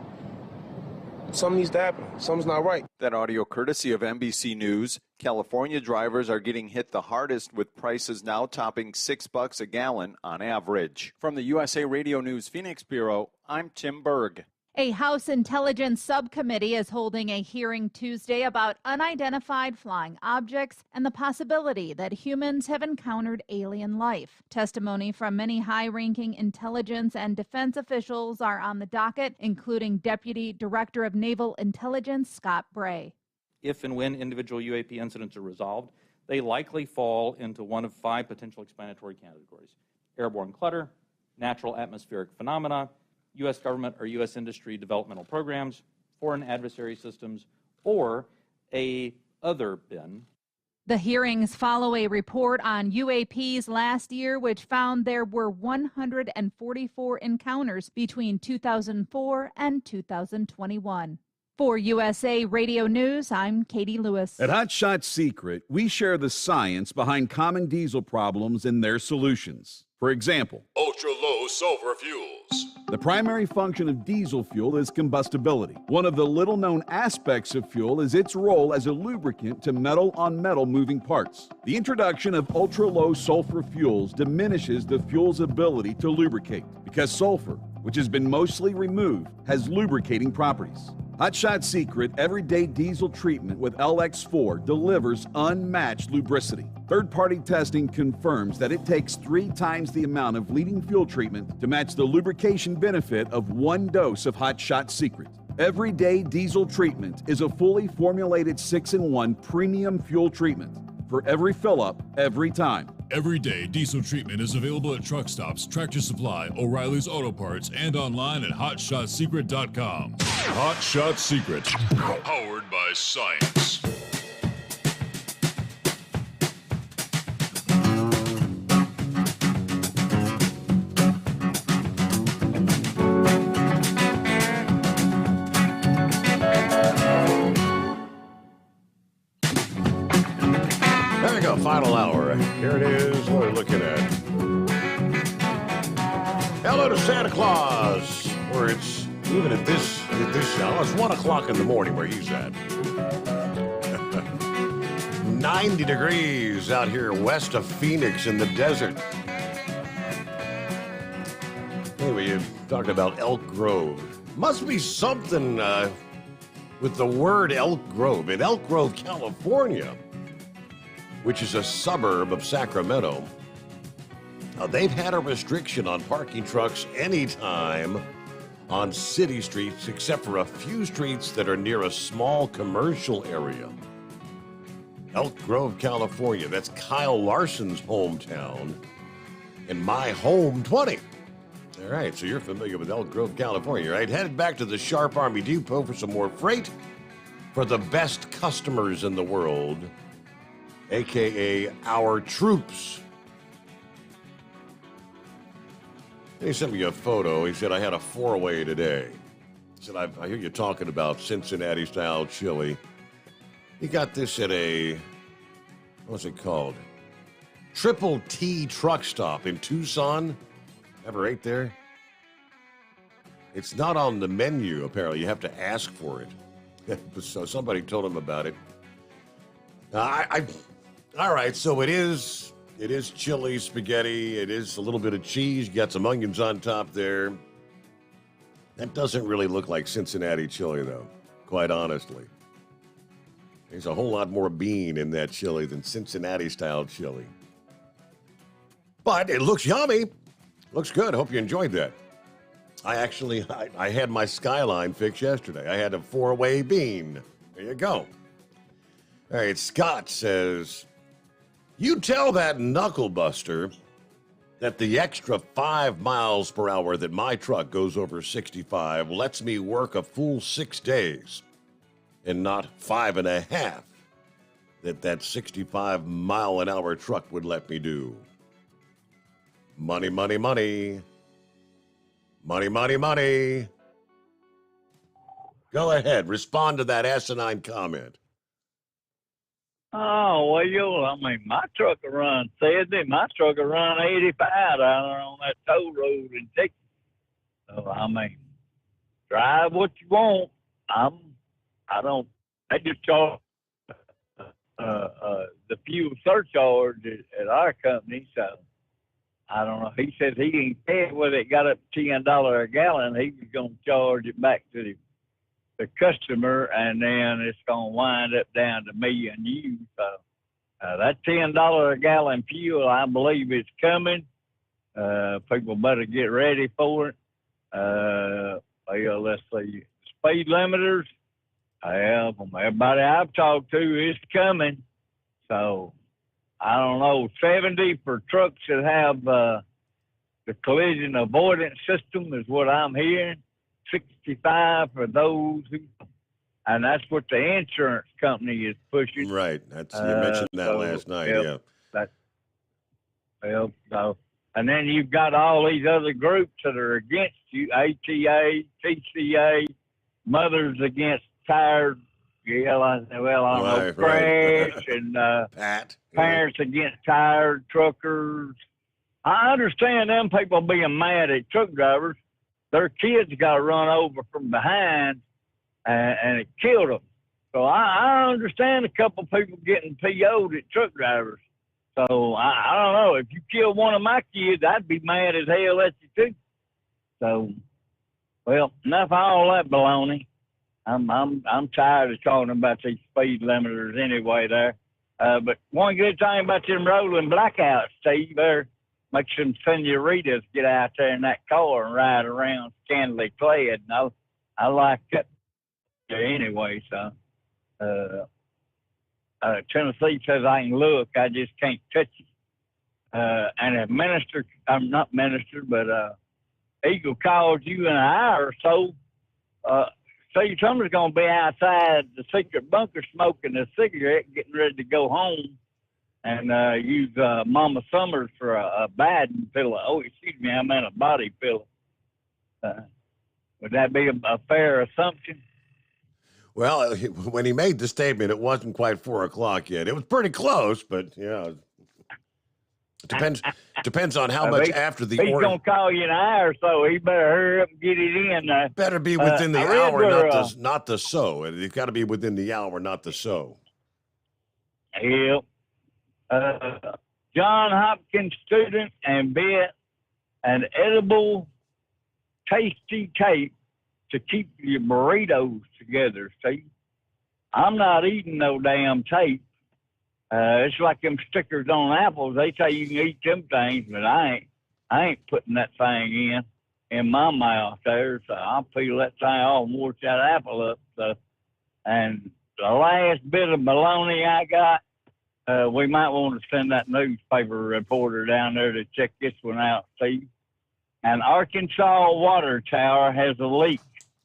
Something needs to happen. Something's not right. That audio courtesy of NBC News. California drivers are getting hit the hardest, with prices now topping $6 a gallon on average. From the USA Radio News Phoenix Bureau, I'm Tim Berg. A House Intelligence Subcommittee is holding a hearing Tuesday about unidentified flying objects and the possibility that humans have encountered alien life. Testimony from many high-ranking intelligence and defense officials are on the docket, including Deputy Director of Naval Intelligence Scott Bray. If and when individual UAP incidents are resolved, they likely fall into one of 5 potential explanatory categories: airborne clutter, natural atmospheric phenomena, U.S. government or U.S. industry developmental programs, foreign adversary systems, or a other bin. The hearings follow a report on UAPs last year, which found there were 144 encounters between 2004 and 2021. For USA Radio News, I'm Katie Lewis. At Hot Shot Secret, we share the science behind common diesel problems and their solutions. For example, ultra-low sulfur fuels. The primary function of diesel fuel is combustibility. One of the little-known aspects of fuel is its role as a lubricant to metal-on-metal moving parts. The introduction of ultra-low sulfur fuels diminishes the fuel's ability to lubricate because sulfur, which has been mostly removed, has lubricating properties. Hot Shot Secret Everyday Diesel Treatment with LX4 delivers unmatched lubricity. Third-party testing confirms that it takes 3 times the amount of leading fuel treatment to match the lubrication benefit of 1 dose of Hot Shot Secret. Everyday Diesel Treatment is a fully formulated 6-in-1 premium fuel treatment for every fill-up, every time. Everyday Diesel Treatment is available at truck stops, Tractor Supply, O'Reilly's Auto Parts, and online at HotShotSecret.com. Hot Shot Secret, powered by science. There we go, final hour. Here it is. What are we looking at? Hello to Santa Claus, where it's even at this hour. It's 1 o'clock in the morning where he's at. 90 degrees out here west of Phoenix in the desert. Anyway, you talked about Elk Grove. Must be something with the word Elk Grove. In Elk Grove, California, which is a suburb of Sacramento, they've had a restriction on parking trucks anytime on city streets, except for a few streets that are near a small commercial area. Elk Grove, California. That's Kyle Larson's hometown and my home 20. All right, so you're familiar with Elk Grove, California, right? Headed back to the Sharp Army Depot for some more freight for the best customers in the world, a.k.a. our troops. He sent me a photo. He said, I had a 4-way today. He said, I hear you talking about Cincinnati-style chili. He got this at a, what's it called? Triple T truck stop in Tucson. Ever ate there? It's not on the menu, apparently. You have to ask for it. So somebody told him about it. All right, so it is chili spaghetti. It is a little bit of cheese. You got some onions on top there. That doesn't really look like Cincinnati chili, though, quite honestly. There's a whole lot more bean in that chili than Cincinnati-style chili. But it looks yummy. Looks good. Hope you enjoyed that. I had my skyline fixed yesterday. I had a 4-way bean. There you go. All right, Scott says, you tell that knucklebuster that the extra 5 miles per hour that my truck goes over 65 lets me work a full 6 days and not 5.5 that 65 mile an hour truck would let me do. Money, money, money. Money, money, money. Go ahead. Respond to that asinine comment. Oh, well, I mean, my truck will run 70. My truck will run 85 down there on that toll road in Texas. So, I mean, drive what you want. They just charge the fuel surcharge at our company, so I don't know. He said he didn't care whether it got up to $10 a gallon. He was going to charge it back to the customer, and then it's going to wind up down to me and you. So that $10 a gallon fuel, I believe it's coming. People better get ready for it. Well, let's see. Speed limiters, from everybody I've talked to, it's coming. So I don't know, 70 for trucks that have the collision avoidance system is what I'm hearing. 65 for those who, and that's what the insurance company is pushing. Right. You mentioned that last night. And then you've got all these other groups that are against you: ATA, TCA, Mothers Against Tired. I don't know, Crash, and Parents Against Tired Truckers. I understand them people being mad at truck drivers. Their kids got run over from behind, and it killed them. So I understand a couple people getting PO'd at truck drivers. So I don't know. If you kill one of my kids, I'd be mad as hell at you too. So, well, enough of all that baloney. I'm tired of talking about these speed limiters anyway there. But one good thing about them rolling blackouts, Steve, there makes some senoritas get out there in that car and ride around scantily clad. No, I like that anyway. So Tennessee says I can look, I just can't touch it. And if I'm not minister, but Eagle calls you in an hour or so, Steve Summers going to be outside the secret bunker smoking a cigarette, getting ready to go home, and use Mama Sommers for a Biden pillow. Oh, excuse me, I meant a body pillow. Would that be a fair assumption? Well, when he made the statement, it wasn't quite 4 o'clock yet. It was pretty close, but yeah, it depends on how much after the order. He's going to call you in an hour, so he better hurry up and get it in. Better be within the hour, not the so. It's got to be within the hour, not the so. Yep. John Hopkins student and vet, an edible, tasty tape to keep your burritos together. See, I'm not eating no damn tape. It's like them stickers on apples. They say you can eat them things, but I ain't putting that thing in my mouth there. So I'll peel that thing off and wash that apple up. So, and the last bit of baloney I got, we might want to send that newspaper reporter down there to check this one out, Steve. An Arkansas water tower has a leak.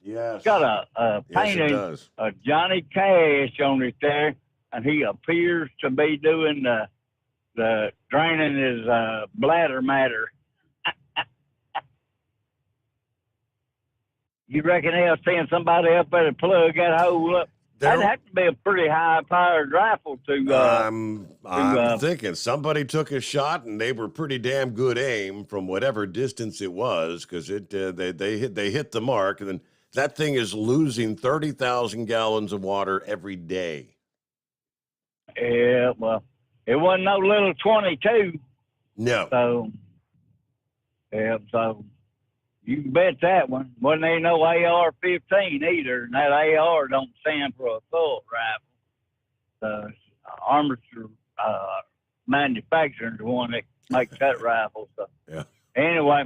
Yes. It's got a painting of Johnny Cash on it there, and he appears to be doing the draining his bladder matter. You reckon they'll send somebody up there to plug that hole up? That'd have to be a pretty high-powered rifle to. I'm thinking somebody took a shot, and they were pretty damn good aim from whatever distance it was, because they hit the mark, and then That thing is losing 30,000 gallons of water every day. Yeah, well, it wasn't no little 22. No. So, yeah, so you can bet that one. Wasn't there no AR-15 either, and that AR don't stand for a assault rifle. The armature manufacturing is the one that makes that rifle. So, yeah. Anyway,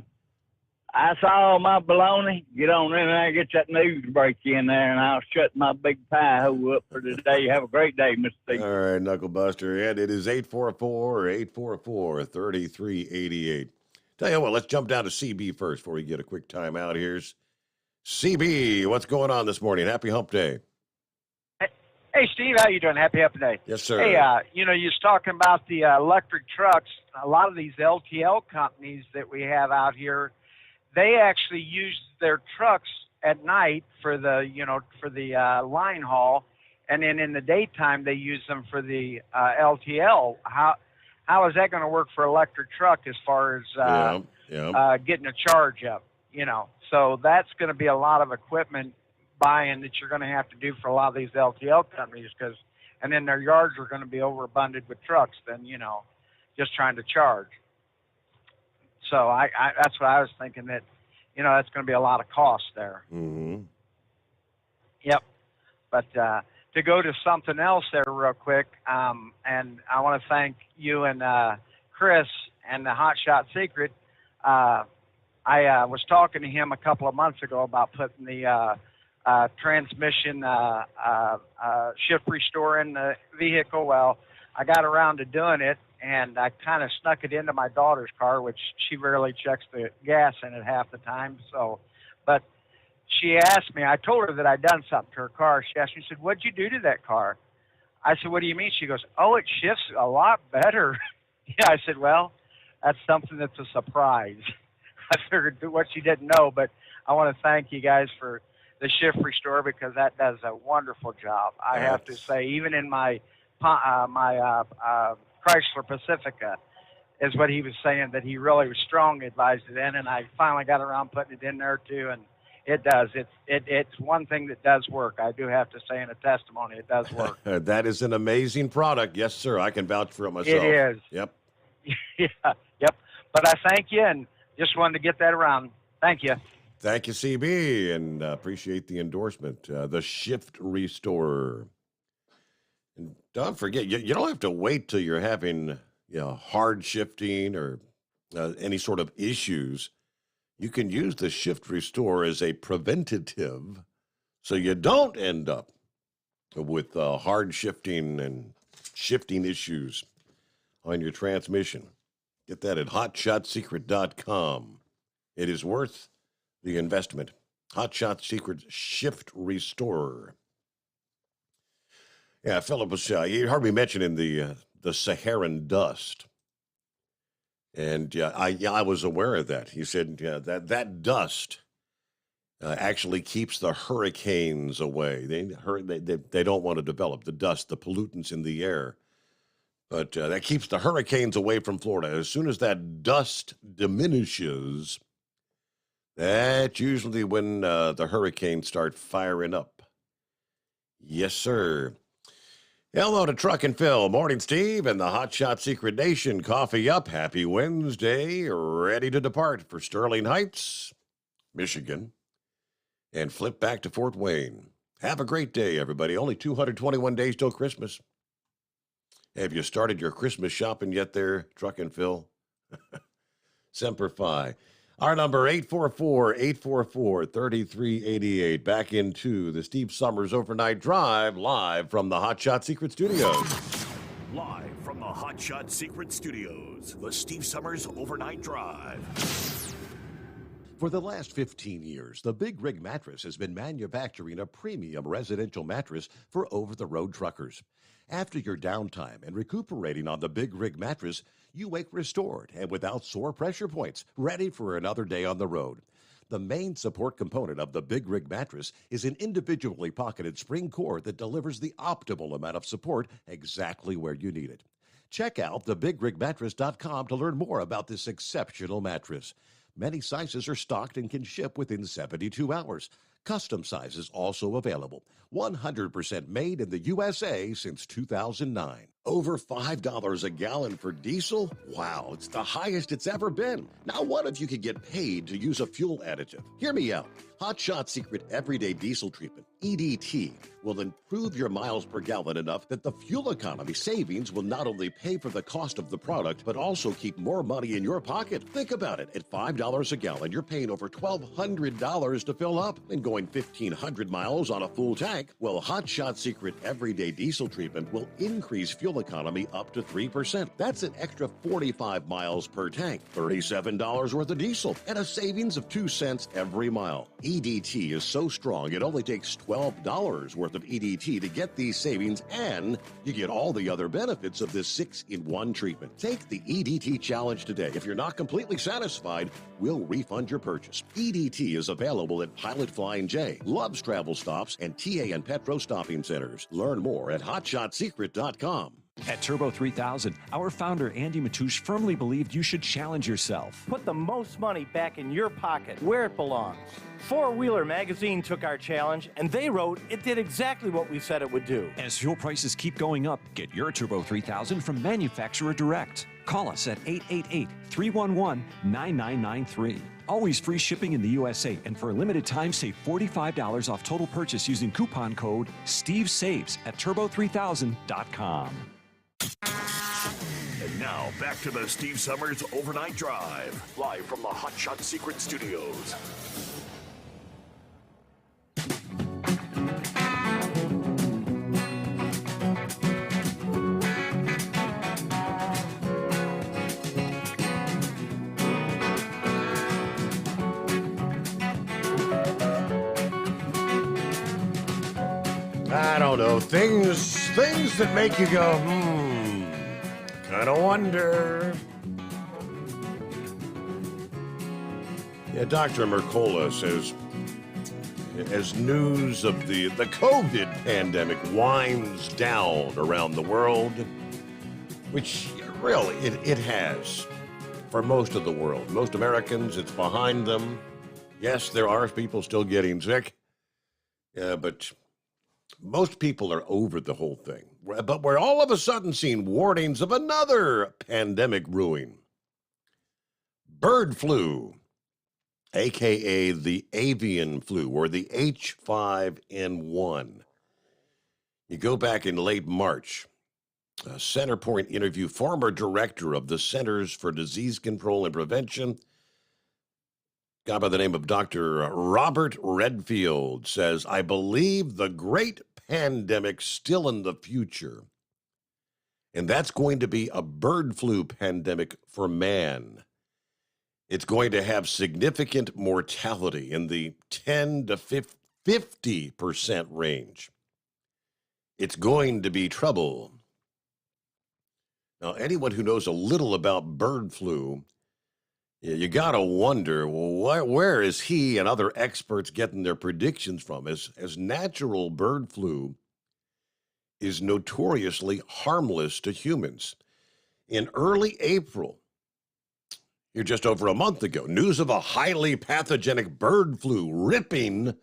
I saw all my baloney. Get on in there, get that news break in there, and I'll shut my big pie hole up for today. Have a great day, Mr. Steve. All right, Knuckle Buster. And it is 844-844-3388. Tell you what, let's jump down to CB first before we get a quick time out. Here's CB. What's going on this morning? Happy Hump Day. Hey, Steve, how you doing? Happy Hump Day. Yes, sir. Hey, you was talking about the electric trucks. A lot of these LTL companies that we have out here, they actually use their trucks at night for the, line haul, and then in the daytime they use them for the LTL. How is that going to work for electric truck as far as getting a charge up? So that's going to be a lot of equipment buying that you're going to have to do for a lot of these LTL companies, and then their yards are going to be overabundant with trucks than just trying to charge. So I that's what I was thinking, that that's going to be a lot of cost there. Mm-hmm. Yep. But to go to something else there real quick, and I want to thank you and Chris and the Hot Shot Secret. I was talking to him a couple of months ago about putting the transmission shift restore in the vehicle. Well, I got around to doing it, and I kind of snuck it into my daughter's car, which she rarely checks the gas in it half the time. So, but she asked me, I told her that I'd done something to her car. She asked me, she said, "What'd you do to that car?" I said, "What do you mean?" She goes, "Oh, it shifts a lot better." Yeah, I said, "Well, that's something that's a surprise." I figured what she didn't know, but I want to thank you guys for the shift restore, because that does a wonderful job. I have to say, even in my Chrysler Pacifica, is what he was saying, that he really was strong advised it in, and I finally got around putting it in there too, and it does. It's one thing that does work. I do have to say in a testimony, it does work. That is an amazing product. Yes, sir. I can vouch for it myself. It is. Yep. Yeah, yep. But I thank you, and just wanted to get that around. Thank you. Thank you, CB, and appreciate the endorsement. The Shift Restorer. And don't forget, you don't have to wait till you're having hard shifting or any sort of issues. You can use the Shift Restore as a preventative, so you don't end up with hard shifting and shifting issues on your transmission. Get that at hotshotsecret.com. It is worth the investment. Hot Shot Secret Shift Restorer. Yeah, Philip was, you heard me mentioning the Saharan dust. And I was aware of that. He said that dust actually keeps the hurricanes away. They don't want to develop the dust, the pollutants in the air. But that keeps the hurricanes away from Florida. As soon as that dust diminishes, that's usually when the hurricanes start firing up. Yes, sir. Hello to Truck and Phil. Morning, Steve, and the Hot Shot Secret Nation. Coffee up. Happy Wednesday. Ready to depart for Sterling Heights, Michigan, and flip back to Fort Wayne. Have a great day, everybody. Only 221 days till Christmas. Have you started your Christmas shopping yet there, Truck and Phil? Semper Fi. Our number, 844-844-3388. Back into the Steve Sommers Overnight Drive, live from the Hot Shot Secret Studios. Live from the Hot Shot Secret Studios, the Steve Sommers Overnight Drive. For the last 15 years, the Big Rig Mattress has been manufacturing a premium residential mattress for over-the-road truckers. After your downtime and recuperating on the Big Rig Mattress, you wake restored and without sore pressure points, ready for another day on the road. The main support component of the Big Rig Mattress is an individually pocketed spring core that delivers the optimal amount of support exactly where you need it. Check out thebigrigmattress.com to learn more about this exceptional mattress. Many sizes are stocked and can ship within 72 hours. Custom sizes also available. 100% made in the USA since 2009. Over $5 a gallon for diesel? Wow, it's the highest it's ever been. Now, what if you could get paid to use a fuel additive? Hear me out. Hot Shot Secret Everyday Diesel Treatment, EDT, will improve your miles per gallon enough that the fuel economy savings will not only pay for the cost of the product, but also keep more money in your pocket. Think about it. At $5 a gallon, you're paying over $1,200 to fill up and going 1,500 miles on a full tank. Well, Hot Shot Secret Everyday Diesel Treatment will increase fuel economy up to 3%. That's an extra 45 miles per tank, $37 worth of diesel, and a savings of 2 cents every mile. EDT is so strong, it only takes $12 worth of EDT to get these savings, and you get all the other benefits of this 6-in-1 treatment. Take the EDT challenge today. If you're not completely satisfied, we'll refund your purchase. EDT is available at Pilot Flying J, Love's Travel Stops, and TA and Petro Stopping Centers. Learn more at hotshotsecret.com. At Turbo 3000, our founder Andy Matouche firmly believed you should challenge yourself. Put the most money back in your pocket, where it belongs. Four Wheeler Magazine took our challenge, and they wrote it did exactly what we said it would do. As fuel prices keep going up, get your Turbo 3000 from manufacturer direct. Call us at 888-311-9993. Always free shipping in the USA, and for a limited time, save $45 off total purchase using coupon code STEVESAVES at turbo3000.com. And now, back to the Steve Summers Overnight Drive, live from the Hot Shot Secret Studios. I don't know, things that make you go, kind of wonder. Yeah, Dr. Mercola says, as news of the COVID pandemic winds down around the world, which really it has for most of the world. Most Americans, it's behind them. Yes, there are people still getting sick, but most people are over the whole thing. But we're all of a sudden seeing warnings of another pandemic brewing. Bird flu, a.k.a. the avian flu, or the H5N1. You go back in late March, Centerpoint interviewed former director of the Centers for Disease Control and Prevention, guy by the name of Dr. Robert Redfield, says, I believe the great pandemic still in the future, and that's going to be a bird flu pandemic for man. It's going to have significant mortality in the 10 to 50% range. It's going to be trouble. Now, anyone who knows a little about bird flu, you got to wonder, well, where is he and other experts getting their predictions from? As natural bird flu is notoriously harmless to humans. In early April, here just over a month ago, news of a highly pathogenic bird flu ripping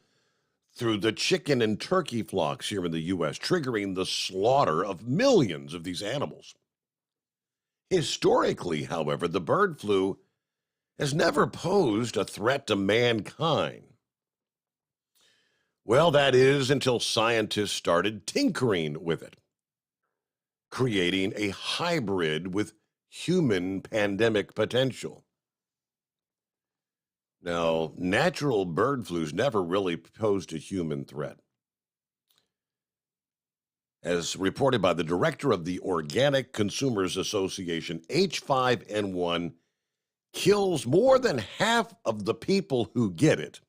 through the chicken and turkey flocks here in the U.S., triggering the slaughter of millions of these animals. Historically, however, the bird flu has never posed a threat to mankind. Well, that is until scientists started tinkering with it, creating a hybrid with human pandemic potential. Now, natural bird flu's never really posed a human threat. As reported by the director of the Organic Consumers Association, H5N1 kills more than half of the people who get it.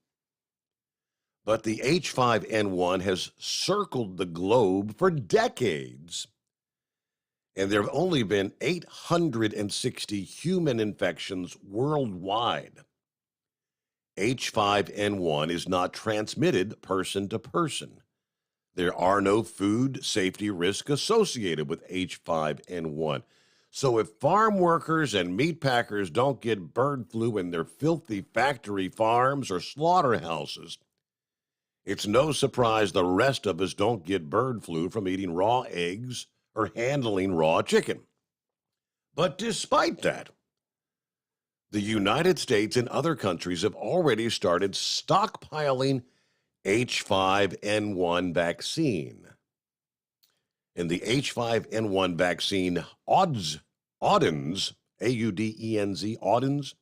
But the H5N1 has circled the globe for decades, and there have only been 860 human infections worldwide. H5N1 is not transmitted person to person. There are no food safety risks associated with H5N1. So if farm workers and meat packers don't get bird flu in their filthy factory farms or slaughterhouses, It's no surprise the rest of us don't get bird flu from eating raw eggs or handling raw chicken. But despite that, the United States and other countries have already started stockpiling H5N1 vaccine. And the H5N1 vaccine Audens, A-U-D-E-N-Z, Audens,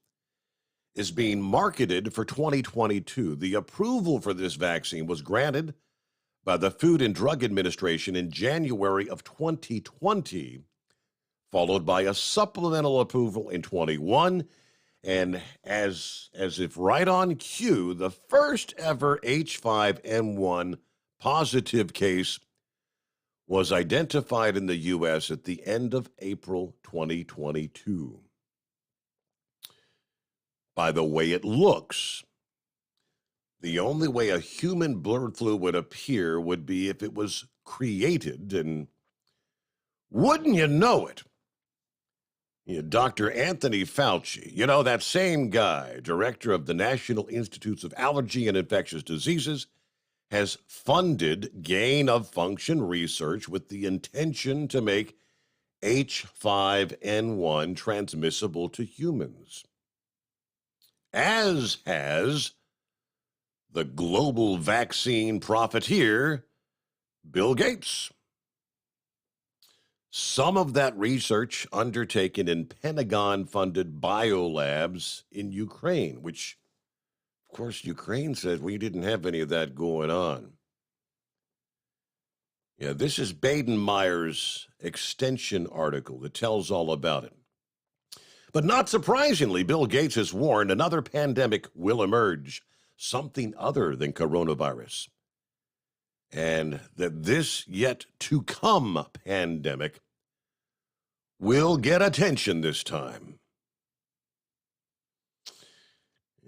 is being marketed for 2022. The approval for this vaccine was granted by the Food and Drug Administration in January of 2020, followed by a supplemental approval in 21, and as if right on cue, the first ever H5N1 positive case was identified in the U.S. at the end of April 2022. By the way it looks, the only way a human bird flu would appear would be if it was created, and wouldn't you know it, Dr. Anthony Fauci, that same guy, director of the National Institutes of Allergy and Infectious Diseases, has funded gain-of-function research with the intention to make H5N1 transmissible to humans, as has the global vaccine profiteer, Bill Gates. Some of that research undertaken in Pentagon-funded biolabs in Ukraine, which, of course, Ukraine said we didn't have any of that going on. Yeah, this is Baden-Meyer's extension article that tells all about it. But not surprisingly, Bill Gates has warned another pandemic will emerge, something other than coronavirus. And that this yet-to-come pandemic will get attention this time.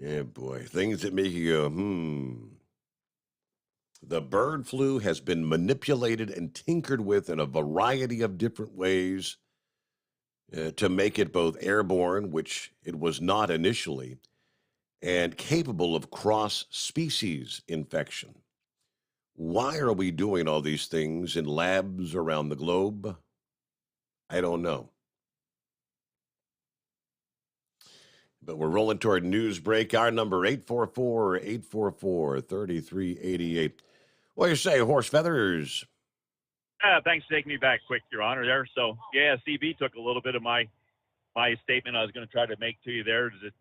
Yeah, boy, things that make you go, The bird flu has been manipulated and tinkered with in a variety of different ways to make it both airborne, which it was not initially, and capable of cross-species infection. Why are we doing all these things in labs around the globe? I don't know. But we're rolling toward news break. Our number, 844-844-3388. What do you say, Horse Feathers? Thanks for taking me back quick, Your Honor, there. So, yeah, CB took a little bit of my statement I was going to try to make to you there, is that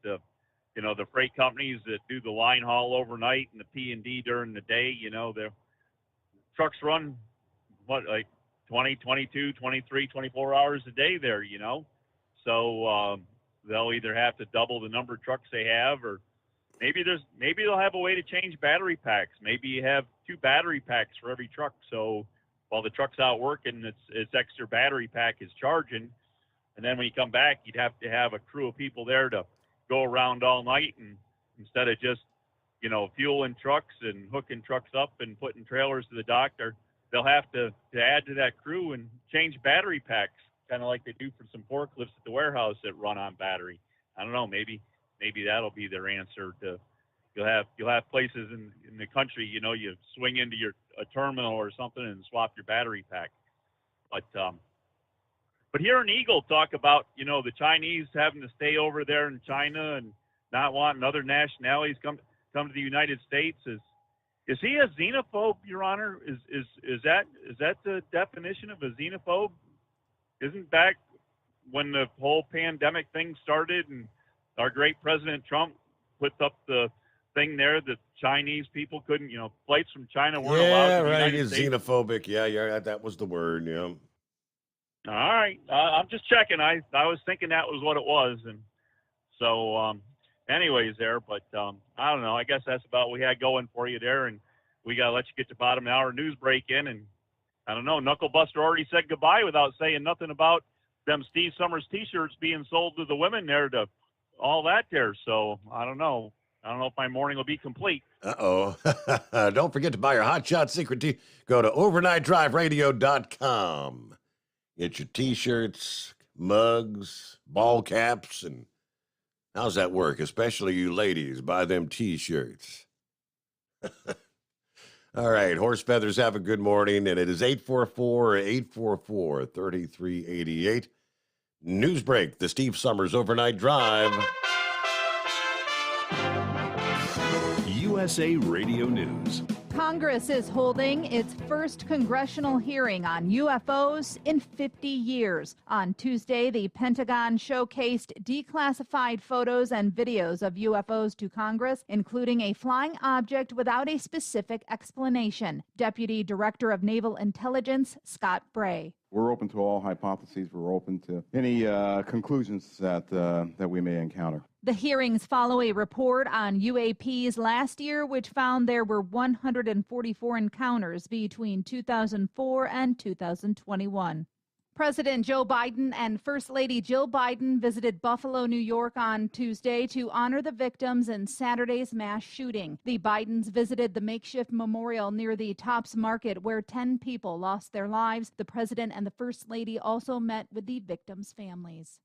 the freight companies that do the line haul overnight and the P&D during the day, the trucks run, 20, 22, 23, 24 hours a day there, So they'll either have to double the number of trucks they have, or maybe they'll have a way to change battery packs. Maybe you have 2 battery packs for every truck. So while the truck's out working, its extra battery pack is charging. And then when you come back, you'd have to have a crew of people there to go around all night, and instead of just fueling trucks and hooking trucks up and putting trailers to the dock, they'll have to add to that crew and change battery packs, kind of like they do for some forklifts at the warehouse that run on battery. I don't know, maybe that'll be their answer. You'll have places in the country, you swing into a terminal or something and swap your battery pack. But hearing Eagle talk about, the Chinese having to stay over there in China and not wanting other nationalities come to the United States, is he a xenophobe, Your Honor? Is that the definition of a xenophobe? Isn't back when the whole pandemic thing started and our great President Trump put up the thing there that Chinese people couldn't, flights from China weren't allowed to the United States? Xenophobic. Yeah, that was the word, yeah. All right. I'm just checking. I was thinking that was what it was. And so, anyways there, but I don't know. I guess that's about what we had going for you there. And we got to let you get to bottom of the hour news break in. And I don't know, Knucklebuster already said goodbye without saying nothing about them Steve Summers T-shirts being sold to the women there, to all that there. So I don't know. I don't know if my morning will be complete. Uh-oh. Don't forget to buy your Hot Shot Secret Tee. Go to overnightdriveradio.com. Get your T-shirts, mugs, ball caps, and how's that work? Especially you ladies, buy them T-shirts. All right, horse feathers, have a good morning, and it is 844-844-3388. Newsbreak, the Steve Summers Overnight Drive. USA Radio News. Congress is holding its first congressional hearing on UFOs in 50 years. On Tuesday, the Pentagon showcased declassified photos and videos of UFOs to Congress, including a flying object without a specific explanation. Deputy Director of Naval Intelligence, Scott Bray. We're open to all hypotheses. We're open to any conclusions that we may encounter. The hearings follow a report on UAPs last year, which found there were 144 encounters between 2004 and 2021. President Joe Biden and First Lady Jill Biden visited Buffalo, New York on Tuesday to honor the victims in Saturday's mass shooting. The Bidens visited the makeshift memorial near the Tops Market where 10 people lost their lives. The president and the First Lady also met with the victims' families.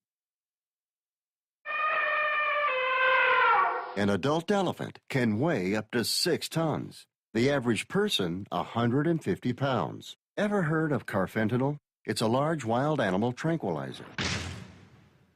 An adult elephant can weigh up to 6 tons. The average person, 150 pounds. Ever heard of carfentanil? It's a large wild animal tranquilizer.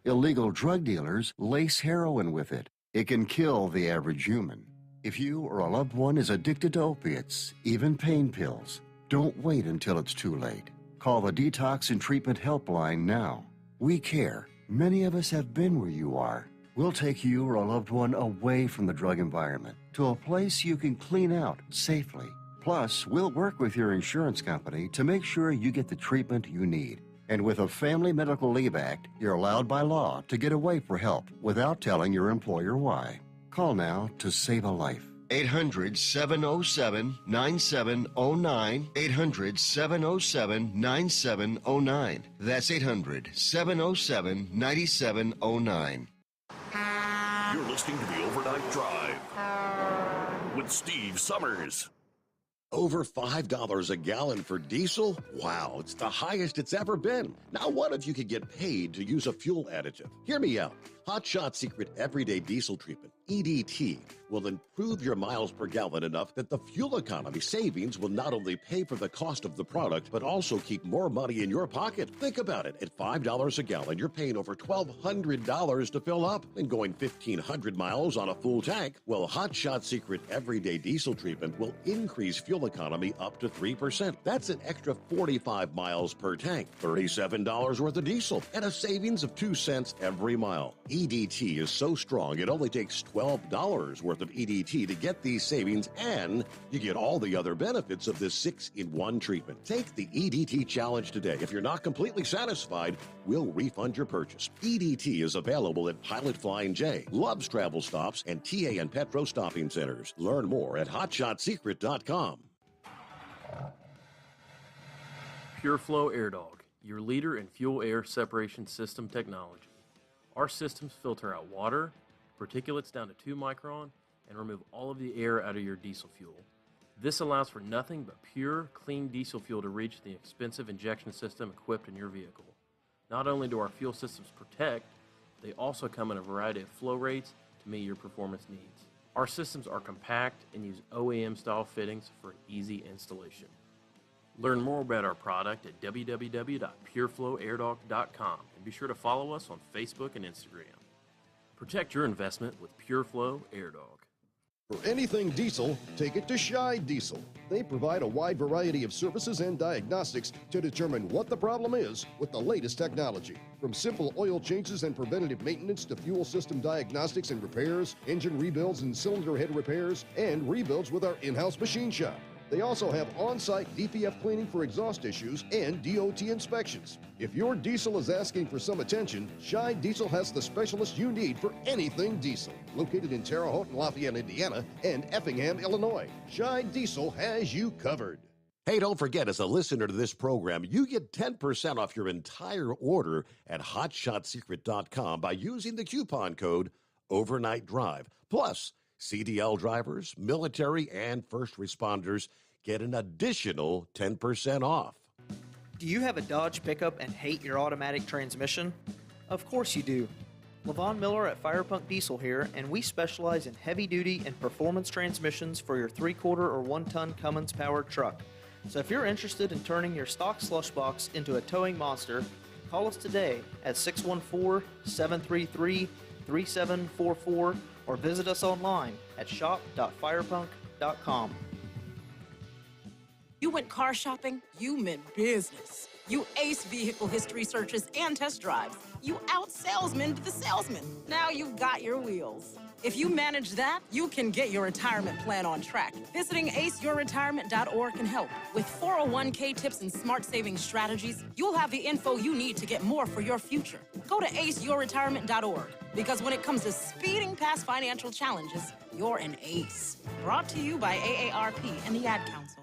Illegal drug dealers lace heroin with it. It can kill the average human. If you or a loved one is addicted to opiates, even pain pills, don't wait until it's too late. Call the Detox and Treatment Helpline now. We care. Many of us have been where you are. We'll take you or a loved one away from the drug environment to a place you can clean out safely. Plus, we'll work with your insurance company to make sure you get the treatment you need. And with a Family Medical Leave Act, you're allowed by law to get away for help without telling your employer why. Call now to save a life. 800-707-9709. 800-707-9709. That's 800-707-9709. You're listening to the Overnight Drive with Steve Summers. Over $5 a gallon for diesel? Wow, it's the highest it's ever been. Now what if you could get paid to use a fuel additive? Hear me out. Hot Shot Secret Everyday Diesel Treatment, EDT, will improve your miles per gallon enough that the fuel economy savings will not only pay for the cost of the product, but also keep more money in your pocket. Think about it. At $5 a gallon, you're paying over $1,200 to fill up and going 1,500 miles on a full tank. Well, Hot Shot Secret Everyday Diesel Treatment will increase fuel economy up to 3%. That's an extra 45 miles per tank, $37 worth of diesel, and a savings of 2 cents every mile. EDT is so strong, it only takes $12 worth of EDT to get these savings, and you get all the other benefits of this 6-in-1 treatment. Take the EDT challenge today. If you're not completely satisfied, we'll refund your purchase. EDT is available at Pilot Flying J, Love's Travel Stops, and TA and Petro Stopping Centers. Learn more at hotshotsecret.com. PureFlow Air Dog, your leader in fuel air separation system technology. Our systems filter out water, particulates down to 2 micron, and remove all of the air out of your diesel fuel. This allows for nothing but pure, clean diesel fuel to reach the expensive injection system equipped in your vehicle. Not only do our fuel systems protect, they also come in a variety of flow rates to meet your performance needs. Our systems are compact and use OEM-style fittings for an easy installation. Learn more about our product at www.pureflowairdog.com and be sure to follow us on Facebook and Instagram. Protect your investment with PureFlow Air Dog. For anything diesel, take it to Scheid Diesel. They provide a wide variety of services and diagnostics to determine what the problem is with the latest technology. From simple oil changes and preventative maintenance to fuel system diagnostics and repairs, engine rebuilds and cylinder head repairs, and rebuilds with our in-house machine shop. They also have on-site DPF cleaning for exhaust issues and DOT inspections. If your diesel is asking for some attention, Scheid Diesel has the specialist you need for anything diesel. Located in Terre Haute and Lafayette, Indiana, and Effingham, Illinois, Scheid Diesel has you covered. Hey, don't forget, as a listener to this program, you get 10% off your entire order at hotshotsecret.com by using the coupon code Overnight Drive. Plus, CDL drivers, military, and first responders get an additional 10% off. Do you have a Dodge pickup and hate your automatic transmission? Of course you do. LaVon Miller at Firepunk Diesel here, and we specialize in heavy-duty and performance transmissions for your 3/4 or 1-ton Cummins-powered truck. So if you're interested in turning your stock slush box into a towing monster, call us today at 614-733-3744 or visit us online at shop.firepunk.com. You went car shopping, you meant business. You ace vehicle history searches and test drives. You out-salesman the salesman. Now you've got your wheels. If you manage that, you can get your retirement plan on track. Visiting aceyourretirement.org can help. With 401k tips and smart savings strategies, you'll have the info you need to get more for your future. Go to aceyourretirement.org, because when it comes to speeding past financial challenges, you're an ace. Brought to you by AARP and the Ad Council.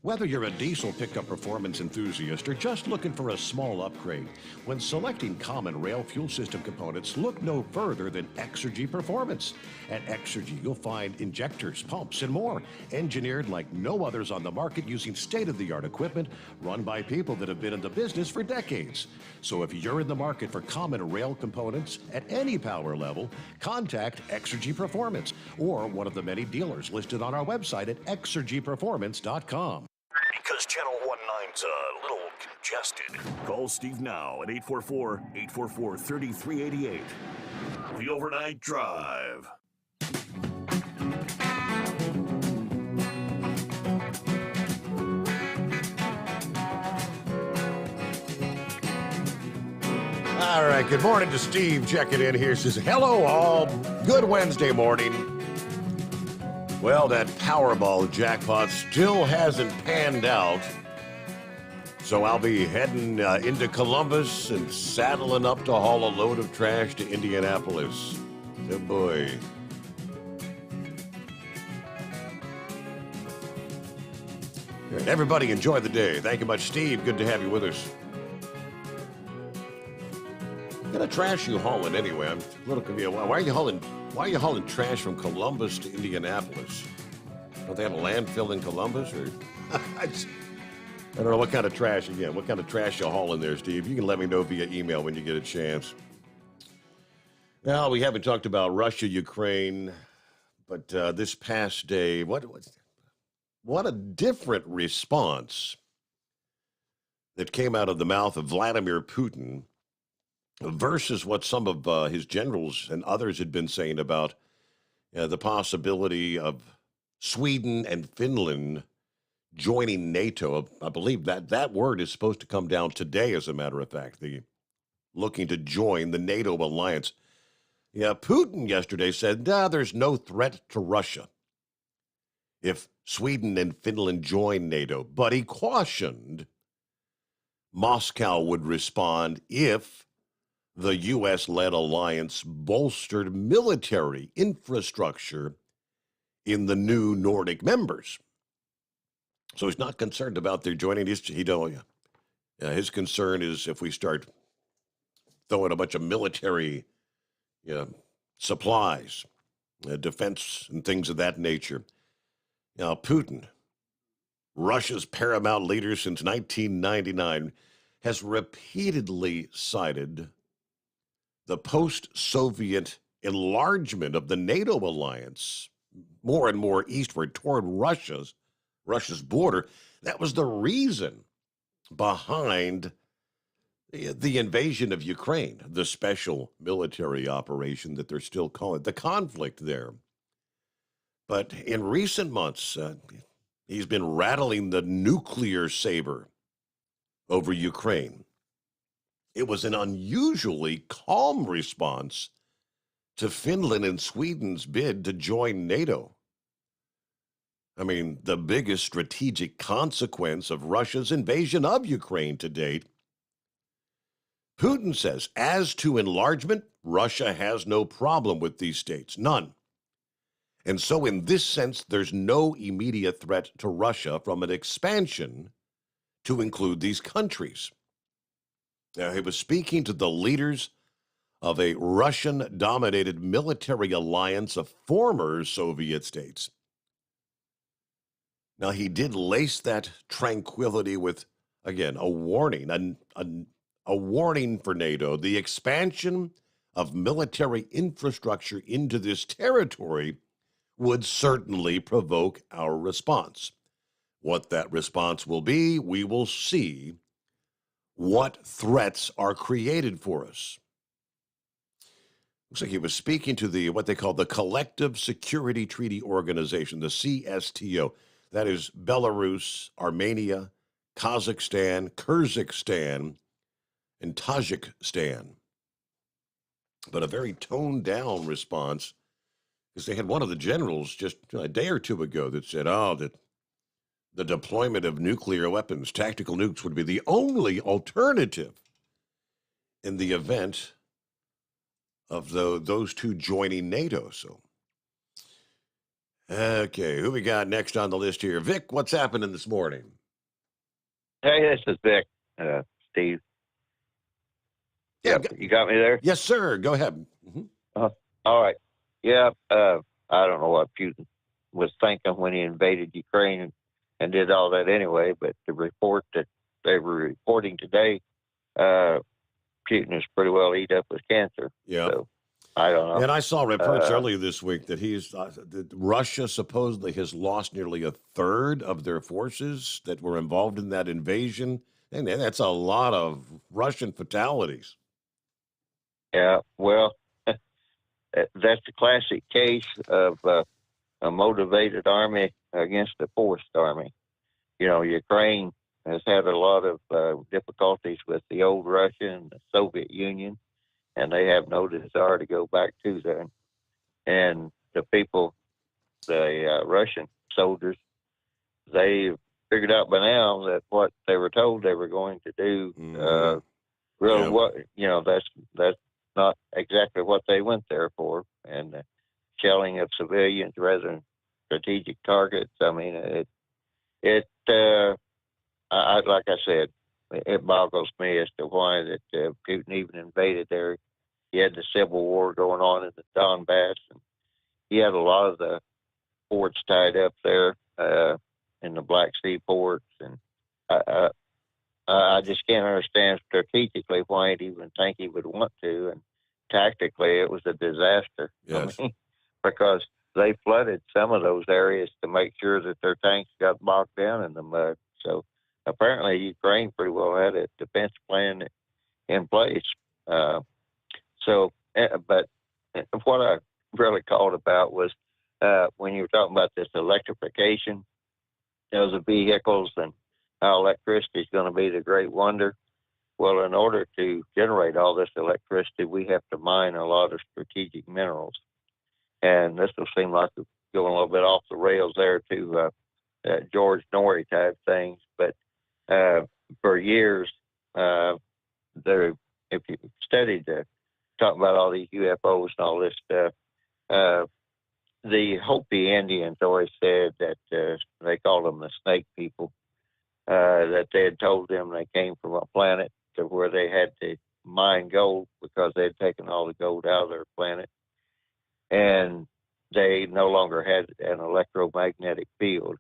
Whether you're a diesel pickup performance enthusiast or just looking for a small upgrade, when selecting common rail fuel system components, look no further than Exergy Performance. At Exergy, you'll find injectors, pumps, and more, engineered like no others on the market using state-of-the-art equipment run by people that have been in the business for decades. So if you're in the market for common rail components at any power level, contact Exergy Performance or one of the many dealers listed on our website at exergyperformance.com. Because Channel 19's a little congested. Call Steve now at 844-844-3388. The Overnight Drive. All right, good morning to Steve checking in here. Says, hello all, good Wednesday morning. Well, that Powerball jackpot still hasn't panned out, so I'll be heading into Columbus and saddling up to haul a load of trash to Indianapolis. Oh boy. Everybody enjoy the day. Thank you much, Steve. Good to have you with us. What kind of trash you hauling anyway? I'm a little confused. Why are you hauling trash from Columbus to Indianapolis? Don't they have a landfill in Columbus? Or I don't know what kind of trash again. What kind of trash you hauling there, Steve? You can let me know via email when you get a chance. Now, we haven't talked about Russia, Ukraine, but this past day, what a different response that came out of the mouth of Vladimir Putin versus what some of his generals and others had been saying about the possibility of Sweden and Finland joining NATO. I believe that word is supposed to come down today, as a matter of fact, looking to join the NATO alliance. Yeah, Putin yesterday said, there's no threat to Russia if Sweden and Finland join NATO, but he cautioned Moscow would respond if the U.S.-led alliance bolstered military infrastructure in the new Nordic members. So he's not concerned about their joining. His concern is if we start throwing a bunch of military supplies, defense, and things of that nature. Now, Putin, Russia's paramount leader since 1999, has repeatedly cited the post-Soviet enlargement of the NATO alliance more and more eastward toward Russia's border. That was the reason behind the invasion of Ukraine, the special military operation that they're still calling, the conflict there. But in recent months, he's been rattling the nuclear saber over Ukraine. It was an unusually calm response to Finland and Sweden's bid to join NATO. I mean, the biggest strategic consequence of Russia's invasion of Ukraine to date. Putin says, as to enlargement, Russia has no problem with these states, none. And so in this sense, there's no immediate threat to Russia from an expansion to include these countries. Now, he was speaking to the leaders of a Russian-dominated military alliance of former Soviet states. Now, he did lace that tranquility with, again, a warning, a warning for NATO. The expansion of military infrastructure into this territory would certainly provoke our response. What that response will be, we will see what threats are created for us. Looks like he was speaking to the what they call the Collective Security Treaty Organization, the CSTO. That is Belarus, Armenia, Kazakhstan, Kyrgyzstan, and Tajikistan. But a very toned-down response, because they had one of the generals just a day or two ago that said, that the deployment of nuclear weapons, tactical nukes, would be the only alternative in the event of those two joining NATO. So, okay, who we got next on the list here? Vic, what's happening this morning? Hey, this is Vic, Steve. Yeah, you got me there? Yes, sir. Go ahead. Mm-hmm. All right. Yeah, I don't know what Putin was thinking when he invaded Ukraine and did all that anyway, but the report that they were reporting today, Putin is pretty well eat up with cancer. Yeah. So, I don't know. And I saw reports earlier this week that that Russia supposedly has lost nearly a third of their forces that were involved in that invasion. And that's a lot of Russian fatalities. Yeah, well, that's the classic case of a motivated army against a forced army. You know, Ukraine has had a lot of difficulties with the old Russia and the Soviet Union, and they have no desire to go back to them. And the people, the Russian soldiers, they figured out by now that what they were told they were going to do, that's not exactly what they went there for. And shelling of civilians rather than strategic targets. I mean, like I said, it boggles me as to why that Putin even invaded there. He had the civil war going on in the Donbass, and he had a lot of the ports tied up there in the Black Sea ports, and I just can't understand strategically why he'd even think he would want to, and tactically it was a disaster. Yes. I mean, because they flooded some of those areas to make sure that their tanks got bogged down in the mud. So apparently Ukraine pretty well had a defense plan in place. But what I really called about was when you were talking about this electrification of the vehicles and how electricity is going to be the great wonder. Well, in order to generate all this electricity, we have to mine a lot of strategic minerals. And this will seem like we're going a little bit off the rails there to George Norrie type things. But for years, if you studied talk about all these UFOs and all this stuff, the Hopi Indians always said that they called them the snake people, that they had told them they came from a planet to where they had to mine gold because they had taken all the gold out of their planet. And they no longer had an electromagnetic field.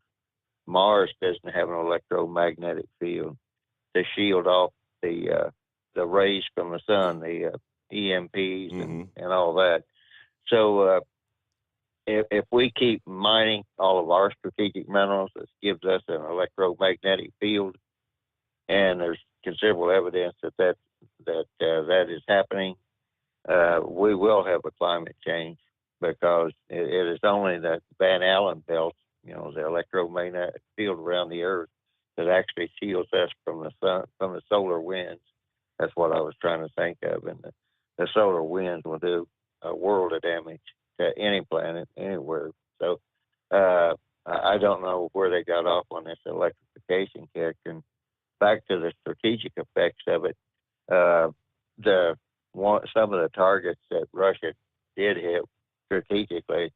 Mars doesn't have an electromagnetic field to shield off the rays from the sun, the EMPs and all that. So if we keep mining all of our strategic minerals, this gives us an electromagnetic field, and there's considerable evidence that is happening. We will have a climate change because it is only the Van Allen belt, the electromagnetic field around the Earth, that actually shields us from the sun, from the solar winds. That's what I was trying to think of, and the solar winds will do a world of damage to any planet, anywhere. So I don't know where they got off on this electrification kick. And back to the strategic effects of it, some of the targets that Russia did hit strategically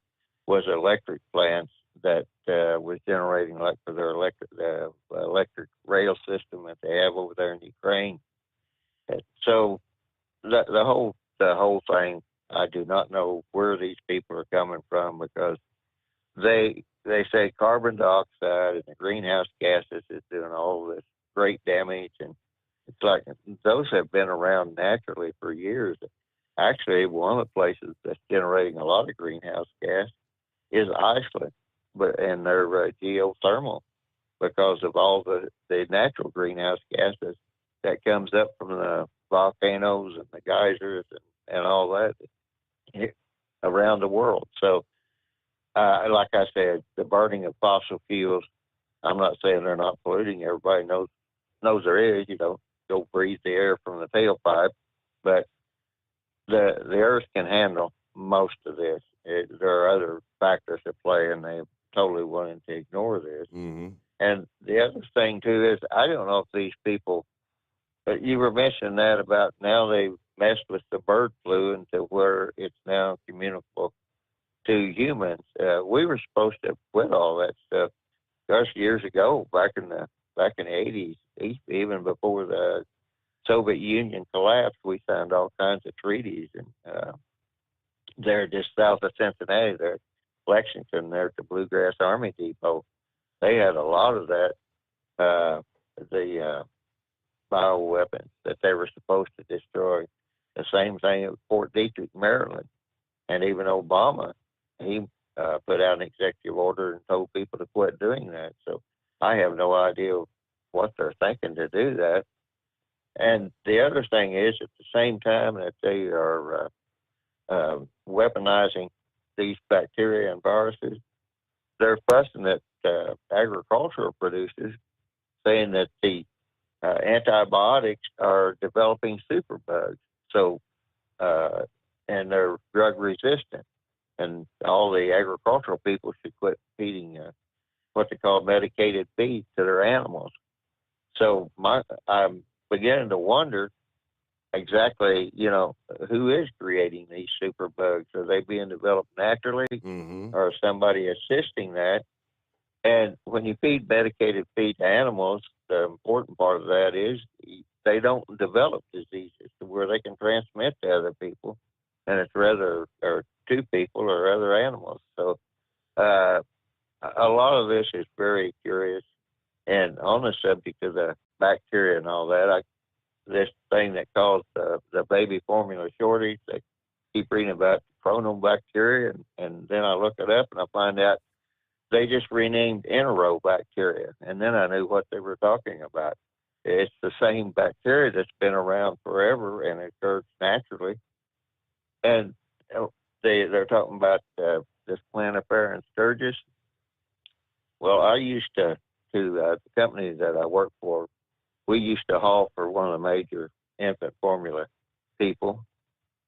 was electric plants that was generating for their electric rail system that they have over there in Ukraine. And so the whole thing, I do not know where these people are coming from, because they say carbon dioxide and the greenhouse gases is doing all this great damage, and it's like those have been around naturally for years. actually, one of the places that's generating a lot of greenhouse gas is Iceland, and they're geothermal because of all the natural greenhouse gases that comes up from the volcanoes and the geysers and all that around the world. So, like I said, the burning of fossil fuels, I'm not saying they're not polluting. Everybody knows there is. Go breathe the air from the tailpipe, but the earth can handle most of this. There are other factors at play, and they're totally willing to ignore this. Mm-hmm. And the other thing too is, I don't know if these people, you were mentioning that about now they've messed with the bird flu into where it's now communicable to humans. We were supposed to quit all that stuff, gosh, years ago, back in the 80s, even before the Soviet Union collapsed. We signed all kinds of treaties, and they're just south of Cincinnati, there, Lexington, there at the Bluegrass Army Depot. They had a lot of that, the bioweapons that they were supposed to destroy. The same thing at Fort Detrick, Maryland. And even Obama, he put out an executive order and told people to quit doing that. So I have no idea what they're thinking to do that. And the other thing is, at the same time that they are weaponizing these bacteria and viruses, they're fussing at agricultural producers, saying that the antibiotics are developing superbugs. So, and they're drug resistant. And all the agricultural people should quit feeding what they call medicated feed to their animals. So I'm beginning to wonder exactly, who is creating these superbugs? Are they being developed naturally, or is somebody assisting that? And when you feed medicated feed to animals, the important part of that is they don't develop diseases to where they can transmit to other people, and it's rather or to people or other animals. So a lot of this is very curious. And on the subject of the bacteria and all that, this thing that caused the baby formula shortage, they keep reading about chronobacteria, and then I look it up and I find out they just renamed enterobacteria, and then I knew what they were talking about. It's the same bacteria that's been around forever and it occurs naturally. And they're talking about this plantiferum sturgis. Well, I used to the company that I work for, we used to haul for one of the major infant formula people.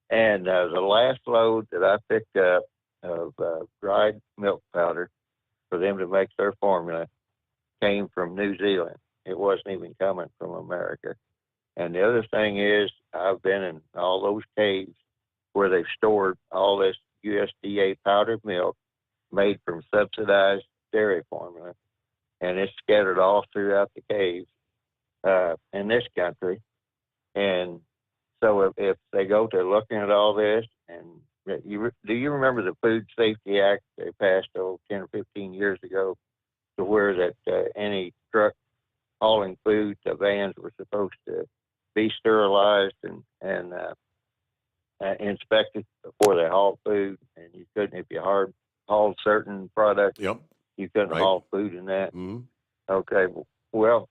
And the last load that I picked up of dried milk powder for them to make their formula came from New Zealand. It wasn't even coming from America. And the other thing is, I've been in all those caves where they've stored all this USDA powdered milk made from subsidized dairy formula, and it's scattered all throughout the caves in this country. And so if they go to looking at all this, and do you remember the Food Safety Act they passed 10 or 15 years ago, to where that any truck hauling food, the vans were supposed to be sterilized and inspected before they hauled food, and you couldn't, if you hauled certain products, you couldn't haul food in that. Okay, well,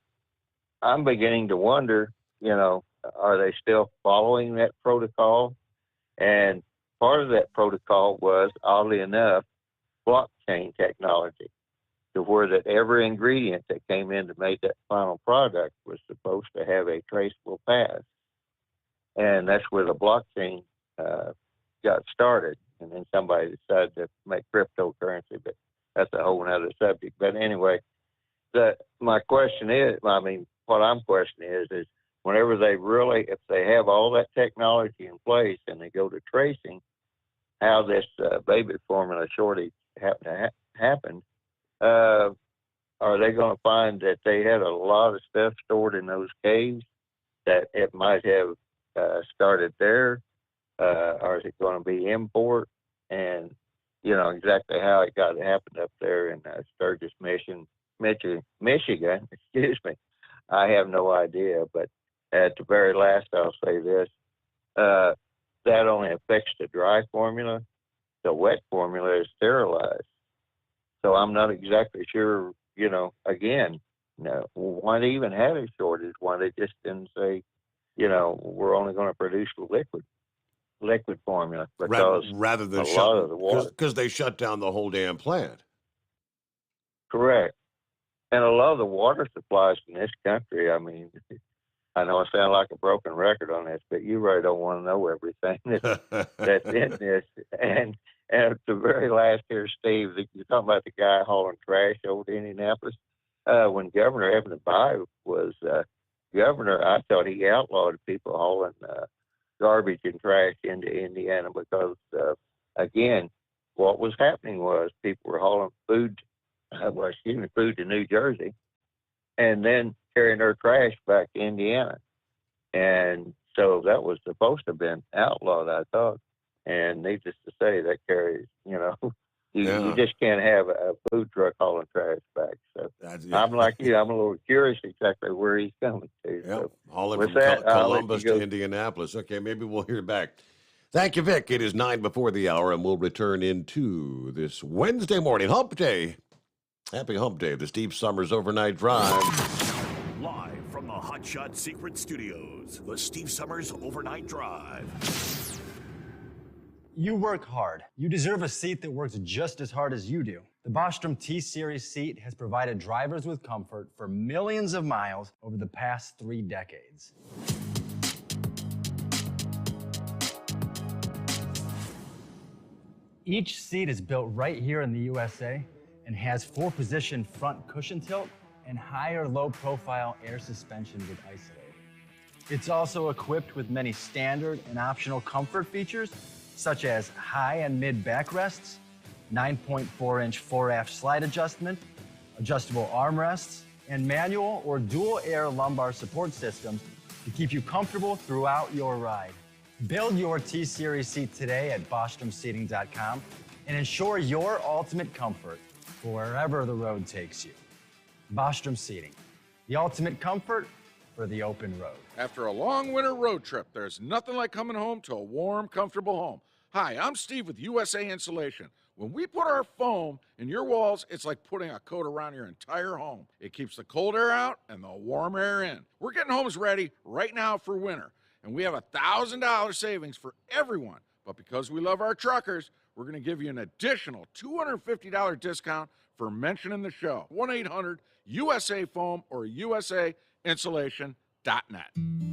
I'm beginning to wonder, are they still following that protocol? And part of that protocol was, oddly enough, blockchain technology, to where that every ingredient that came in to make that final product was supposed to have a traceable path. And that's where the blockchain got started. And then somebody decided to make cryptocurrency, but that's a whole other subject. But anyway, my question is, what I'm questioning is whenever if they have all that technology in place and they go to tracing how this baby formula shortage happened, are they going to find that they had a lot of stuff stored in those caves that it might have started there? Or is it going to be import? And, exactly how it happened up there in Sturgis, Michigan, excuse me. I have no idea, but at the very last, I'll say this. that only affects the dry formula. The wet formula is sterilized. So I'm not exactly sure, again, why they even had a shortage, why they just didn't say, we're only going to produce liquid formula, because rather than a lot of the water. Because they shut down the whole damn plant. Correct. And a lot of the water supplies in this country, I mean, I know I sound like a broken record on this, but you really don't want to know everything that's in this. And at the very last here, Steve, you're talking about the guy hauling trash over to Indianapolis. When Governor Evan Bayou was governor, I thought he outlawed people hauling garbage and trash into Indiana because, again, what was happening was people were hauling food to New Jersey and then carrying their trash back to Indiana. And so that was supposed to have been outlawed, I thought. And needless to say, that carries, you just can't have a food truck hauling trash back. So I'm like you, I'm a little curious exactly where he's coming to. Yeah, So hauling with from that, Columbus to Indianapolis. Okay, maybe we'll hear back. Thank you, Vic. It is 9 before the hour, and we'll return into this Wednesday morning, Hump Day. Happy Hump Day, the Steve Sommers Overnight Drive. Live from the Hot Shot Secret Studios, the Steve Sommers Overnight Drive. You work hard. You deserve a seat that works just as hard as you do. The Bostrom T-Series seat has provided drivers with comfort for millions of miles over the past 3 decades. Each seat is built right here in the USA and has 4-position front cushion tilt and higher low-profile air suspension with Isolate. It's also equipped with many standard and optional comfort features, such as high and mid backrests, 9.4-inch fore-aft slide adjustment, adjustable armrests, and manual or dual air lumbar support systems to keep you comfortable throughout your ride. Build your T-Series seat today at BostromSeating.com and ensure your ultimate comfort for wherever the road takes you. Bostrom Seating, the ultimate comfort for the open road. After a long winter road trip, there's nothing like coming home to a warm, comfortable home. Hi, I'm Steve with USA Insulation. When we put our foam in your walls, it's like putting a coat around your entire home. It keeps the cold air out and the warm air in. We're getting homes ready right now for winter, and we have $1,000 savings for everyone. But because we love our truckers, we're going to give you an additional $250 discount for mentioning the show. 1-800-USA-FOAM or USAinsulation.net.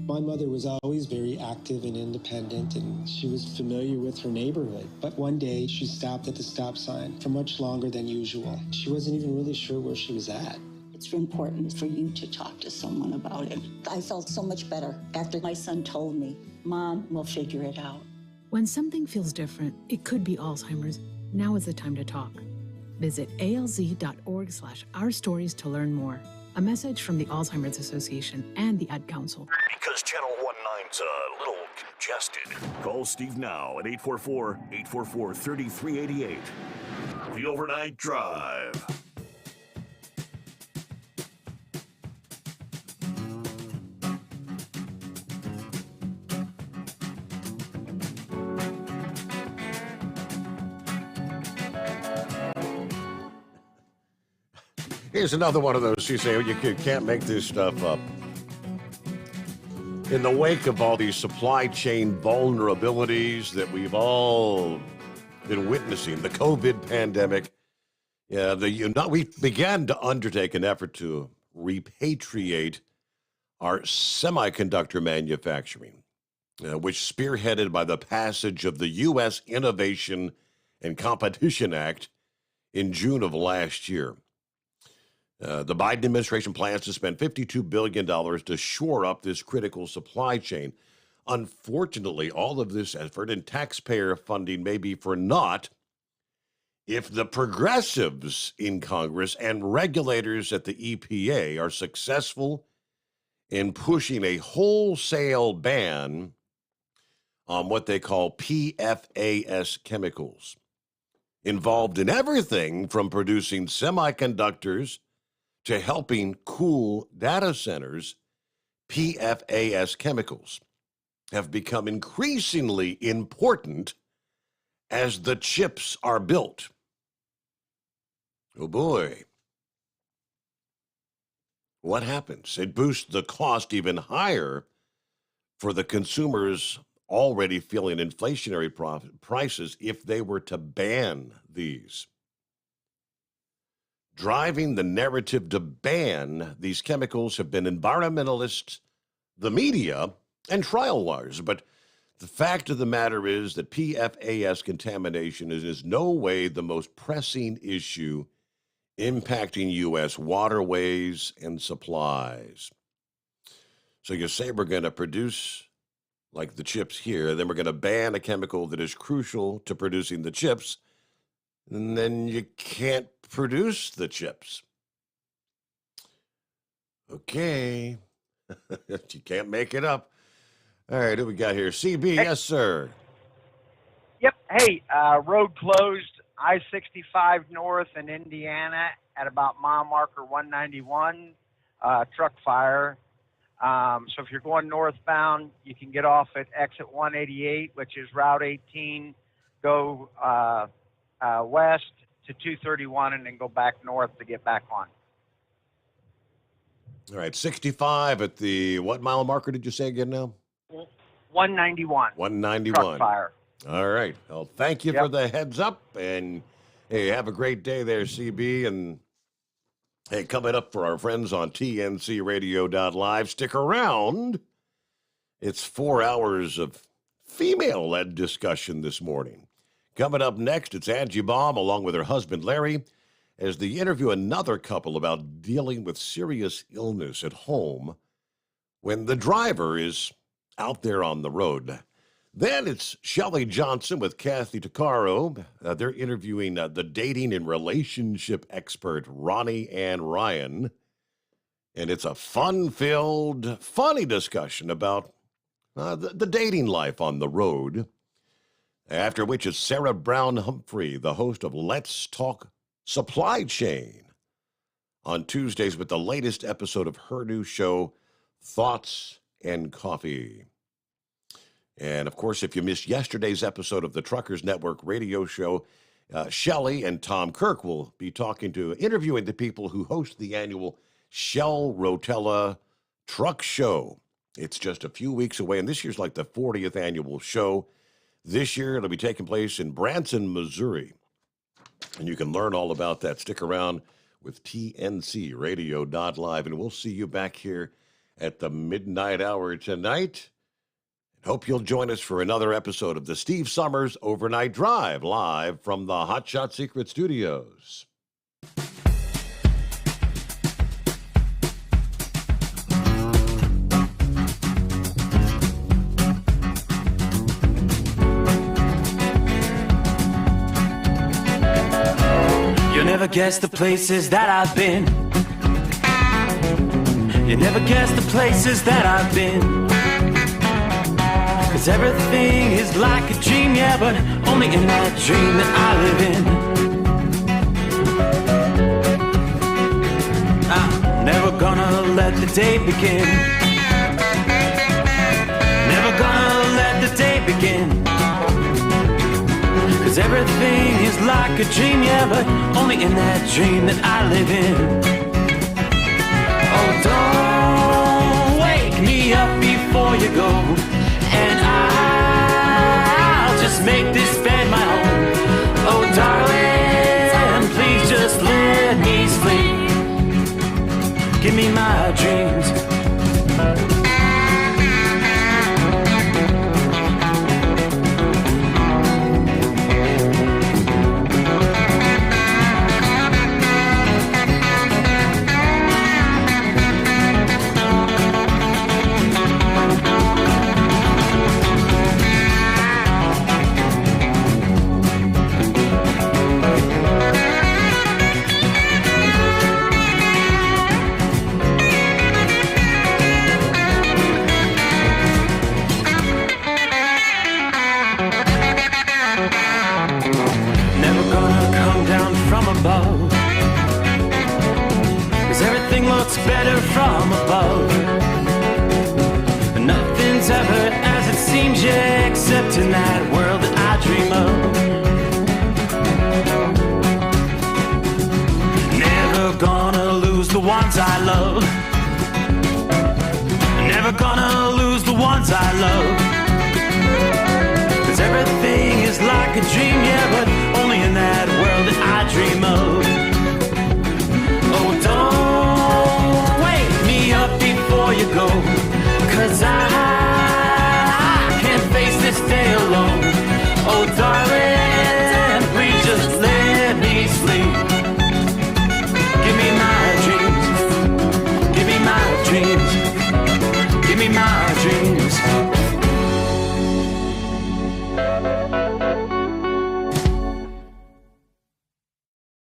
My mother was always very active and independent, and she was familiar with her neighborhood. But one day, she stopped at the stop sign for much longer than usual. She wasn't even really sure where she was at. It's important for you to talk to someone about it. I felt so much better after my son told me, Mom, we'll figure it out. When something feels different, it could be Alzheimer's. Now is the time to talk. Visit alz.org/ourstories to learn more. A message from the Alzheimer's Association and the Ad Council. Because Channel 19's a little congested. Call Steve now at 844-844-3388. The Overnight Drive. Here's another one of those. You say, you can't make this stuff up. In the wake of all these supply chain vulnerabilities that we've all been witnessing, the COVID pandemic, we began to undertake an effort to repatriate our semiconductor manufacturing, which spearheaded by the passage of the U.S. Innovation and Competition Act in June of last year. The Biden administration plans to spend $52 billion to shore up this critical supply chain. Unfortunately, all of this effort and taxpayer funding may be for naught if the progressives in Congress and regulators at the EPA are successful in pushing a wholesale ban on what they call PFAS chemicals, involved in everything from producing semiconductors to helping cool data centers. PFAS chemicals have become increasingly important as the chips are built. Oh boy. What happens? It boosts the cost even higher for the consumers already feeling inflationary prices if they were to ban these. Driving the narrative to ban these chemicals have been environmentalists, the media, and trial lawyers. But the fact of the matter is that PFAS contamination is in no way the most pressing issue impacting U.S. waterways and supplies. So you say we're going to produce, like the chips here, then we're going to ban a chemical that is crucial to producing the chips, and then you can't produce the chips. Okay. You can't make it up. All right, who we got here? CB, hey. Yes, sir. Yep. Hey, road closed, I-65 north in Indiana at about mile marker 191, truck fire. So if you're going northbound, you can get off at exit 188, which is Route 18, go west to 231, and then go back north to get back on. All right, 65 at the what mile marker did you say again now? 191. 191. Truck fire. All right. Well, thank you for the heads up, and hey, have a great day there, CB. And hey, coming up for our friends on TNCRadio.live, stick around. It's 4 hours of female-led discussion this morning. Coming up next, it's Angie Baum along with her husband, Larry, as they interview another couple about dealing with serious illness at home when the driver is out there on the road. Then it's Shelley Johnson with Kathy Tuccaro. They're interviewing the dating and relationship expert, Ronnie Ann Ryan. And it's a fun-filled, funny discussion about the dating life on the road. After which is Sarah Brown Humphrey, the host of Let's Talk Supply Chain, on Tuesdays with the latest episode of her new show, Thoughts and Coffee. And, of course, if you missed yesterday's episode of the Truckers Network radio show, Shelley and Tom Kirk will be interviewing the people who host the annual Shell Rotella Truck Show. It's just a few weeks away, and this year's like the 40th annual show. This year, it'll be taking place in Branson, Missouri. And you can learn all about that. Stick around with TNCRadio.live, and we'll see you back here at the midnight hour tonight. Hope you'll join us for another episode of the Steve Sommers Overnight Drive, live from the Hot Shot Secret Studios. You'll never guess the places that I've been. You never guess the places that I've been. 'Cause everything is like a dream, yeah, but only in that dream that I live in. I'm never gonna let the day begin. Never gonna let the day begin. 'Cause everything is like a dream, yeah, but only in that dream that I live in. Oh, don't wake me up before you go, and I'll just make this bed my home. Oh, darling, please just let me sleep. Give me my dreams. Above, 'cause everything looks better from above. Nothing's ever as it seems. in that world that I dream of. Never gonna lose the ones I love. Never gonna lose the ones I love. 'Cause everything is like a dream, yeah.